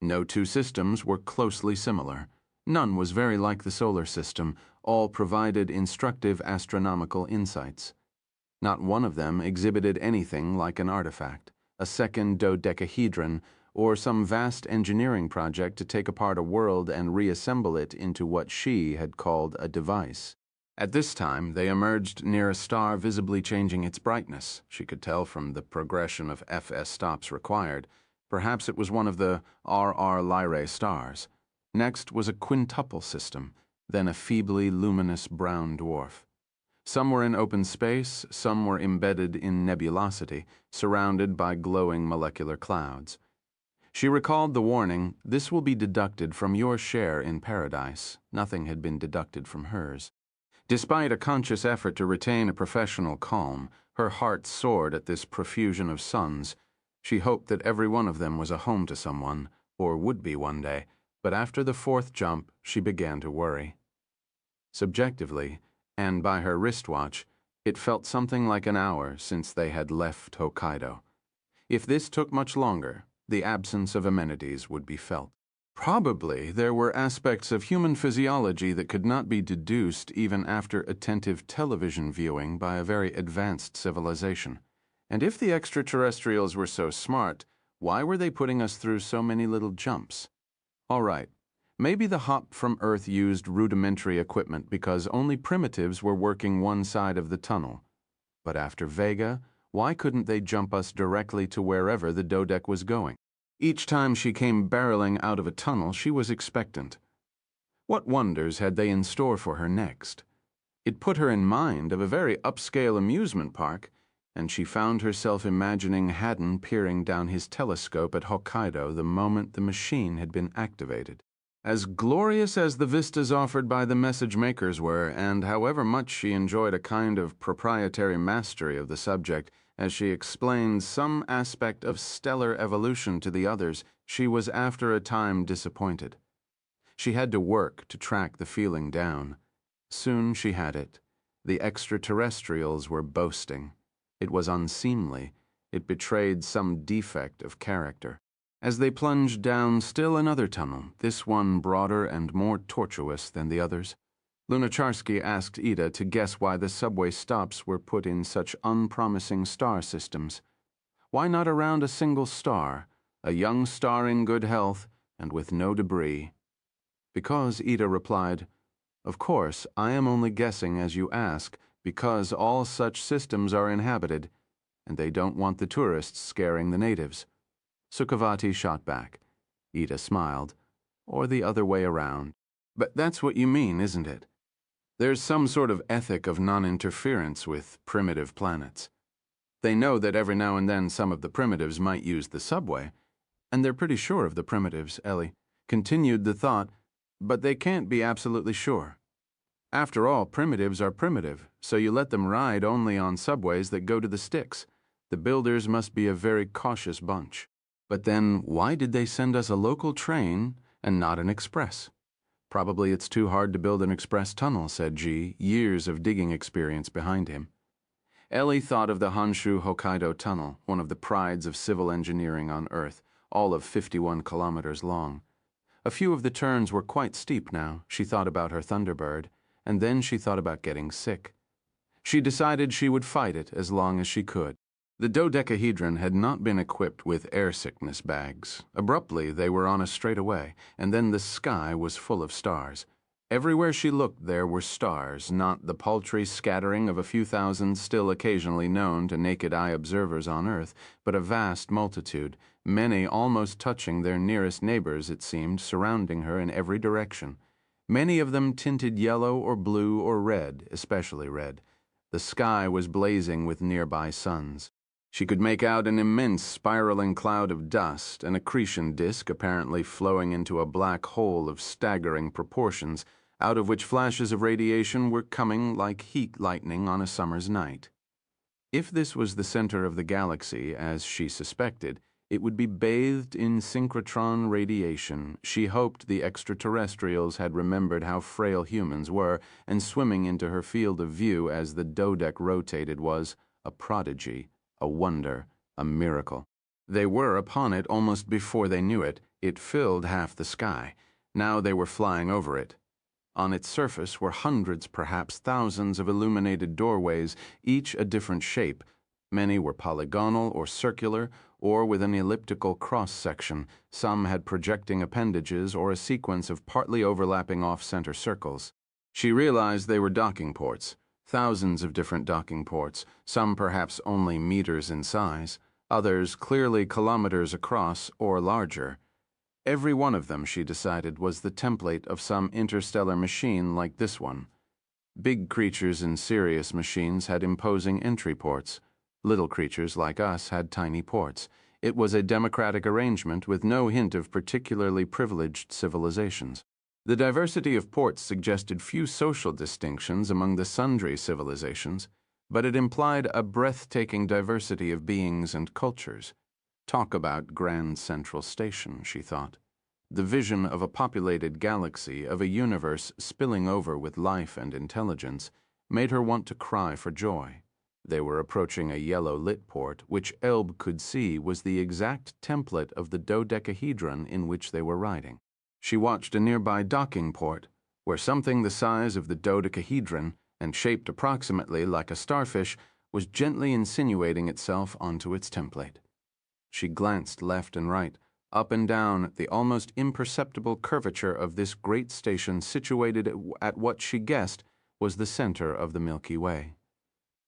No two systems were closely similar. None was very like the solar system. All provided instructive astronomical insights. Not one of them exhibited anything like an artifact, a second dodecahedron, or some vast engineering project to take apart a world and reassemble it into what she had called a device. At this time, they emerged near a star visibly changing its brightness. She could tell from the progression of FS stops required. Perhaps it was one of the RR Lyrae stars. Next was a quintuple system, then a feebly luminous brown dwarf. Some were in open space, some were embedded in nebulosity, surrounded by glowing molecular clouds. She recalled the warning, "This will be deducted from your share in paradise." Nothing had been deducted from hers. Despite a conscious effort to retain a professional calm, her heart soared at this profusion of suns. She hoped that every one of them was a home to someone, or would be one day, but after the fourth jump, she began to worry. Subjectively, and by her wristwatch, it felt something like an hour since they had left Hokkaido. If this took much longer, the absence of amenities would be felt. Probably there were aspects of human physiology that could not be deduced even after attentive television viewing by a very advanced civilization. And if the extraterrestrials were so smart, why were they putting us through so many little jumps? All right, maybe the hop from Earth used rudimentary equipment because only primitives were working one side of the tunnel. But after Vega, why couldn't they jump us directly to wherever the Dodec was going? Each time she came barreling out of a tunnel, she was expectant. What wonders had they in store for her next? It put her in mind of a very upscale amusement park, and she found herself imagining Haddon peering down his telescope at Hokkaido the moment the machine had been activated. As glorious as the vistas offered by the message makers were, and however much she enjoyed a kind of proprietary mastery of the subject, as she explained some aspect of stellar evolution to the others, she was after a time disappointed. She had to work to track the feeling down. Soon she had it. The extraterrestrials were boasting. It was unseemly. It betrayed some defect of character. As they plunged down still another tunnel, this one broader and more tortuous than the others, Lunacharsky asked Ida to guess why the subway stops were put in such unpromising star systems. Why not around a single star, a young star in good health and with no debris? Because, Ida replied, "Of course, I am only guessing as you ask, because all such systems are inhabited, and they don't want the tourists scaring the natives." Sukhavati shot back. Ida smiled. Or the other way around. But that's what you mean, isn't it? There's some sort of ethic of non-interference with primitive planets. They know that every now and then some of the primitives might use the subway, and they're pretty sure of the primitives, Ellie. Continued the thought, But they can't be absolutely sure. After all, primitives are primitive, so you let them ride only on subways that go to the sticks. The builders must be a very cautious bunch. But then, why did they send us a local train and not an express? Probably it's too hard to build an express tunnel, said G, years of digging experience behind him. Ellie thought of the Honshu-Hokkaido Tunnel, one of the prides of civil engineering on Earth, all of 51 kilometers long. A few of the turns were quite steep now. She thought about her Thunderbird, and then she thought about getting sick. She decided she would fight it as long as she could. The dodecahedron had not been equipped with air sickness bags. Abruptly, they were on a straightaway, and then the sky was full of stars. Everywhere she looked, there were stars, not the paltry scattering of a few thousand still occasionally known to naked-eye observers on Earth, but a vast multitude, many almost touching their nearest neighbors, it seemed, surrounding her in every direction. Many of them tinted yellow or blue or red, especially red. The sky was blazing with nearby suns. She could make out an immense spiraling cloud of dust, an accretion disk apparently flowing into a black hole of staggering proportions, out of which flashes of radiation were coming like heat lightning on a summer's night. If this was the center of the galaxy, as she suspected, it would be bathed in synchrotron radiation. She hoped the extraterrestrials had remembered how frail humans were, and swimming into her field of view as the dodeck rotated was a prodigy, a wonder, a miracle. They were upon it almost before they knew it. It filled half the sky. Now they were flying over it. On its surface were hundreds, perhaps thousands of illuminated doorways, each a different shape. Many were polygonal or circular, or with an elliptical cross-section. Some had projecting appendages or a sequence of partly overlapping off-center circles. She realized they were docking ports. Thousands of different docking ports, some perhaps only meters in size, others clearly kilometers across or larger. Every one of them, she decided, was the template of some interstellar machine like this one. Big creatures in Sirius machines had imposing entry ports. Little creatures like us had tiny ports. It was a democratic arrangement with no hint of particularly privileged civilizations. The diversity of ports suggested few social distinctions among the sundry civilizations, but it implied a breathtaking diversity of beings and cultures. Talk about Grand Central Station, she thought. The vision of a populated galaxy, of a universe spilling over with life and intelligence, made her want to cry for joy. They were approaching a yellow-lit port, which Elb could see was the exact template of the dodecahedron in which they were riding. She watched a nearby docking port, where something the size of the dodecahedron and shaped approximately like a starfish was gently insinuating itself onto its template. She glanced left and right, up and down at the almost imperceptible curvature of this great station situated at what she guessed was the center of the Milky Way.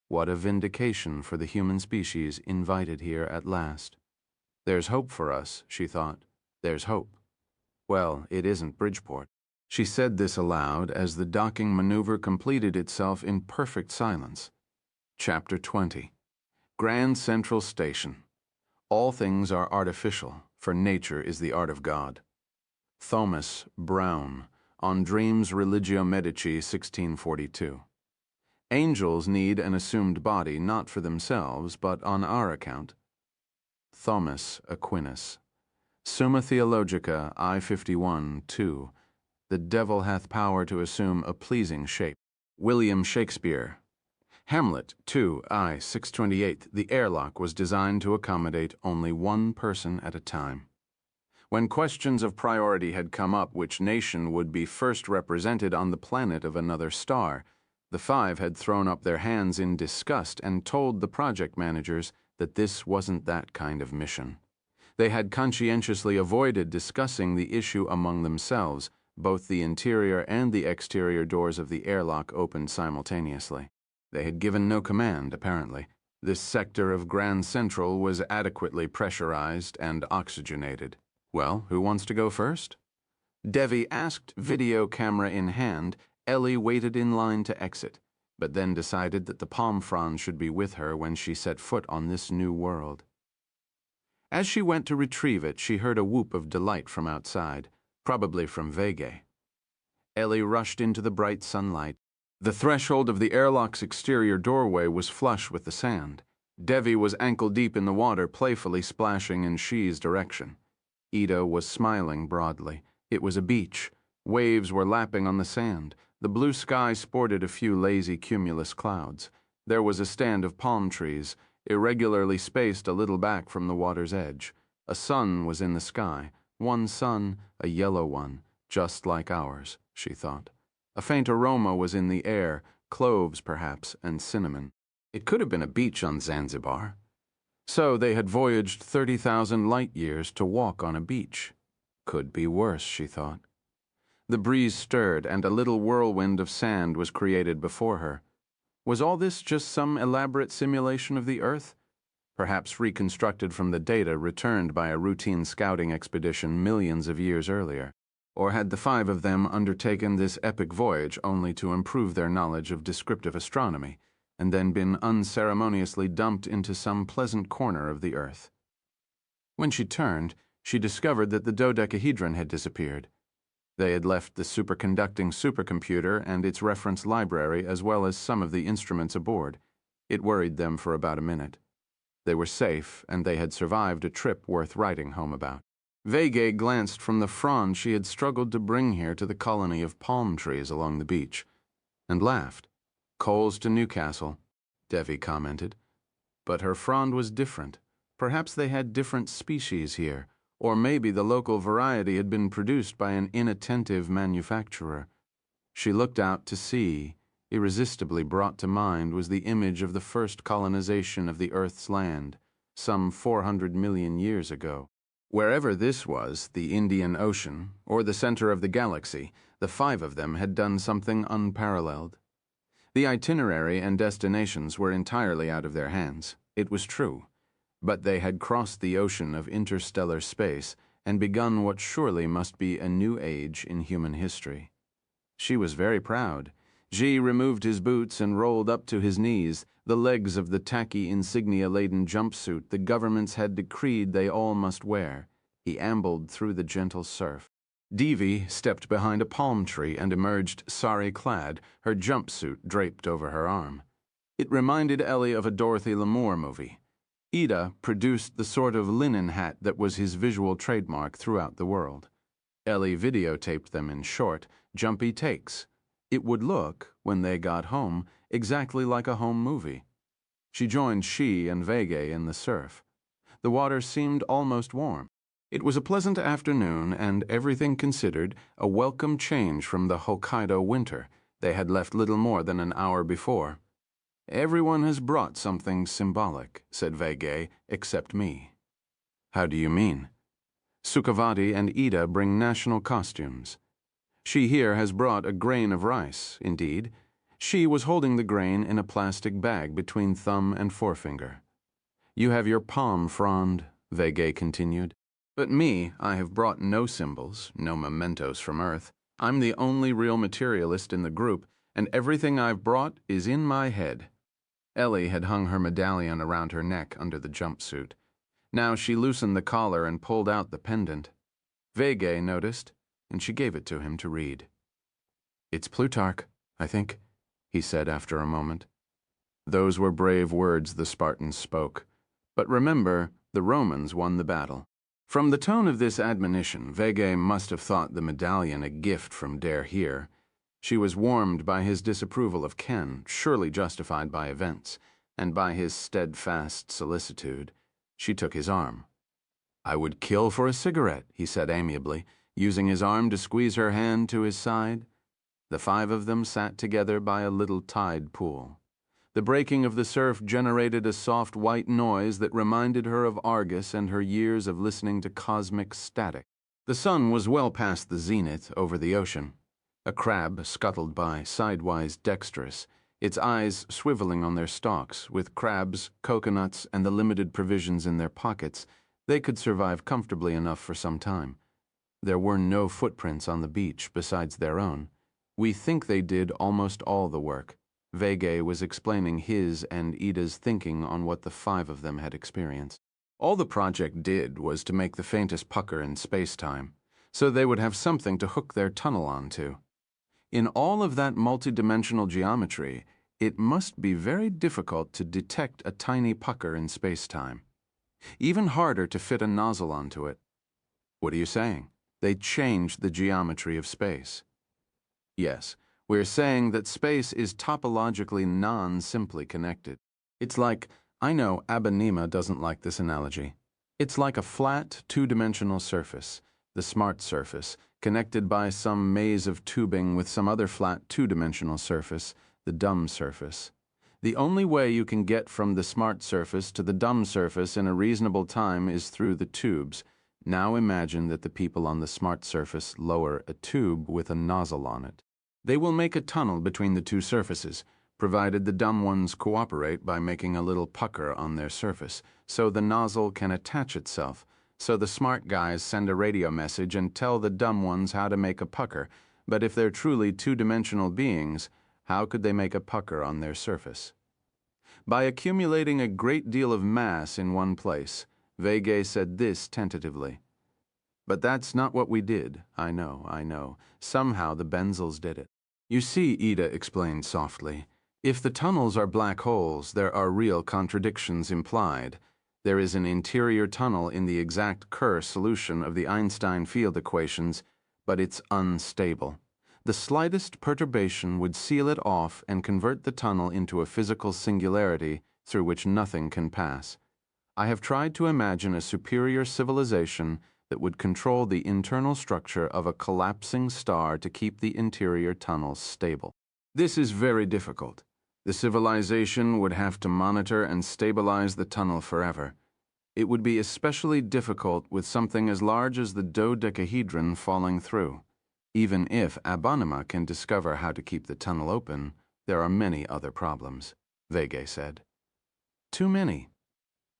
What a vindication for the human species invited here at last. There's hope for us, she thought. There's hope. Well, it isn't Bridgeport. She said this aloud as the docking maneuver completed itself in perfect silence. Chapter 20. Grand Central Station. All things are artificial, for nature is the art of God. Thomas Brown, on Dreams Religio Medici, 1642. Angels need an assumed body not for themselves, but on our account. Thomas Aquinas. Summa Theologica, I-51, 2. The devil hath power to assume a pleasing shape. William Shakespeare. Hamlet, 2, I-628. The airlock was designed to accommodate only one person at a time. When questions of priority had come up which nation would be first represented on the planet of another star, the five had thrown up their hands in disgust and told the project managers that this wasn't that kind of mission. They had conscientiously avoided discussing the issue among themselves. Both the interior and the exterior doors of the airlock opened simultaneously. They had given no command, apparently. This sector of Grand Central was adequately pressurized and oxygenated. Well, who wants to go first? Devi asked, video camera in hand. Ellie waited in line to exit, but then decided that the palm frond should be with her when she set foot on this new world. As she went to retrieve it, she heard a whoop of delight from outside, probably from Vege. Ellie rushed into the bright sunlight. The threshold of the airlock's exterior doorway was flush with the sand. Devi was ankle-deep in the water, playfully splashing in She's direction. Ida was smiling broadly. It was a beach. Waves were lapping on the sand. The blue sky sported a few lazy cumulus clouds. There was a stand of palm trees, irregularly spaced a little back from the water's edge. A sun was in the sky. One sun, a yellow one, just like ours, she thought. A faint aroma was in the air, cloves perhaps, and cinnamon. It could have been a beach on Zanzibar. So they had voyaged 30,000 light-years to walk on a beach. Could be worse, she thought. The breeze stirred, and a little whirlwind of sand was created before her. Was all this just some elaborate simulation of the Earth? Perhaps reconstructed from the data returned by a routine scouting expedition millions of years earlier. Or had the five of them undertaken this epic voyage only to improve their knowledge of descriptive astronomy, and then been unceremoniously dumped into some pleasant corner of the Earth? When she turned, she discovered that the dodecahedron had disappeared. They had left the superconducting supercomputer and its reference library as well as some of the instruments aboard. It worried them for about a minute. They were safe, and they had survived a trip worth writing home about. Vega glanced from the frond she had struggled to bring here to the colony of palm trees along the beach, and laughed. Coals to Newcastle, Devi commented. But her frond was different. Perhaps they had different species here, or maybe the local variety had been produced by an inattentive manufacturer. She looked out to sea. Irresistibly brought to mind was the image of the first colonization of the Earth's land, some 400 million years ago. Wherever this was, the Indian Ocean, or the center of the galaxy, the five of them had done something unparalleled. The itinerary and destinations were entirely out of their hands, it was true, but they had crossed the ocean of interstellar space and begun what surely must be a new age in human history. She was very proud. G removed his boots and rolled up to his knees, the legs of the tacky insignia-laden jumpsuit the governments had decreed they all must wear. He ambled through the gentle surf. Devi stepped behind a palm tree and emerged sari-clad, her jumpsuit draped over her arm. It reminded Ellie of a Dorothy Lamour movie. Ida produced the sort of linen hat that was his visual trademark throughout the world. Ellie videotaped them in short, jumpy takes. It would look, when they got home, exactly like a home movie. She joined She and Vega in the surf. The water seemed almost warm. It was a pleasant afternoon and, everything considered, a welcome change from the Hokkaido winter. They had left little more than an hour before. "Everyone has brought something symbolic," said Vega, "except me." "How do you mean?" "Sukhavati and Ida bring national costumes. She here has brought a grain of rice, indeed. She was holding the grain in a plastic bag between thumb and forefinger. You have your palm frond," Vega continued. "But me, I have brought no symbols, no mementos from Earth. I'm the only real materialist in the group, and everything I've brought is in my head." Ellie had hung her medallion around her neck under the jumpsuit. Now she loosened the collar and pulled out the pendant. Vega noticed, and she gave it to him to read. "It's Plutarch, I think," he said after a moment. Those were brave words the Spartans spoke. But remember, the Romans won the battle. From the tone of this admonition, Vega must have thought the medallion a gift from Der Here. She was warmed by his disapproval of Ken, surely justified by events, and by his steadfast solicitude. She took his arm. "I would kill for a cigarette," he said amiably, using his arm to squeeze her hand to his side. The five of them sat together by a little tide pool. The breaking of the surf generated a soft white noise that reminded her of Argus and her years of listening to cosmic static. The sun was well past the zenith over the ocean. A crab scuttled by, sidewise dexterous, its eyes swiveling on their stalks. With crabs, coconuts, and the limited provisions in their pockets, they could survive comfortably enough for some time. There were no footprints on the beach besides their own. We think they did almost all the work. Vega was explaining his and Ida's thinking on what the five of them had experienced. All the project did was to make the faintest pucker in space-time, so they would have something to hook their tunnel onto. In all of that multidimensional geometry, it must be very difficult to detect a tiny pucker in space-time. Even harder to fit a nozzle onto it. What are you saying? They changed the geometry of space. Yes, we're saying that space is topologically non-simply connected. It's like, I know Abanima doesn't like this analogy. It's like a flat, two-dimensional surface, the smart surface, connected by some maze of tubing with some other flat two-dimensional surface, the dumb surface. The only way you can get from the smart surface to the dumb surface in a reasonable time is through the tubes. Now imagine that the people on the smart surface lower a tube with a nozzle on it. They will make a tunnel between the two surfaces, provided the dumb ones cooperate by making a little pucker on their surface, so the nozzle can attach itself. So the smart guys send a radio message and tell the dumb ones how to make a pucker, but if they're truly two-dimensional beings, how could they make a pucker on their surface? By accumulating a great deal of mass in one place, Vega said this tentatively. But that's not what we did. I know. Somehow the Benzels did it. You see, Ida explained softly, if the tunnels are black holes, there are real contradictions implied. There is an interior tunnel in the exact Kerr solution of the Einstein field equations, but it's unstable. The slightest perturbation would seal it off and convert the tunnel into a physical singularity through which nothing can pass. I have tried to imagine a superior civilization that would control the internal structure of a collapsing star to keep the interior tunnels stable. This is very difficult. The civilization would have to monitor and stabilize the tunnel forever. It would be especially difficult with something as large as the dodecahedron falling through. Even if Abanima can discover how to keep the tunnel open, there are many other problems, Vega said. Too many.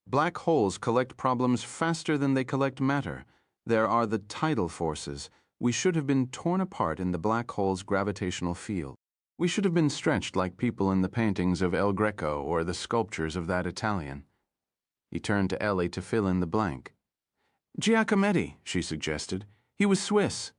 Black holes collect problems faster than they collect matter. There are the tidal forces. We should have been torn apart in the black hole's gravitational field. We should have been stretched like people in the paintings of El Greco or the sculptures of that Italian. He turned to Ellie to fill in the blank. Giacometti, she suggested. He was Swiss.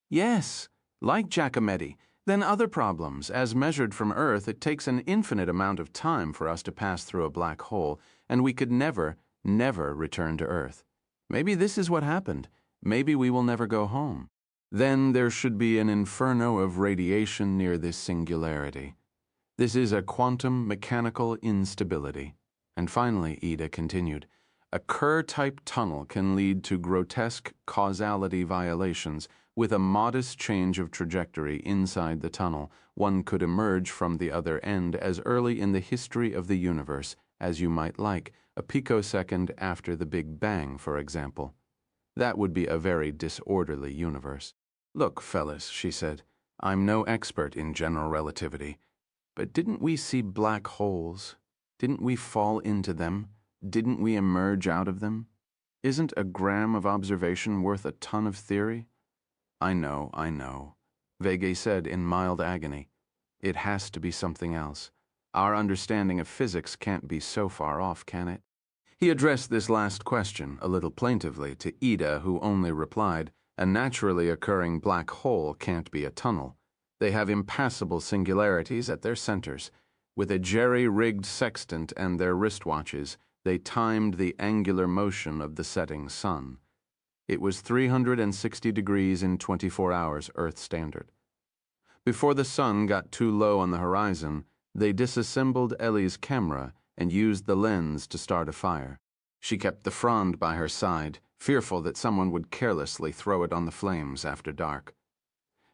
Yes, like Giacometti. Then other problems. As measured from Earth, it takes an infinite amount of time for us to pass through a black hole, and we could never return to Earth. Maybe this is what happened. Maybe we will never go home. Then there should be an inferno of radiation near this singularity. This is a quantum mechanical instability. And finally, Ida continued, a Kerr-type tunnel can lead to grotesque causality violations. With a modest change of trajectory inside the tunnel, one could emerge from the other end as early in the history of the universe as you might like, a picosecond after the Big Bang, for example. That would be a very disorderly universe. Look, fellas, she said, I'm no expert in general relativity, but didn't we see black holes? Didn't we fall into them? Didn't we emerge out of them? Isn't a gram of observation worth a ton of theory? I know, Vega said in mild agony. It has to be something else. Our understanding of physics can't be so far off, can it? He addressed this last question, a little plaintively, to Ida, who only replied, a naturally occurring black hole can't be a tunnel. They have impassable singularities at their centers. With a jerry-rigged sextant and their wristwatches, they timed the angular motion of the setting sun. It was 360 degrees in 24 hours, Earth standard. Before the sun got too low on the horizon, they disassembled Ellie's camera and used the lens to start a fire. She kept the frond by her side, fearful that someone would carelessly throw it on the flames after dark.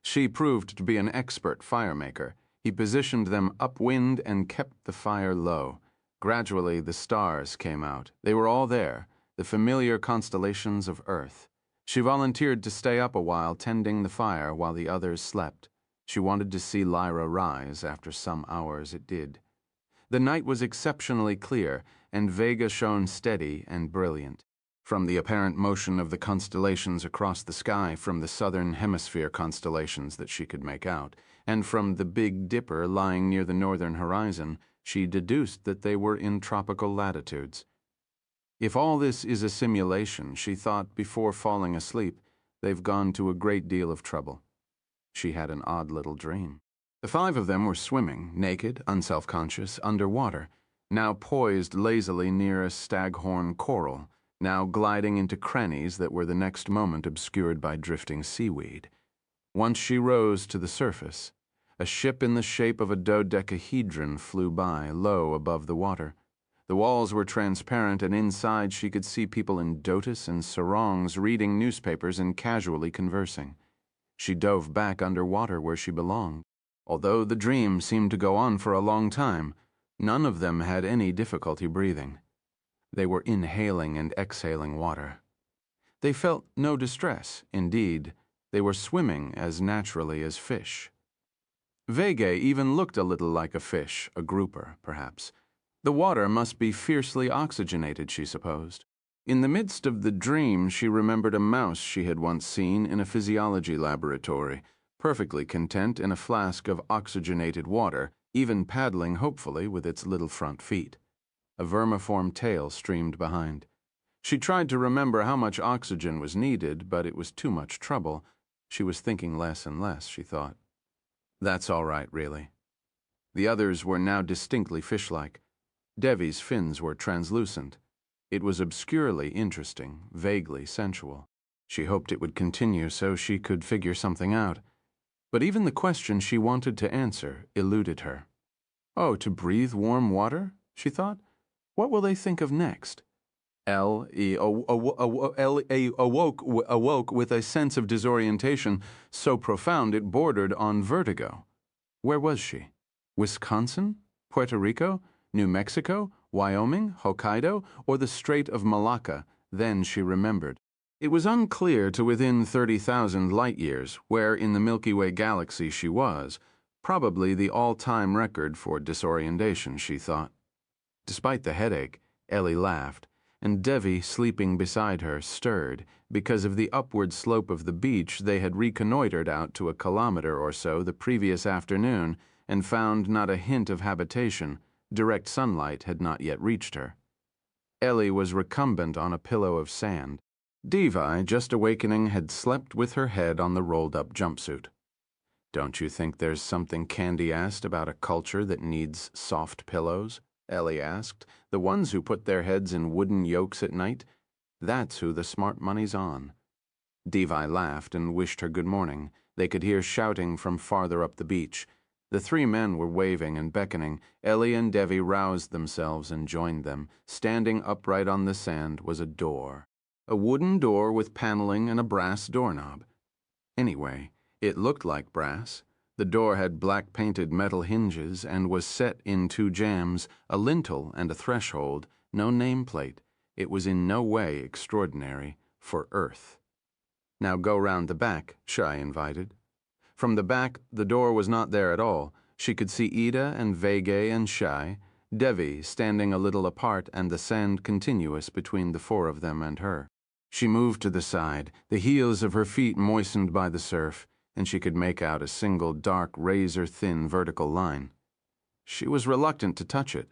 She proved to be an expert firemaker. He positioned them upwind and kept the fire low. Gradually, the stars came out. They were all there, the familiar constellations of Earth. She volunteered to stay up a while tending the fire while the others slept. She wanted to see Lyra rise after some hours it did. The night was exceptionally clear, and Vega shone steady and brilliant. From the apparent motion of the constellations across the sky, from the southern hemisphere constellations that she could make out, and from the Big Dipper lying near the northern horizon, she deduced that they were in tropical latitudes. If all this is a simulation, she thought before falling asleep, they've gone to a great deal of trouble. She had an odd little dream. The five of them were swimming, naked, unselfconscious, underwater, now poised lazily near a staghorn coral, now gliding into crannies that were the next moment obscured by drifting seaweed. Once she rose to the surface, a ship in the shape of a dodecahedron flew by, low above the water. The walls were transparent, and inside she could see people in dhotis and sarongs reading newspapers and casually conversing. She dove back underwater where she belonged. Although the dream seemed to go on for a long time, none of them had any difficulty breathing. They were inhaling and exhaling water. They felt no distress. Indeed, they were swimming as naturally as fish. Vega even looked a little like a fish, a grouper, perhaps. The water must be fiercely oxygenated, she supposed. In the midst of the dream, she remembered a mouse she had once seen in a physiology laboratory, perfectly content in a flask of oxygenated water, even paddling hopefully with its little front feet. A vermiform tail streamed behind. She tried to remember how much oxygen was needed, but it was too much trouble. She was thinking less and less, she thought. That's all right, really. The others were now distinctly fish-like. Devi's fins were translucent. It was obscurely interesting, vaguely sensual. She hoped it would continue so she could figure something out. But even the question she wanted to answer eluded her. Oh, to breathe warm water? She thought. What will they think of next? Ellie awoke with a sense of disorientation so profound it bordered on vertigo. Where was she? Wisconsin? Puerto Rico? New Mexico? Wyoming? Hokkaido? Or the Strait of Malacca? Then she remembered. It was unclear to within 30,000 light-years where in the Milky Way galaxy she was, probably the all-time record for disorientation, she thought. Despite the headache, Ellie laughed, and Devi, sleeping beside her, stirred. Because of the upward slope of the beach, they had reconnoitered out to a kilometer or so the previous afternoon and found not a hint of habitation. Direct sunlight had not yet reached her. Ellie was recumbent on a pillow of sand. Devi, just awakening, had slept with her head on the rolled-up jumpsuit. Don't you think there's something Candy asked about a culture that needs soft pillows? Ellie asked. The ones who put their heads in wooden yokes at night? That's who the smart money's on. Devi laughed and wished her good morning. They could hear shouting from farther up the beach. The three men were waving and beckoning. Ellie and Devi roused themselves and joined them. Standing upright on the sand was a door. A wooden door with paneling and a brass doorknob. Anyway, it looked like brass. The door had black-painted metal hinges and was set in two jambs, a lintel and a threshold, no nameplate. It was in no way extraordinary, for Earth. Now go round the back, Shai invited. From the back, the door was not there at all. She could see Ida and Vega and Shai, Devi standing a little apart and the sand continuous between the four of them and her. She moved to the side, the heels of her feet moistened by the surf, and she could make out a single dark, razor-thin vertical line. She was reluctant to touch it.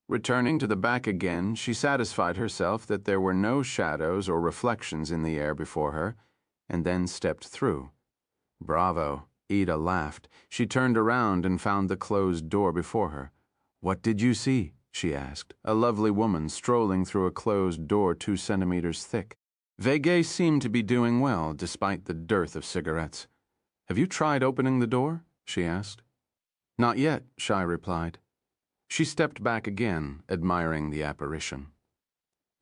Returning to the back again, she satisfied herself that there were no shadows or reflections in the air before her, and then stepped through. Bravo, Ida laughed. She turned around and found the closed door before her. What did you see? She asked, a lovely woman strolling through a closed door 2 centimeters thick. Vega seemed to be doing well, despite the dearth of cigarettes. Have you tried opening the door? She asked. Not yet, Shai replied. She stepped back again, admiring the apparition.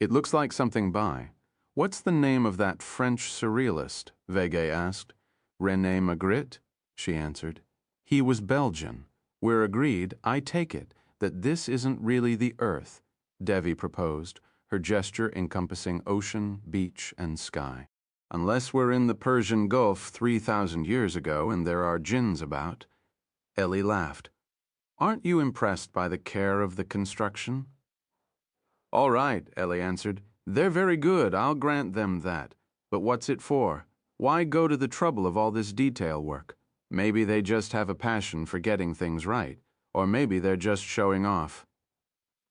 It looks like something by. What's the name of that French surrealist? Vega asked. René Magritte, she answered. He was Belgian. We're agreed, I take it, that this isn't really the Earth, Devi proposed, her gesture encompassing ocean, beach, and sky. Unless we're in the Persian Gulf 3,000 years ago and there are jinns about. Ellie laughed. Aren't you impressed by the care of the construction? All right, Ellie answered. They're very good, I'll grant them that. But what's it for? Why go to the trouble of all this detail work? Maybe they just have a passion for getting things right, or maybe they're just showing off.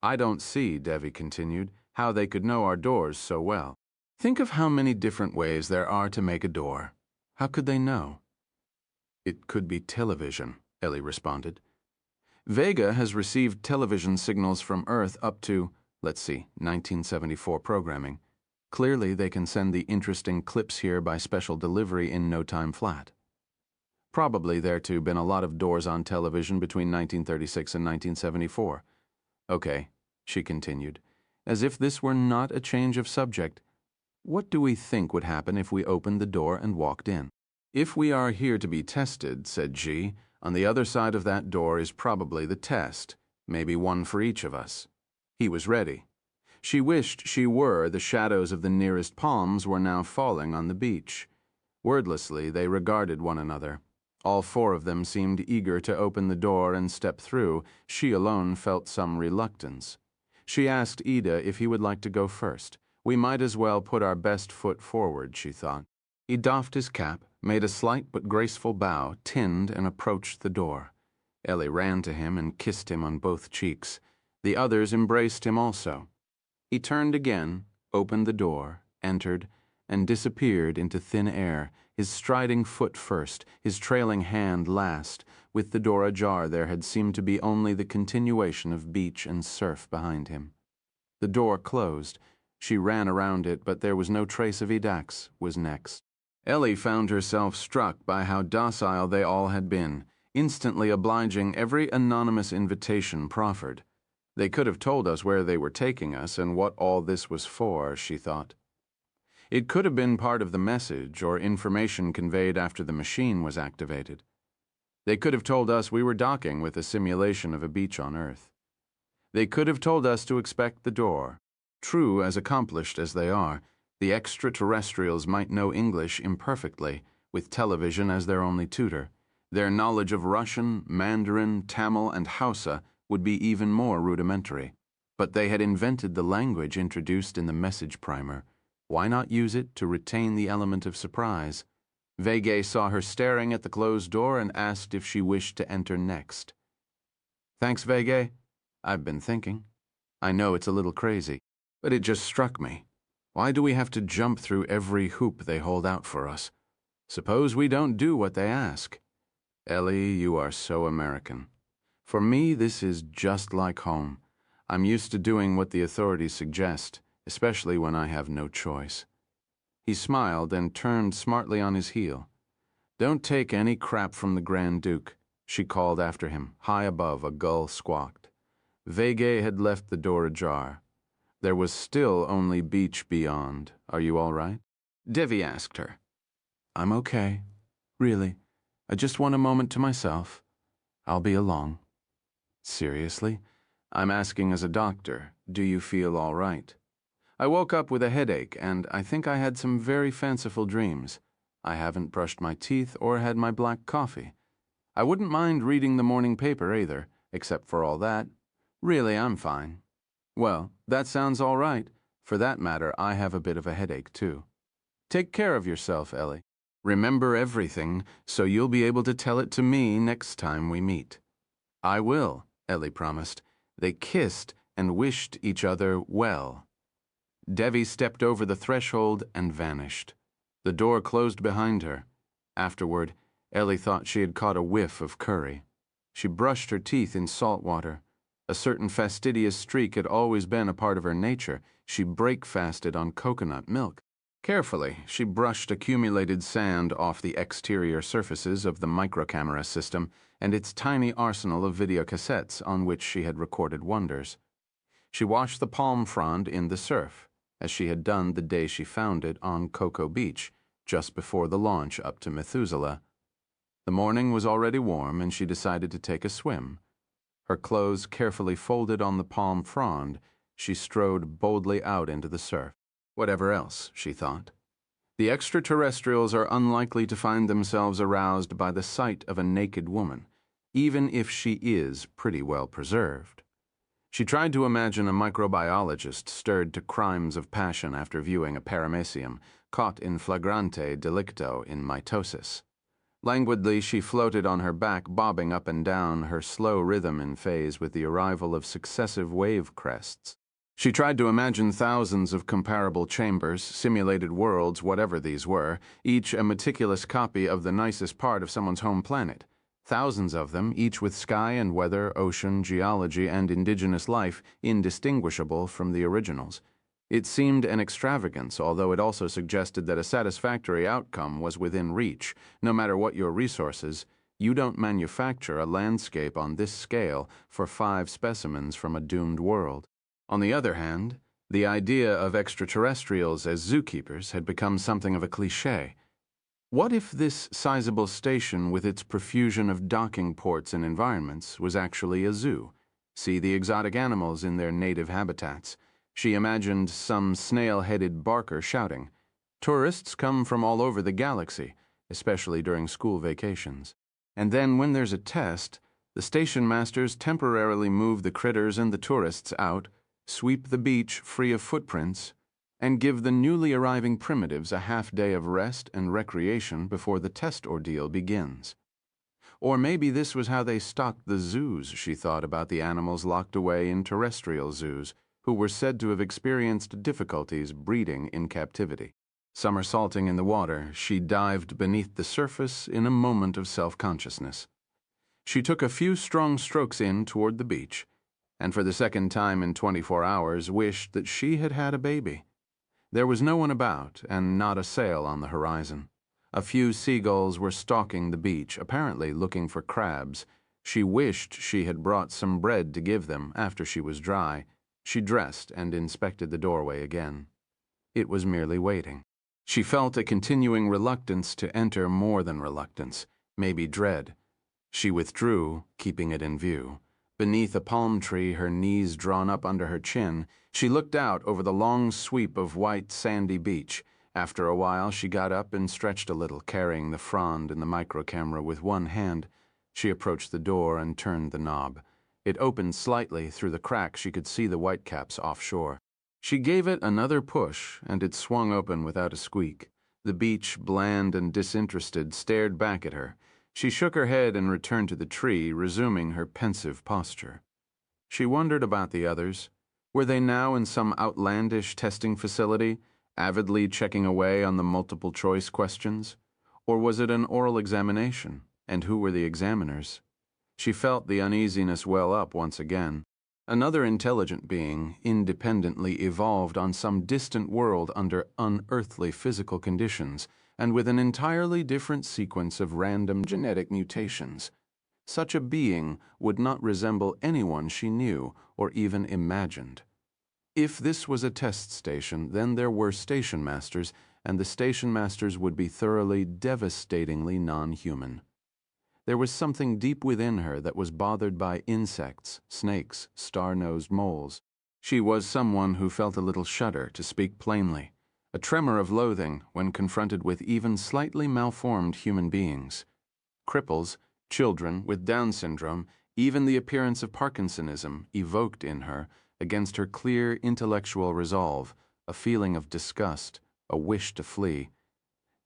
I don't see, Devi continued, how they could know our doors so well. Think of how many different ways there are to make a door. How could they know? It could be television, Ellie responded. Vega has received television signals from Earth up to, let's see, 1974 programming. Clearly, they can send the interesting clips here by special delivery in no time flat. Probably there too been a lot of doors on television between 1936 and 1974. Okay, she continued, as if this were not a change of subject. What do we think would happen if we opened the door and walked in? If we are here to be tested, said G, on the other side of that door is probably the test, maybe one for each of us. He was ready. She wished she were. The shadows of the nearest palms were now falling on the beach. Wordlessly, they regarded one another. All four of them seemed eager to open the door and step through. She alone felt some reluctance. She asked Ida if he would like to go first. We might as well put our best foot forward, she thought. He doffed his cap, made a slight but graceful bow, tinned, and approached the door. Ellie ran to him and kissed him on both cheeks. The others embraced him also. He turned again, opened the door, entered, and disappeared into thin air, his striding foot first, his trailing hand last. With the door ajar, there had seemed to be only the continuation of beach and surf behind him. The door closed. She ran around it, but there was no trace of Edax, was next. Ellie found herself struck by how docile they all had been, instantly obliging every anonymous invitation proffered. They could have told us where they were taking us and what all this was for, she thought. It could have been part of the message or information conveyed after the machine was activated. They could have told us we were docking with a simulation of a beach on Earth. They could have told us to expect the door. True, as accomplished as they are, the extraterrestrials might know English imperfectly, with television as their only tutor. Their knowledge of Russian, Mandarin, Tamil, and Hausa would be even more rudimentary. But they had invented the language introduced in the message primer. Why not use it to retain the element of surprise? Vega saw her staring at the closed door and asked if she wished to enter next. Thanks, Vega. I've been thinking. I know it's a little crazy, but it just struck me. Why do we have to jump through every hoop they hold out for us? Suppose we don't do what they ask. Ellie, you are so American. For me, this is just like home. I'm used to doing what the authorities suggest, especially when I have no choice. He smiled and turned smartly on his heel. Don't take any crap from the Grand Duke, she called after him. High above, a gull squawked. Vega had left the door ajar. There was still only beach beyond. Are you all right? Devi asked her. I'm okay. Really. I just want a moment to myself. I'll be along. Seriously? I'm asking as a doctor. Do you feel all right? I woke up with a headache, and I think I had some very fanciful dreams. I haven't brushed my teeth or had my black coffee. I wouldn't mind reading the morning paper either, except for all that. Really, I'm fine. Well, that sounds all right. For that matter, I have a bit of a headache, too. Take care of yourself, Ellie. Remember everything, so you'll be able to tell it to me next time we meet. I will, Ellie promised. They kissed and wished each other well. Devi stepped over the threshold and vanished. The door closed behind her. Afterward, Ellie thought she had caught a whiff of curry. She brushed her teeth in salt water. A certain fastidious streak had always been a part of her nature. She break-fasted on coconut milk. Carefully, she brushed accumulated sand off the exterior surfaces of the microcamera system and its tiny arsenal of videocassettes on which she had recorded wonders. She washed the palm frond in the surf, as she had done the day she found it on Cocoa Beach, just before the launch up to Methuselah. The morning was already warm, and she decided to take a swim. Her clothes carefully folded on the palm frond, she strode boldly out into the surf. Whatever else, she thought. The extraterrestrials are unlikely to find themselves aroused by the sight of a naked woman, even if she is pretty well preserved. She tried to imagine a microbiologist stirred to crimes of passion after viewing a paramecium, caught in flagrante delicto in mitosis. Languidly, she floated on her back, bobbing up and down, her slow rhythm in phase with the arrival of successive wave crests. She tried to imagine thousands of comparable chambers, simulated worlds, whatever these were, each a meticulous copy of the nicest part of someone's home planet. Thousands of them, each with sky and weather, ocean, geology, and indigenous life indistinguishable from the originals. It seemed an extravagance, although it also suggested that a satisfactory outcome was within reach. No matter what your resources, you don't manufacture a landscape on this scale for 5 specimens from a doomed world. On the other hand, the idea of extraterrestrials as zookeepers had become something of a cliché. What if this sizable station with its profusion of docking ports and environments was actually a zoo? See the exotic animals in their native habitats. She imagined some snail-headed barker shouting, "Tourists come from all over the galaxy, especially during school vacations." And then when there's a test, the station masters temporarily move the critters and the tourists out, sweep the beach free of footprints, and give the newly arriving primitives a half-day of rest and recreation before the test ordeal begins. Or maybe this was how they stocked the zoos. She thought about the animals locked away in terrestrial zoos, who were said to have experienced difficulties breeding in captivity. Somersaulting in the water, she dived beneath the surface in a moment of self-consciousness. She took a few strong strokes in toward the beach, and for the second time in 24 hours wished that she had had a baby. There was no one about, and not a sail on the horizon. A few seagulls were stalking the beach, apparently looking for crabs. She wished she had brought some bread to give them after she was dry. She dressed and inspected the doorway again. It was merely waiting. She felt a continuing reluctance to enter, more than reluctance, maybe dread. She withdrew, keeping it in view. Beneath a palm tree, her knees drawn up under her chin, she looked out over the long sweep of white, sandy beach. After a while, she got up and stretched a little, carrying the frond and the microcamera with one hand. She approached the door and turned the knob. It opened slightly. Through the crack, she could see the whitecaps offshore. She gave it another push, and it swung open without a squeak. The beach, bland and disinterested, stared back at her. She shook her head and returned to the tree, resuming her pensive posture. She wondered about the others. Were they now in some outlandish testing facility, avidly checking away on the multiple-choice questions? Or was it an oral examination, and who were the examiners? She felt the uneasiness well up once again. Another intelligent being, independently evolved on some distant world under unearthly physical conditions, and with an entirely different sequence of random genetic mutations. Such a being would not resemble anyone she knew or even imagined. If this was a test station, then there were station masters, and the station masters would be thoroughly, devastatingly non-human. There was something deep within her that was bothered by insects, snakes, star-nosed moles. She was someone who felt a little shudder, to speak plainly, a tremor of loathing when confronted with even slightly malformed human beings. Cripples, children with Down syndrome, even the appearance of Parkinsonism evoked in her, against her clear intellectual resolve, a feeling of disgust, a wish to flee.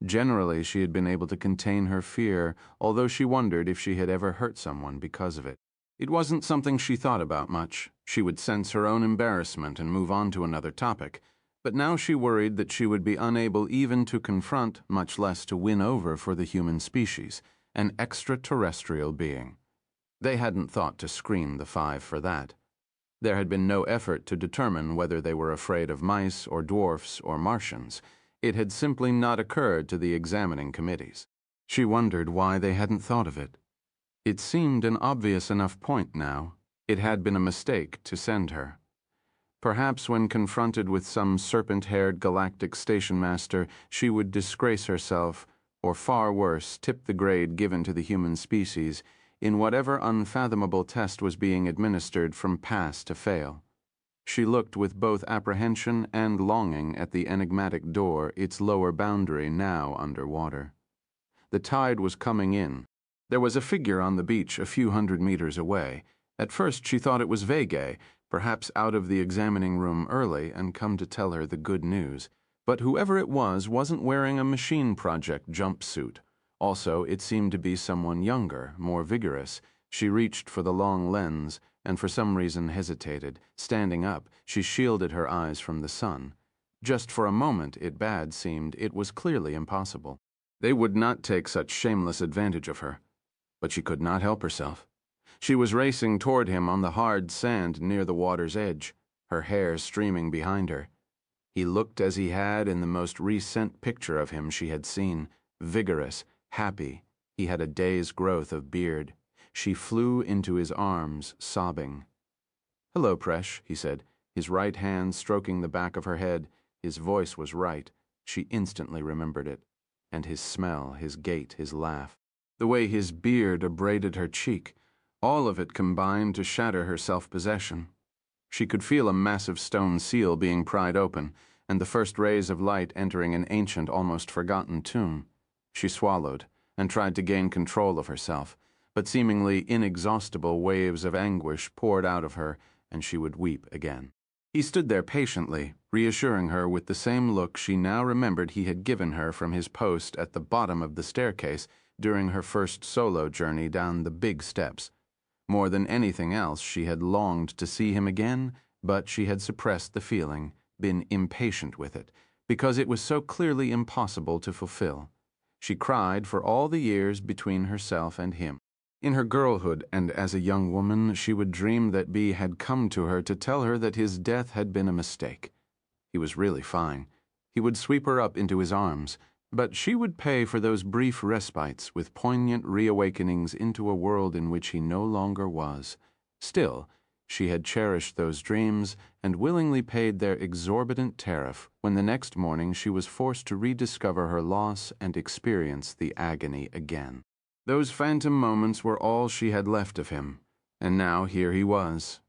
Generally, she had been able to contain her fear, although she wondered if she had ever hurt someone because of it. It wasn't something she thought about much. She would sense her own embarrassment and move on to another topic. But now she worried that she would be unable even to confront, much less to win over for the human species, an extraterrestrial being. They hadn't thought to screen the 5 for that. There had been no effort to determine whether they were afraid of mice or dwarfs or Martians. It had simply not occurred to the examining committees. She wondered why they hadn't thought of it. It seemed an obvious enough point now. It had been a mistake to send her. Perhaps when confronted with some serpent-haired galactic station master, she would disgrace herself, or far worse, tip the grade given to the human species, in whatever unfathomable test was being administered from pass to fail. She looked with both apprehension and longing at the enigmatic door, its lower boundary now under water. The tide was coming in. There was a figure on the beach a few hundred meters away. At first she thought it was Vega, perhaps out of the examining room early and come to tell her the good news. But whoever it was wasn't wearing a machine project jumpsuit. Also, it seemed to be someone younger, more vigorous. She reached for the long lens, and for some reason hesitated. Standing up, she shielded her eyes from the sun. Just for a moment, it seemed it was clearly impossible. They would not take such shameless advantage of her. But she could not help herself. She was racing toward him on the hard sand near the water's edge, her hair streaming behind her. He looked as he had in the most recent picture of him she had seen, vigorous, happy. He had a day's growth of beard. She flew into his arms, sobbing. "Hello, Presh," he said, his right hand stroking the back of her head. His voice was right. She instantly remembered it. And his smell, his gait, his laugh. The way his beard abraded her cheek. All of it combined to shatter her self-possession. She could feel a massive stone seal being pried open, and the first rays of light entering an ancient, almost forgotten tomb. She swallowed, and tried to gain control of herself, but seemingly inexhaustible waves of anguish poured out of her, and she would weep again. He stood there patiently, reassuring her with the same look she now remembered he had given her from his post at the bottom of the staircase during her first solo journey down the big steps. More than anything else, she had longed to see him again, but she had suppressed the feeling, been impatient with it, because it was so clearly impossible to fulfill. She cried for all the years between herself and him. In her girlhood and as a young woman, she would dream that B had come to her to tell her that his death had been a mistake. He was really fine. He would sweep her up into his arms, but she would pay for those brief respites with poignant reawakenings into a world in which he no longer was. Still, she had cherished those dreams and willingly paid their exorbitant tariff when the next morning she was forced to rediscover her loss and experience the agony again. Those phantom moments were all she had left of him, and now here he was.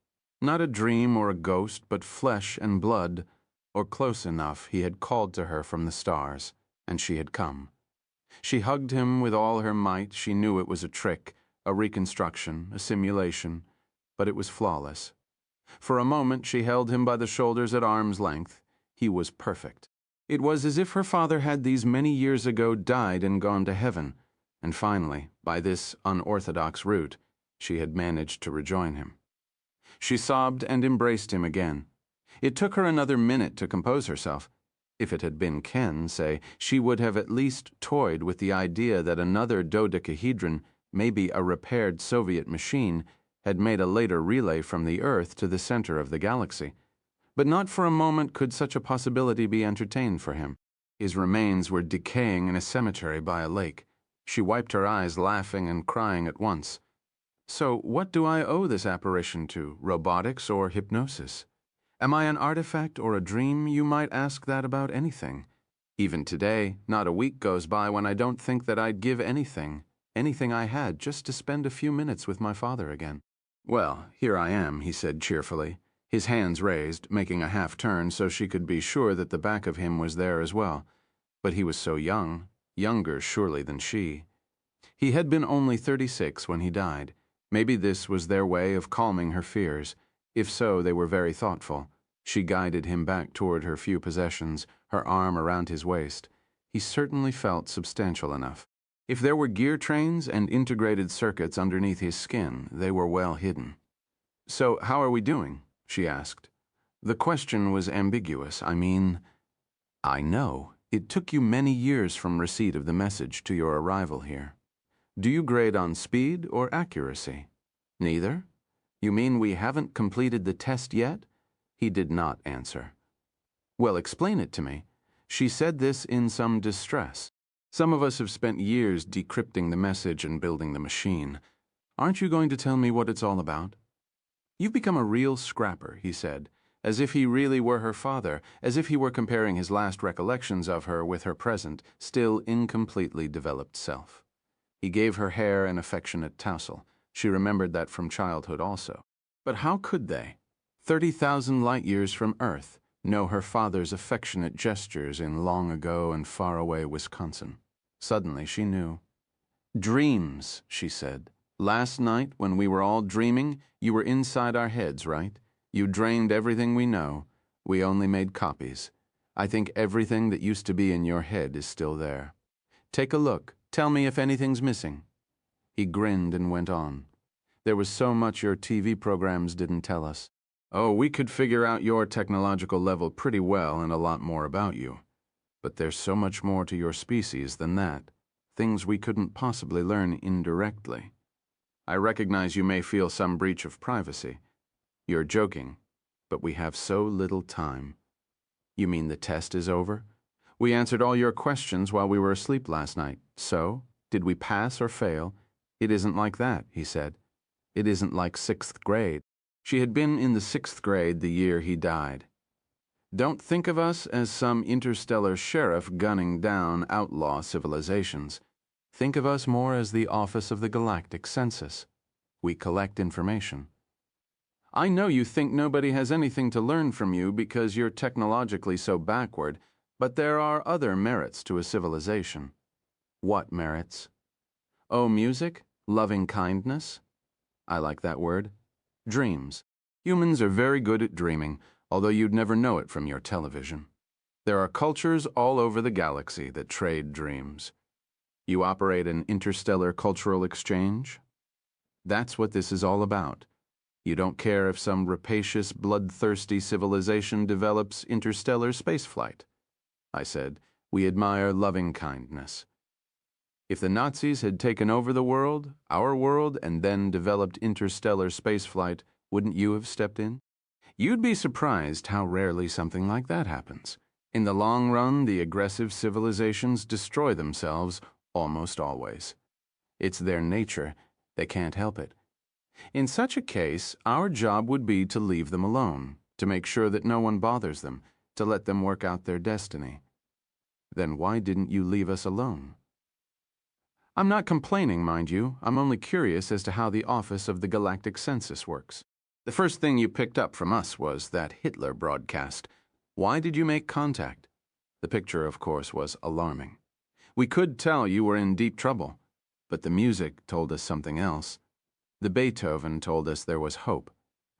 Not a dream or a ghost, but flesh and blood, or close enough. He had called to her from the stars, and she had come. She hugged him with all her might. She knew it was a trick, a reconstruction, a simulation, but it was flawless. For a moment she held him by the shoulders at arm's length. He was perfect. It was as if her father had these many years ago died and gone to heaven. And finally, by this unorthodox route, she had managed to rejoin him. She sobbed and embraced him again. It took her another minute to compose herself. If it had been Ken, say, she would have at least toyed with the idea that another dodecahedron, maybe a repaired Soviet machine, had made a later relay from the Earth to the center of the galaxy. But not for a moment could such a possibility be entertained for him. His remains were decaying in a cemetery by a lake. She wiped her eyes, laughing and crying at once. So what do I owe this apparition to, robotics or hypnosis? Am I an artifact or a dream? You might ask that about anything. Even today, not a week goes by when I don't think that I'd give anything I had, just to spend a few minutes with my father again. Well, here I am, he said cheerfully, his hands raised, making a half-turn so she could be sure that the back of him was there as well. But he was so young. Younger, surely, than she. He had been only 36 when he died. Maybe this was their way of calming her fears. If so, they were very thoughtful. She guided him back toward her few possessions, her arm around his waist. He certainly felt substantial enough. If there were gear trains and integrated circuits underneath his skin, they were well hidden. "So how are we doing?" she asked. The question was ambiguous. I know. It took you many years from receipt of the message to your arrival here. Do you grade on speed or accuracy? Neither? You mean we haven't completed the test yet? He did not answer. Well, explain it to me. She said this in some distress. Some of us have spent years decrypting the message and building the machine. Aren't you going to tell me what it's all about? You've become a real scrapper, he said, as if he really were her father, as if he were comparing his last recollections of her with her present, still incompletely developed self. He gave her hair an affectionate tousle. She remembered that from childhood also. But how could they, 30,000 light-years from Earth, know her father's affectionate gestures in long-ago and far-away Wisconsin? Suddenly she knew. Dreams, she said. Last night, when we were all dreaming, you were inside our heads, right? You drained everything we know. We only made copies. I think everything that used to be in your head is still there. Take a look. Tell me if anything's missing. He grinned and went on. There was so much your TV programs didn't tell us. Oh, we could figure out your technological level pretty well and a lot more about you. But there's so much more to your species than that. Things we couldn't possibly learn indirectly. I recognize you may feel some breach of privacy. You're joking, but we have so little time. You mean the test is over? We answered all your questions while we were asleep last night. So, did we pass or fail? It isn't like that, he said. It isn't like 6th grade. She had been in the 6th grade the year he died. Don't think of us as some interstellar sheriff gunning down outlaw civilizations. Think of us more as the Office of the Galactic Census. We collect information. I know you think nobody has anything to learn from you because you're technologically so backward, but there are other merits to a civilization. What merits? Oh, music? Loving kindness? I like that word. Dreams. Humans are very good at dreaming, although you'd never know it from your television. There are cultures all over the galaxy that trade dreams. You operate an interstellar cultural exchange? That's what this is all about. You don't care if some rapacious, bloodthirsty civilization develops interstellar spaceflight. I said, we admire loving kindness. If the Nazis had taken over the world, our world, and then developed interstellar spaceflight, wouldn't you have stepped in? You'd be surprised how rarely something like that happens. In the long run, the aggressive civilizations destroy themselves almost always. It's their nature. They can't help it. In such a case, our job would be to leave them alone, to make sure that no one bothers them, to let them work out their destiny. Then why didn't you leave us alone? I'm not complaining, mind you. I'm only curious as to how the Office of the Galactic Census works. The first thing you picked up from us was that Hitler broadcast. Why did you make contact? The picture, of course, was alarming. We could tell you were in deep trouble, but the music told us something else. The Beethoven told us there was hope.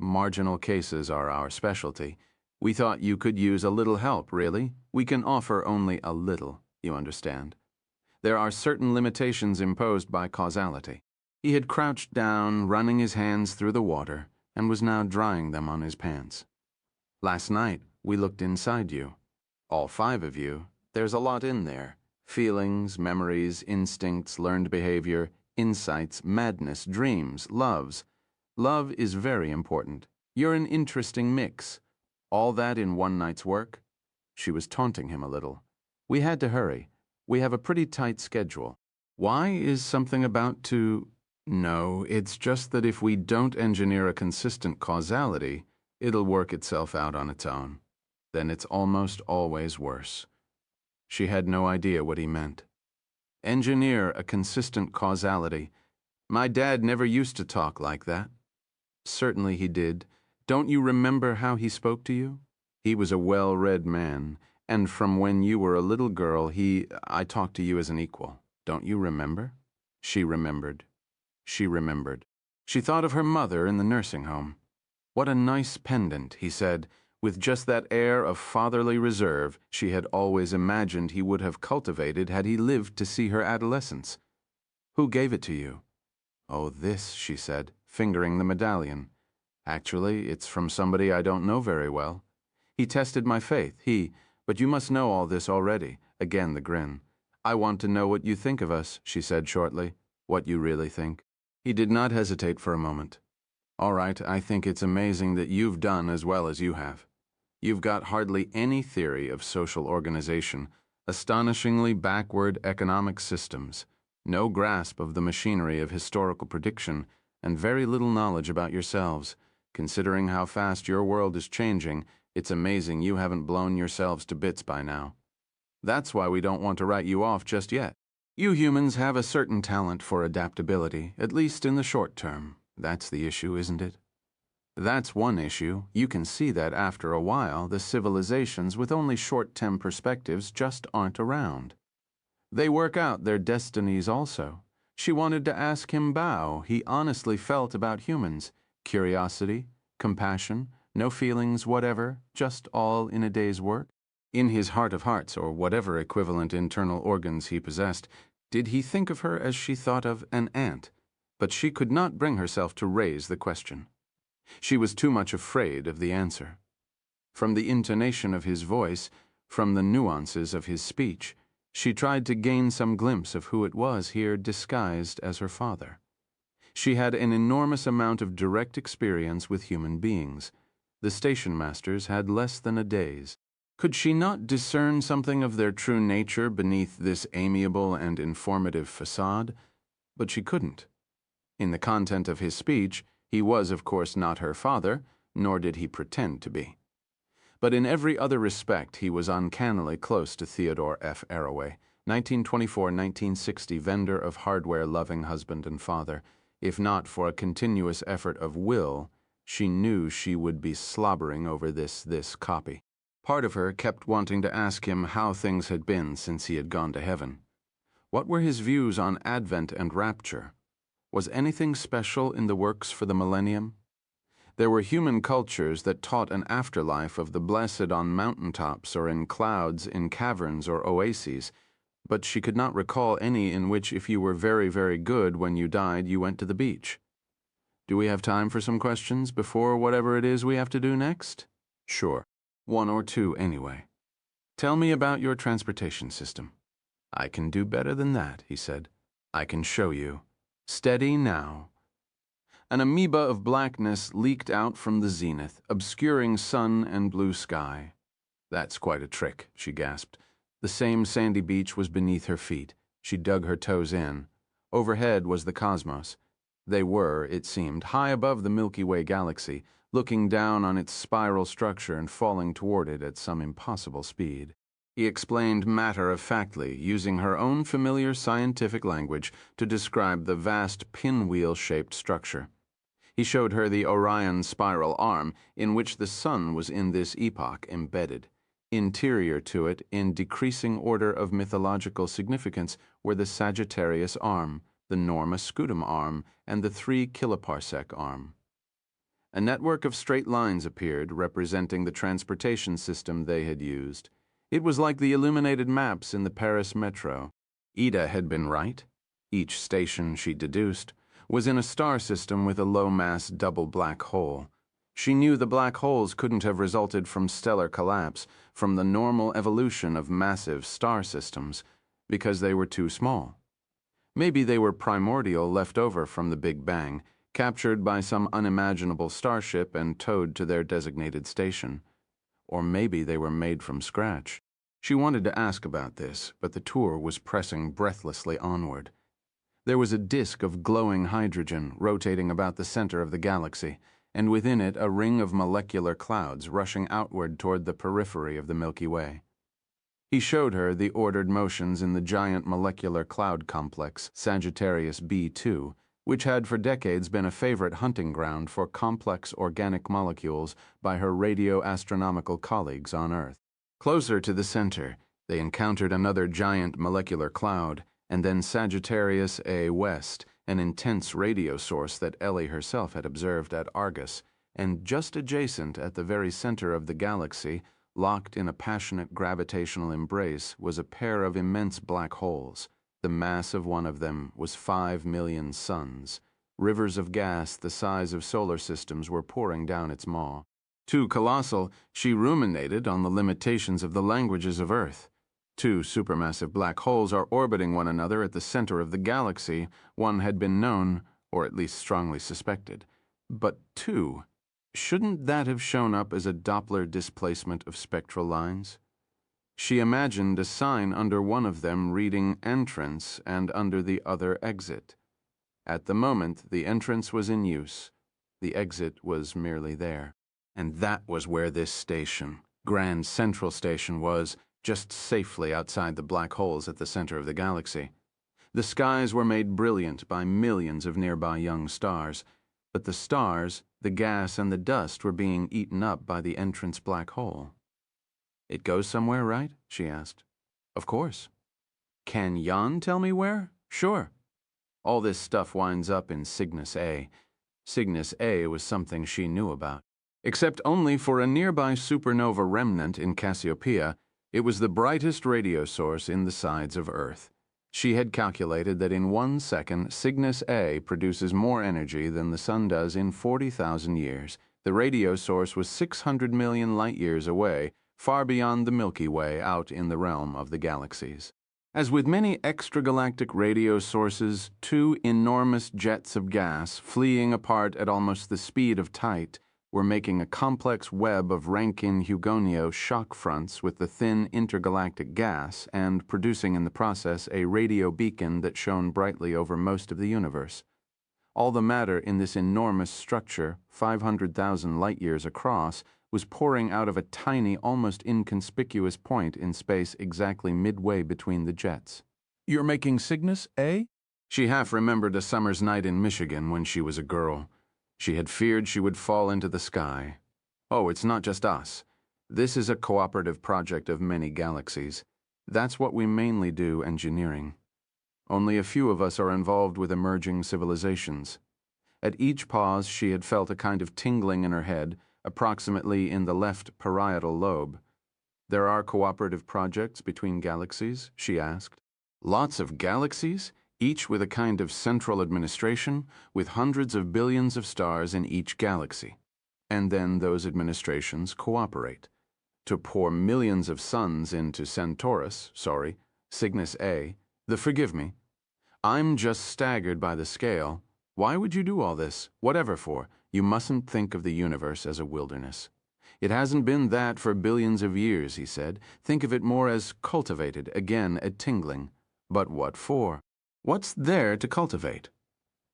Marginal cases are our specialty. We thought you could use a little help, really. We can offer only a little, you understand. There are certain limitations imposed by causality. He had crouched down, running his hands through the water, and was now drying them on his pants. Last night, we looked inside you. All 5 of you. There's a lot in there. Feelings, memories, instincts, learned behavior, insights, madness, dreams, loves. Love is very important. You're an interesting mix. All that in one night's work? She was taunting him a little. We had to hurry. We have a pretty tight schedule. Why is something about to... No, it's just that if we don't engineer a consistent causality, it'll work itself out on its own. Then it's almost always worse. She had no idea what he meant. Engineer a consistent causality. My dad never used to talk like that. Certainly he did. Don't you remember how he spoke to you? He was a well-read man, and from when you were a little girl, I talked to you as an equal. Don't you remember? She remembered. She remembered. She thought of her mother in the nursing home. What a nice pendant, he said, with just that air of fatherly reserve she had always imagined he would have cultivated had he lived to see her adolescence. Who gave it to you? Oh, this, she said, fingering the medallion. Actually, it's from somebody I don't know very well. He tested my faith, but you must know all this already. Again the grin. I want to know what you think of us, she said shortly. What you really think. He did not hesitate for a moment. All right, I think it's amazing that you've done as well as you have. You've got hardly any theory of social organization, astonishingly backward economic systems, no grasp of the machinery of historical prediction, and very little knowledge about yourselves. Considering how fast your world is changing, it's amazing you haven't blown yourselves to bits by now. That's why we don't want to write you off just yet. You humans have a certain talent for adaptability, at least in the short term. That's the issue, isn't it? That's one issue. You can see that after a while, the civilizations with only short-term perspectives just aren't around. They work out their destinies also. She wanted to ask him how he honestly felt about humans. Curiosity, compassion, no feelings whatever, just all in a day's work. In his heart of hearts, or whatever equivalent internal organs he possessed, did he think of her as she thought of an ant? but she could not bring herself to raise the question. She was too much afraid of the answer. From the intonation of his voice, from the nuances of his speech, she tried to gain some glimpse of who it was here disguised as her father. She had an enormous amount of direct experience with human beings. The station masters had less than a day's. Could she not discern something of their true nature beneath this amiable and informative facade? But she couldn't. In the content of his speech, he was of course not her father, nor did he pretend to be. But in every other respect he was uncannily close to Theodore F. Arroway, 1924-1960 vendor of hardware-loving husband and father. If not for a continuous effort of will, she knew she would be slobbering over this copy. Part of her kept wanting to ask him how things had been since he had gone to heaven. What were his views on Advent and rapture? Was anything special in the works for the millennium? There were human cultures that taught an afterlife of the blessed on mountaintops or in clouds, in caverns or oases, but she could not recall any in which if you were very, very good when you died, you went to the beach. Do we have time for some questions before whatever it is we have to do next? Sure. One or two anyway. Tell me about your transportation system. I can do better than that, he said. I can show you. Steady now. An amoeba of blackness leaked out from the zenith, obscuring sun and blue sky. That's quite a trick, she gasped. The same sandy beach was beneath her feet. She dug her toes in. Overhead was the cosmos. They were, it seemed, high above the Milky Way galaxy, looking down on its spiral structure and falling toward it at some impossible speed. He explained matter-of-factly, using her own familiar scientific language to describe the vast pinwheel-shaped structure. He showed her the Orion spiral arm, in which the sun was in this epoch embedded. Interior to it, in decreasing order of mythological significance, were the Sagittarius arm, the Norma Scutum arm, and the 3 kiloparsec arm. A network of straight lines appeared, representing the transportation system they had used. It was like the illuminated maps in the Paris metro. Ida had been right. Each station, she deduced, was in a star system with a low-mass double black hole. She knew the black holes couldn't have resulted from stellar collapse, from the normal evolution of massive star systems, because they were too small. Maybe they were primordial left over from the Big Bang, captured by some unimaginable starship and towed to their designated station. Or maybe they were made from scratch. She wanted to ask about this, but the tour was pressing breathlessly onward. There was a disk of glowing hydrogen rotating about the center of the galaxy, and within it a ring of molecular clouds rushing outward toward the periphery of the Milky Way. He showed her the ordered motions in the giant molecular cloud complex, Sagittarius B2, which had for decades been a favorite hunting ground for complex organic molecules by her radio-astronomical colleagues on Earth. Closer to the center, they encountered another giant molecular cloud, and then Sagittarius A West, an intense radio source that Ellie herself had observed at Argus, and just adjacent at the very center of the galaxy, locked in a passionate gravitational embrace, was a pair of immense black holes. The mass of one of them was 5 million suns. Rivers of gas the size of solar systems were pouring down its maw. Too colossal, she ruminated on the limitations of the languages of Earth. 2 supermassive black holes are orbiting one another at the center of the galaxy. One had been known, or at least strongly suspected. But 2, shouldn't that have shown up as a Doppler displacement of spectral lines? She imagined a sign under one of them reading entrance and under the other exit. At the moment, the entrance was in use. The exit was merely there. And that was where this station, Grand Central Station, was, just safely outside the black holes at the center of the galaxy. The skies were made brilliant by millions of nearby young stars, but the stars, the gas, and the dust were being eaten up by the entrance black hole. It goes somewhere, right? She asked. Of course. Can Jan tell me where? Sure. All this stuff winds up in Cygnus A. Cygnus A was something she knew about. Except only for a nearby supernova remnant in Cassiopeia, it was the brightest radio source in the sides of Earth. She had calculated that in 1 second, Cygnus A produces more energy than the Sun does in 40,000 years. The radio source was 600 million light-years away, far beyond the Milky Way out in the realm of the galaxies. As with many extragalactic radio sources, two enormous jets of gas, fleeing apart at almost the speed of light, were making a complex web of Rankine-Hugoniot shock fronts with the thin intergalactic gas and producing in the process a radio beacon that shone brightly over most of the universe. All the matter in this enormous structure, 500,000 light-years across, was pouring out of a tiny, almost inconspicuous point in space exactly midway between the jets. "You're making Cygnus A?" She half remembered a summer's night in Michigan when she was a girl. She had feared she would fall into the sky. "Oh, it's not just us. This is a cooperative project of many galaxies. That's what we mainly do, engineering. Only a few of us are involved with emerging civilizations." At each pause, she had felt a kind of tingling in her head, approximately in the left parietal lobe. "There are cooperative projects between galaxies?" she asked. "Lots of galaxies, each with a kind of central administration, with hundreds of billions of stars in each galaxy. And then those administrations cooperate to pour millions of suns into Cygnus A. Forgive me. I'm just staggered by the scale. Why would you do all this? Whatever for? You mustn't think of the universe as a wilderness. It hasn't been that for billions of years," he said. "Think of it more as cultivated, again a tingling. But what for? What's there to cultivate?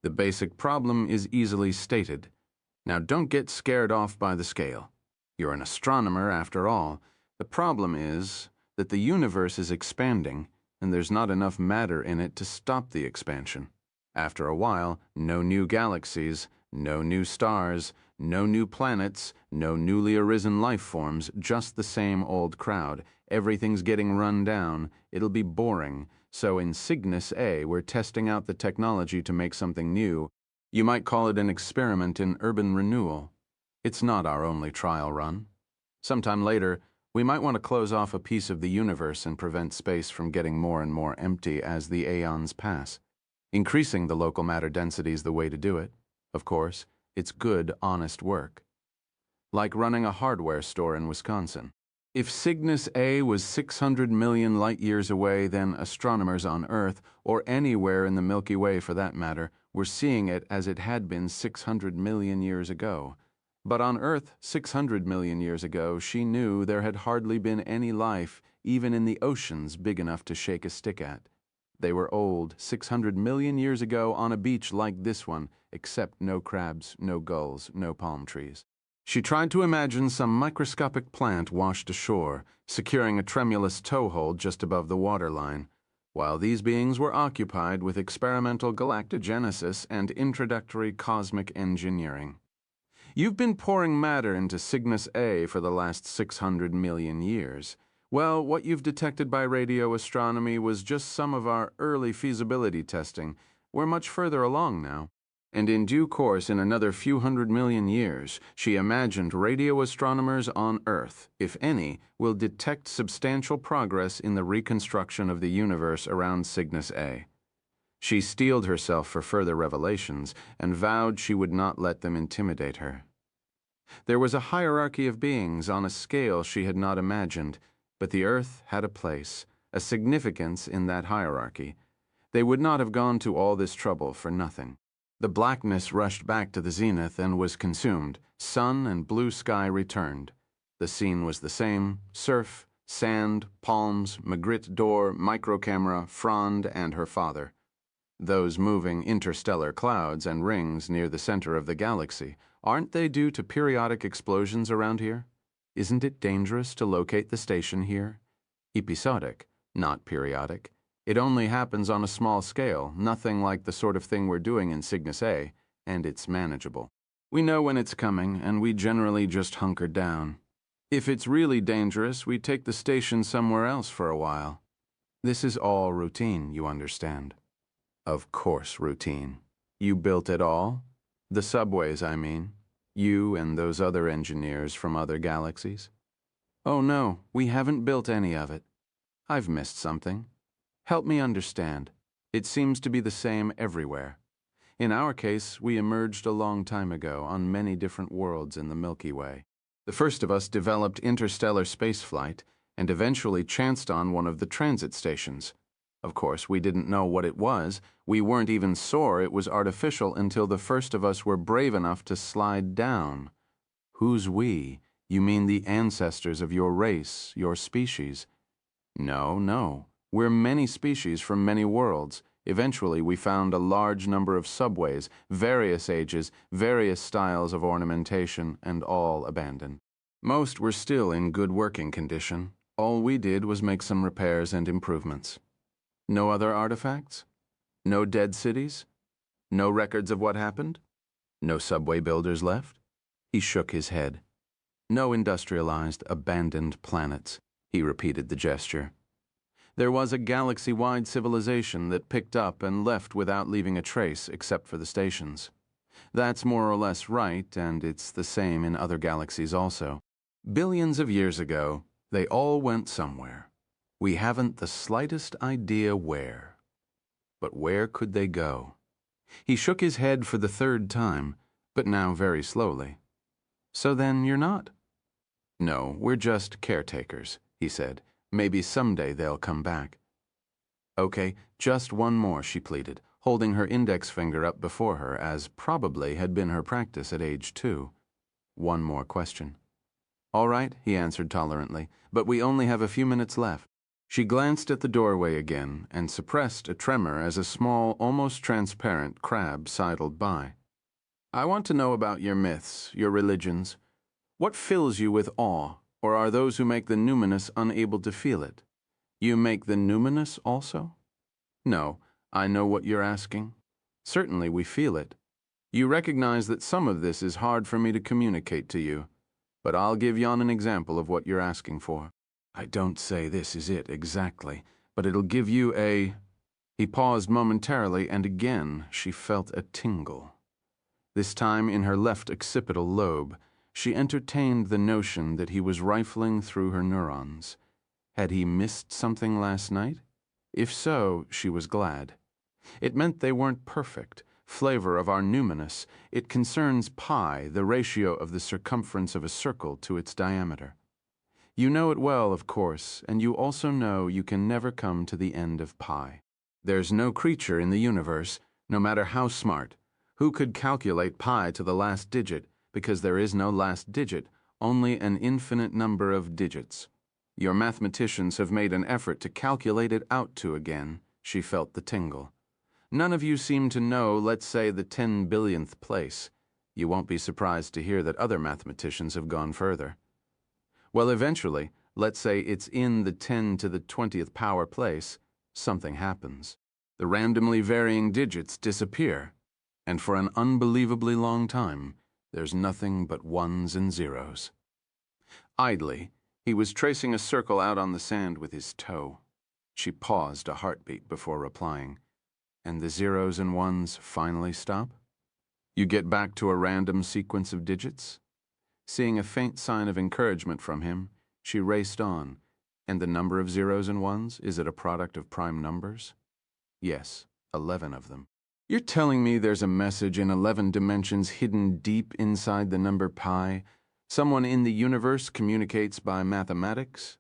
The basic problem is easily stated. Now don't get scared off by the scale. You're an astronomer after all. The problem is that the universe is expanding, and there's not enough matter in it to stop the expansion. After a while, no new galaxies, no new stars, no new planets, no newly arisen life forms, just the same old crowd. Everything's getting run down. It'll be boring. So in Cygnus A, we're testing out the technology to make something new. You might call it an experiment in urban renewal. It's not our only trial run. Sometime later, we might want to close off a piece of the universe and prevent space from getting more and more empty as the aeons pass. Increasing the local matter density is the way to do it. Of course, it's good, honest work. Like running a hardware store in Wisconsin. If Cygnus A was 600 million light-years away, then astronomers on Earth, or anywhere in the Milky Way for that matter, were seeing it as it had been 600 million years ago. But on Earth, 600 million years ago, she knew there had hardly been any life, even in the oceans, big enough to shake a stick at. They were old, 600 million years ago on a beach like this one, except no crabs, no gulls, no palm trees. She tried to imagine some microscopic plant washed ashore, securing a tremulous toehold just above the waterline, while these beings were occupied with experimental galactogenesis and introductory cosmic engineering. You've been pouring matter into Cygnus A for the last 600 million years. Well, what you've detected by radio astronomy was just some of our early feasibility testing. We're much further along now. And in due course, in another few 100 million years, she imagined radio astronomers on Earth, if any, will detect substantial progress in the reconstruction of the universe around Cygnus A. She steeled herself for further revelations and vowed she would not let them intimidate her. There was a hierarchy of beings on a scale she had not imagined, but the Earth had a place, a significance in that hierarchy. They would not have gone to all this trouble for nothing. The blackness rushed back to the zenith and was consumed. Sun and blue sky returned. The scene was the same: surf, sand, palms, Magritte door, microcamera, Frond, and her father. Those moving interstellar clouds and rings near the center of the galaxy, aren't they due to periodic explosions around here? Isn't it dangerous to locate the station here? Episodic, not periodic. It only happens on a small scale, nothing like the sort of thing we're doing in Cygnus A, and it's manageable. We know when it's coming, and we generally just hunker down. If it's really dangerous, we take the station somewhere else for a while. This is all routine, you understand. Of course, routine. You built it all? The subways, I mean. You and those other engineers from other galaxies? Oh no, we haven't built any of it. I've missed something. Help me understand. It seems to be the same everywhere. In our case, we emerged a long time ago on many different worlds in the Milky Way. The first of us developed interstellar spaceflight and eventually chanced on one of the transit stations. Of course, we didn't know what it was. We weren't even sure it was artificial until the first of us were brave enough to slide down. Who's we? You mean the ancestors of your race, your species? No, no. We're many species from many worlds. Eventually, we found a large number of subways, various ages, various styles of ornamentation, and all abandoned. Most were still in good working condition. All we did was make some repairs and improvements. No other artifacts? No dead cities? No records of what happened? No subway builders left? He shook his head. No industrialized, abandoned planets. He repeated the gesture. There was a galaxy-wide civilization that picked up and left without leaving a trace except for the stations. That's more or less right, and it's the same in other galaxies also. Billions of years ago, they all went somewhere. We haven't the slightest idea where. But where could they go? He shook his head for the third time, but now very slowly. So then you're not? No, we're just caretakers, he said. Maybe someday they'll come back. Okay, just one more, she pleaded, holding her index finger up before her, as probably had been her practice at age 2. One more question. All right, he answered tolerantly, but we only have a few minutes left. She glanced at the doorway again and suppressed a tremor as a small, almost transparent crab sidled by. I want to know about your myths, your religions. What fills you with awe, or are those who make the numinous unable to feel it? You make the numinous also? No, I know what you're asking. Certainly we feel it. You recognize that some of this is hard for me to communicate to you, but I'll give you an example of what you're asking for. I don't say this is it exactly, but it'll give you a... He paused momentarily, and again she felt a tingle. This time in her left occipital lobe. She entertained the notion that he was rifling through her neurons. Had he missed something last night? If so, she was glad. It meant they weren't perfect. Flavor of our numinous. It concerns pi, the ratio of the circumference of a circle to its diameter. You know it well, of course, and you also know you can never come to the end of pi. There's no creature in the universe, no matter how smart, who could calculate pi to the last digit, because there is no last digit, only an infinite number of digits. Your mathematicians have made an effort to calculate it out to again. She felt the tingle. None of you seem to know, let's say, the 10 billionth place. You won't be surprised to hear that other mathematicians have gone further. Well, eventually, let's say it's in the 10 to the 20th power place, something happens. The randomly varying digits disappear, and for an unbelievably long time, there's nothing but ones and zeros. Idly, he was tracing a circle out on the sand with his toe. She paused a heartbeat before replying. And the zeros and ones finally stop? You get back to a random sequence of digits? Seeing a faint sign of encouragement from him, she raced on. And the number of zeros and ones, is it a product of prime numbers? Yes, 11 of them. You're telling me there's a message in 11 dimensions hidden deep inside the number pi? Someone in the universe communicates by mathematics?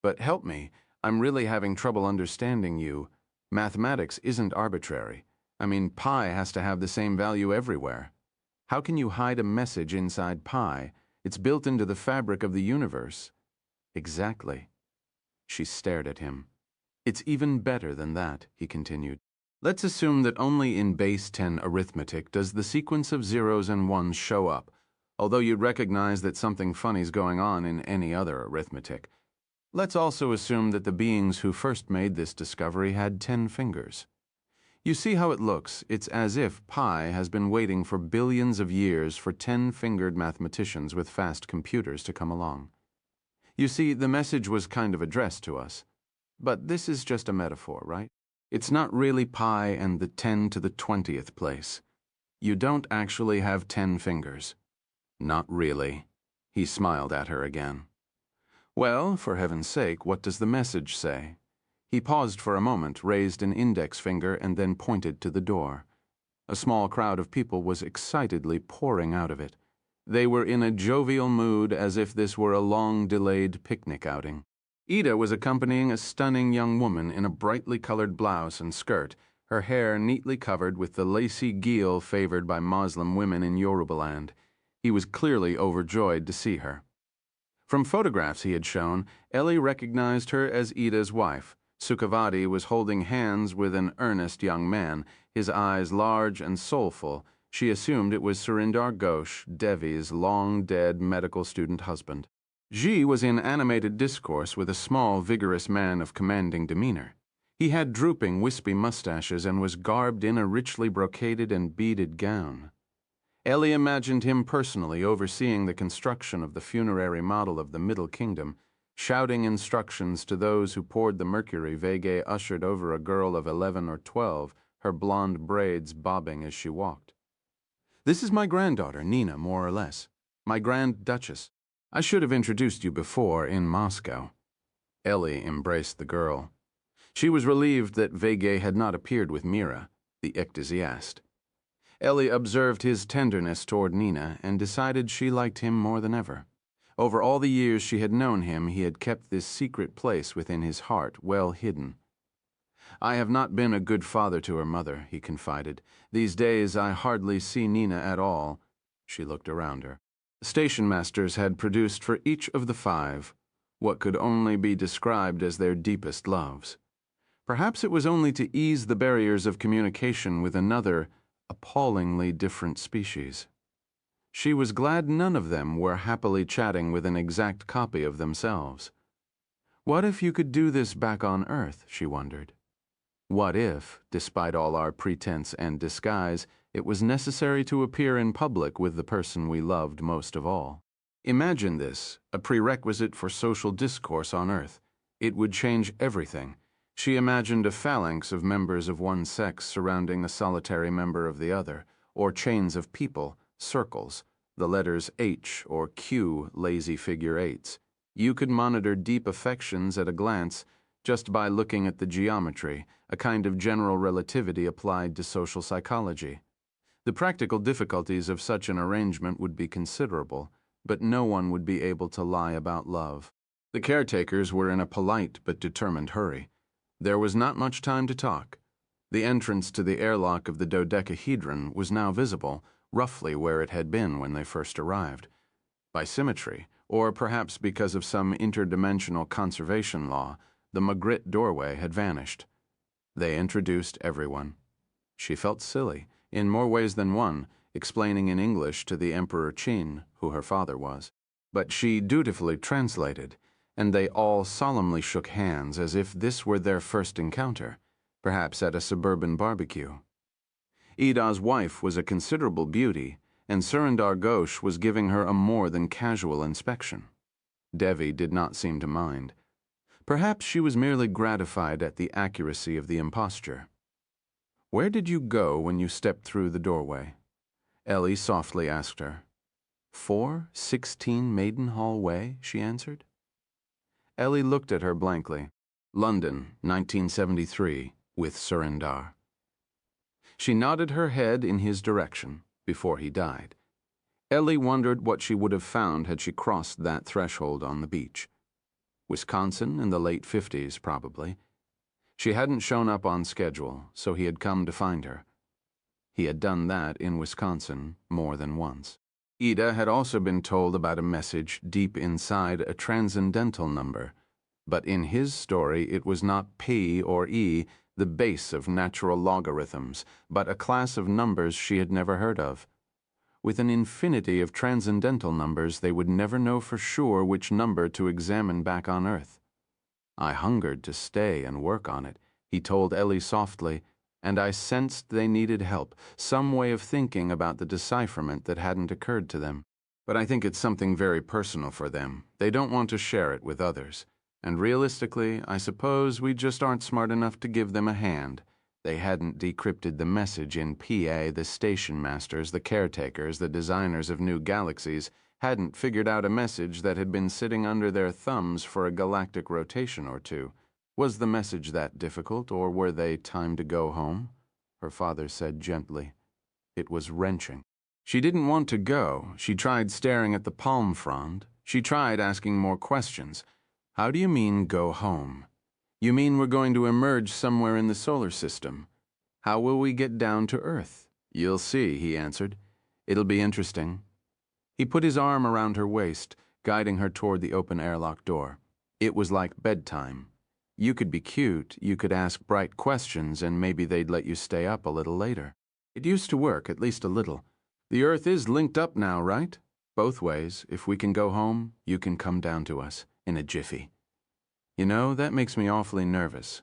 But help me, I'm really having trouble understanding you. Mathematics isn't arbitrary. I mean, pi has to have the same value everywhere. How can you hide a message inside pi? It's built into the fabric of the universe. Exactly. She stared at him. It's even better than that, he continued. Let's assume that only in base 10 arithmetic does the sequence of zeros and ones show up, although you'd recognize that something funny's going on in any other arithmetic. Let's also assume that the beings who first made this discovery had 10 fingers. You see how it looks? It's as if pi has been waiting for billions of years for 10-fingered mathematicians with fast computers to come along. You see, the message was kind of addressed to us. But this is just a metaphor, right? It's not really pi and the 10 to the 20th place. You don't actually have 10 fingers. Not really. He smiled at her again. Well, for heaven's sake, what does the message say? He paused for a moment, raised an index finger, and then pointed to the door. A small crowd of people was excitedly pouring out of it. They were in a jovial mood, as if this were a long-delayed picnic outing. Ida was accompanying a stunning young woman in a brightly colored blouse and skirt, her hair neatly covered with the lacy guile favored by Muslim women in Yorubaland. He was clearly overjoyed to see her. From photographs he had shown, Ellie recognized her as Ida's wife. Sukhavati was holding hands with an earnest young man, his eyes large and soulful. She assumed it was Surinder Ghosh, Devi's long-dead medical student husband. Ji was in animated discourse with a small, vigorous man of commanding demeanor. He had drooping, wispy mustaches and was garbed in a richly brocaded and beaded gown. Ellie imagined him personally overseeing the construction of the funerary model of the Middle Kingdom, shouting instructions to those who poured the mercury. Vega ushered over a girl of 11 or 12, her blonde braids bobbing as she walked. "This is my granddaughter, Nina, more or less. My Grand Duchess. I should have introduced you before in Moscow." Ellie embraced the girl. She was relieved that Vega had not appeared with Mira, the ecdysiast. Ellie observed his tenderness toward Nina and decided she liked him more than ever. Over all the years she had known him, he had kept this secret place within his heart well hidden. "I have not been a good father to her mother," he confided. "These days I hardly see Nina at all." She looked around her. Station masters had produced for each of the 5 what could only be described as their deepest loves. Perhaps it was only to ease the barriers of communication with another, appallingly different species. She was glad none of them were happily chatting with an exact copy of themselves. What if you could do this back on Earth, she wondered. What if, despite all our pretense and disguise, it was necessary to appear in public with the person we loved most of all? Imagine this, a prerequisite for social discourse on Earth. It would change everything. She imagined a phalanx of members of one sex surrounding a solitary member of the other, or chains of people, circles, the letters H or Q, lazy figure 8s. You could monitor deep affections at a glance just by looking at the geometry, a kind of general relativity applied to social psychology. The practical difficulties of such an arrangement would be considerable, but no one would be able to lie about love. The caretakers were in a polite but determined hurry. There was not much time to talk. The entrance to the airlock of the dodecahedron was now visible, roughly where it had been when they first arrived. By symmetry, or perhaps because of some interdimensional conservation law, the Magritte doorway had vanished. They introduced everyone. She felt silly, in more ways than one, explaining in English to the Emperor Qin who her father was. But she dutifully translated, and they all solemnly shook hands as if this were their first encounter, perhaps at a suburban barbecue. Ida's wife was a considerable beauty, and Surinder Ghosh was giving her a more than casual inspection. Devi did not seem to mind. Perhaps she was merely gratified at the accuracy of the imposture. "Where did you go when you stepped through the doorway?" Ellie softly asked her. 416 Maidenhall Way, she answered. Ellie looked at her blankly. "London, 1973, with Surinder." She nodded her head in his direction before he died. Ellie wondered what she would have found had she crossed that threshold on the beach. Wisconsin in the late 50s, probably. She hadn't shown up on schedule, so he had come to find her. He had done that in Wisconsin more than once. Ida had also been told about a message deep inside a transcendental number, but in his story it was not P or E, the base of natural logarithms, but a class of numbers she had never heard of. With an infinity of transcendental numbers, they would never know for sure which number to examine back on Earth. "I hungered to stay and work on it," he told Ellie softly, "and I sensed they needed help, some way of thinking about the decipherment that hadn't occurred to them. But I think it's something very personal for them. They don't want to share it with others. And realistically, I suppose we just aren't smart enough to give them a hand. They hadn't decrypted the message in PA, the station masters, the caretakers, the designers of new galaxies, hadn't figured out a message that had been sitting under their thumbs for a galactic rotation or two. Was the message that difficult, or were they time to go home? Her father said gently. It was wrenching. She didn't want to go. She tried staring at the palm frond. She tried asking more questions. How do you mean, go home? You mean we're going to emerge somewhere in the solar system? How will we get down to Earth? You'll see, he answered. It'll be interesting. He put his arm around her waist, guiding her toward the open airlock door. It was like bedtime. You could be cute, you could ask bright questions, and maybe they'd let you stay up a little later. It used to work, at least a little. The Earth is linked up now, right? Both ways. If we can go home, you can come down to us, in a jiffy. You know, that makes me awfully nervous.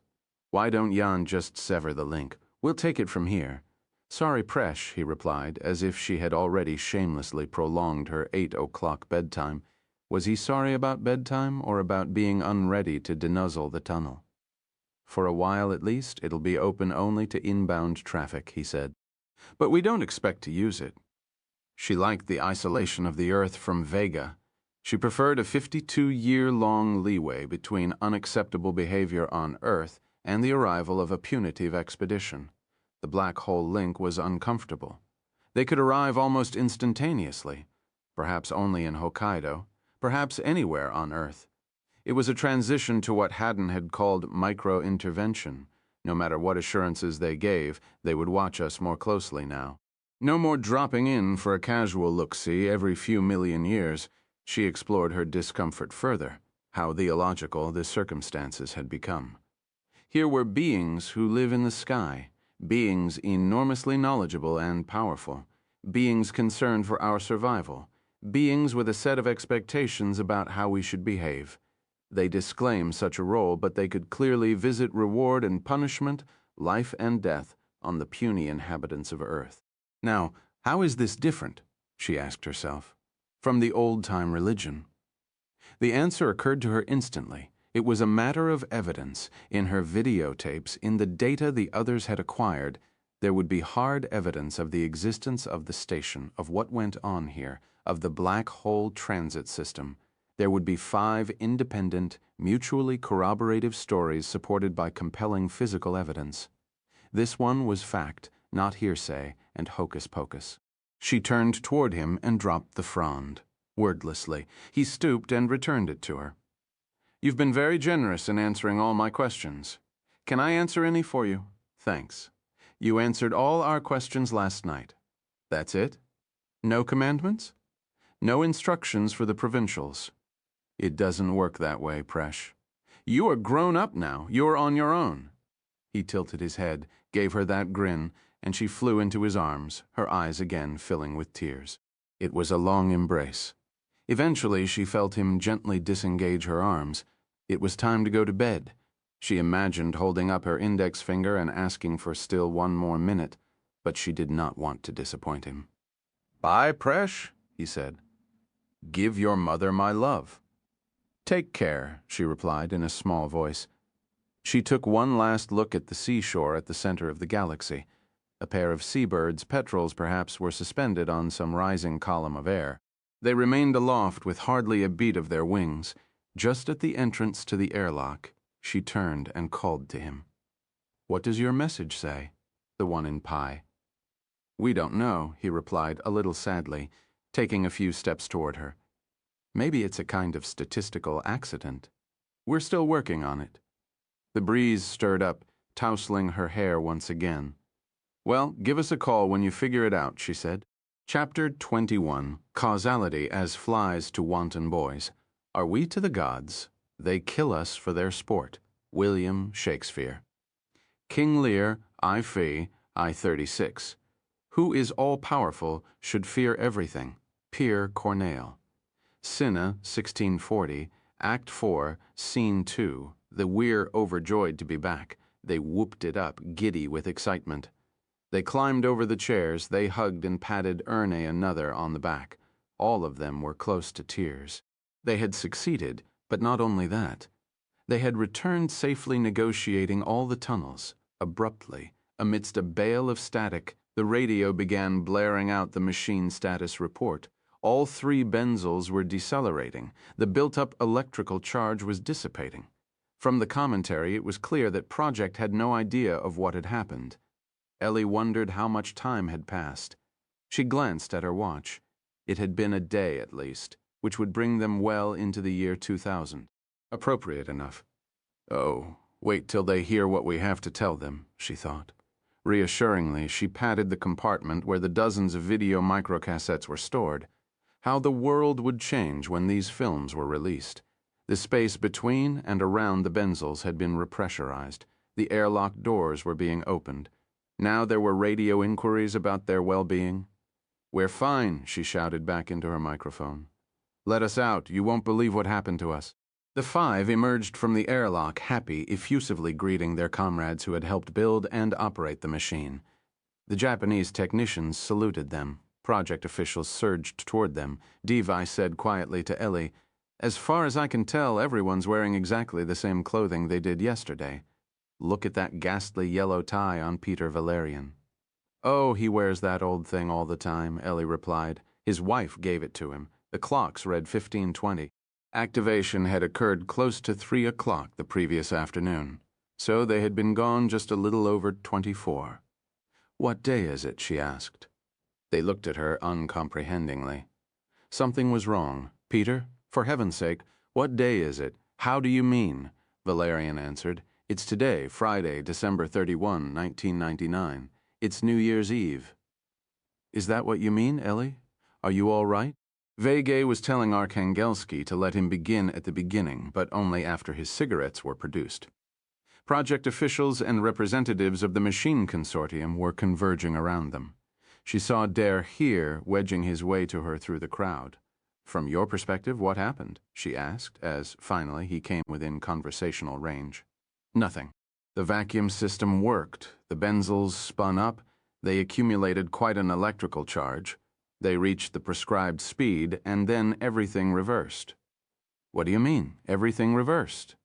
Why don't Jan just sever the link? We'll take it from here. Sorry, Presh, he replied, as if she had already shamelessly prolonged her 8 o'clock bedtime. Was he sorry about bedtime, or about being unready to denuzzle the tunnel? For a while at least, it'll be open only to inbound traffic, he said. But we don't expect to use it. She liked the isolation of the Earth from Vega. She preferred a 52-year-long leeway between unacceptable behavior on Earth and the arrival of a punitive expedition. The black hole link was uncomfortable. They could arrive almost instantaneously, perhaps only in Hokkaido, perhaps anywhere on Earth. It was a transition to what Haddon had called micro-intervention. No matter what assurances they gave, they would watch us more closely now. No more dropping in for a casual look-see every few million years. She explored her discomfort further, how theological the circumstances had become. Here were beings who live in the sky, beings enormously knowledgeable and powerful, beings concerned for our survival, beings with a set of expectations about how we should behave. They disclaim such a role, but they could clearly visit reward and punishment, life and death, on the puny inhabitants of Earth. Now, how is this different, she asked herself, from the old-time religion? The answer occurred to her instantly. It was a matter of evidence. In her videotapes, in the data the others had acquired, there would be hard evidence of the existence of the station, of what went on here, of the black hole transit system. There would be 5 independent, mutually corroborative stories supported by compelling physical evidence. This one was fact, not hearsay and hocus-pocus. She turned toward him and dropped the frond. Wordlessly, he stooped and returned it to her. You've been very generous in answering all my questions. Can I answer any for you? Thanks. You answered all our questions last night. That's it? No commandments? No instructions for the provincials? It doesn't work that way, Presh. You are grown up now. You're on your own. He tilted his head, gave her that grin, and she flew into his arms, her eyes again filling with tears. It was a long embrace. Eventually, she felt him gently disengage her arms. It was time to go to bed. She imagined holding up her index finger and asking for still one more minute, but she did not want to disappoint him. Bye, Presh, he said. Give your mother my love. Take care, she replied in a small voice. She took one last look at the seashore at the center of the galaxy. A pair of seabirds, petrels perhaps, were suspended on some rising column of air. They remained aloft with hardly a beat of their wings. Just at the entrance to the airlock, she turned and called to him. What does your message say? The one in Pi. We don't know, he replied a little sadly, taking a few steps toward her. Maybe it's a kind of statistical accident. We're still working on it. The breeze stirred up, tousling her hair once again. Well, give us a call when you figure it out, she said. Chapter 21, Causality as Flies to Wanton Boys. Are we to the gods? They kill us for their sport. William Shakespeare. King Lear, I fee, I 36. Who is all-powerful should fear everything. Pierre Corneille. Cinna, 1640, Act 4, Scene 2. The we're overjoyed to be back. They whooped it up, giddy with excitement. They climbed over the chairs, they hugged and patted Erne another on the back. All of them were close to tears. They had succeeded, but not only that. They had returned safely negotiating all the tunnels. Abruptly, amidst a bale of static, the radio began blaring out the machine status report. All 3 benzels were decelerating. The built-up electrical charge was dissipating. From the commentary, it was clear that Project had no idea of what had happened. Ellie wondered how much time had passed. She glanced at her watch. It had been a day at least, which would bring them well into the year 2000. Appropriate enough. Oh, wait till they hear what we have to tell them, she thought. Reassuringly, she patted the compartment where the dozens of video microcassettes were stored. How the world would change when these films were released. The space between and around the benzels had been repressurized. The airlock doors were being opened. Now there were radio inquiries about their well-being. "We're fine," she shouted back into her microphone. "Let us out. You won't believe what happened to us." The five emerged from the airlock, happy, effusively greeting their comrades who had helped build and operate the machine. The Japanese technicians saluted them. Project officials surged toward them. Devi said quietly to Ellie, "As far as I can tell, everyone's wearing exactly the same clothing they did yesterday. Look at that ghastly yellow tie on Peter Valerian." "Oh, he wears that old thing all the time," Ellie replied. "His wife gave it to him. The clocks read 15:20. Activation had occurred close to 3 o'clock the previous afternoon, so they had been gone just a little over 24. "What day is it?" she asked. They looked at her uncomprehendingly. Something was wrong. "Peter, for heaven's sake, what day is it? How do you mean?" Valerian answered. "It's today, Friday, December 31, 1999. It's New Year's Eve." "Is that what you mean, Ellie? Are you all right?" Vegay was telling Arkangelsky to let him begin at the beginning, but only after his cigarettes were produced. Project officials and representatives of the machine consortium were converging around them. She saw Der Heer wedging his way to her through the crowd. "From your perspective, what happened?" she asked, as, finally, he came within conversational range. "Nothing. The vacuum system worked. The benzels spun up. They accumulated quite an electrical charge. They reached the prescribed speed, and then everything reversed." "What do you mean, everything reversed?"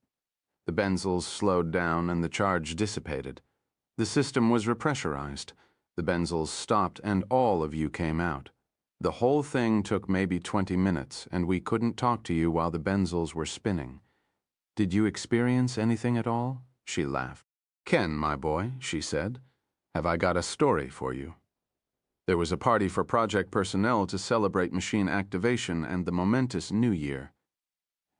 "The benzels slowed down and the charge dissipated. The system was repressurized. The benzels stopped and all of you came out. The whole thing took maybe 20 minutes, and we couldn't talk to you while the benzels were spinning. Did you experience anything at all?" She laughed. "Ken, my boy," she said, "have I got a story for you?" There was a party for project personnel to celebrate machine activation and the momentous New Year.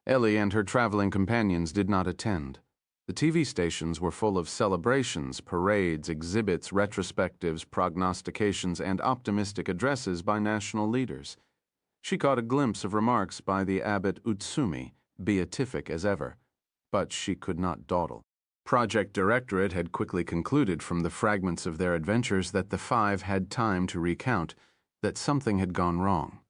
Ellie and her traveling companions did not attend. The TV stations were full of celebrations, parades, exhibits, retrospectives, prognostications, and optimistic addresses by national leaders. She caught a glimpse of remarks by the abbot Utsumi, beatific as ever, but she could not dawdle. Project Directorate had quickly concluded from the fragments of their adventures that the five had time to recount, that something had gone wrong.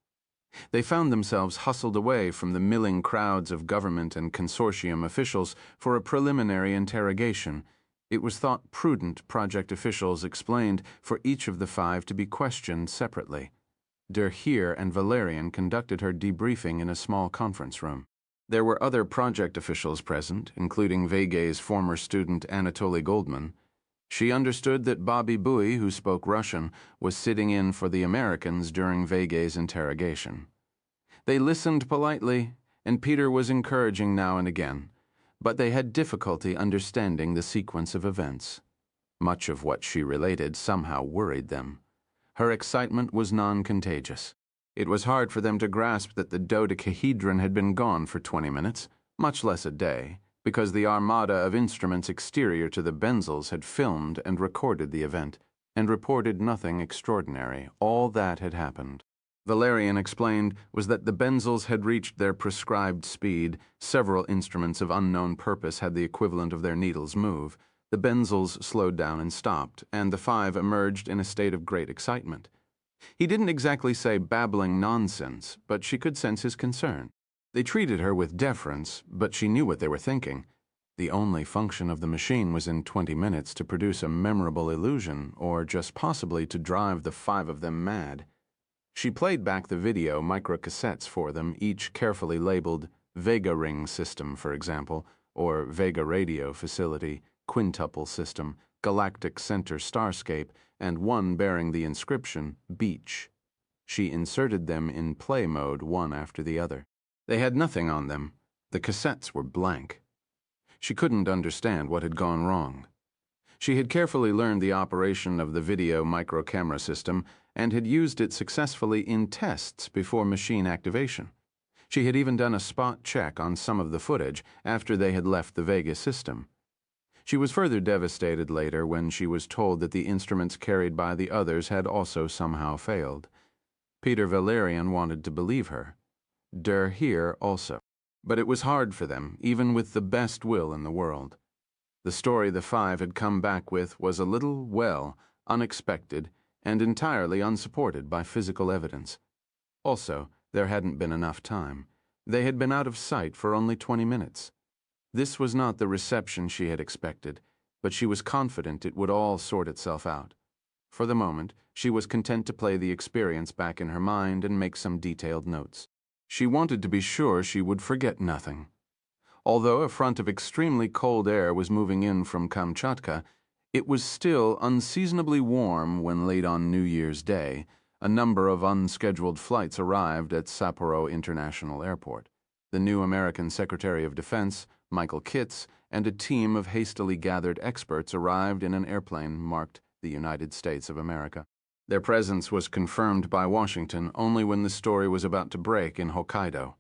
They found themselves hustled away from the milling crowds of government and consortium officials for a preliminary interrogation. It was thought prudent, project officials explained, for each of the five to be questioned separately. Der Heer and Valerian conducted her debriefing in a small conference room. There were other project officials present, including Vegay's former student Anatoly Goldman. She understood that Bobby Bui, who spoke Russian, was sitting in for the Americans during Vegay's interrogation. They listened politely, and Peter was encouraging now and again, but they had difficulty understanding the sequence of events. Much of what she related somehow worried them. Her excitement was non-contagious. It was hard for them to grasp that the dodecahedron had been gone for 20 minutes, much less a day, because the armada of instruments exterior to the benzels had filmed and recorded the event, and reported nothing extraordinary. All that had happened, Valerian explained, was that the benzels had reached their prescribed speed. Several instruments of unknown purpose had the equivalent of their needles move. The benzels slowed down and stopped, and the five emerged in a state of great excitement. He didn't exactly say babbling nonsense, but she could sense his concern. They treated her with deference, but she knew what they were thinking. The only function of the machine was in 20 minutes to produce a memorable illusion, or just possibly to drive the five of them mad. She played back the video microcassettes for them, each carefully labeled Vega Ring System, for example, or Vega Radio Facility, Quintuple System, Galactic Center Starscape, and one bearing the inscription Beach. She inserted them in play mode one after the other. They had nothing on them. The cassettes were blank. She couldn't understand what had gone wrong. She had carefully learned the operation of the video microcamera system and had used it successfully in tests before machine activation. She had even done a spot check on some of the footage after they had left the Vega system. She was further devastated later when she was told that the instruments carried by the others had also somehow failed. Peter Valerian wanted to believe her. Der Heer also. But it was hard for them, even with the best will in the world. The story the five had come back with was a little, well, unexpected and entirely unsupported by physical evidence. Also, there hadn't been enough time. They had been out of sight for only 20 minutes. This was not the reception she had expected, but she was confident it would all sort itself out. For the moment, she was content to play the experience back in her mind and make some detailed notes. She wanted to be sure she would forget nothing. Although a front of extremely cold air was moving in from Kamchatka, it was still unseasonably warm when late on New Year's Day, a number of unscheduled flights arrived at Sapporo International Airport. The new American Secretary of Defense, Michael Kitts, and a team of hastily gathered experts arrived in an airplane marked the United States of America. Their presence was confirmed by Washington only when the story was about to break in Hokkaido.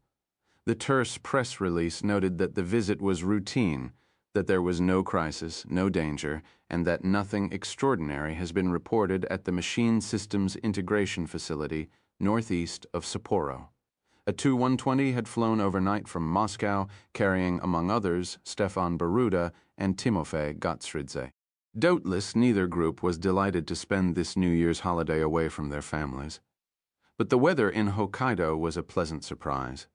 The terse press release noted that the visit was routine, that there was no crisis, no danger, and that nothing extraordinary has been reported at the Machine Systems Integration Facility northeast of Sapporo. A Tu-120 had flown overnight from Moscow, carrying, among others, Stefan Baruda and Timofey Gotsridze. Doubtless, neither group was delighted to spend this New Year's holiday away from their families. But the weather in Hokkaido was a pleasant surprise.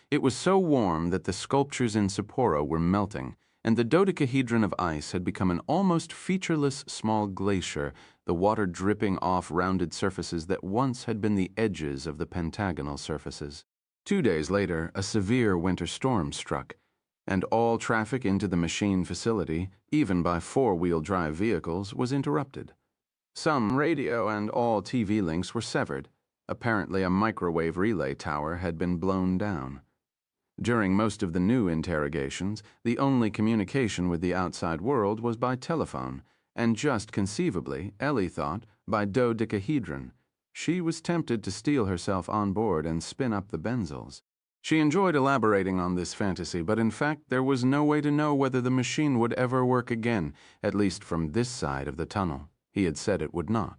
It was so warm that the sculptures in Sapporo were melting, and the dodecahedron of ice had become an almost featureless small glacier, the water dripping off rounded surfaces that once had been the edges of the pentagonal surfaces. 2 days later, a severe winter storm struck, and all traffic into the machine facility, even by four-wheel drive vehicles, was interrupted. Some radio and all TV links were severed. Apparently, a microwave relay tower had been blown down. During most of the new interrogations, the only communication with the outside world was by telephone, and just conceivably, Ellie thought, by dodecahedron. She was tempted to steel herself on board and spin up the benzels. She enjoyed elaborating on this fantasy, but in fact there was no way to know whether the machine would ever work again, at least from this side of the tunnel. He had said it would not.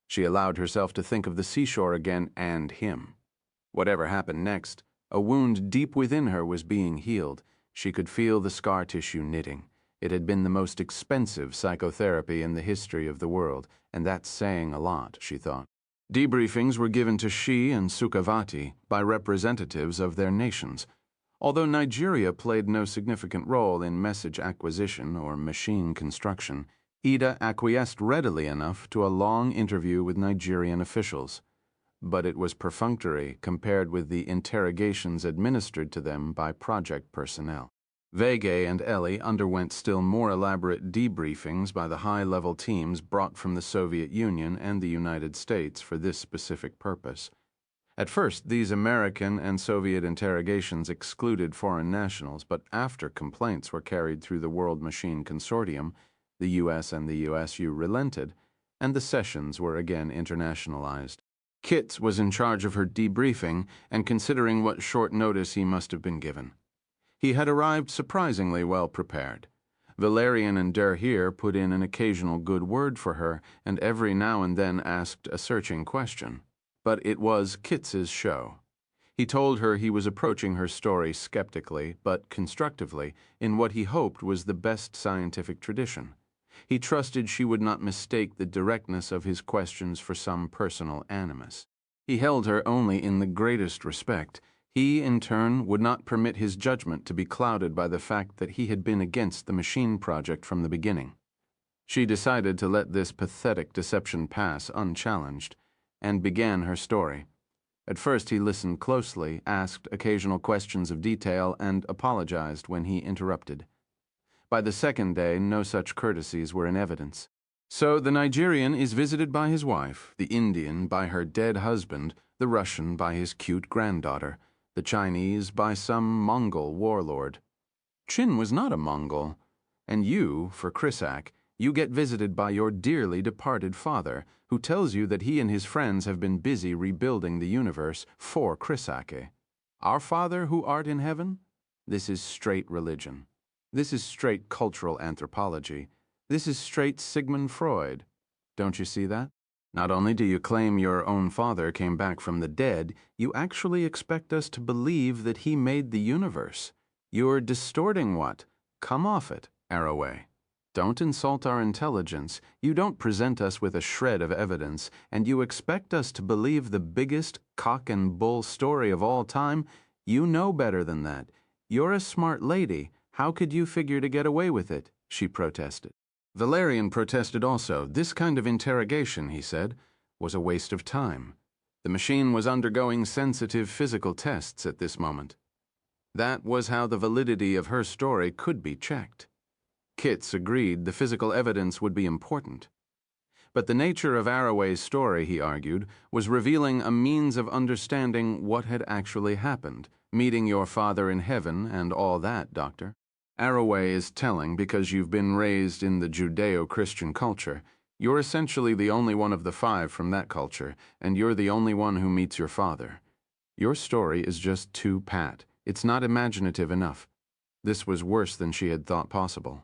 She allowed herself to think of the seashore again and him. Whatever happened next, a wound deep within her was being healed. She could feel the scar tissue knitting. It had been the most expensive psychotherapy in the history of the world, and that's saying a lot, she thought. Debriefings were given to she and Sukhavati by representatives of their nations. Although Nigeria played no significant role in message acquisition or machine construction, Ida acquiesced readily enough to a long interview with Nigerian officials. But it was perfunctory compared with the interrogations administered to them by project personnel. Vega and Ellie underwent still more elaborate debriefings by the high-level teams brought from the Soviet Union and the United States for this specific purpose. At first, these American and Soviet interrogations excluded foreign nationals, but after complaints were carried through the World Machine Consortium, the U.S. and the USU relented, and the sessions were again internationalized. Kitts was in charge of her debriefing and considering what short notice he must have been given. He had arrived surprisingly well prepared. Valerian and Der Heer put in an occasional good word for her and every now and then asked a searching question. But it was Kitts's show. He told her he was approaching her story skeptically but constructively in what he hoped was the best scientific tradition. He trusted she would not mistake the directness of his questions for some personal animus. He held her only in the greatest respect. He, in turn, would not permit his judgment to be clouded by the fact that he had been against the machine project from the beginning. She decided to let this pathetic deception pass unchallenged, and began her story. At first he listened closely, asked occasional questions of detail, and apologized when he interrupted. By the second day, no such courtesies were in evidence. So the Nigerian is visited by his wife, the Indian by her dead husband, the Russian by his cute granddaughter, the Chinese by some Mongol warlord. Chin was not a Mongol. And you, for Krisak, you get visited by your dearly departed father, who tells you that he and his friends have been busy rebuilding the universe for Krisake. Our Father who art in heaven? This is straight religion. This is straight cultural anthropology. This is straight Sigmund Freud. Don't you see that? Not only do you claim your own father came back from the dead, you actually expect us to believe that he made the universe. You're distorting what? Come off it, Arroway. Don't insult our intelligence. You don't present us with a shred of evidence, and you expect us to believe the biggest cock and bull story of all time? You know better than that. You're a smart lady. How could you figure to get away with it? She protested. Valerian protested also. This kind of interrogation, he said, was a waste of time. The machine was undergoing sensitive physical tests at this moment. That was how the validity of her story could be checked. Kitts agreed the physical evidence would be important. But the nature of Arroway's story, he argued, was revealing a means of understanding what had actually happened, meeting your father in heaven and all that, Doctor. Arroway is telling because you've been raised in the Judeo-Christian culture. You're essentially the only one of the 5 from that culture, and you're the only one who meets your father. Your story is just too pat. It's not imaginative enough. This was worse than she had thought possible.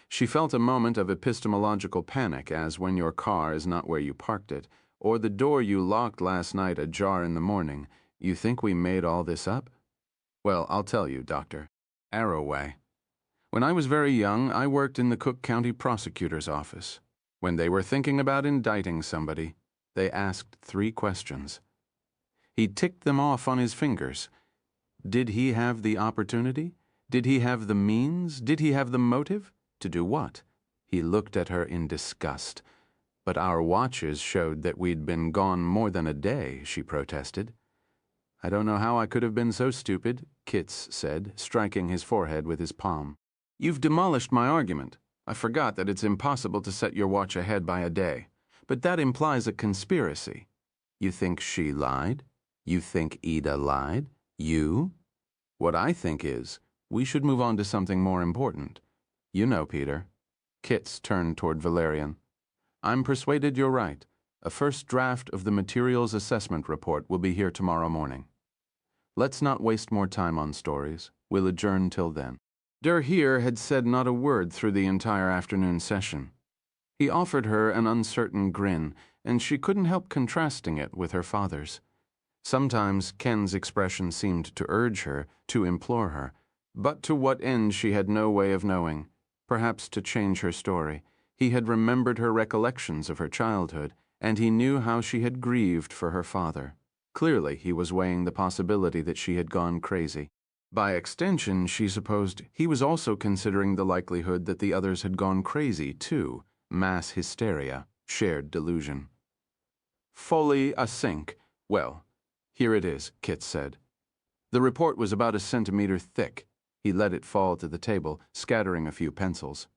She felt a moment of epistemological panic, as when your car is not where you parked it, or the door you locked last night ajar in the morning. You think we made all this up? Well, I'll tell you, Doctor. Arroway. When I was very young, I worked in the Cook County prosecutor's office. When they were thinking about indicting somebody, they asked 3 questions. He ticked them off on his fingers. Did he have the opportunity? Did he have the means? Did he have the motive? To do what? He looked at her in disgust. But our watches showed that we'd been gone more than a day, she protested. I don't know how I could have been so stupid, Kitts said, striking his forehead with his palm. You've demolished my argument. I forgot that it's impossible to set your watch ahead by a day. But that implies a conspiracy. You think she lied? You think Ida lied? You? What I think is, we should move on to something more important. You know, Peter. Kitts turned toward Valerian. I'm persuaded you're right. A first draft of the materials assessment report will be here tomorrow morning. Let's not waste more time on stories. We'll adjourn till then. Durheer had said not a word through the entire afternoon session. He offered her an uncertain grin, and she couldn't help contrasting it with her father's. Sometimes Ken's expression seemed to urge her, to implore her, but to what end she had no way of knowing. Perhaps to change her story. He had remembered her recollections of her childhood, and he knew how she had grieved for her father. Clearly, he was weighing the possibility that she had gone crazy. By extension, she supposed he was also considering the likelihood that the others had gone crazy, too. Mass hysteria, shared delusion. Fully a sink. Well, here it is, Kitts said. The report was about a centimeter thick. He let it fall to the table, scattering a few pencils.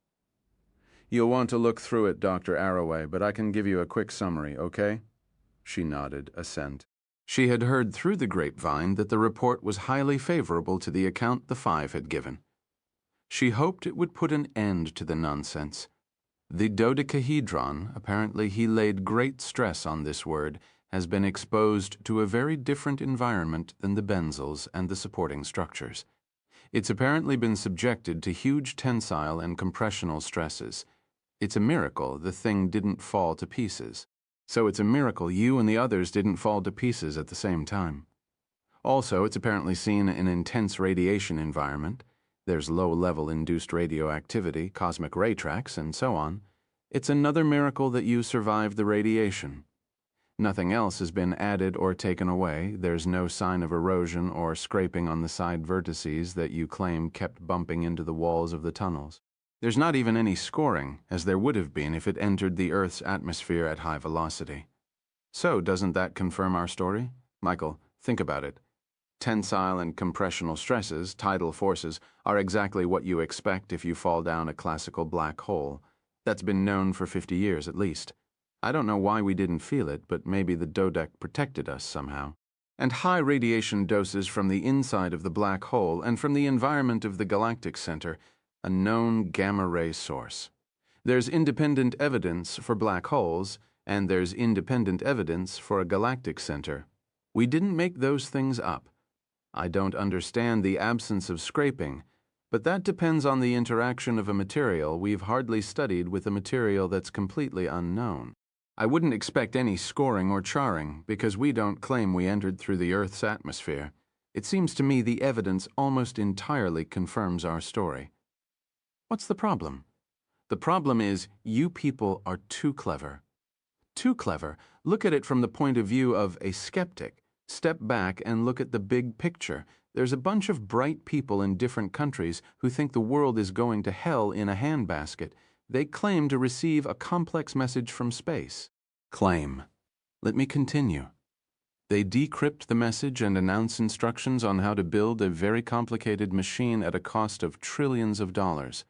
You'll want to look through it, Dr. Arroway, but I can give you a quick summary, okay? She nodded assent. She had heard through the grapevine that the report was highly favorable to the account the 5 had given. She hoped it would put an end to the nonsense. The dodecahedron, apparently he laid great stress on this word, has been exposed to a very different environment than the benzels and the supporting structures. It's apparently been subjected to huge tensile and compressional stresses. It's a miracle the thing didn't fall to pieces. So it's a miracle you and the others didn't fall to pieces at the same time. Also, it's apparently seen an intense radiation environment. There's low-level induced radioactivity, cosmic ray tracks, and so on. It's another miracle that you survived the radiation. Nothing else has been added or taken away. There's no sign of erosion or scraping on the side vertices that you claim kept bumping into the walls of the tunnels. There's not even any scoring, as there would have been if it entered the Earth's atmosphere at high velocity. So, doesn't that confirm our story? Michael, think about it. Tensile and compressional stresses, tidal forces, are exactly what you expect if you fall down a classical black hole. That's been known for 50 years at least. I don't know why we didn't feel it, but maybe the dodec protected us somehow. and high radiation doses from the inside of the black hole and from the environment of the galactic center, a known gamma-ray source. There's independent evidence for black holes, and there's independent evidence for a galactic center. We didn't make those things up. I don't understand the absence of scraping, but that depends on the interaction of a material we've hardly studied with a material that's completely unknown. I wouldn't expect any scoring or charring, because we don't claim we entered through the Earth's atmosphere. It seems to me the evidence almost entirely confirms our story. What's the problem? The problem is you people are too clever. Too clever. Look at it from the point of view of a skeptic. Step back and look at the big picture. There's a bunch of bright people in different countries who think the world is going to hell in a handbasket. They claim to receive a complex message from space. Claim. Let me continue. They decrypt the message and announce instructions on how to build a very complicated machine at a cost of trillions of dollars.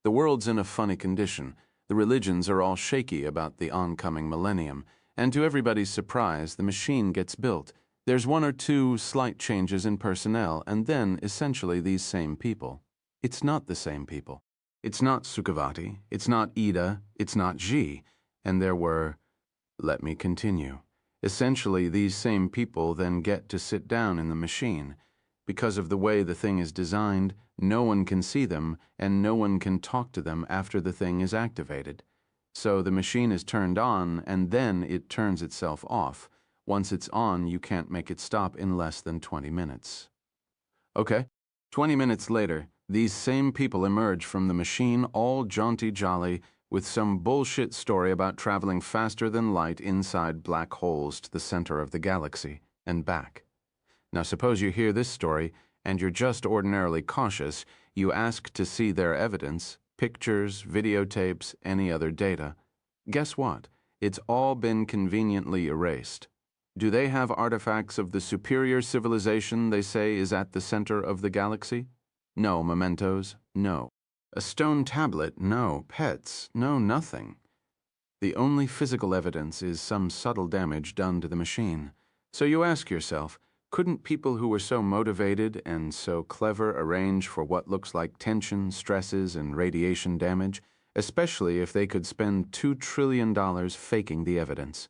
The world's in a funny condition. The religions are all shaky about the oncoming millennium, and to everybody's surprise, the machine gets built. There's one or two slight changes in personnel, and then, essentially, these same people. It's not the same people. It's not Sukhavati, it's not Ida, it's not Xi, and there were... Let me continue. Essentially, these same people then get to sit down in the machine. Because of the way the thing is designed, no one can see them, and no one can talk to them after the thing is activated. So the machine is turned on, and then it turns itself off. Once it's on, you can't make it stop in less than 20 minutes. Okay, 20 minutes later, these same people emerge from the machine all jaunty-jolly with some bullshit story about traveling faster than light inside black holes to the center of the galaxy and back. Now suppose you hear this story and you're just ordinarily cautious. You ask to see their evidence, pictures, videotapes, any other data. Guess what? It's all been conveniently erased. Do they have artifacts of the superior civilization they say is at the center of the galaxy? No mementos, no. A stone tablet, no. Pets, no, nothing. The only physical evidence is some subtle damage done to the machine. So you ask yourself, couldn't people who were so motivated and so clever arrange for what looks like tension, stresses, and radiation damage, especially if they could spend $2 trillion faking the evidence?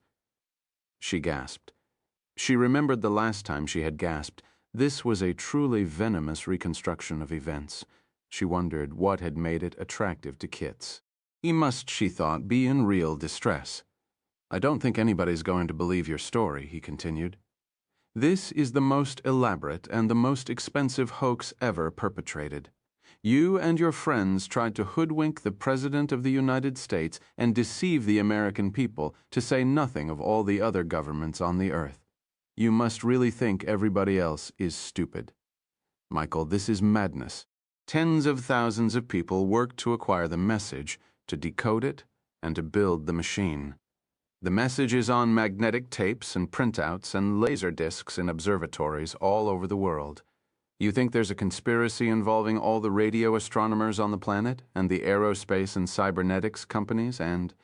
She gasped. She remembered the last time she had gasped. This was a truly venomous reconstruction of events. She wondered what had made it attractive to Kits. He must, she thought, be in real distress. I don't think anybody's going to believe your story, he continued. This is the most elaborate and the most expensive hoax ever perpetrated. You and your friends tried to hoodwink the President of the United States and deceive the American people, to say nothing of all the other governments on the earth. You must really think everybody else is stupid. Michael, this is madness. Tens of thousands of people worked to acquire the message, to decode it, and to build the machine. The message is on magnetic tapes and printouts and laser discs in observatories all over the world. You think there's a conspiracy involving all the radio astronomers on the planet and the aerospace and cybernetics companies and...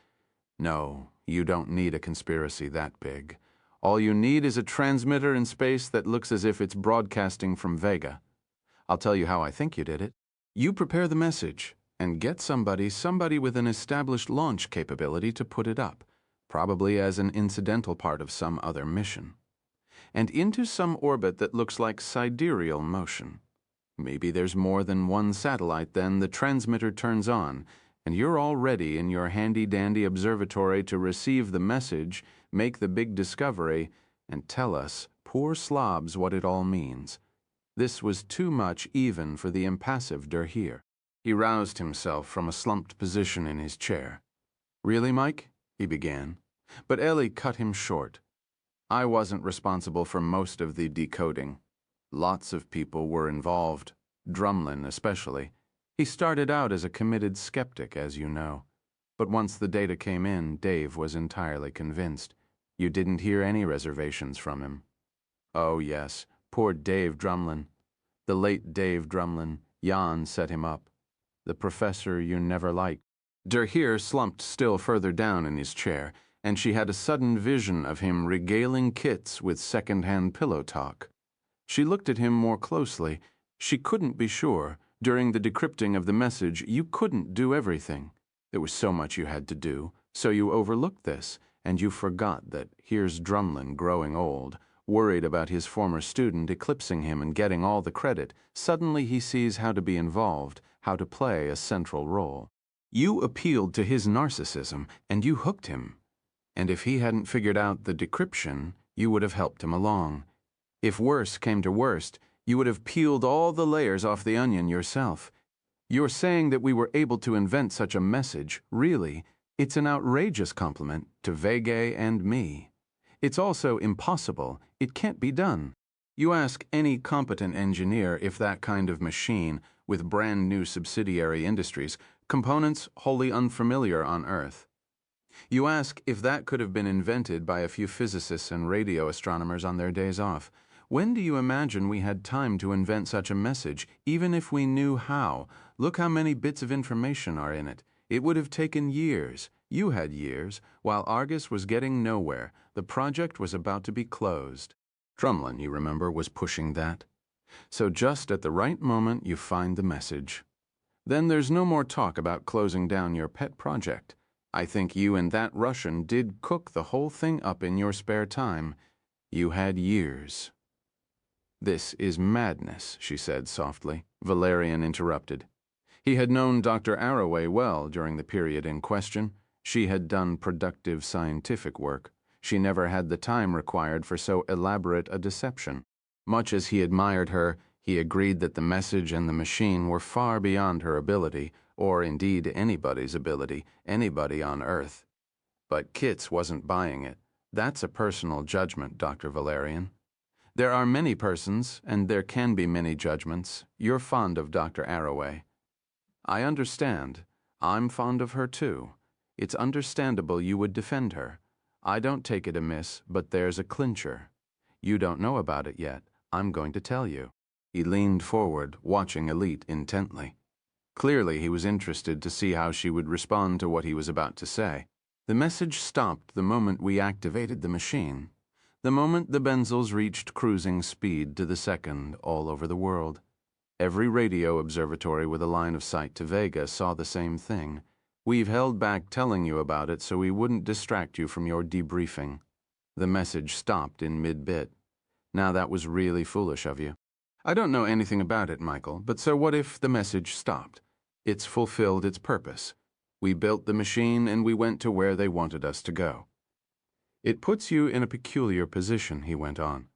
No, you don't need a conspiracy that big. All you need is a transmitter in space that looks as if it's broadcasting from Vega. I'll tell you how I think you did it. You prepare the message and get somebody with an established launch capability to put it up, probably as an incidental part of some other mission, and into some orbit that looks like sidereal motion. Maybe there's more than one satellite, then the transmitter turns on, and you're all ready in your handy-dandy observatory to receive the message, make the big discovery, and tell us, poor slobs, what it all means. This was too much even for the impassive Durhir. He roused himself from a slumped position in his chair. Really, Mike? He began. But Ellie cut him short. I wasn't responsible for most of the decoding. Lots of people were involved, Drumlin especially. He started out as a committed skeptic, as you know. But once the data came in, Dave was entirely convinced. You didn't hear any reservations from him. Oh, yes, poor Dave Drumlin. The late Dave Drumlin. Jan set him up. The professor you never liked. Durhir slumped still further down in his chair, and she had a sudden vision of him regaling Kits with second-hand pillow talk. She looked at him more closely. She couldn't be sure. During the decrypting of the message, you couldn't do everything. There was so much you had to do, so you overlooked this, and you forgot that here's Drumlin growing old, worried about his former student eclipsing him and getting all the credit. Suddenly he sees how to be involved, how to play a central role. You appealed to his narcissism, and you hooked him. And if he hadn't figured out the decryption, you would have helped him along. If worse came to worst, you would have peeled all the layers off the onion yourself. You're saying that we were able to invent such a message. Really, it's an outrageous compliment to Vega and me. It's also impossible. It can't be done. You ask any competent engineer if that kind of machine, with brand new subsidiary industries, components wholly unfamiliar on Earth. You ask if that could have been invented by a few physicists and radio astronomers on their days off. When do you imagine we had time to invent such a message, even if we knew how? Look how many bits of information are in it. It would have taken years. You had years, while Argus was getting nowhere. The project was about to be closed. Drumlin, you remember, was pushing that. So just at the right moment, you find the message. Then there's no more talk about closing down your pet project. I think you and that Russian did cook the whole thing up in your spare time. You had years. This is madness, she said softly. Valerian interrupted. He had known Dr. Arroway well during the period in question. She had done productive scientific work. She never had the time required for so elaborate a deception. Much as he admired her, he agreed that the message and the machine were far beyond her ability, or indeed anybody's ability, anybody on Earth. But Kits wasn't buying it. That's a personal judgment, Dr. Valerian. There are many persons, and there can be many judgments. You're fond of Dr. Arroway. I understand. I'm fond of her too. It's understandable you would defend her. I don't take it amiss, but there's a clincher. You don't know about it yet. I'm going to tell you. He leaned forward, watching Elite intently. Clearly he was interested to see how she would respond to what he was about to say. The message stopped the moment we activated the machine. The moment the Benzels reached cruising speed to the second all over the world. Every radio observatory with a line of sight to Vega saw the same thing. We've held back telling you about it so we wouldn't distract you from your debriefing. The message stopped in mid-bit. Now that was really foolish of you. I don't know anything about it, Michael, but so what if the message stopped? It's fulfilled its purpose. We built the machine and we went to where they wanted us to go. It puts you in a peculiar position, he went on.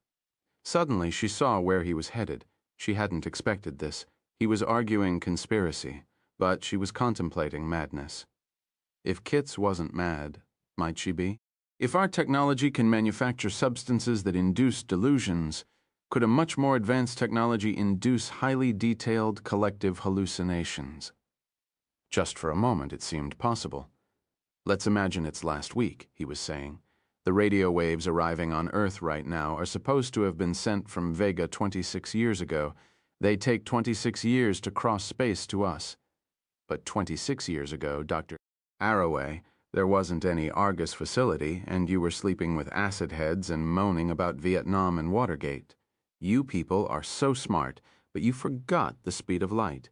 Suddenly she saw where he was headed. She hadn't expected this. He was arguing conspiracy, but she was contemplating madness. If Kits wasn't mad, might she be? If our technology can manufacture substances that induce delusions, could a much more advanced technology induce highly detailed collective hallucinations? Just for a moment it seemed possible. Let's imagine it's last week, he was saying. The radio waves arriving on Earth right now are supposed to have been sent from Vega 26 years ago. They take 26 years to cross space to us. But 26 years ago, Dr. Arroway, there wasn't any Argus facility, and you were sleeping with acid heads and moaning about Vietnam and Watergate. You people are so smart, but you forgot the speed of light.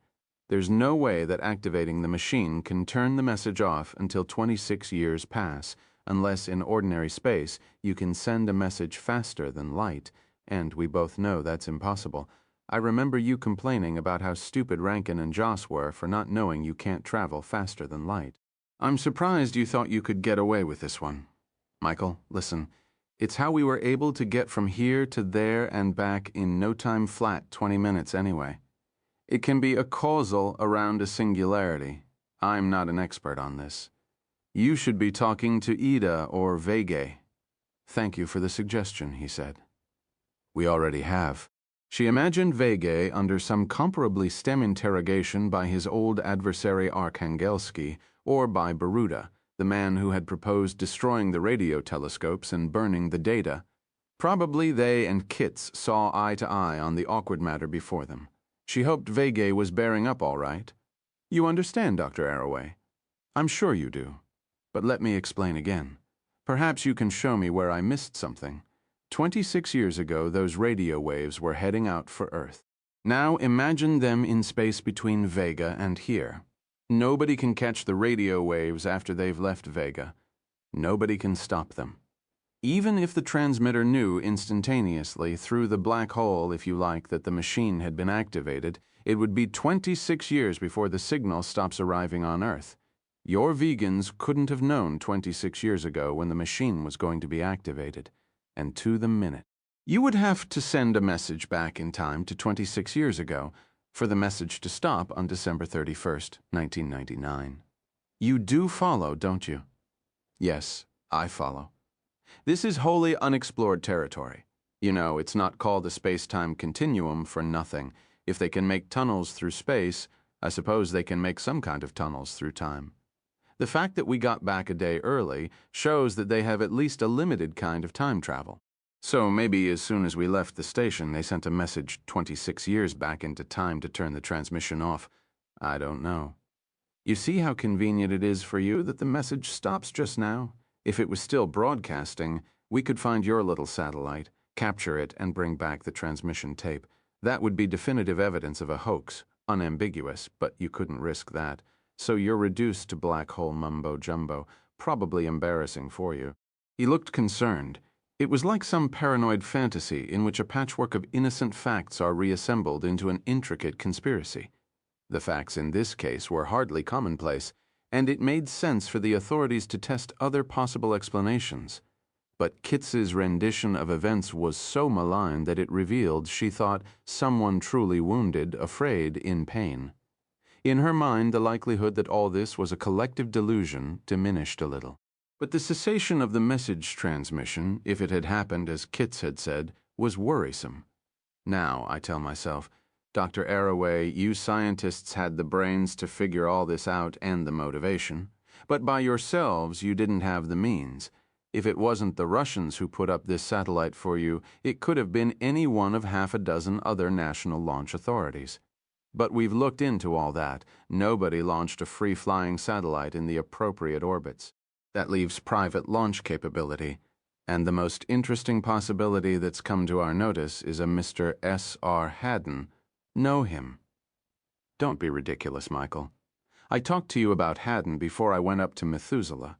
There's no way that activating the machine can turn the message off until 26 years pass, unless in ordinary space you can send a message faster than light, and we both know that's impossible. I remember you complaining about how stupid Rankin and Joss were for not knowing you can't travel faster than light. I'm surprised you thought you could get away with this one. Michael, listen, it's how we were able to get from here to there and back in no time flat 20 minutes anyway. It can be a causal around a singularity. I'm not an expert on this. You should be talking to Ida or Vega. Thank you for the suggestion, he said. We already have. She imagined Vega under some comparably STEM interrogation by his old adversary Arkhangelsky or by Baruda, the man who had proposed destroying the radio telescopes and burning the data. Probably they and Kits saw eye to eye on the awkward matter before them. She hoped Vega was bearing up all right. You understand, Dr. Arroway? I'm sure you do. But let me explain again. Perhaps you can show me where I missed something. 26 years ago, those radio waves were heading out for Earth. Now imagine them in space between Vega and here. Nobody can catch the radio waves after they've left Vega. Nobody can stop them. Even if the transmitter knew instantaneously, through the black hole, if you like, that the machine had been activated, it would be 26 years before the signal stops arriving on Earth. Your vegans couldn't have known 26 years ago when the machine was going to be activated, and to the minute. You would have to send a message back in time to 26 years ago for the message to stop on December 31st, 1999. You do follow, don't you? Yes, I follow. This is wholly unexplored territory. You know, it's not called a space-time continuum for nothing. If they can make tunnels through space, I suppose they can make some kind of tunnels through time. The fact that we got back a day early shows that they have at least a limited kind of time travel. So maybe as soon as we left the station, they sent a message 26 years back into time to turn the transmission off. I don't know. You see how convenient it is for you that the message stops just now? If it was still broadcasting, we could find your little satellite, capture it, and bring back the transmission tape. That would be definitive evidence of a hoax, unambiguous, but you couldn't risk that. So you're reduced to black hole mumbo-jumbo, probably embarrassing for you. He looked concerned. It was like some paranoid fantasy in which a patchwork of innocent facts are reassembled into an intricate conspiracy. The facts in this case were hardly commonplace, and it made sense for the authorities to test other possible explanations. But Kitz's rendition of events was so malign that it revealed, she thought, someone truly wounded, afraid, in pain. In her mind, the likelihood that all this was a collective delusion diminished a little. But the cessation of the message transmission, if it had happened as Kitz had said, was worrisome. Now, I tell myself, Dr. Arroway, you scientists had the brains to figure all this out and the motivation, but by yourselves you didn't have the means. If it wasn't the Russians who put up this satellite for you, it could have been any one of half a dozen other national launch authorities. But we've looked into all that. Nobody launched a free-flying satellite in the appropriate orbits. That leaves private launch capability. And the most interesting possibility that's come to our notice is a Mr. S.R. Haddon. Know him. Don't be ridiculous, Michael. I talked to you about Haddon before I went up to Methuselah.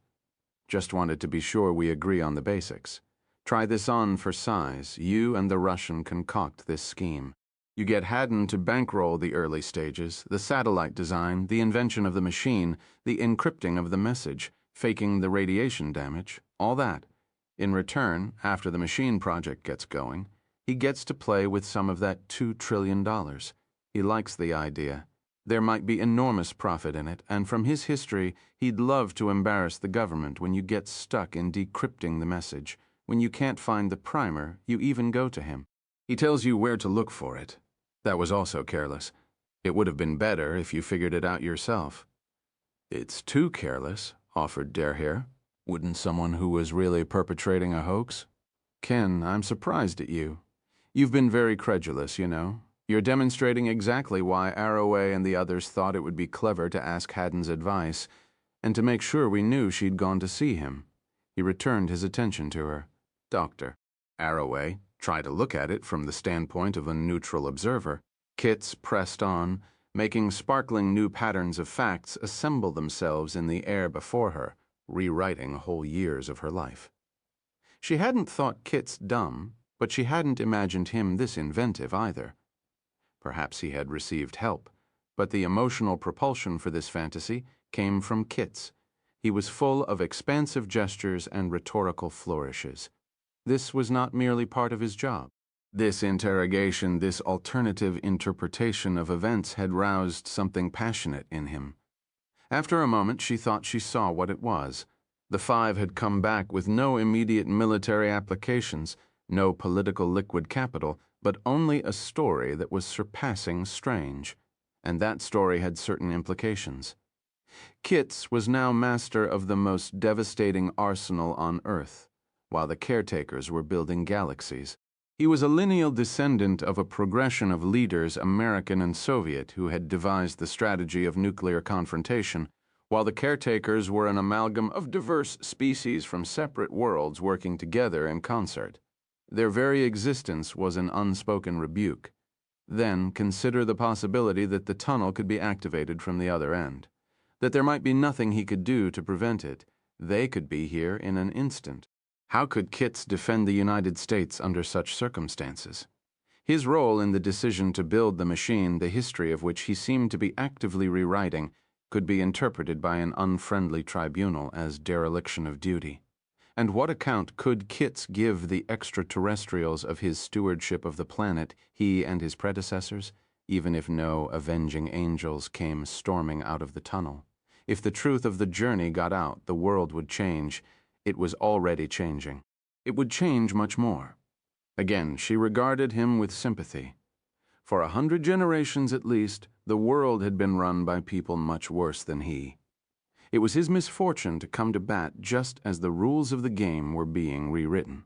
Just wanted to be sure we agree on the basics. Try this on for size. You and the Russian concoct this scheme. You get Haddon to bankroll the early stages, the satellite design, the invention of the machine, the encrypting of the message, faking the radiation damage, all that. In return, after the machine project gets going, he gets to play with some of that $2 trillion. He likes the idea. There might be enormous profit in it, and from his history, he'd love to embarrass the government when you get stuck in decrypting the message. When you can't find the primer, you even go to him. He tells you where to look for it. That was also careless. It would have been better if you figured it out yourself. It's too careless, offered Derher. Wouldn't someone who was really perpetrating a hoax? Ken, I'm surprised at you. You've been very credulous, you know. You're demonstrating exactly why Arroway and the others thought it would be clever to ask Haddon's advice, and to make sure we knew she'd gone to see him. He returned his attention to her. Doctor. Arroway, try to look at it from the standpoint of a neutral observer. Kitz pressed on, making sparkling new patterns of facts assemble themselves in the air before her, rewriting whole years of her life. She hadn't thought Kitz dumb, but she hadn't imagined him this inventive either. Perhaps he had received help, but the emotional propulsion for this fantasy came from Kitz. He was full of expansive gestures and rhetorical flourishes. This was not merely part of his job. This interrogation, this alternative interpretation of events had roused something passionate in him. After a moment, she thought she saw what it was. The five had come back with no immediate military applications, no political liquid capital, but only a story that was surpassing strange. And that story had certain implications. Kitz was now master of the most devastating arsenal on Earth, while the caretakers were building galaxies. He was a lineal descendant of a progression of leaders, American and Soviet, who had devised the strategy of nuclear confrontation, while the caretakers were an amalgam of diverse species from separate worlds working together in concert. Their very existence was an unspoken rebuke. Then consider the possibility that the tunnel could be activated from the other end, that there might be nothing he could do to prevent it. They could be here in an instant. How could Kitts defend the United States under such circumstances? His role in the decision to build the machine, the history of which he seemed to be actively rewriting, could be interpreted by an unfriendly tribunal as dereliction of duty. And what account could Kitts give the extraterrestrials of his stewardship of the planet, he and his predecessors, even if no avenging angels came storming out of the tunnel? If the truth of the journey got out, the world would change. It was already changing. It would change much more. Again, she regarded him with sympathy. For 100 generations at least, the world had been run by people much worse than he. It was his misfortune to come to bat just as the rules of the game were being rewritten.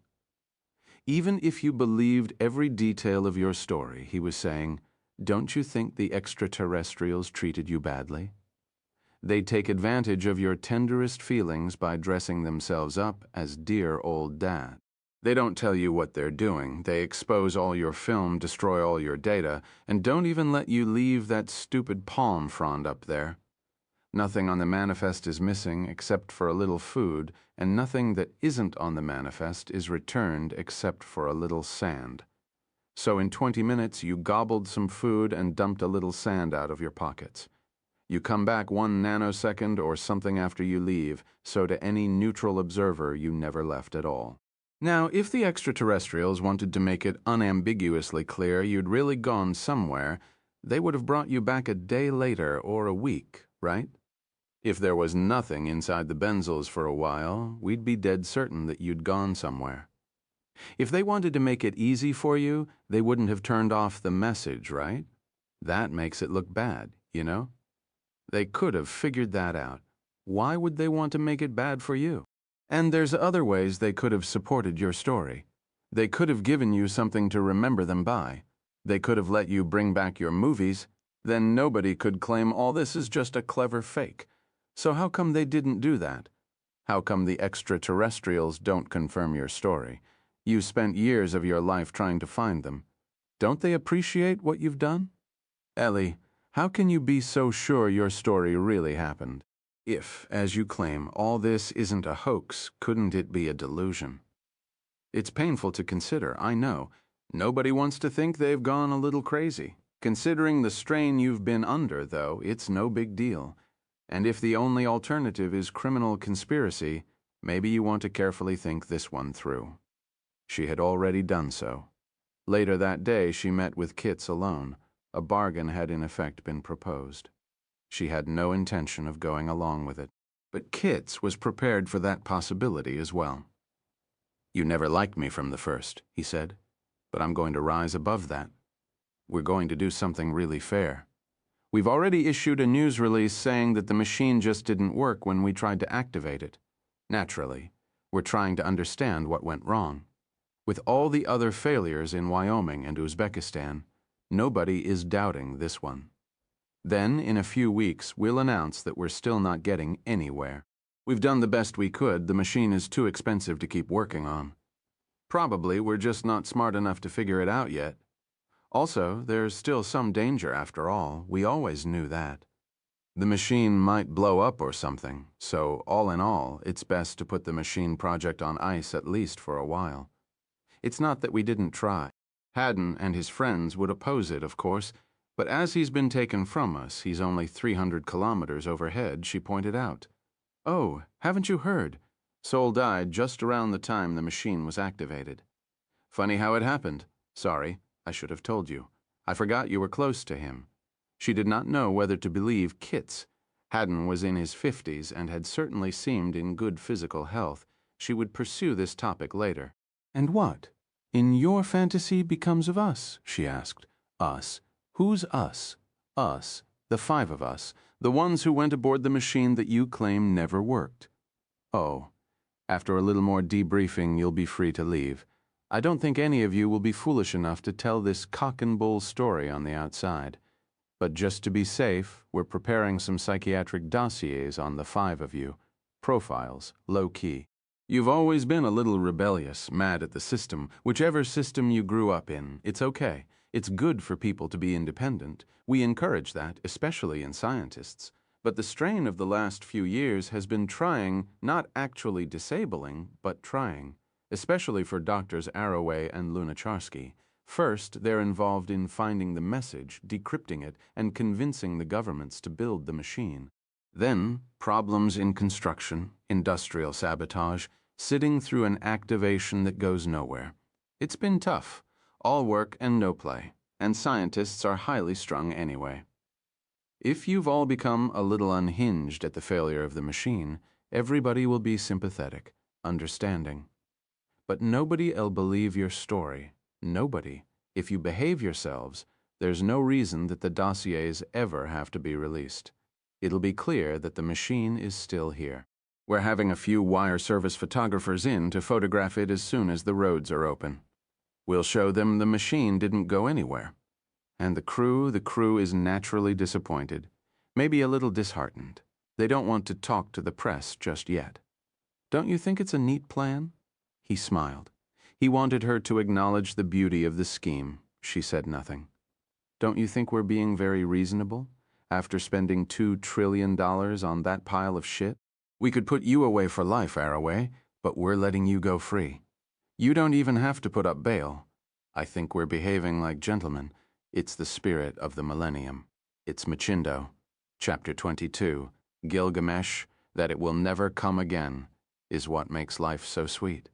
Even if you believed every detail of your story, he was saying, don't you think the extraterrestrials treated you badly? They take advantage of your tenderest feelings by dressing themselves up as dear old dad. They don't tell you what they're doing. They expose all your film, destroy all your data, and don't even let you leave that stupid palm frond up there. Nothing on the manifest is missing except for a little food, and nothing that isn't on the manifest is returned except for a little sand. So in 20 minutes you gobbled some food and dumped a little sand out of your pockets. You come back 1 nanosecond or something after you leave, so to any neutral observer you never left at all. Now, if the extraterrestrials wanted to make it unambiguously clear you'd really gone somewhere, they would have brought you back a day later or a week, right? If there was nothing inside the benzels for a while, we'd be dead certain that you'd gone somewhere. If they wanted to make it easy for you, they wouldn't have turned off the message, right? That makes it look bad, you know? They could have figured that out. Why would they want to make it bad for you? And there's other ways they could have supported your story. They could have given you something to remember them by. They could have let you bring back your movies. Then nobody could claim all this is just a clever fake. So how come they didn't do that? How come the extraterrestrials don't confirm your story? You spent years of your life trying to find them. Don't they appreciate what you've done? Ellie, how can you be so sure your story really happened? If, as you claim, all this isn't a hoax, couldn't it be a delusion? It's painful to consider, I know. Nobody wants to think they've gone a little crazy. Considering the strain you've been under, though, it's no big deal. And if the only alternative is criminal conspiracy, maybe you want to carefully think this one through. She had already done so. Later that day, she met with Kitts alone. A bargain had in effect been proposed. She had no intention of going along with it, but Kitts was prepared for that possibility as well. You never liked me from the first, he said, but I'm going to rise above that. We're going to do something really fair. We've already issued a news release saying that the machine just didn't work when we tried to activate it. Naturally, we're trying to understand what went wrong. With all the other failures in Wyoming and Uzbekistan, nobody is doubting this one. Then, in a few weeks, we'll announce that we're still not getting anywhere. We've done the best we could. The machine is too expensive to keep working on. Probably we're just not smart enough to figure it out yet. Also, there's still some danger after all. We always knew that. The machine might blow up or something, so all in all, it's best to put the machine project on ice at least for a while. It's not that we didn't try. Haddon and his friends would oppose it, of course, but as he's been taken from us, he's only 300 kilometers overhead, she pointed out. Oh, haven't you heard? Sol died just around the time the machine was activated. Funny how it happened. Sorry, I should have told you. I forgot you were close to him. She did not know whether to believe Kitts. Haddon was in his 50s and had certainly seemed in good physical health. She would pursue this topic later. And what, in your fantasy, becomes of us? She asked. Us? Who's us? Us, the 5 of us, the ones who went aboard the machine that you claim never worked. Oh, after a little more debriefing, you'll be free to leave. I don't think any of you will be foolish enough to tell this cock and bull story on the outside. But just to be safe, we're preparing some psychiatric dossiers on the 5 of you. Profiles, low-key. You've always been a little rebellious, mad at the system. Whichever system you grew up in, it's okay. It's good for people to be independent. We encourage that, especially in scientists. But the strain of the last few years has been trying, not actually disabling, but trying, especially for Doctors Arroway and Lunacharsky. First, they're involved in finding the message, decrypting it, and convincing the governments to build the machine. Then, problems in construction, industrial sabotage, sitting through an activation that goes nowhere. It's been tough, all work and no play, and scientists are highly strung anyway. If you've all become a little unhinged at the failure of the machine, everybody will be sympathetic, understanding. But nobody'll believe your story. Nobody. If you behave yourselves, there's no reason that the dossiers ever have to be released. It'll be clear that the machine is still here. We're having a few wire service photographers in to photograph it as soon as the roads are open. We'll show them the machine didn't go anywhere. And the crew is naturally disappointed, maybe a little disheartened. They don't want to talk to the press just yet. Don't you think it's a neat plan? He smiled. He wanted her to acknowledge the beauty of the scheme. She said nothing. Don't you think we're being very reasonable? After spending $2 trillion on that pile of shit? We could put you away for life, Arroway, but we're letting you go free. You don't even have to put up bail. I think we're behaving like gentlemen. It's the spirit of the millennium. It's Machindo. Chapter 22, Gilgamesh, that it will never come again, is what makes life so sweet.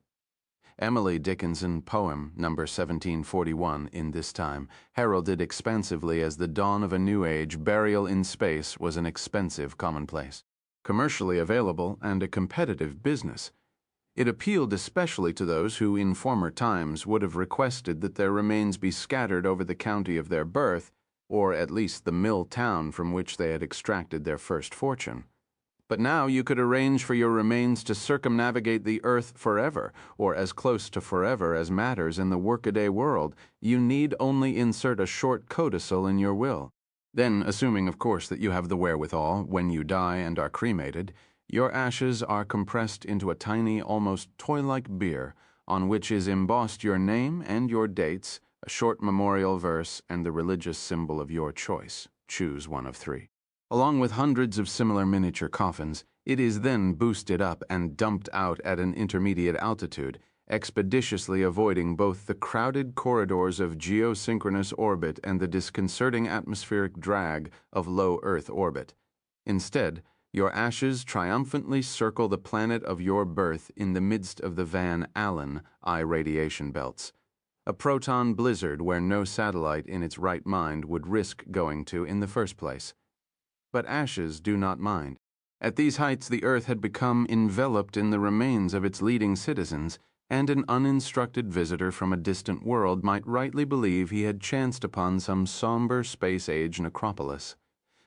Emily Dickinson poem number 1741 in this time, heralded expansively as the dawn of a new age, burial in space was an expensive commonplace. Commercially available and a competitive business. It appealed especially to those who in former times would have requested that their remains be scattered over the county of their birth, or at least the mill town from which they had extracted their first fortune. But now you could arrange for your remains to circumnavigate the earth forever, or as close to forever as matters in the workaday world. You need only insert a short codicil in your will. Then, assuming of course that you have the wherewithal, when you die and are cremated, your ashes are compressed into a tiny, almost toy-like bier, on which is embossed your name and your dates, a short memorial verse, and the religious symbol of your choice. Choose one of 3. Along with hundreds of similar miniature coffins, it is then boosted up and dumped out at an intermediate altitude, expeditiously avoiding both the crowded corridors of geosynchronous orbit and the disconcerting atmospheric drag of low Earth orbit. Instead, your ashes triumphantly circle the planet of your birth in the midst of the Van Allen I radiation belts, a proton blizzard where no satellite in its right mind would risk going to in the first place. But ashes do not mind. At these heights, the Earth had become enveloped in the remains of its leading citizens, and an uninstructed visitor from a distant world might rightly believe he had chanced upon some somber space-age necropolis.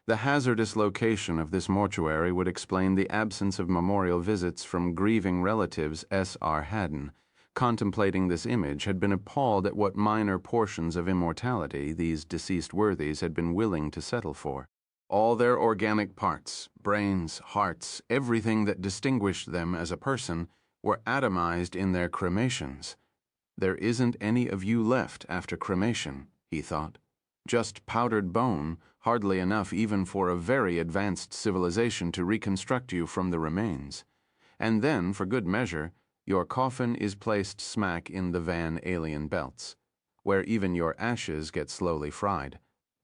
The hazardous location of this mortuary would explain the absence of memorial visits from grieving relatives S.R. Haddon. Contemplating this image, had been appalled at what minor portions of immortality these deceased worthies had been willing to settle for. All their organic parts, brains, hearts, everything that distinguished them as a person, were atomized in their cremations. There isn't any of you left after cremation, he thought. Just powdered bone, hardly enough even for a very advanced civilization to reconstruct you from the remains. And then, for good measure, your coffin is placed smack in the Van Allen belts, where even your ashes get slowly fried.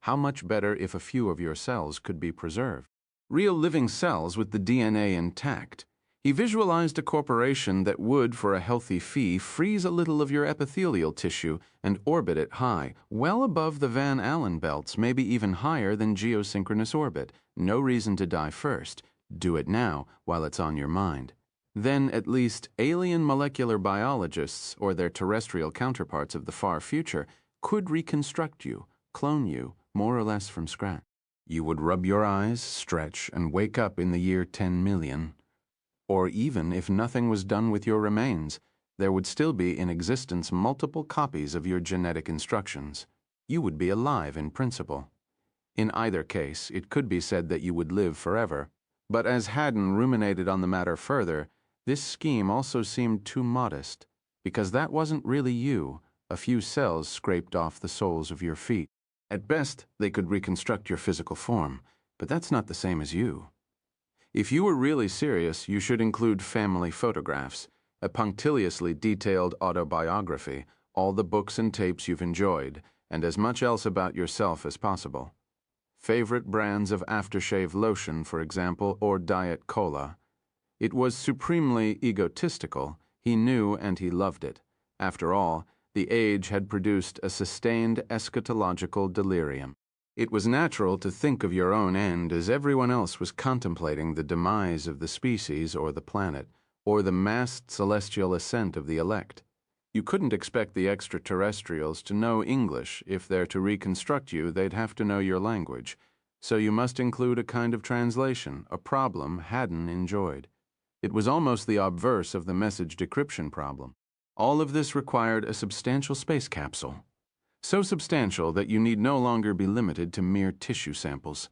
How much better if a few of your cells could be preserved? Real living cells with the DNA intact. He visualized a corporation that would, for a healthy fee, freeze a little of your epithelial tissue and orbit it high, well above the Van Allen belts, maybe even higher than geosynchronous orbit. No reason to die first. Do it now, while it's on your mind. Then, at least, alien molecular biologists, or their terrestrial counterparts of the far future, could reconstruct you, clone you, more or less from scratch. You would rub your eyes, stretch, and wake up in the year 10 million. Or even if nothing was done with your remains, there would still be in existence multiple copies of your genetic instructions. You would be alive in principle. In either case, it could be said that you would live forever. But as Haddon ruminated on the matter further, this scheme also seemed too modest, because that wasn't really you, a few cells scraped off the soles of your feet. At best, they could reconstruct your physical form, but that's not the same as you. If you were really serious, you should include family photographs, a punctiliously detailed autobiography, all the books and tapes you've enjoyed, and as much else about yourself as possible. Favorite brands of aftershave lotion, for example, or diet cola. It was supremely egotistical. He knew and he loved it. After all, the age had produced a sustained eschatological delirium. It was natural to think of your own end as everyone else was contemplating the demise of the species or the planet, or the massed celestial ascent of the elect. You couldn't expect the extraterrestrials to know English. If they're to reconstruct you, they'd have to know your language. So you must include a kind of translation, a problem Haddon enjoyed. It was almost the obverse of the message decryption problem. All of this required a substantial space capsule. So substantial that you need no longer be limited to mere tissue samples.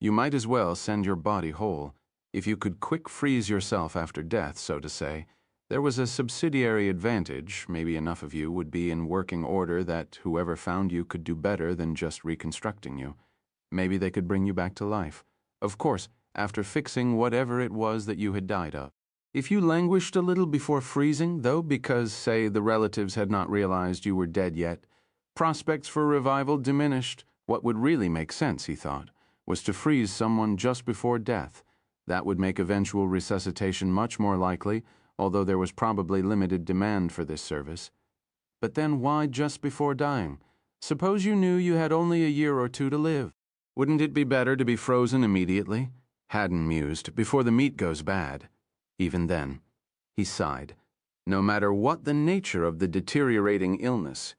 You might as well send your body whole. If you could quick freeze yourself after death, so to say, there was a subsidiary advantage. Maybe enough of you would be in working order that whoever found you could do better than just reconstructing you. Maybe they could bring you back to life. Of course, after fixing whatever it was that you had died of. If you languished a little before freezing, though, because, say, the relatives had not realized you were dead yet, prospects for revival diminished. What would really make sense, he thought, was to freeze someone just before death. That would make eventual resuscitation much more likely, although there was probably limited demand for this service. But then why just before dying? Suppose you knew you had only a year or two to live. Wouldn't it be better to be frozen immediately? Haddon mused, before the meat goes bad. Even then, he sighed. No matter what the nature of the deteriorating illness,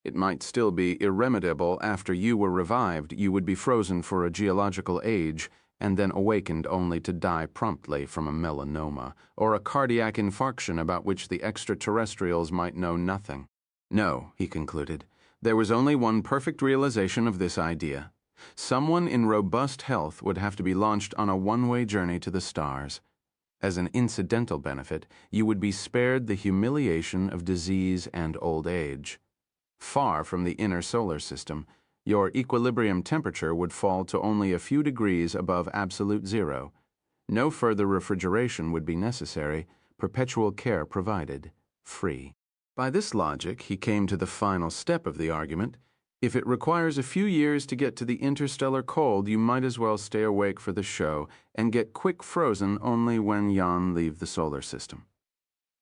it might still be irremediable. After you were revived, you would be frozen for a geological age, and then awakened only to die promptly from a melanoma, or a cardiac infarction about which the extraterrestrials might know nothing. No, he concluded, there was only one perfect realization of this idea. Someone in robust health would have to be launched on a one-way journey to the stars. As an incidental benefit, you would be spared the humiliation of disease and old age. Far from the inner solar system, your equilibrium temperature would fall to only a few degrees above absolute zero. No further refrigeration would be necessary, perpetual care provided, free. By this logic, he came to the final step of the argument. If it requires a few years to get to the interstellar cold, you might as well stay awake for the show and get quick frozen only when Jan leave the solar system.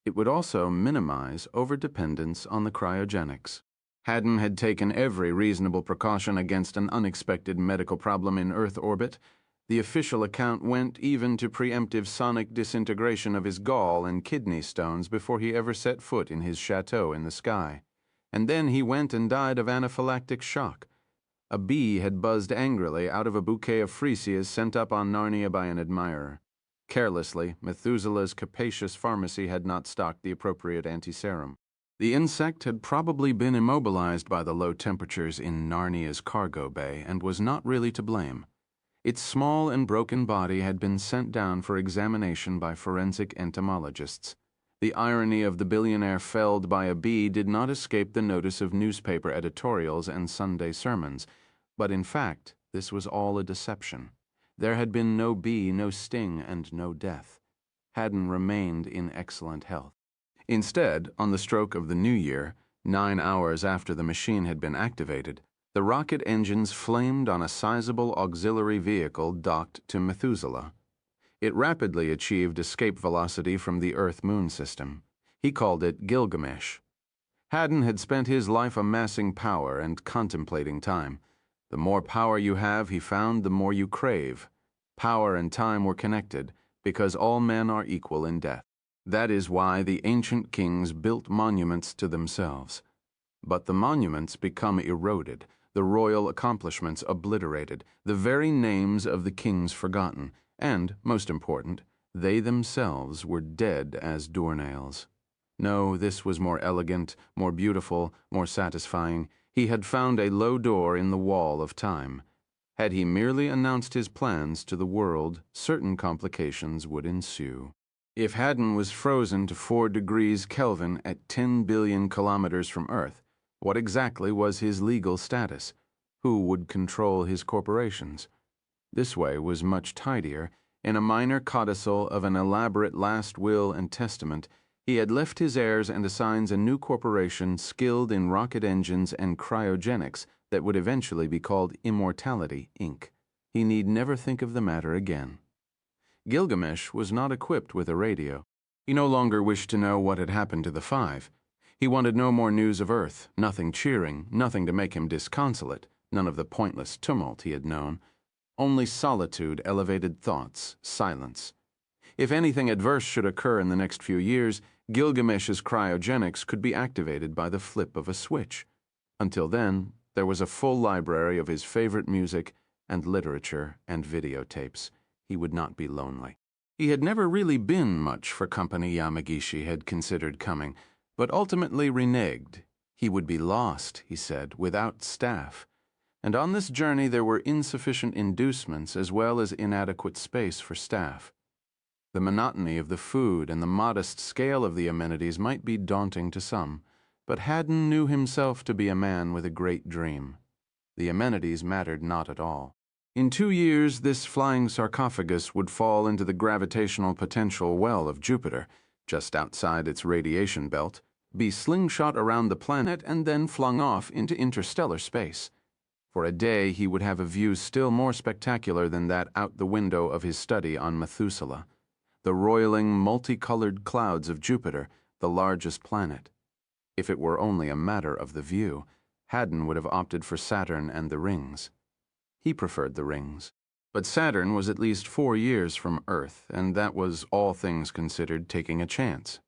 It would also minimize overdependence on the cryogenics. Haddon had taken every reasonable precaution against an unexpected medical problem in Earth orbit. The official account went even to preemptive sonic disintegration of his gall and kidney stones before he ever set foot in his chateau in the sky. And then he went and died of anaphylactic shock. A bee had buzzed angrily out of a bouquet of freesias sent up on Narnia by an admirer. Carelessly, Methuselah's capacious pharmacy had not stocked the appropriate antiserum. The insect had probably been immobilized by the low temperatures in Narnia's cargo bay and was not really to blame. Its small and broken body had been sent down for examination by forensic entomologists. The irony of the billionaire felled by a bee did not escape the notice of newspaper editorials and Sunday sermons, but in fact, this was all a deception. There had been no bee, no sting, and no death. Haddon remained in excellent health. Instead, on the stroke of the new year, 9 hours after the machine had been activated, the rocket engines flamed on a sizable auxiliary vehicle docked to Methuselah. It rapidly achieved escape velocity from the Earth-Moon system. He called it Gilgamesh. Haddon had spent his life amassing power and contemplating time. The more power you have, he found, the more you crave. Power and time were connected, because all men are equal in death. That is why the ancient kings built monuments to themselves. But the monuments become eroded, the royal accomplishments obliterated, the very names of the kings forgotten, and, most important, they themselves were dead as doornails. No, this was more elegant, more beautiful, more satisfying. He had found a low door in the wall of time. Had he merely announced his plans to the world, certain complications would ensue. If Haddon was frozen to 4 degrees Kelvin at 10 billion kilometers from Earth, what exactly was his legal status? Who would control his corporations? This way was much tidier. In a minor codicil of an elaborate last will and testament, he had left his heirs and assigns a new corporation skilled in rocket engines and cryogenics that would eventually be called Immortality, Inc. He need never think of the matter again. Gilgamesh was not equipped with a radio. He no longer wished to know what had happened to the five. He wanted no more news of Earth, nothing cheering, nothing to make him disconsolate, none of the pointless tumult he had known. Only solitude, elevated thoughts, silence. If anything adverse should occur in the next few years, Gilgamesh's cryogenics could be activated by the flip of a switch. Until then, there was a full library of his favorite music and literature and videotapes. He would not be lonely. He had never really been much for company Yamagishi had considered coming, but ultimately reneged. He would be lost, he said, without staff. And on this journey there were insufficient inducements as well as inadequate space for staff. The monotony of the food and the modest scale of the amenities might be daunting to some, but Haddon knew himself to be a man with a great dream. The amenities mattered not at all. In 2 years, this flying sarcophagus would fall into the gravitational potential well of Jupiter, just outside its radiation belt, be slingshot around the planet, and then flung off into interstellar space. For a day, he would have a view still more spectacular than that out the window of his study on Methuselah. The roiling, multicolored clouds of Jupiter, the largest planet. If it were only a matter of the view, Haddon would have opted for Saturn and the rings. He preferred the rings. But Saturn was at least 4 years from Earth, and that was, all things considered, taking a chance.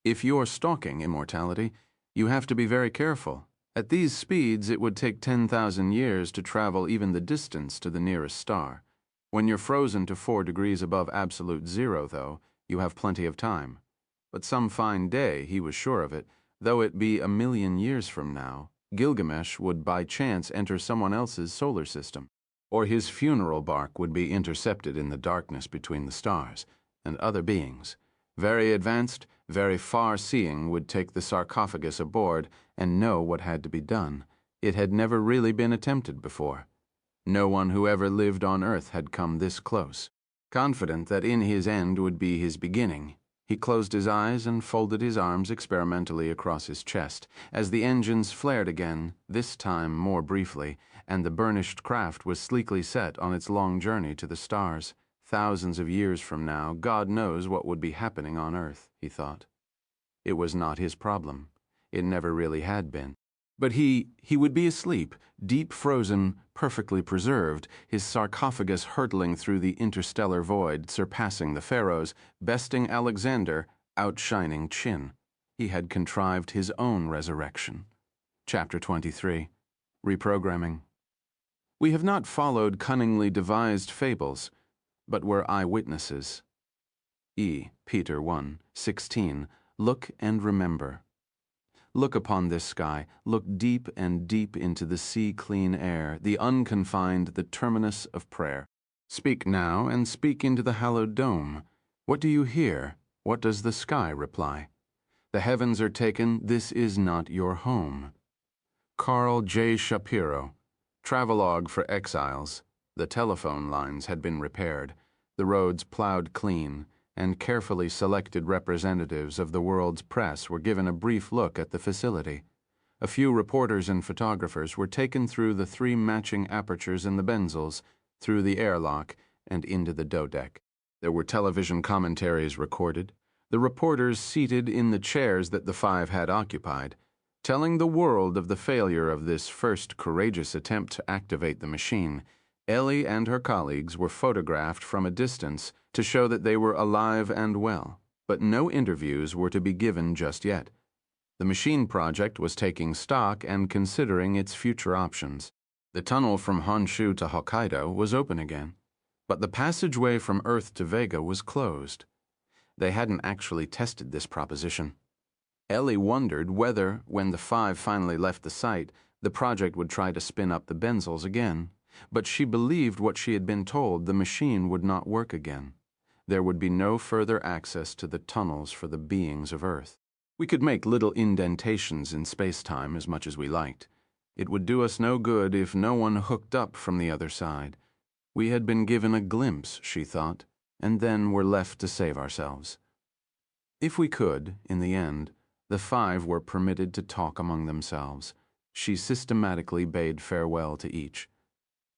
If you're stalking immortality, you have to be very careful. At these speeds, it would take 10,000 years to travel even the distance to the nearest star. When you're frozen to 4 degrees above absolute zero, though, you have plenty of time. But some fine day, he was sure of it, though it be 1,000,000 years from now, Gilgamesh would by chance enter someone else's solar system, or his funeral bark would be intercepted in the darkness between the stars, and other beings, very advanced, very far-seeing, would take the sarcophagus aboard and know what had to be done. It had never really been attempted before. No one who ever lived on Earth had come this close. Confident that in his end would be his beginning, he closed his eyes and folded his arms experimentally across his chest as the engines flared again, this time more briefly, and the burnished craft was sleekly set on its long journey to the stars. Thousands of years from now, God knows what would be happening on Earth, he thought. It was not his problem. It never really had been. But he would be asleep, deep frozen, perfectly preserved, his sarcophagus hurtling through the interstellar void, surpassing the pharaohs, besting Alexander, outshining Chin. He had contrived his own resurrection. Chapter 23. Reprogramming. We have not followed cunningly devised fables, but were eyewitnesses. Peter 1:16. Look and remember. Look upon this sky, look deep and deep into the sea-clean air, the unconfined, the terminus of prayer. Speak now and speak into the hallowed dome. What do you hear? What does the sky reply? The heavens are taken, this is not your home. Carl J. Shapiro. Travelogue for Exiles. The telephone lines had been repaired, the roads plowed clean, and carefully selected representatives of the world's press were given a brief look at the facility. A few reporters and photographers were taken through the 3 matching apertures in the benzels, through the airlock, and into the dodeck. There were television commentaries recorded, the reporters seated in the chairs that the 5 had occupied, telling the world of the failure of this first courageous attempt to activate the machine. Ellie and her colleagues were photographed from a distance to show that they were alive and well, but no interviews were to be given just yet. The machine project was taking stock and considering its future options. The tunnel from Honshu to Hokkaido was open again, but the passageway from Earth to Vega was closed. They hadn't actually tested this proposition. Ellie wondered whether, when the 5 finally left the site, the project would try to spin up the benzels again. But she believed what she had been told: the machine would not work again. There would be no further access to the tunnels for the beings of Earth. We could make little indentations in space-time as much as we liked. It would do us no good if no one hooked up from the other side. We had been given a glimpse, she thought, and then were left to save ourselves. If we could, in the end, the five were permitted to talk among themselves. She systematically bade farewell to each.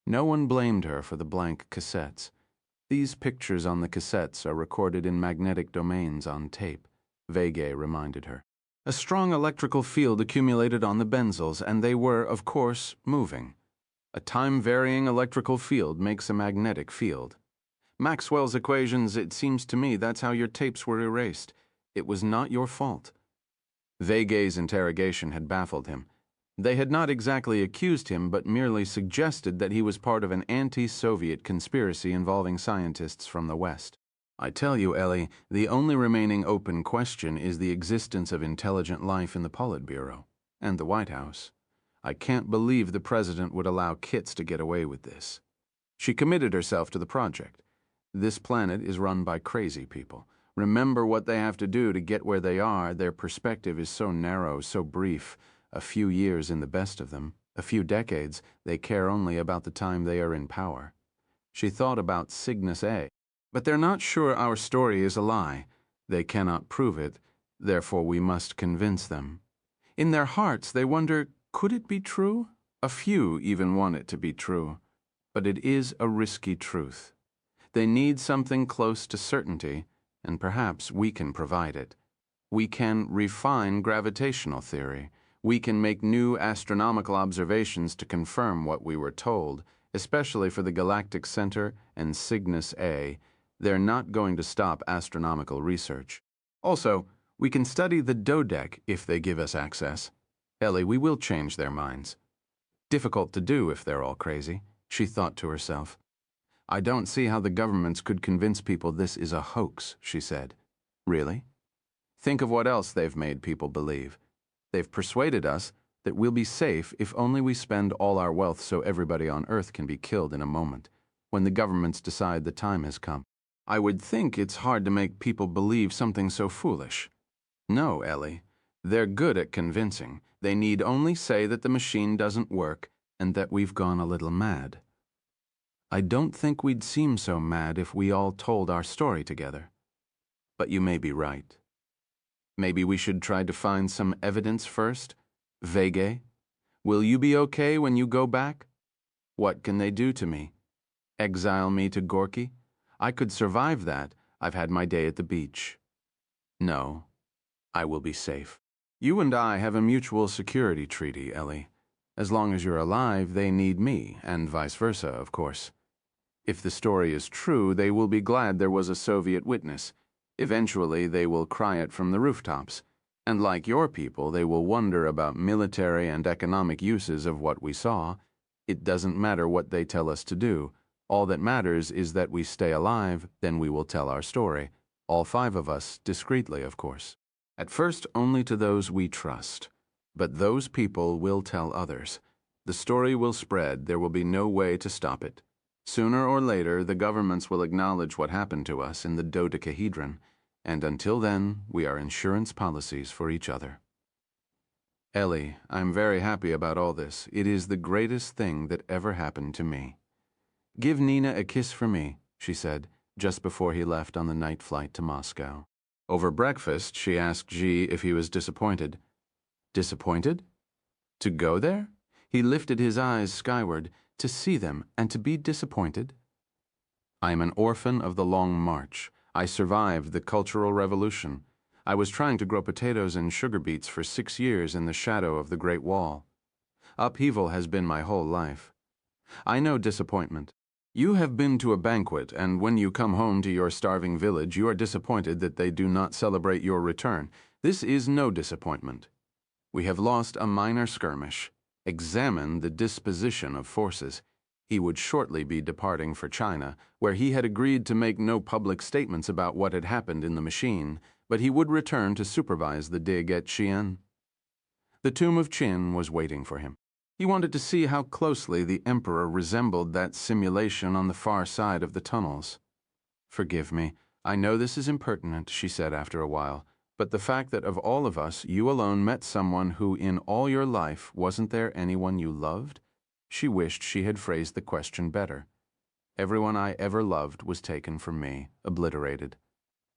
No one blamed her for the blank cassettes. These pictures on the cassettes are recorded in magnetic domains on tape, Vega reminded her. A strong electrical field accumulated on the benzels, and they were, of course, moving. A time-varying electrical field makes a magnetic field. Maxwell's equations, it seems to me that's how your tapes were erased. It was not your fault. Vega's interrogation had baffled him. They had not exactly accused him, but merely suggested that he was part of an anti-Soviet conspiracy involving scientists from the West. I tell you, Ellie, the only remaining open question is the existence of intelligent life in the Politburo and the White House. I can't believe the president would allow kits to get away with this. She committed herself to the project. This planet is run by crazy people. Remember what they have to do to get where they are. Their perspective is so narrow, so brief. A few years in the best of them, a few decades. They care only about the time they are in power. She thought about Cygnus A. But they're not sure our story is a lie. They cannot prove it, therefore we must convince them. In their hearts they wonder, could it be true? A few even want it to be true. But it is a risky truth. They need something close to certainty, and perhaps we can provide it. We can refine gravitational theory. We can make new astronomical observations to confirm what we were told, especially for the Galactic Center and Cygnus A. They're not going to stop astronomical research. Also, we can study the dodeck if they give us access. Ellie, we will change their minds. Difficult to do if they're all crazy, she thought to herself. I don't see how the governments could convince people this is a hoax, she said. Really? Think of what else they've made people believe. They've persuaded us that we'll be safe if only we spend all our wealth so everybody on Earth can be killed in a moment, when the governments decide the time has come. I would think it's hard to make people believe something so foolish. No, Ellie. They're good at convincing. They need only say that the machine doesn't work and that we've gone a little mad. I don't think we'd seem so mad if we all told our story together. But you may be right. Maybe we should try to find some evidence first? Vega? Will you be okay when you go back? What can they do to me? Exile me to Gorky? I could survive that. I've had my day at the beach. No, I will be safe. You and I have a mutual security treaty, Ellie. As long as you're alive, they need me, and vice versa, of course. If the story is true, they will be glad there was a Soviet witness. Eventually, they will cry it from the rooftops. And like your people, they will wonder about military and economic uses of what we saw. It doesn't matter what they tell us to do. All that matters is that we stay alive, then we will tell our story. All five of us, discreetly, of course. At first, only to those we trust. But those people will tell others. The story will spread. There will be no way to stop it. Sooner or later, the governments will acknowledge what happened to us in the dodecahedron, and until then, we are insurance policies for each other. Ellie, I'm very happy about all this. It is the greatest thing that ever happened to me. Give Nina a kiss for me, she said, just before he left on the night flight to Moscow. Over breakfast, she asked G if he was disappointed. Disappointed? To go there? He lifted his eyes skyward, to see them, and to be disappointed. I am an orphan of the Long March. I survived the Cultural Revolution. I was trying to grow potatoes and sugar beets for 6 years in the shadow of the Great Wall. Upheaval has been my whole life. I know disappointment. You have been to a banquet, and when you come home to your starving village, you are disappointed that they do not celebrate your return. This is no disappointment. We have lost a minor skirmish. Examine the disposition of forces. He would shortly be departing for China, where he had agreed to make no public statements about what had happened in the machine, but he would return to supervise the dig at Xi'an. The tomb of Qin was waiting for him. He wanted to see how closely the Emperor resembled that simulation on the far side of the tunnels. "Forgive me. I know this is impertinent," she said after a while, "but the fact that of all of us, you alone met someone who in all your life wasn't there anyone you loved?" She wished she had phrased the question better. "Everyone I ever loved was taken from me, obliterated.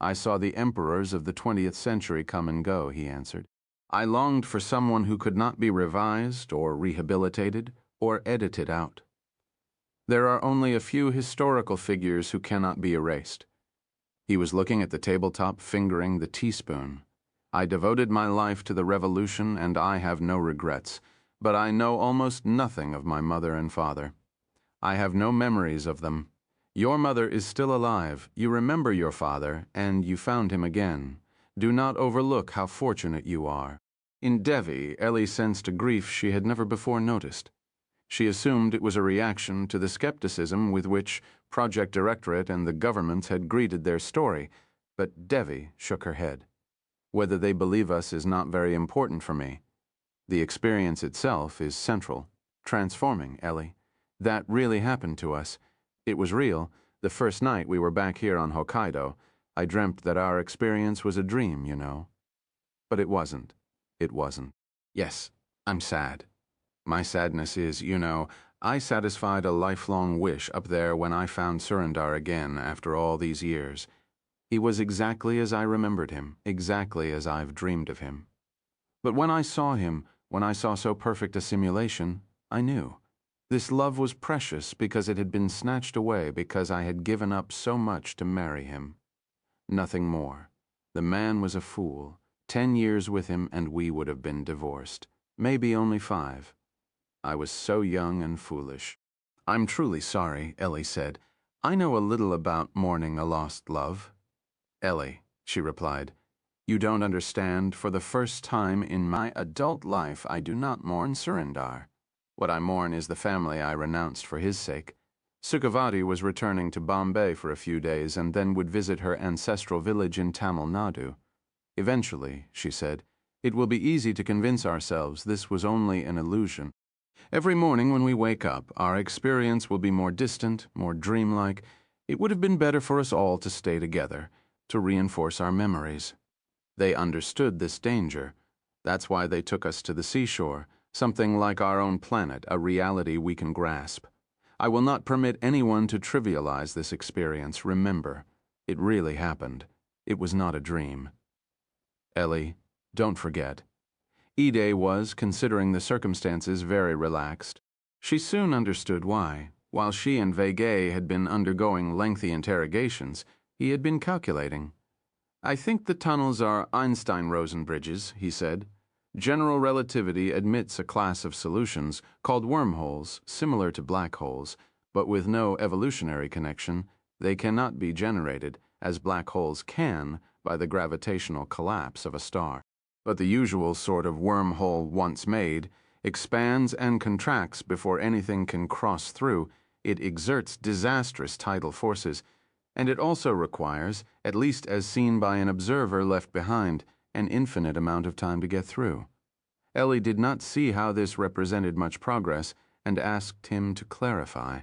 I saw the emperors of the 20th century come and go," he answered. "I longed for someone who could not be revised or rehabilitated or edited out. There are only a few historical figures who cannot be erased." He was looking at the tabletop, fingering the teaspoon. "I devoted my life to the revolution, and I have no regrets, but I know almost nothing of my mother and father. I have no memories of them. Your mother is still alive. You remember your father, and you found him again. Do not overlook how fortunate you are." In Devi, Ellie sensed a grief she had never before noticed. She assumed it was a reaction to the skepticism with which Project Directorate and the governments had greeted their story, but Devi shook her head. "Whether they believe us is not very important for me. The experience itself is central, transforming, Ellie. That really happened to us. It was real. The first night we were back here on Hokkaido, I dreamt that our experience was a dream, you know. But it wasn't. It wasn't. Yes, I'm sad. My sadness is, you know, I satisfied a lifelong wish up there when I found Surrendar again after all these years. He was exactly as I remembered him, exactly as I've dreamed of him. But when I saw him, when I saw so perfect a simulation, I knew. This love was precious because it had been snatched away because I had given up so much to marry him. Nothing more. The man was a fool. 10 years with him and we would have been divorced. Maybe only 5. I was so young and foolish." "I'm truly sorry," Ellie said. "I know a little about mourning a lost love." "Ellie," she replied, "you don't understand. For the first time in my adult life, I do not mourn Surrendar. What I mourn is the family I renounced for his sake. Sukhavati was returning to Bombay for a few days and then would visit her ancestral village in Tamil Nadu. Eventually, she said, it will be easy to convince ourselves this was only an illusion. Every morning when we wake up, our experience will be more distant, more dreamlike. It would have been better for us all to stay together, to reinforce our memories. They understood this danger. That's why they took us to the seashore, something like our own planet, a reality we can grasp. I will not permit anyone to trivialize this experience. Remember, it really happened. It was not a dream." "Ellie, don't forget." Ide was, considering the circumstances, very relaxed. She soon understood why. While she and Vegay had been undergoing lengthy interrogations, he had been calculating. "I think the tunnels are Einstein-Rosen bridges," he said. "General relativity admits a class of solutions called wormholes, similar to black holes, but with no evolutionary connection. They cannot be generated, as black holes can, by the gravitational collapse of a star. But the usual sort of wormhole, once made, expands and contracts before anything can cross through. It exerts disastrous tidal forces, and it also requires, at least as seen by an observer left behind, an infinite amount of time to get through." Ellie did not see how this represented much progress and asked him to clarify.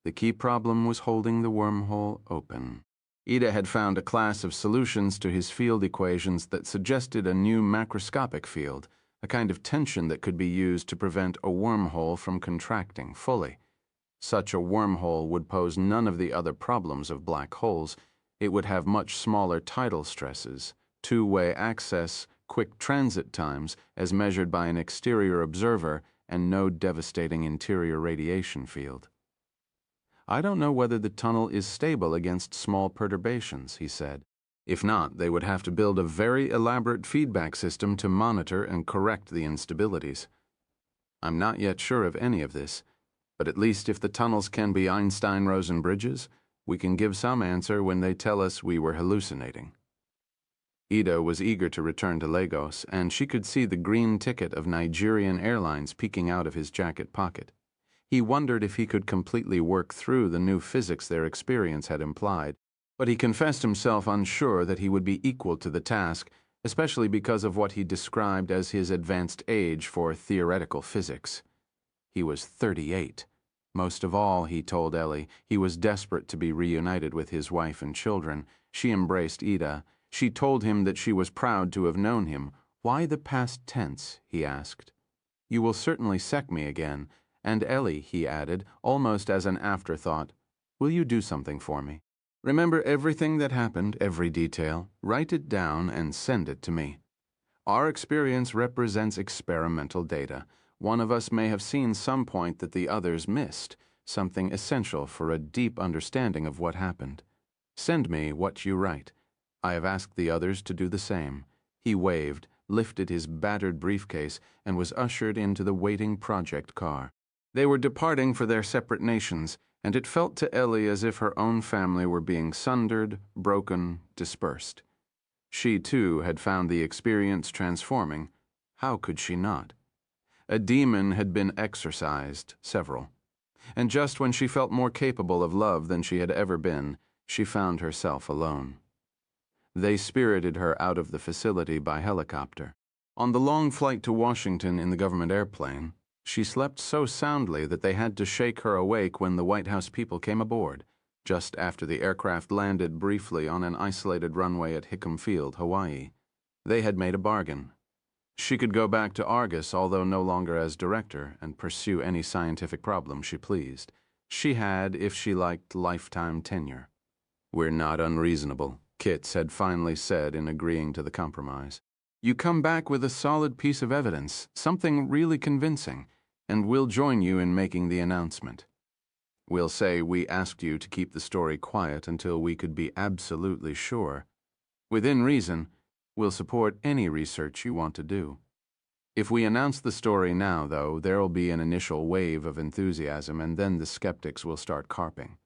The key problem was holding the wormhole open. Ida had found a class of solutions to his field equations that suggested a new macroscopic field, a kind of tension that could be used to prevent a wormhole from contracting fully. Such a wormhole would pose none of the other problems of black holes. It would have much smaller tidal stresses, two-way access, quick transit times as measured by an exterior observer, and no devastating interior radiation field. "I don't know whether the tunnel is stable against small perturbations," he said. "If not, they would have to build a very elaborate feedback system to monitor and correct the instabilities. I'm not yet sure of any of this, but at least if the tunnels can be Einstein-Rosen bridges, we can give some answer when they tell us we were hallucinating." Ida was eager to return to Lagos, and she could see the green ticket of Nigerian Airlines peeking out of his jacket pocket. He wondered if he could completely work through the new physics their experience had implied, but he confessed himself unsure that he would be equal to the task, especially because of what he described as his advanced age for theoretical physics. He was 38. Most of all, he told Ellie, he was desperate to be reunited with his wife and children. She embraced Ida. She told him that she was proud to have known him. "Why the past tense?" he asked. "You will certainly sec me again. And Ellie," he added, almost as an afterthought, "will you do something for me? Remember everything that happened, every detail. Write it down and send it to me. Our experience represents experimental data. One of us may have seen some point that the others missed, something essential for a deep understanding of what happened. Send me what you write. I have asked the others to do the same." He waved, lifted his battered briefcase, and was ushered into the waiting project car. They were departing for their separate nations, and it felt to Ellie as if her own family were being sundered, broken, dispersed. She, too, had found the experience transforming. How could she not? A demon had been exorcised, several. And just when she felt more capable of love than she had ever been, she found herself alone. They spirited her out of the facility by helicopter. On the long flight to Washington in the government airplane, she slept so soundly that they had to shake her awake when the White House people came aboard, just after the aircraft landed briefly on an isolated runway at Hickam Field, Hawaii. They had made a bargain. She could go back to Argus, although no longer as director, and pursue any scientific problem she pleased. She had, if she liked, lifetime tenure. "We're not unreasonable," Kitts had finally said in agreeing to the compromise. "You come back with a solid piece of evidence, something really convincing, and we'll join you in making the announcement. We'll say we asked you to keep the story quiet until we could be absolutely sure. Within reason, we'll support any research you want to do. If we announce the story now, though, there'll be an initial wave of enthusiasm, and then the skeptics will start carping.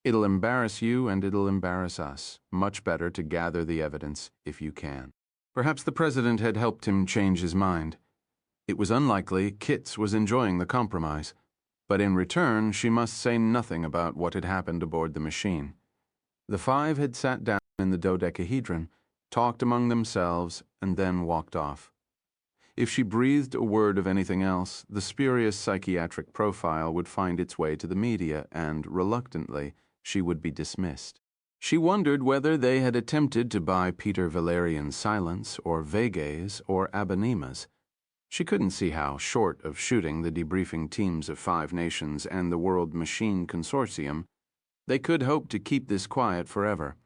It'll embarrass you and it'll embarrass us. Much better to gather the evidence if you can." Perhaps the president had helped him change his mind. It was unlikely Kitts was enjoying the compromise, but in return she must say nothing about what had happened aboard the machine. The five had sat down in the dodecahedron, talked among themselves, and then walked off. If she breathed a word of anything else, the spurious psychiatric profile would find its way to the media, and, reluctantly, she would be dismissed. She wondered whether they had attempted to buy Peter Valerian's silence, or Vege's, or Abenima's. She couldn't see how, short of shooting the debriefing teams of 5 nations and the World Machine Consortium, they could hope to keep this quiet forever.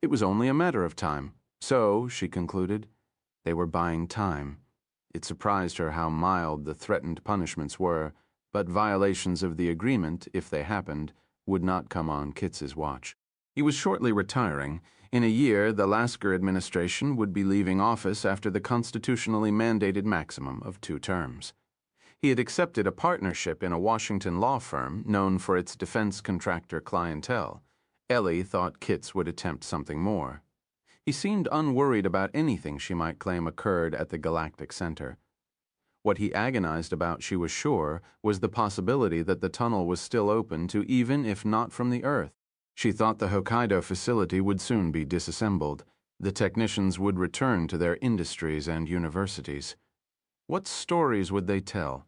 It was only a matter of time. So, she concluded, they were buying time. It surprised her how mild the threatened punishments were, but violations of the agreement, if they happened, would not come on Kitts's watch. He was shortly retiring. In a year, the Lasker administration would be leaving office after the constitutionally mandated maximum of 2 terms. He had accepted a partnership in a Washington law firm known for its defense contractor clientele. Ellie thought Kitts would attempt something more. He seemed unworried about anything she might claim occurred at the Galactic Center. What he agonized about, she was sure, was the possibility that the tunnel was still open to even if not from the Earth. She thought the Hokkaido facility would soon be disassembled. The technicians would return to their industries and universities. What stories would they tell?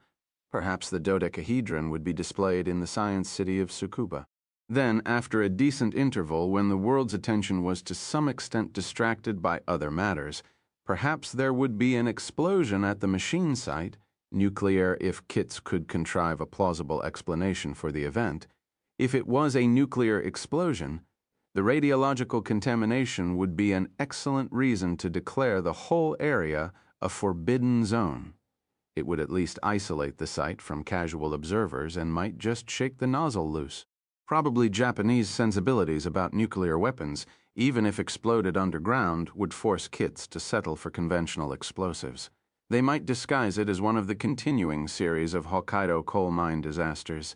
Perhaps the dodecahedron would be displayed in the science city of Tsukuba. Then, after a decent interval when the world's attention was to some extent distracted by other matters, perhaps there would be an explosion at the machine site, nuclear if Kitts could contrive a plausible explanation for the event. If it was a nuclear explosion, the radiological contamination would be an excellent reason to declare the whole area a forbidden zone. It would at least isolate the site from casual observers and might just shake the nozzle loose. Probably Japanese sensibilities about nuclear weapons, even if exploded underground, would force Kitts to settle for conventional explosives. They might disguise it as one of the continuing series of Hokkaido coal mine disasters.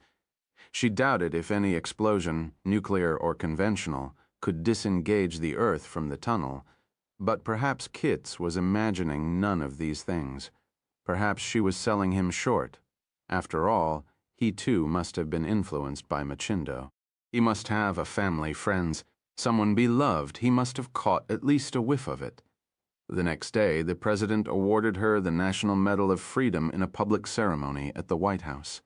She doubted if any explosion, nuclear or conventional, could disengage the Earth from the tunnel, but perhaps Kitts was imagining none of these things. Perhaps she was selling him short. After all, he too must have been influenced by Machindo. He must have a family, friends, someone beloved. He must have caught at least a whiff of it. The next day, the president awarded her the National Medal of Freedom in a public ceremony at the White House.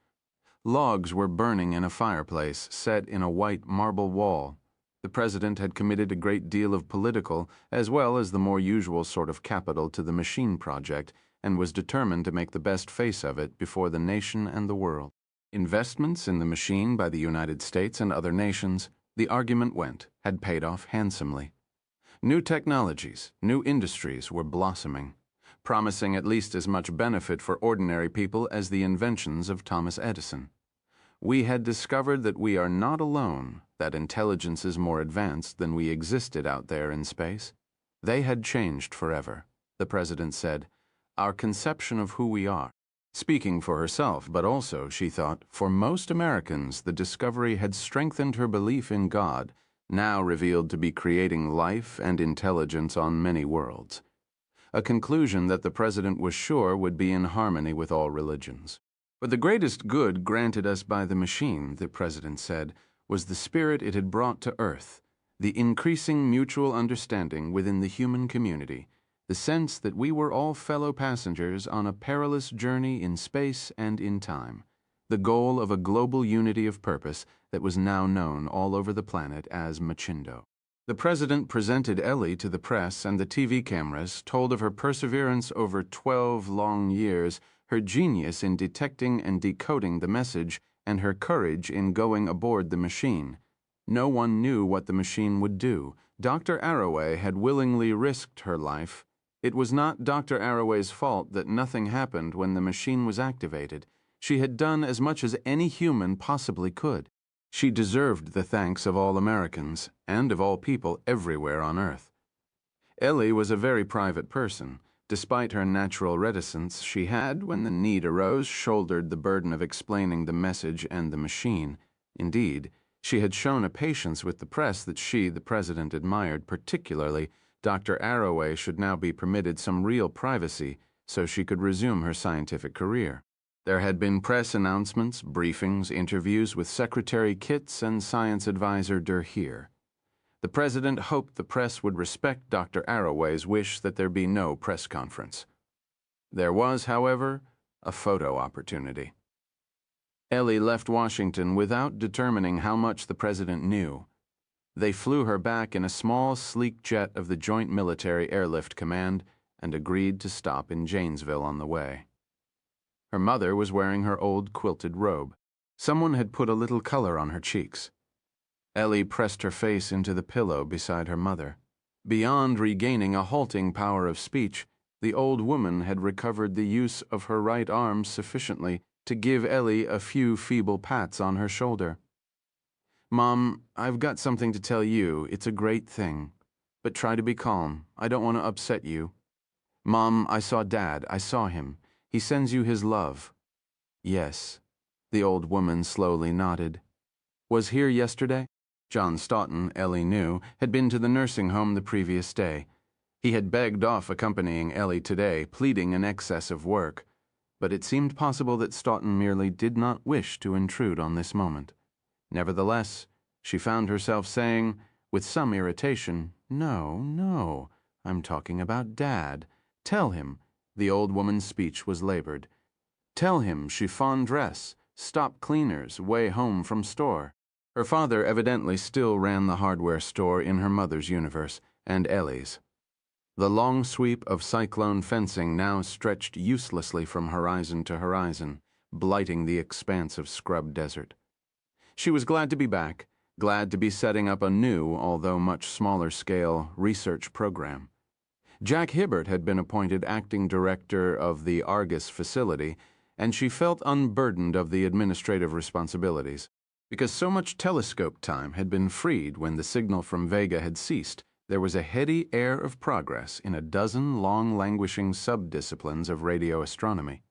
Logs were burning in a fireplace set in a white marble wall. The president had committed a great deal of political, as well as the more usual sort of capital to the machine project, and was determined to make the best face of it before the nation and the world. Investments in the machine by the United States and other nations, the argument went, had paid off handsomely. New technologies, new industries were blossoming, promising at least as much benefit for ordinary people as the inventions of Thomas Edison. We had discovered that we are not alone, that intelligence is more advanced than we existed out there in space. They had changed forever, the president said, our conception of who we are. Speaking for herself, but also, she thought, for most Americans, the discovery had strengthened her belief in God, now revealed to be creating life and intelligence on many worlds. A conclusion that the president was sure would be in harmony with all religions. But the greatest good granted us by the machine, the president said, was the spirit it had brought to Earth, the increasing mutual understanding within the human community, the sense that we were all fellow passengers on a perilous journey in space and in time, the goal of a global unity of purpose that was now known all over the planet as Machindo. The president presented Ellie to the press, and the TV cameras told of her perseverance over 12 long years, her genius in detecting and decoding the message, and her courage in going aboard the machine. No one knew what the machine would do. Dr. Arroway had willingly risked her life. It was not Dr. Arroway's fault that nothing happened when the machine was activated. She had done as much as any human possibly could. She deserved the thanks of all Americans, and of all people everywhere on Earth. Ellie was a very private person. Despite her natural reticence, she had, when the need arose, shouldered the burden of explaining the message and the machine. Indeed, she had shown a patience with the press that she, the president, admired particularly. Dr. Arroway should now be permitted some real privacy so she could resume her scientific career. There had been press announcements, briefings, interviews with Secretary Kitts and Science Advisor Durheer. The president hoped the press would respect Dr. Arroway's wish that there be no press conference. There was, however, a photo opportunity. Ellie left Washington without determining how much the president knew. They flew her back in a small, sleek jet of the Joint Military Airlift Command and agreed to stop in Janesville on the way. Her mother was wearing her old quilted robe. Someone had put a little color on her cheeks. Ellie pressed her face into the pillow beside her mother. Beyond regaining a halting power of speech, the old woman had recovered the use of her right arm sufficiently to give Ellie a few feeble pats on her shoulder. "Mom, I've got something to tell you. It's a great thing. But try to be calm. I don't want to upset you. Mom, I saw Dad. I saw him. He sends you his love." "Yes." The old woman slowly nodded. "Was here yesterday?" John Stoughton, Ellie knew, had been to the nursing home the previous day. He had begged off accompanying Ellie today, pleading an excess of work. But it seemed possible that Stoughton merely did not wish to intrude on this moment. Nevertheless, she found herself saying, with some irritation, No, I'm talking about Dad. Tell him." The old woman's speech was labored. "Tell him chiffon dress, stop cleaners, way home from store." Her father evidently still ran the hardware store in her mother's universe, and Ellie's. The long sweep of cyclone fencing now stretched uselessly from horizon to horizon, blighting the expanse of scrub desert. She was glad to be back, glad to be setting up a new, although much smaller scale, research program. Jack Hibbert had been appointed acting director of the Argus facility, and she felt unburdened of the administrative responsibilities. Because so much telescope time had been freed when the signal from Vega had ceased, there was a heady air of progress in a dozen long-languishing subdisciplines of radio astronomy.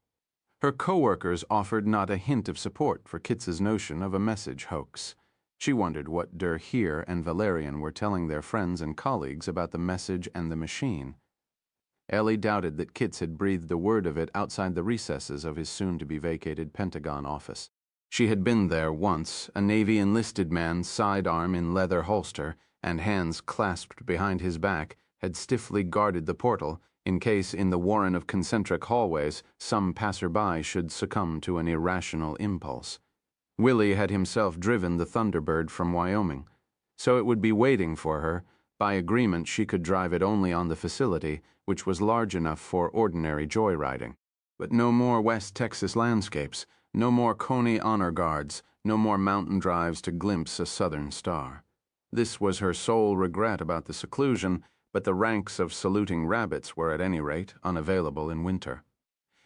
Her co-workers offered not a hint of support for Kitz's notion of a message hoax. She wondered what Durheer and Valerian were telling their friends and colleagues about the message and the machine. Ellie doubted that Kitz had breathed a word of it outside the recesses of his soon-to-be-vacated Pentagon office. She had been there once, a Navy enlisted man, sidearm in leather holster, and hands clasped behind his back, had stiffly guarded the portal in case in the warren of concentric hallways some passerby should succumb to an irrational impulse. Willie had himself driven the Thunderbird from Wyoming, so it would be waiting for her. By agreement, she could drive it only on the facility, which was large enough for ordinary joyriding. But no more West Texas landscapes, no more Coney honor guards, no more mountain drives to glimpse a southern star. This was her sole regret about the seclusion, but the ranks of saluting rabbits were at any rate unavailable in winter.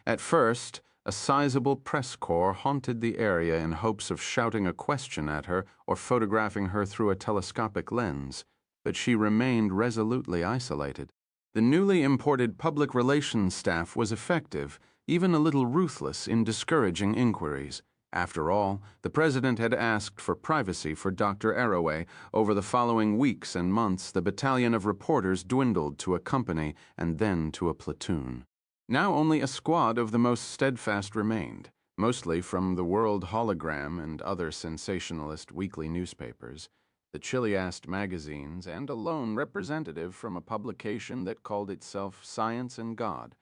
At first, a sizable press corps haunted the area in hopes of shouting a question at her or photographing her through a telescopic lens, but she remained resolutely isolated. The newly imported public relations staff was effective, even a little ruthless in discouraging inquiries. After all, the president had asked for privacy for Dr. Arroway. Over the following weeks and months, the battalion of reporters dwindled to a company and then to a platoon. Now only a squad of the most steadfast remained, mostly from the World Hologram and other sensationalist weekly newspapers, the chilly-assed magazines, and a lone representative from a publication that called itself Science and God.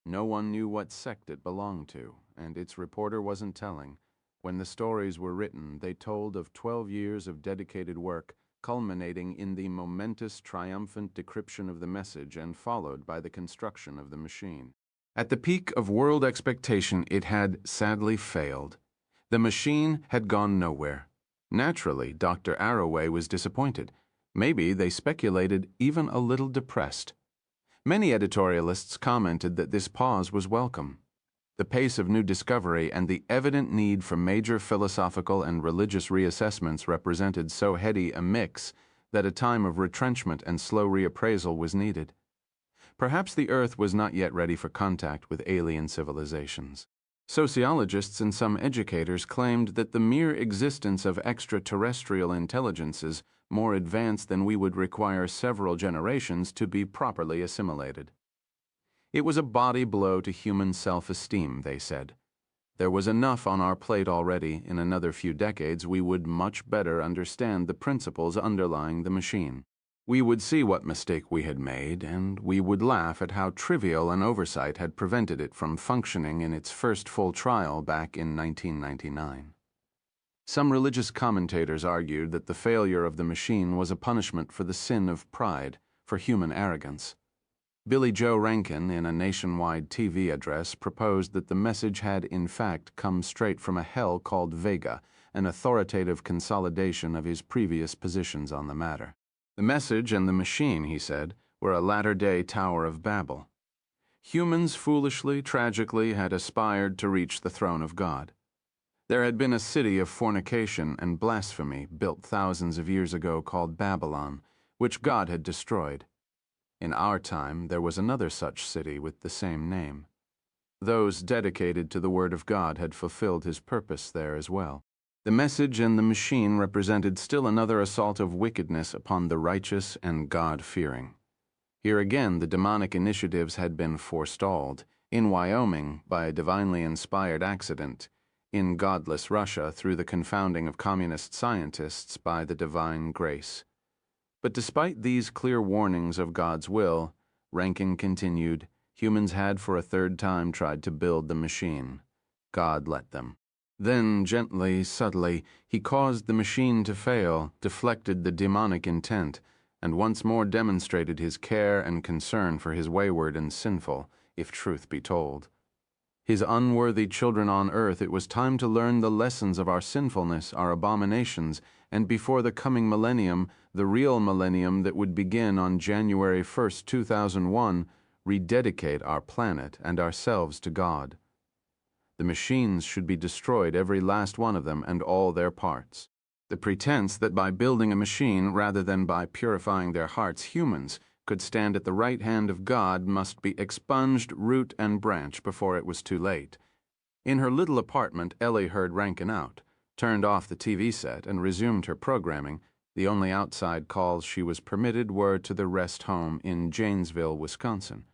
No one knew what sect it belonged to, and its reporter wasn't telling. When the stories were written, they told of 12 years of dedicated work, culminating in the momentous, triumphant decryption of the message and followed by the construction of the machine. At the peak of world expectation, it had sadly failed. The machine had gone nowhere. Naturally, Dr. Arroway was disappointed. Maybe, they speculated, even a little depressed. Many editorialists commented that this pause was welcome. The pace of new discovery and the evident need for major philosophical and religious reassessments represented so heady a mix that a time of retrenchment and slow reappraisal was needed. Perhaps the Earth was not yet ready for contact with alien civilizations. Sociologists and some educators claimed that the mere existence of extraterrestrial intelligences more advanced than we would require several generations to be properly assimilated. It was a body blow to human self-esteem, they said. There was enough on our plate already. In another few decades, we would much better understand the principles underlying the machine. We would see what mistake we had made, and we would laugh at how trivial an oversight had prevented it from functioning in its first full trial back in 1999. Some religious commentators argued that the failure of the machine was a punishment for the sin of pride, for human arrogance. Billy Joe Rankin, in a nationwide TV address, proposed that the message had in fact come straight from a hell called Vega, an authoritative consolidation of his previous positions on the matter. The message and the machine, he said, were a latter-day Tower of Babel. Humans foolishly, tragically, had aspired to reach the throne of God. There had been a city of fornication and blasphemy built thousands of years ago called Babylon, which God had destroyed. In our time, there was another such city with the same name. Those dedicated to the Word of God had fulfilled his purpose there as well. The message and the machine represented still another assault of wickedness upon the righteous and God-fearing. Here again, the demonic initiatives had been forestalled, in Wyoming by a divinely inspired accident, in godless Russia through the confounding of communist scientists by the divine grace. But despite these clear warnings of God's will, Rankin continued, humans had for a third time tried to build the machine. God let them. Then, gently, subtly, he caused the machine to fail, deflected the demonic intent, and once more demonstrated his care and concern for his wayward and sinful, if truth be told. His unworthy children on earth, it was time to learn the lessons of our sinfulness, our abominations, and before the coming millennium, the real millennium that would begin on January 1st, 2001, rededicate our planet and ourselves to God. The machines should be destroyed, every last one of them, and all their parts. The pretense that by building a machine rather than by purifying their hearts humans could stand at the right hand of God must be expunged root and branch before it was too late. In her little apartment, Ellie heard Rankin out, turned off the TV set, and resumed her programming. The only outside calls she was permitted were to the rest home in Janesville, Wisconsin.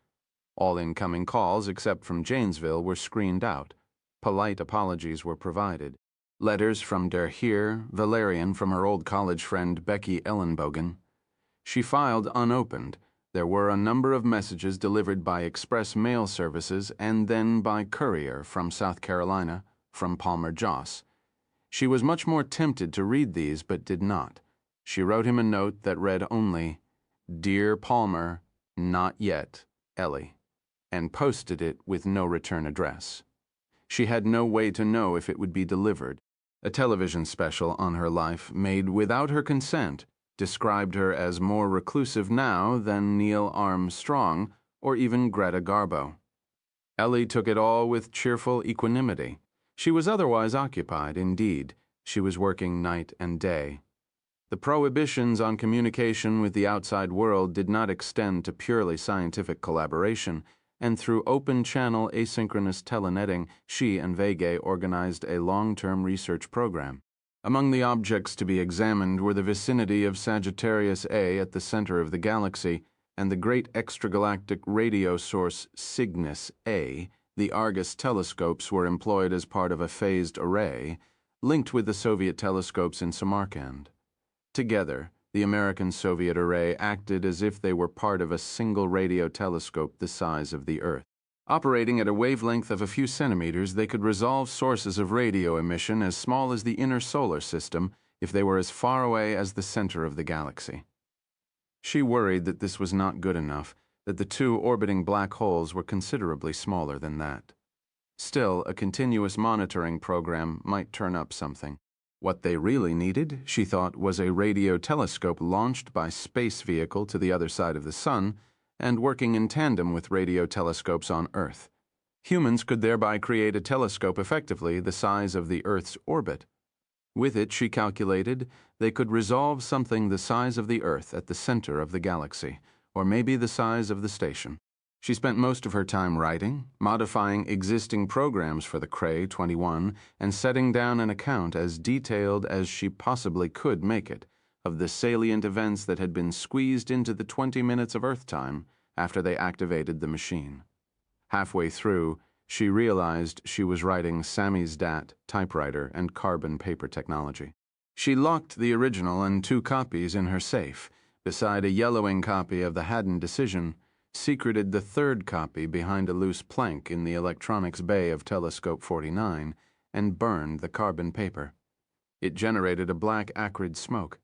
All incoming calls, except from Janesville, were screened out. Polite apologies were provided. Letters from Der Heer, Valerian from her old college friend Becky Ellenbogen. She filed unopened, There were a number of messages delivered by express mail services and then by courier from South Carolina, from Palmer Joss. She was much more tempted to read these, but did not. She wrote him a note that read only, "Dear Palmer, not yet, Ellie," and posted it with no return address. She had no way to know if it would be delivered. A television special on her life, made without her consent, described her as more reclusive now than Neil Armstrong or even Greta Garbo. Ellie took it all with cheerful equanimity. She was otherwise occupied, indeed. She was working night and day. The prohibitions on communication with the outside world did not extend to purely scientific collaboration, and through open-channel asynchronous telenetting, she and Vega organized a long-term research program. Among the objects to be examined were the vicinity of Sagittarius A at the center of the galaxy and the great extragalactic radio source Cygnus A. The Argus telescopes were employed as part of a phased array, linked with the Soviet telescopes in Samarkand. Together, the American-Soviet array acted as if they were part of a single radio telescope the size of the Earth. Operating at a wavelength of a few centimeters, they could resolve sources of radio emission as small as the inner solar system if they were as far away as the center of the galaxy. She worried that this was not good enough, that the two orbiting black holes were considerably smaller than that. Still, a continuous monitoring program might turn up something. What they really needed, she thought, was a radio telescope launched by space vehicle to the other side of the sun and working in tandem with radio telescopes on Earth. Humans could thereby create a telescope effectively the size of the Earth's orbit. With it, she calculated, they could resolve something the size of the Earth at the center of the galaxy, or maybe the size of the station. She spent most of her time writing, modifying existing programs for the Cray 21, and setting down an account as detailed as she possibly could make it, of the salient events that had been squeezed into the 20 minutes of Earth time after they activated the machine. Halfway through, she realized she was writing samizdat typewriter and carbon paper technology. She locked the original and 2 copies in her safe, beside a yellowing copy of the Haddon decision, secreted the 3rd copy behind a loose plank in the electronics bay of Telescope 49, and burned the carbon paper. It generated a black acrid smoke.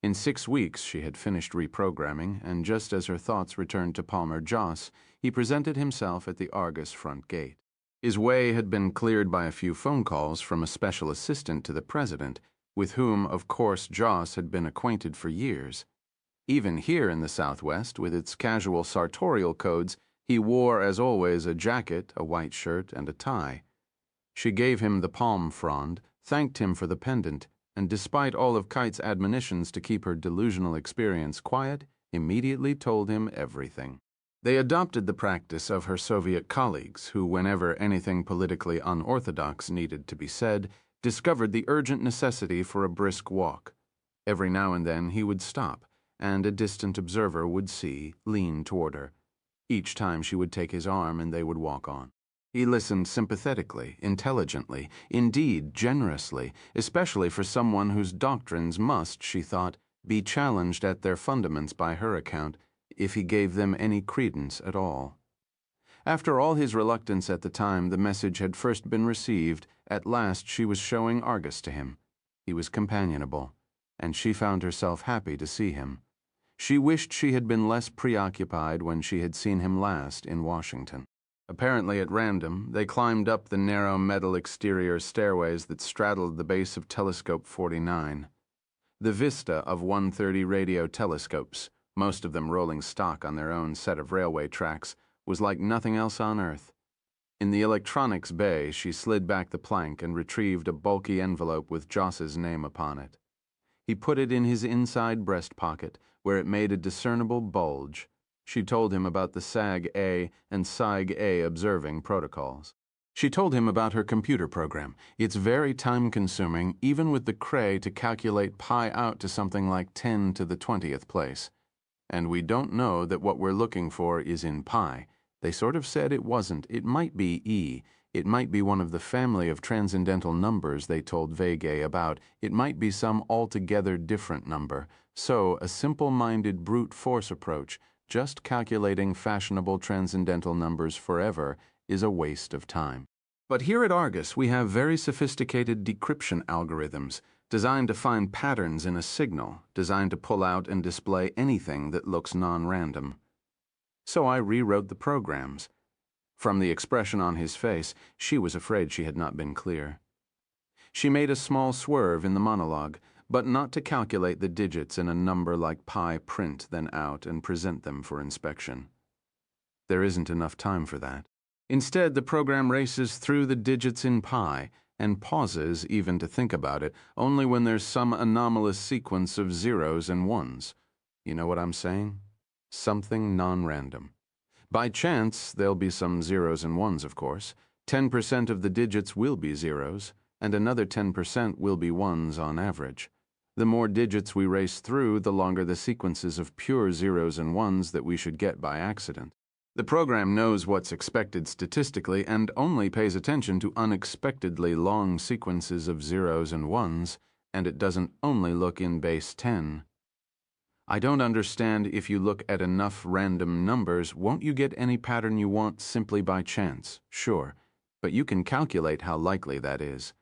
In 6 weeks she had finished reprogramming, and just as her thoughts returned to Palmer Joss, he presented himself at the Argus front gate. His way had been cleared by a few phone calls from a special assistant to the president, with whom, of course, Joss had been acquainted for years. Even here in the Southwest, with its casual sartorial codes, he wore, as always, a jacket, a white shirt, and a tie. She gave him the palm frond, thanked him for the pendant, and despite all of Kite's admonitions to keep her delusional experience quiet, immediately told him everything. They adopted the practice of her Soviet colleagues, who, whenever anything politically unorthodox needed to be said, discovered the urgent necessity for a brisk walk. Every now and then he would stop, and a distant observer would see, lean toward her. Each time she would take his arm and they would walk on. He listened sympathetically, intelligently, indeed generously, especially for someone whose doctrines must, she thought, be challenged at their fundaments by her account, if he gave them any credence at all. After all his reluctance at the time the message had first been received, at last she was showing Argus to him. He was companionable, and she found herself happy to see him. She wished she had been less preoccupied when she had seen him last in Washington. Apparently at random, they climbed up the narrow metal exterior stairways that straddled the base of Telescope 49. The vista of 130 radio telescopes, most of them rolling stock on their own set of railway tracks, was like nothing else on Earth. In the electronics bay, she slid back the plank and retrieved a bulky envelope with Joss's name upon it. He put it in his inside breast pocket, where it made a discernible bulge. She told him about the SAG-A and SIG-A observing protocols. She told him about her computer program. It's very time-consuming, even with the Cray, to calculate pi out to something like 10 to the 20th place. And we don't know that what we're looking for is in pi. They sort of said it wasn't. It might be E. It might be one of the family of transcendental numbers they told Vega about. It might be some altogether different number. So, a simple-minded brute force approach, just calculating fashionable transcendental numbers forever is a waste of time. But here at Argus, we have very sophisticated decryption algorithms designed to find patterns in a signal, designed to pull out and display anything that looks non-random. So I rewrote the programs. From the expression on his face, she was afraid she had not been clear. She made a small swerve in the monologue, but not to calculate the digits in a number like pi print then out and present them for inspection. There isn't enough time for that. Instead, the program races through the digits in pi and pauses even to think about it only when there's some anomalous sequence of zeros and ones. You know what I'm saying? Something non-random. By chance, there'll be some zeros and ones, of course. 10% of the digits will be zeros, and another 10% will be ones on average. The more digits we race through, the longer the sequences of pure zeros and ones that we should get by accident. The program knows what's expected statistically and only pays attention to unexpectedly long sequences of zeros and ones, and it doesn't only look in base 10. I don't understand, if you look at enough random numbers, won't you get any pattern you want simply by chance? Sure, but you can calculate how likely that is.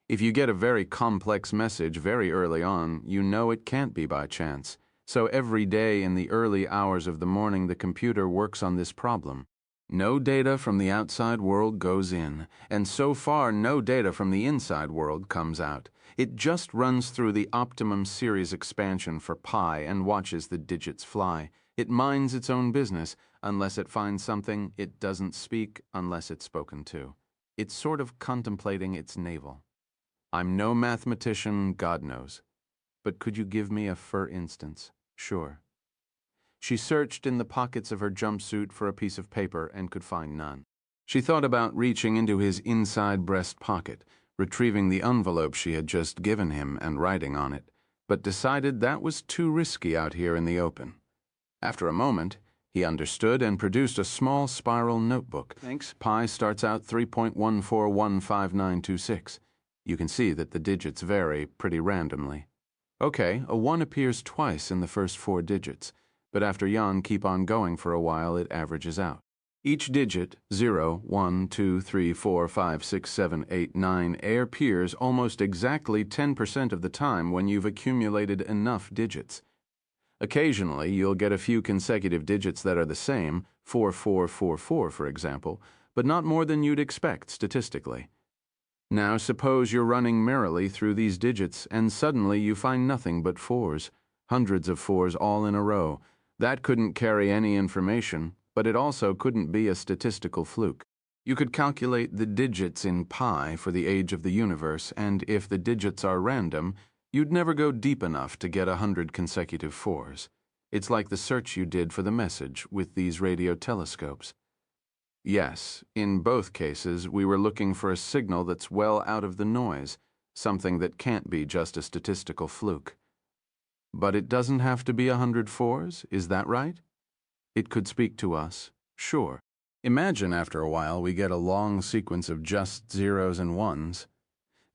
If you get a very complex message very early on, you know it can't be by chance. So every day in the early hours of the morning, the computer works on this problem. No data from the outside world goes in, and so far no data from the inside world comes out. It just runs through the optimum series expansion for pi and watches the digits fly. It minds its own business. Unless it finds something, it doesn't speak unless it's spoken to. It's sort of contemplating its navel. I'm no mathematician, God knows. But could you give me a for instance? Sure. She searched in the pockets of her jumpsuit for a piece of paper and could find none. She thought about reaching into his inside breast pocket, retrieving the envelope she had just given him and writing on it, but decided that was too risky out here in the open. After a moment, he understood and produced a small spiral notebook. Thanks. Pi starts out 3.1415926. You can see that the digits vary pretty randomly. Okay, a 1 appears twice in the first 4 digits, but after Jan keep on going for a while, it averages out. Each digit, 0, 1, 2, 3, 4, 5, 6, 7, 8, 9, appears almost exactly 10% of the time when you've accumulated enough digits. Occasionally, you'll get a few consecutive digits that are the same, 4444 for example, but not more than you'd expect statistically. Now suppose you're running merrily through these digits and suddenly you find nothing but 4s, hundreds of 4s all in a row. That couldn't carry any information, but it also couldn't be a statistical fluke. You could calculate the digits in pi for the age of the universe, and if the digits are random, you'd never go deep enough to get 100 consecutive 4s. It's like the search you did for the message with these radio telescopes. Yes, in both cases, we were looking for a signal that's well out of the noise, something that can't be just a statistical fluke. But it doesn't have to be 100 4s, is that right? It could speak to us, sure. Imagine after a while we get a long sequence of just zeros and ones.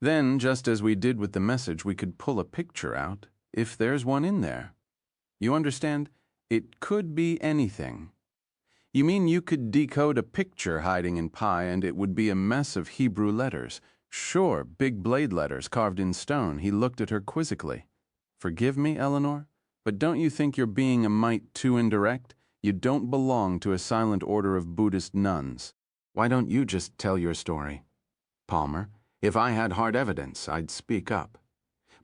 Then, just as we did with the message, we could pull a picture out, if there's one in there. You understand? It could be anything. You mean you could decode a picture hiding in pi and it would be a mess of Hebrew letters? Sure, big blade letters carved in stone. He looked at her quizzically. Forgive me, Eleanor, but don't you think you're being a mite too indirect? You don't belong to a silent order of Buddhist nuns. Why don't you just tell your story? Palmer, if I had hard evidence, I'd speak up.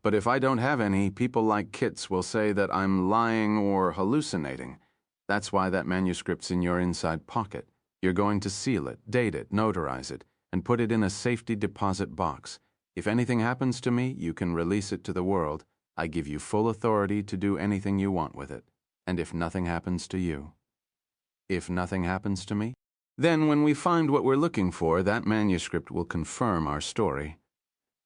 But if I don't have any, people like Kitts will say that I'm lying or hallucinating. That's why that manuscript's in your inside pocket. You're going to seal it, date it, notarize it, and put it in a safety deposit box. If anything happens to me, you can release it to the world. I give you full authority to do anything you want with it. And if nothing happens to you? If nothing happens to me? Then when we find what we're looking for, that manuscript will confirm our story.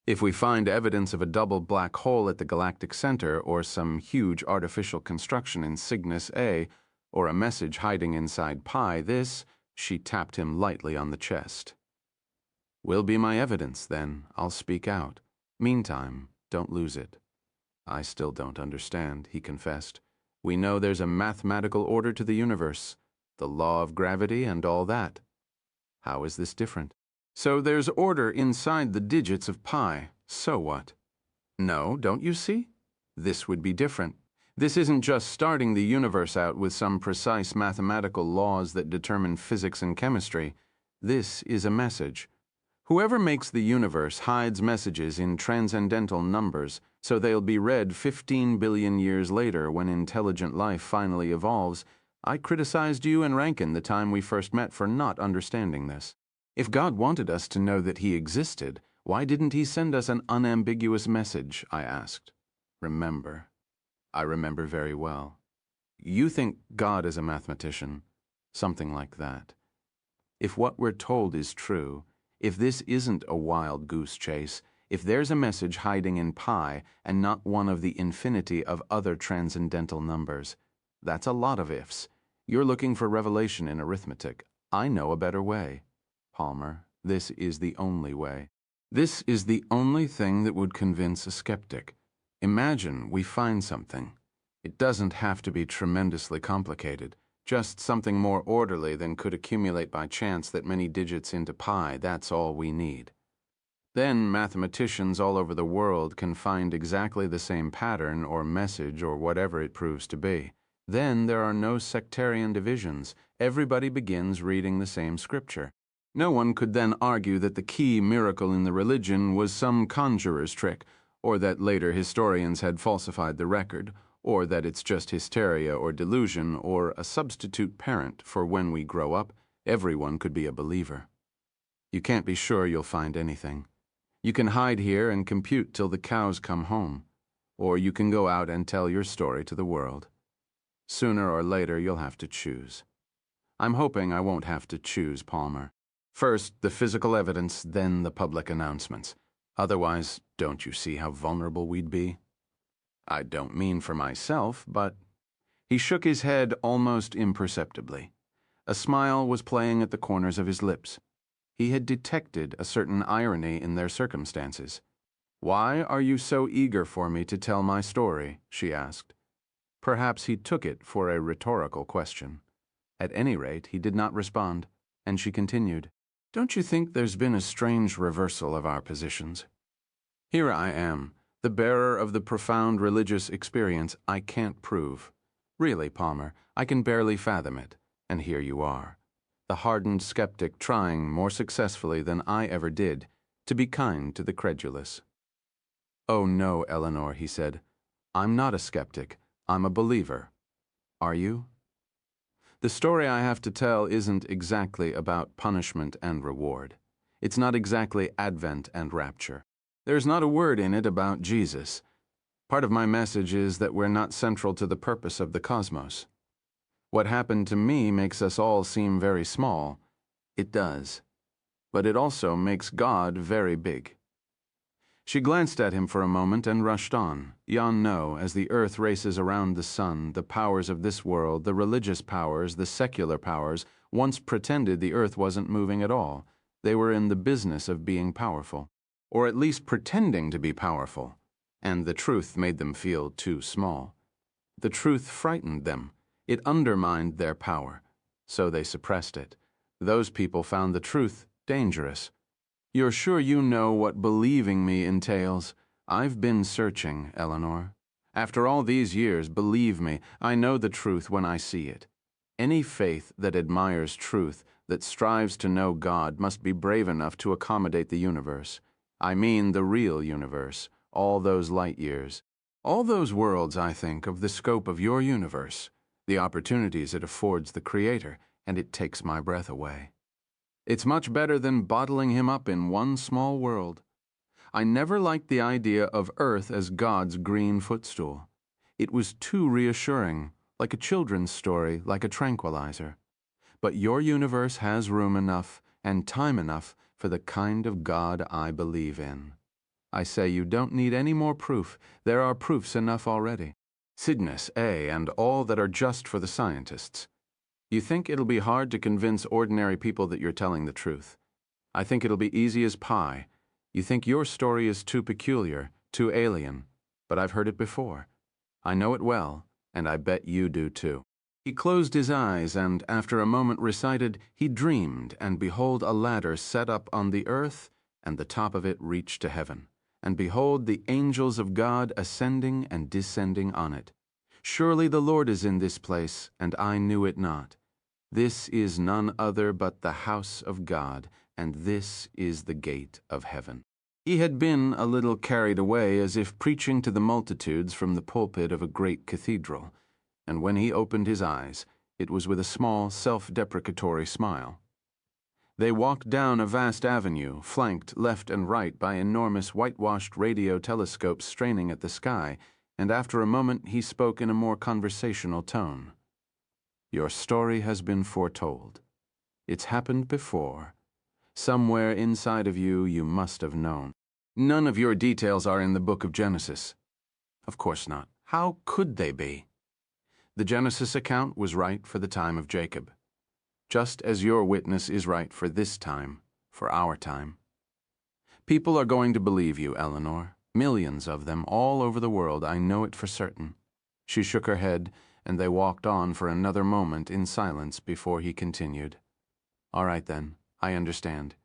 If we find evidence of a double black hole at the galactic center or some huge artificial construction in Cygnus A, or a message hiding inside pi, this, she tapped him lightly on the chest. Will be my evidence, then. I'll speak out. Meantime, don't lose it. I still don't understand, he confessed. We know there's a mathematical order to the universe, the law of gravity and all that. How is this different? So there's order inside the digits of pi. So what? No, don't you see? This would be different. This isn't just starting the universe out with some precise mathematical laws that determine physics and chemistry. This is a message. Whoever makes the universe hides messages in transcendental numbers, so they'll be read 15 billion years later when intelligent life finally evolves. I criticized you and Rankin the time we first met for not understanding this. If God wanted us to know that He existed, why didn't He send us an unambiguous message? I asked. Remember. I remember very well. You think God is a mathematician, something like that. If what we're told is true, if this isn't a wild goose chase, if there's a message hiding in pi and not one of the infinity of other transcendental numbers, that's a lot of ifs. You're looking for revelation in arithmetic. I know a better way. Palmer, this is the only way. This is the only thing that would convince a skeptic. Imagine we find something. It doesn't have to be tremendously complicated. Just something more orderly than could accumulate by chance that many digits into pi, that's all we need. Then mathematicians all over the world can find exactly the same pattern or message or whatever it proves to be. Then there are no sectarian divisions. Everybody begins reading the same scripture. No one could then argue that the key miracle in the religion was some conjurer's trick, or that later historians had falsified the record, or that it's just hysteria or delusion or a substitute parent for when we grow up, everyone could be a believer. You can't be sure you'll find anything. You can hide here and compute till the cows come home, or you can go out and tell your story to the world. Sooner or later you'll have to choose. I'm hoping I won't have to choose, Palmer. First the physical evidence, then the public announcements. Otherwise, don't you see how vulnerable we'd be? I don't mean for myself, but... He shook his head almost imperceptibly. A smile was playing at the corners of his lips. He had detected a certain irony in their circumstances. "Why are you so eager for me to tell my story?" she asked. Perhaps he took it for a rhetorical question. At any rate, he did not respond, and she continued, "Don't you think there's been a strange reversal of our positions? Here I am, the bearer of the profound religious experience I can't prove. Really, Palmer, I can barely fathom it, and here you are, the hardened skeptic trying more successfully than I ever did to be kind to the credulous." "Oh no, Eleanor," he said. "I'm not a skeptic. I'm a believer. Are you?" The story I have to tell isn't exactly about punishment and reward. It's not exactly Advent and rapture. There's not a word in it about Jesus. Part of my message is that we're not central to the purpose of the cosmos. What happened to me makes us all seem very small. It does. But it also makes God very big. She glanced at him for a moment and rushed on. No, as the earth races around the sun, the powers of this world, the religious powers, the secular powers, once pretended the earth wasn't moving at all. They were in the business of being powerful, or at least pretending to be powerful, and the truth made them feel too small. The truth frightened them. It undermined their power, so they suppressed it. Those people found the truth dangerous. You're sure you know what believing me entails? I've been searching, Eleanor. After all these years, believe me, I know the truth when I see it. Any faith that admires truth, that strives to know God, must be brave enough to accommodate the universe. I mean the real universe, all those light years. All those worlds, I think, of the scope of your universe, the opportunities it affords the Creator, and it takes my breath away. It's much better than bottling him up in one small world. I never liked the idea of Earth as God's green footstool. It was too reassuring, like a children's story, like a tranquilizer. But your universe has room enough and time enough for the kind of God I believe in. I say you don't need any more proof. There are proofs enough already. Cygnus, and all that are just for the scientists. You think it'll be hard to convince ordinary people that you're telling the truth. I think it'll be easy as pie. You think your story is too peculiar, too alien, but I've heard it before. I know it well, and I bet you do too. He closed his eyes and, after a moment, recited, "He dreamed, and behold, a ladder set up on the earth, and the top of it reached to heaven. And behold, the angels of God ascending and descending on it. Surely the Lord is in this place, and I knew it not. This is none other but the house of God, and this is the gate of heaven." He had been a little carried away, as if preaching to the multitudes from the pulpit of a great cathedral, and when he opened his eyes, it was with a small, self-deprecatory smile. They walked down a vast avenue, flanked left and right by enormous whitewashed radio telescopes straining at the sky, and after a moment he spoke in a more conversational tone. "Your story has been foretold. It's happened before. Somewhere inside of you, you must have known. None of your details are in the book of Genesis." "Of course not. How could they be?" "The Genesis account was right for the time of Jacob, just as your witness is right for this time, for our time. People are going to believe you, Eleanor. Millions of them, all over the world. I know it for certain." She shook her head, and they walked on for another moment in silence before he continued. "All right then, I understand.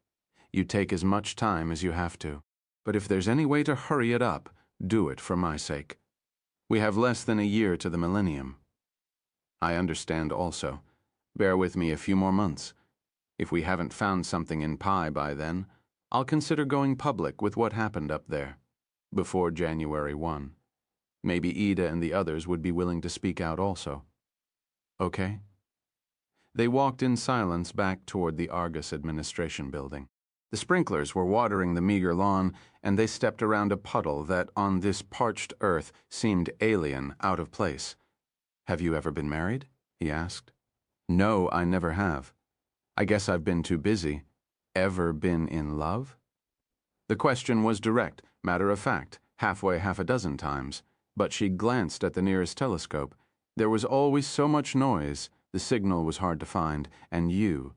You take as much time as you have to. But if there's any way to hurry it up, do it for my sake. We have less than a year to the millennium." "I understand also. Bear with me a few more months. If we haven't found something in Pi by then, I'll consider going public with what happened up there, before January 1. Maybe Ida and the others would be willing to speak out also. Okay?" They walked in silence back toward the Argus administration building. The sprinklers were watering the meager lawn, and they stepped around a puddle that, on this parched earth, seemed alien, out of place. "Have you ever been married?" he asked. "No, I never have. I guess I've been too busy." "Ever been in love?" The question was direct, matter-of-fact, halfway half a dozen times, but she glanced at the nearest telescope. There was always so much noise, the signal was hard to find, and you.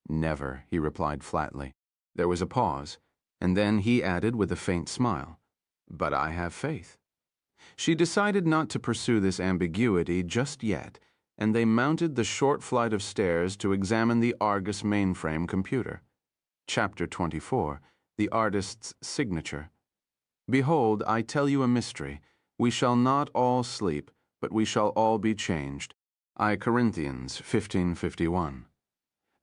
"Never," he replied flatly. There was a pause, and then he added with a faint smile, "But I have faith." She decided not to pursue this ambiguity just yet, and they mounted the short flight of stairs to examine the Argus mainframe computer. Chapter 24, The Artist's Signature. "Behold, I tell you a mystery. We shall not all sleep, but we shall all be changed." I Corinthians 15:51.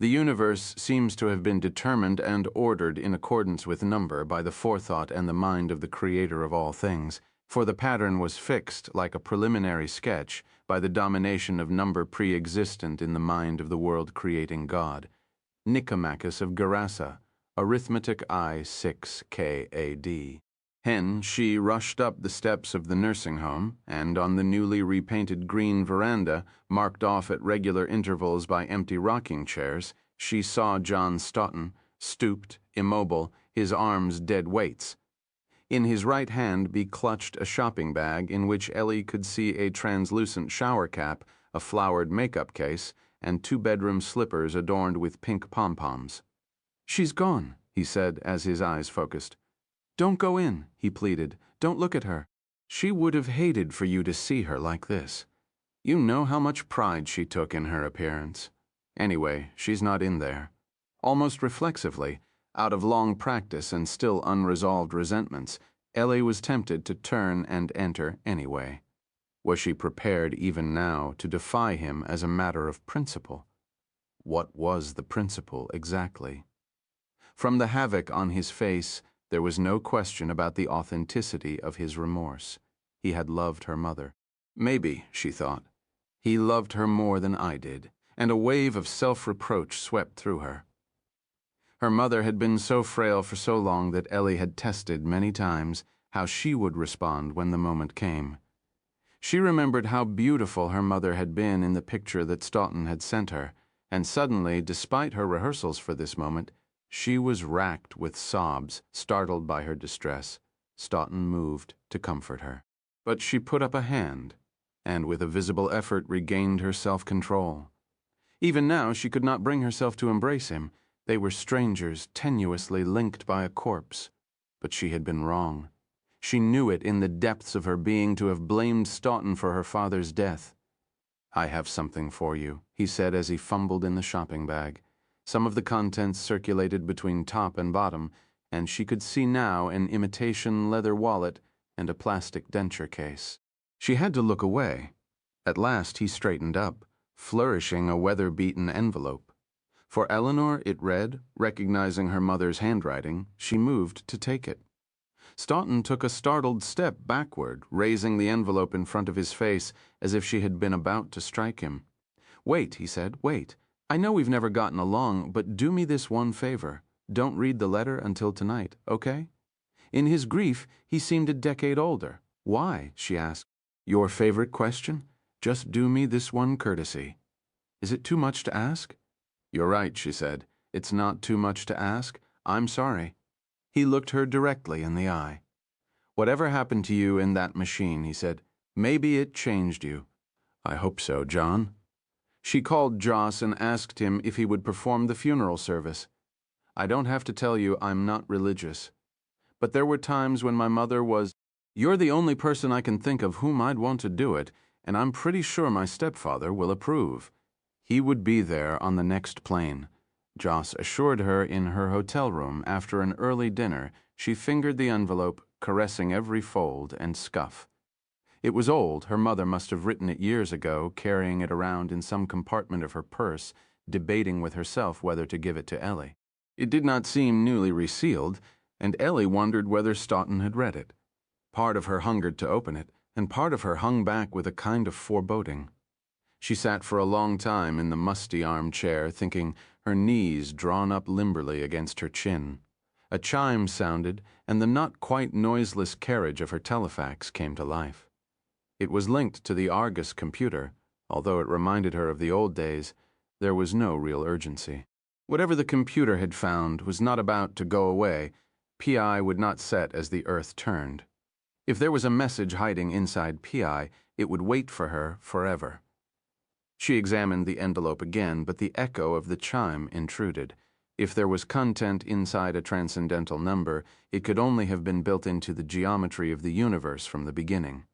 The universe seems to have been determined and ordered in accordance with number by the forethought and the mind of the Creator of all things, for the pattern was fixed, like a preliminary sketch, by the domination of number pre-existent in the mind of the world-creating God. Nicomachus of Gerasa, Arithmetic I 6 KAD. She rushed up the steps of the nursing home, and on the newly repainted green veranda, marked off at regular intervals by empty rocking chairs, she saw John Stoughton, stooped, immobile, his arms dead weights. In his right hand be clutched a shopping bag in which Ellie could see a translucent shower cap, a flowered makeup case, and 2-bedroom slippers adorned with pink pom-poms. "She's gone," he said as his eyes focused. "Don't go in," he pleaded. "Don't look at her. She would have hated for you to see her like this. You know how much pride she took in her appearance. Anyway, she's not in there." Almost reflexively, out of long practice and still unresolved resentments, Ellie was tempted to turn and enter anyway. Was she prepared even now to defy him as a matter of principle? What was the principle exactly? From the havoc on his face, there was no question about the authenticity of his remorse. He had loved her mother. Maybe, she thought, he loved her more than I did, and a wave of self-reproach swept through her. Her mother had been so frail for so long that Ellie had tested many times how she would respond when the moment came. She remembered how beautiful her mother had been in the picture that Stoughton had sent her, and suddenly, despite her rehearsals for this moment, she was racked with sobs, startled by her distress. Stoughton moved to comfort her. But she put up a hand, and with a visible effort regained her self-control. Even now she could not bring herself to embrace him. They were strangers, tenuously linked by a corpse. But she had been wrong. She knew it in the depths of her being to have blamed Staunton for her father's death. "I have something for you," he said as he fumbled in the shopping bag. Some of the contents circulated between top and bottom, and she could see now an imitation leather wallet and a plastic denture case. She had to look away. At last he straightened up, flourishing a weather-beaten envelope. For Eleanor, it read, recognizing her mother's handwriting. She moved to take it. Staunton took a startled step backward, raising the envelope in front of his face as if she had been about to strike him. "Wait," he said, "wait. I know we've never gotten along, but do me this one favor. Don't read the letter until tonight, okay?" In his grief, he seemed a decade older. "Why?" she asked. "Your favorite question? Just do me this one courtesy." "Is it too much to ask?" "You're right," she said. "It's not too much to ask. I'm sorry." He looked her directly in the eye. "Whatever happened to you in that machine," he said, "maybe it changed you." "I hope so, John." She called Joss and asked him if he would perform the funeral service. "I don't have to tell you I'm not religious. But there were times when my mother was... You're the only person I can think of whom I'd want to do it, and I'm pretty sure my stepfather will approve." He would be there on the next plane. Joss assured her in her hotel room after an early dinner. She fingered the envelope, caressing every fold and scuff. It was old. Her mother must have written it years ago, carrying it around in some compartment of her purse, debating with herself whether to give it to Ellie. It did not seem newly resealed, and Ellie wondered whether Staunton had read it. Part of her hungered to open it, and part of her hung back with a kind of foreboding. She sat for a long time in the musty armchair, thinking, her knees drawn up limberly against her chin. A chime sounded, and the not quite noiseless carriage of her telefax came to life. It was linked to the Argus computer. Although it reminded her of the old days, there was no real urgency. Whatever the computer had found was not about to go away. PI would not set as the Earth turned. If there was a message hiding inside PI, it would wait for her forever. She examined the envelope again, but the echo of the chime intruded. If there was content inside a transcendental number, it could only have been built into the geometry of the universe from the beginning.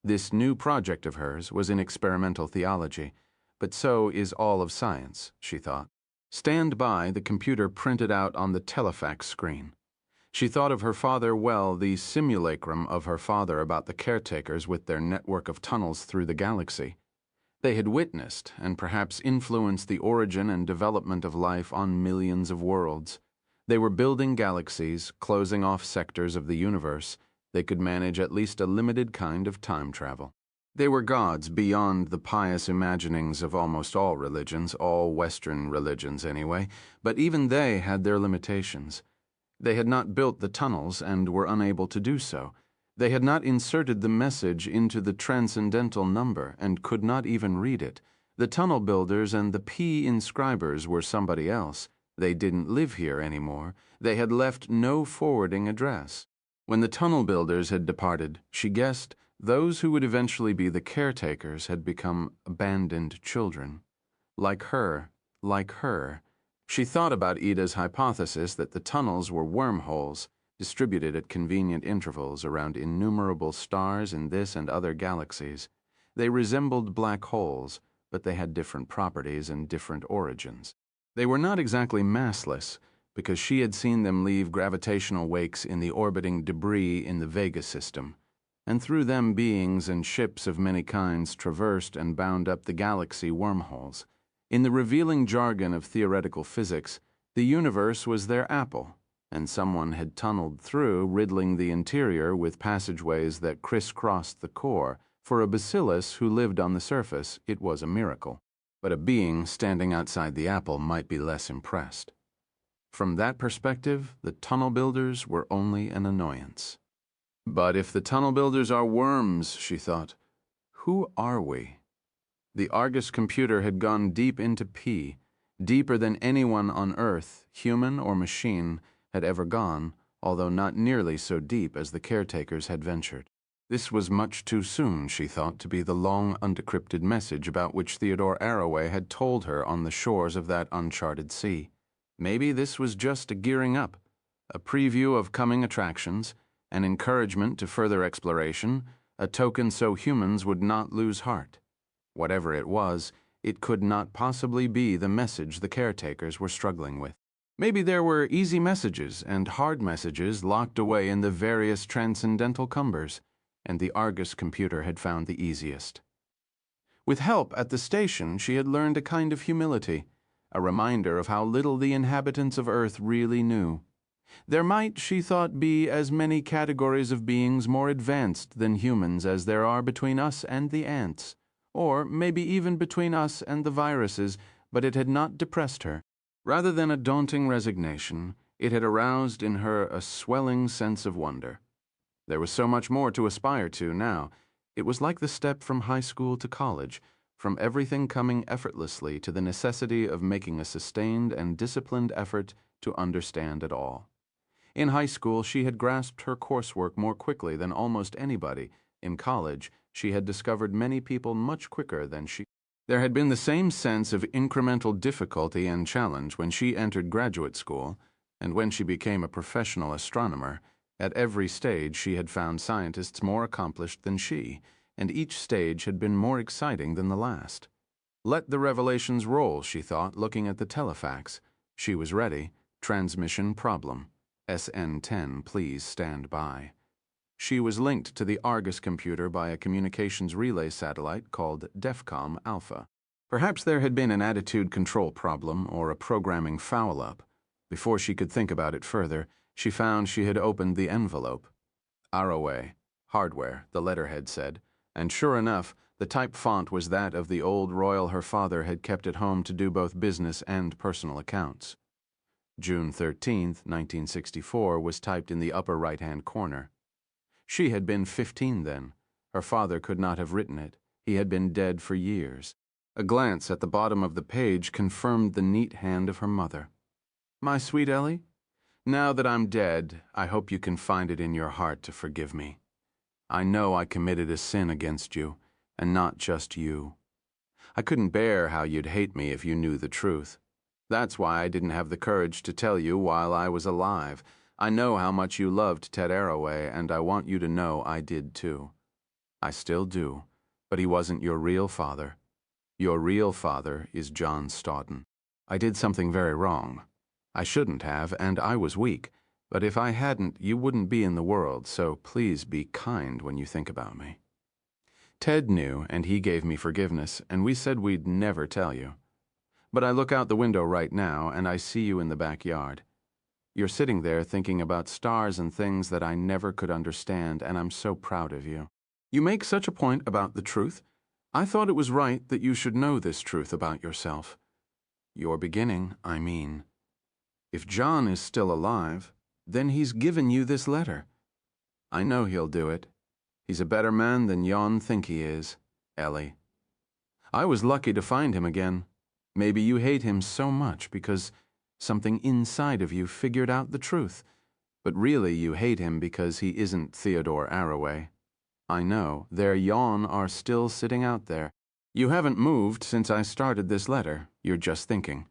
This new project of hers was in experimental theology, but so is all of science, she thought. Stand by, the computer printed out on the telefax screen. She thought of her father well, the simulacrum of her father about the caretakers with their network of tunnels through the galaxy. They had witnessed and perhaps influenced the origin and development of life on millions of worlds. They were building galaxies, closing off sectors of the universe. They could manage at least a limited kind of time travel. They were gods beyond the pious imaginings of almost all religions, all Western religions anyway, but even they had their limitations. They had not built the tunnels and were unable to do so. They had not inserted the message into the transcendental number and could not even read it. The tunnel builders and the P-inscribers were somebody else. They didn't live here anymore. They had left no forwarding address. When the tunnel builders had departed, she guessed those who would eventually be the caretakers had become abandoned children. Like her. She thought about Ida's hypothesis that the tunnels were wormholes, distributed at convenient intervals around innumerable stars in this and other galaxies. They resembled black holes, but they had different properties and different origins. They were not exactly massless, because she had seen them leave gravitational wakes in the orbiting debris in the Vega system, and through them beings and ships of many kinds traversed and bound up the galaxy wormholes. In the revealing jargon of theoretical physics, the universe was their apple, and someone had tunneled through, riddling the interior with passageways that crisscrossed the core. For a bacillus who lived on the surface, it was a miracle. But a being standing outside the apple might be less impressed. From that perspective, the tunnel builders were only an annoyance. But if the tunnel builders are worms, she thought, who are we? The Argus computer had gone deep into P, deeper than anyone on Earth, human or machine, had ever gone, although not nearly so deep as the caretakers had ventured. This was much too soon, she thought, to be the long, undecrypted message about which Theodore Arroway had told her on the shores of that uncharted sea. Maybe this was just a gearing up, a preview of coming attractions. an encouragement to further exploration, a token so humans would not lose heart. Whatever it was, it could not possibly be the message the caretakers were struggling with. Maybe there were easy messages and hard messages locked away in the various transcendental cumbers, and the Argus computer had found the easiest. With help at the station, she had learned a kind of humility, a reminder of how little the inhabitants of Earth really knew. There might, she thought, be as many categories of beings more advanced than humans as there are between us and the ants, or maybe even between us and the viruses, but it had not depressed her. Rather than a daunting resignation, it had aroused in her a swelling sense of wonder. There was so much more to aspire to now. It was like the step from high school to college, from everything coming effortlessly to the necessity of making a sustained and disciplined effort to understand it all. In high school, she had grasped her coursework more quickly than almost anybody. In college, she had discovered many people much quicker than she. There had been the same sense of incremental difficulty and challenge when she entered graduate school, and when she became a professional astronomer. At every stage she had found scientists more accomplished than she, and each stage had been more exciting than the last. Let the revelations roll, she thought, looking at the telefax. She was ready. Transmission problem. SN10, please stand by. She was linked to the Argus computer by a communications relay satellite called DEFCOM Alpha. Perhaps there had been an attitude control problem or a programming foul-up. Before she could think about it further, she found she had opened the envelope. Arroway, hardware, the letterhead said, and sure enough, the type font was that of the old royal her father had kept at home to do both business and personal accounts. June 13, 1964 was typed in the upper right-hand corner. She had been 15 then. Her father could not have written it. He had been dead for years. A glance at the bottom of the page confirmed the neat hand of her mother. My sweet Ellie, now that I'm dead, I hope you can find it in your heart to forgive me. I know I committed a sin against you, and not just you. I couldn't bear how you'd hate me if you knew the truth. That's why I didn't have the courage to tell you while I was alive. I know how much you loved Ted Arroway, and I want you to know I did too. I still do, but he wasn't your real father. Your real father is John Stoughton. I did something very wrong. I shouldn't have, and I was weak, but if I hadn't, you wouldn't be in the world, so please be kind when you think about me. Ted knew, and he gave me forgiveness, and we said we'd never tell you. But I look out the window right now, and I see you in the backyard. You're sitting there thinking about stars and things that I never could understand, and I'm so proud of you. You make such a point about the truth. I thought it was right that you should know this truth about yourself. Your beginning, I mean. If John is still alive, then he's given you this letter. I know he'll do it. He's a better man than yon think he is, Ellie. I was lucky to find him again. Maybe you hate him so much because something inside of you figured out the truth, but really you hate him because he isn't Theodore Arroway. I know, there yon are still sitting out there. You haven't moved since I started this letter, you're just thinking.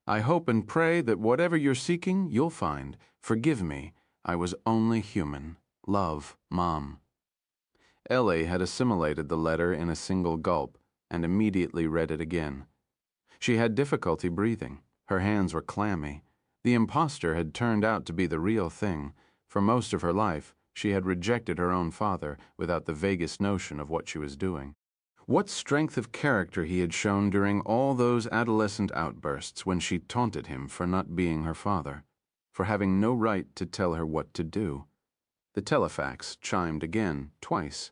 I hope and pray that whatever you're seeking, you'll find. Forgive me, I was only human. Love, Mom. Ellie had assimilated the letter in a single gulp and immediately read it again. She had difficulty breathing. Her hands were clammy. The impostor had turned out to be the real thing. For most of her life, she had rejected her own father without the vaguest notion of what she was doing. What strength of character he had shown during all those adolescent outbursts when she taunted him for not being her father, for having no right to tell her what to do. The telefax chimed again, twice.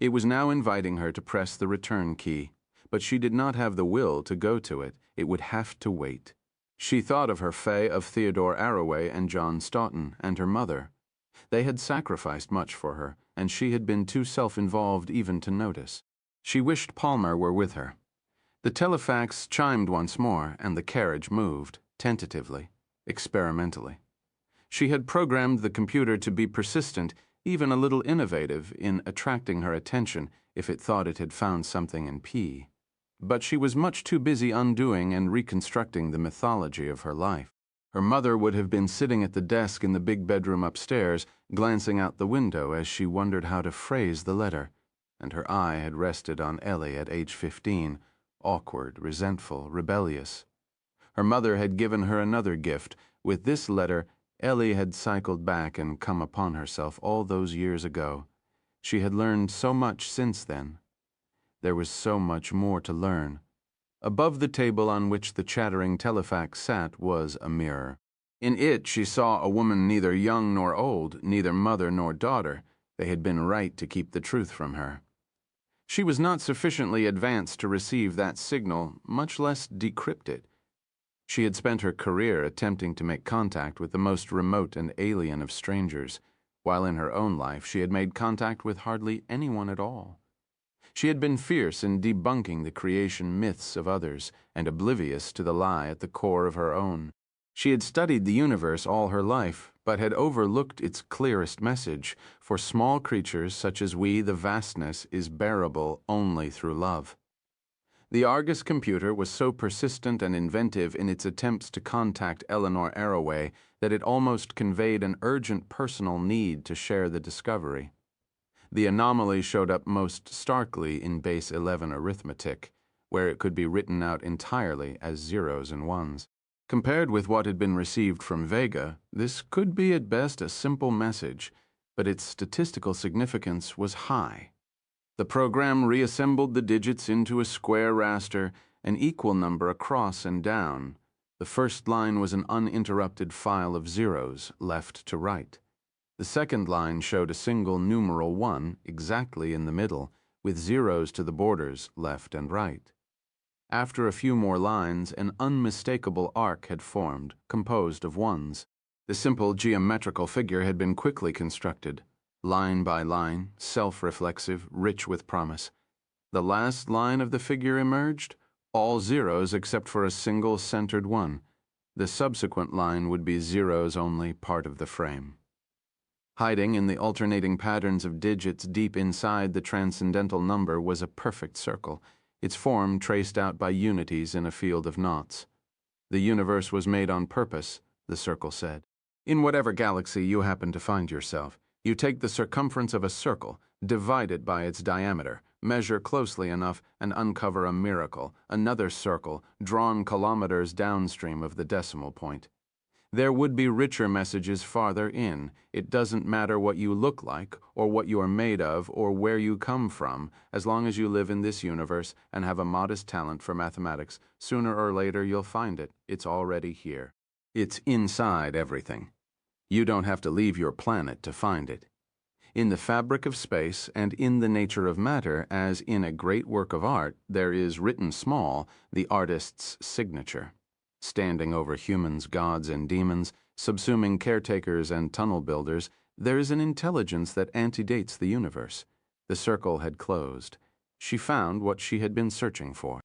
It was now inviting her to press the return key, but she did not have the will to go to it. It would have to wait. She thought of her fae of Theodore Arroway and John Stoughton and her mother. They had sacrificed much for her, and she had been too self-involved even to notice. She wished Palmer were with her. The telefax chimed once more, and the carriage moved, tentatively, experimentally. She had programmed the computer to be persistent, even a little innovative, in attracting her attention if it thought it had found something in P. But she was much too busy undoing and reconstructing the mythology of her life. Her mother would have been sitting at the desk in the big bedroom upstairs, glancing out the window as she wondered how to phrase the letter, and her eye had rested on Ellie at age 15, awkward, resentful, rebellious. Her mother had given her another gift. With this letter, Ellie had cycled back and come upon herself all those years ago. She had learned so much since then. There was so much more to learn. Above the table on which the chattering telefax sat was a mirror. In it she saw a woman neither young nor old, neither mother nor daughter. They had been right to keep the truth from her. She was not sufficiently advanced to receive that signal, much less decrypt it. She had spent her career attempting to make contact with the most remote and alien of strangers, while in her own life she had made contact with hardly anyone at all. She had been fierce in debunking the creation myths of others and oblivious to the lie at the core of her own. She had studied the universe all her life, but had overlooked its clearest message: for small creatures such as we, the vastness is bearable only through love. The Argus computer was so persistent and inventive in its attempts to contact Eleanor Arroway that it almost conveyed an urgent personal need to share the discovery. The anomaly showed up most starkly in base 11 arithmetic, where it could be written out entirely as zeros and ones. Compared with what had been received from Vega, this could be at best a simple message, but its statistical significance was high. The program reassembled the digits into a square raster, an equal number across and down. The first line was an uninterrupted file of zeros, left to right. The second line showed a single numeral 1 exactly in the middle, with zeros to the borders, left and right. After a few more lines, an unmistakable arc had formed, composed of ones. The simple geometrical figure had been quickly constructed, line by line, self-reflexive, rich with promise. The last line of the figure emerged, all zeros except for a single centered one. The subsequent line would be zeros only, part of the frame. Hiding in the alternating patterns of digits deep inside the transcendental number was a perfect circle, its form traced out by unities in a field of knots. The universe was made on purpose, the circle said. In whatever galaxy you happen to find yourself, you take the circumference of a circle, divide it by its diameter, measure closely enough, and uncover a miracle, another circle, drawn kilometers downstream of the decimal point. There would be richer messages farther in. It doesn't matter what you look like, or what you are made of, or where you come from, as long as you live in this universe and have a modest talent for mathematics. Sooner or later you'll find it. It's already here. It's inside everything. You don't have to leave your planet to find it. In the fabric of space and in the nature of matter, as in a great work of art, there is written small the artist's signature. Standing over humans, gods, and demons, subsuming caretakers and tunnel builders, there is an intelligence that antedates the universe. The circle had closed. She found what she had been searching for.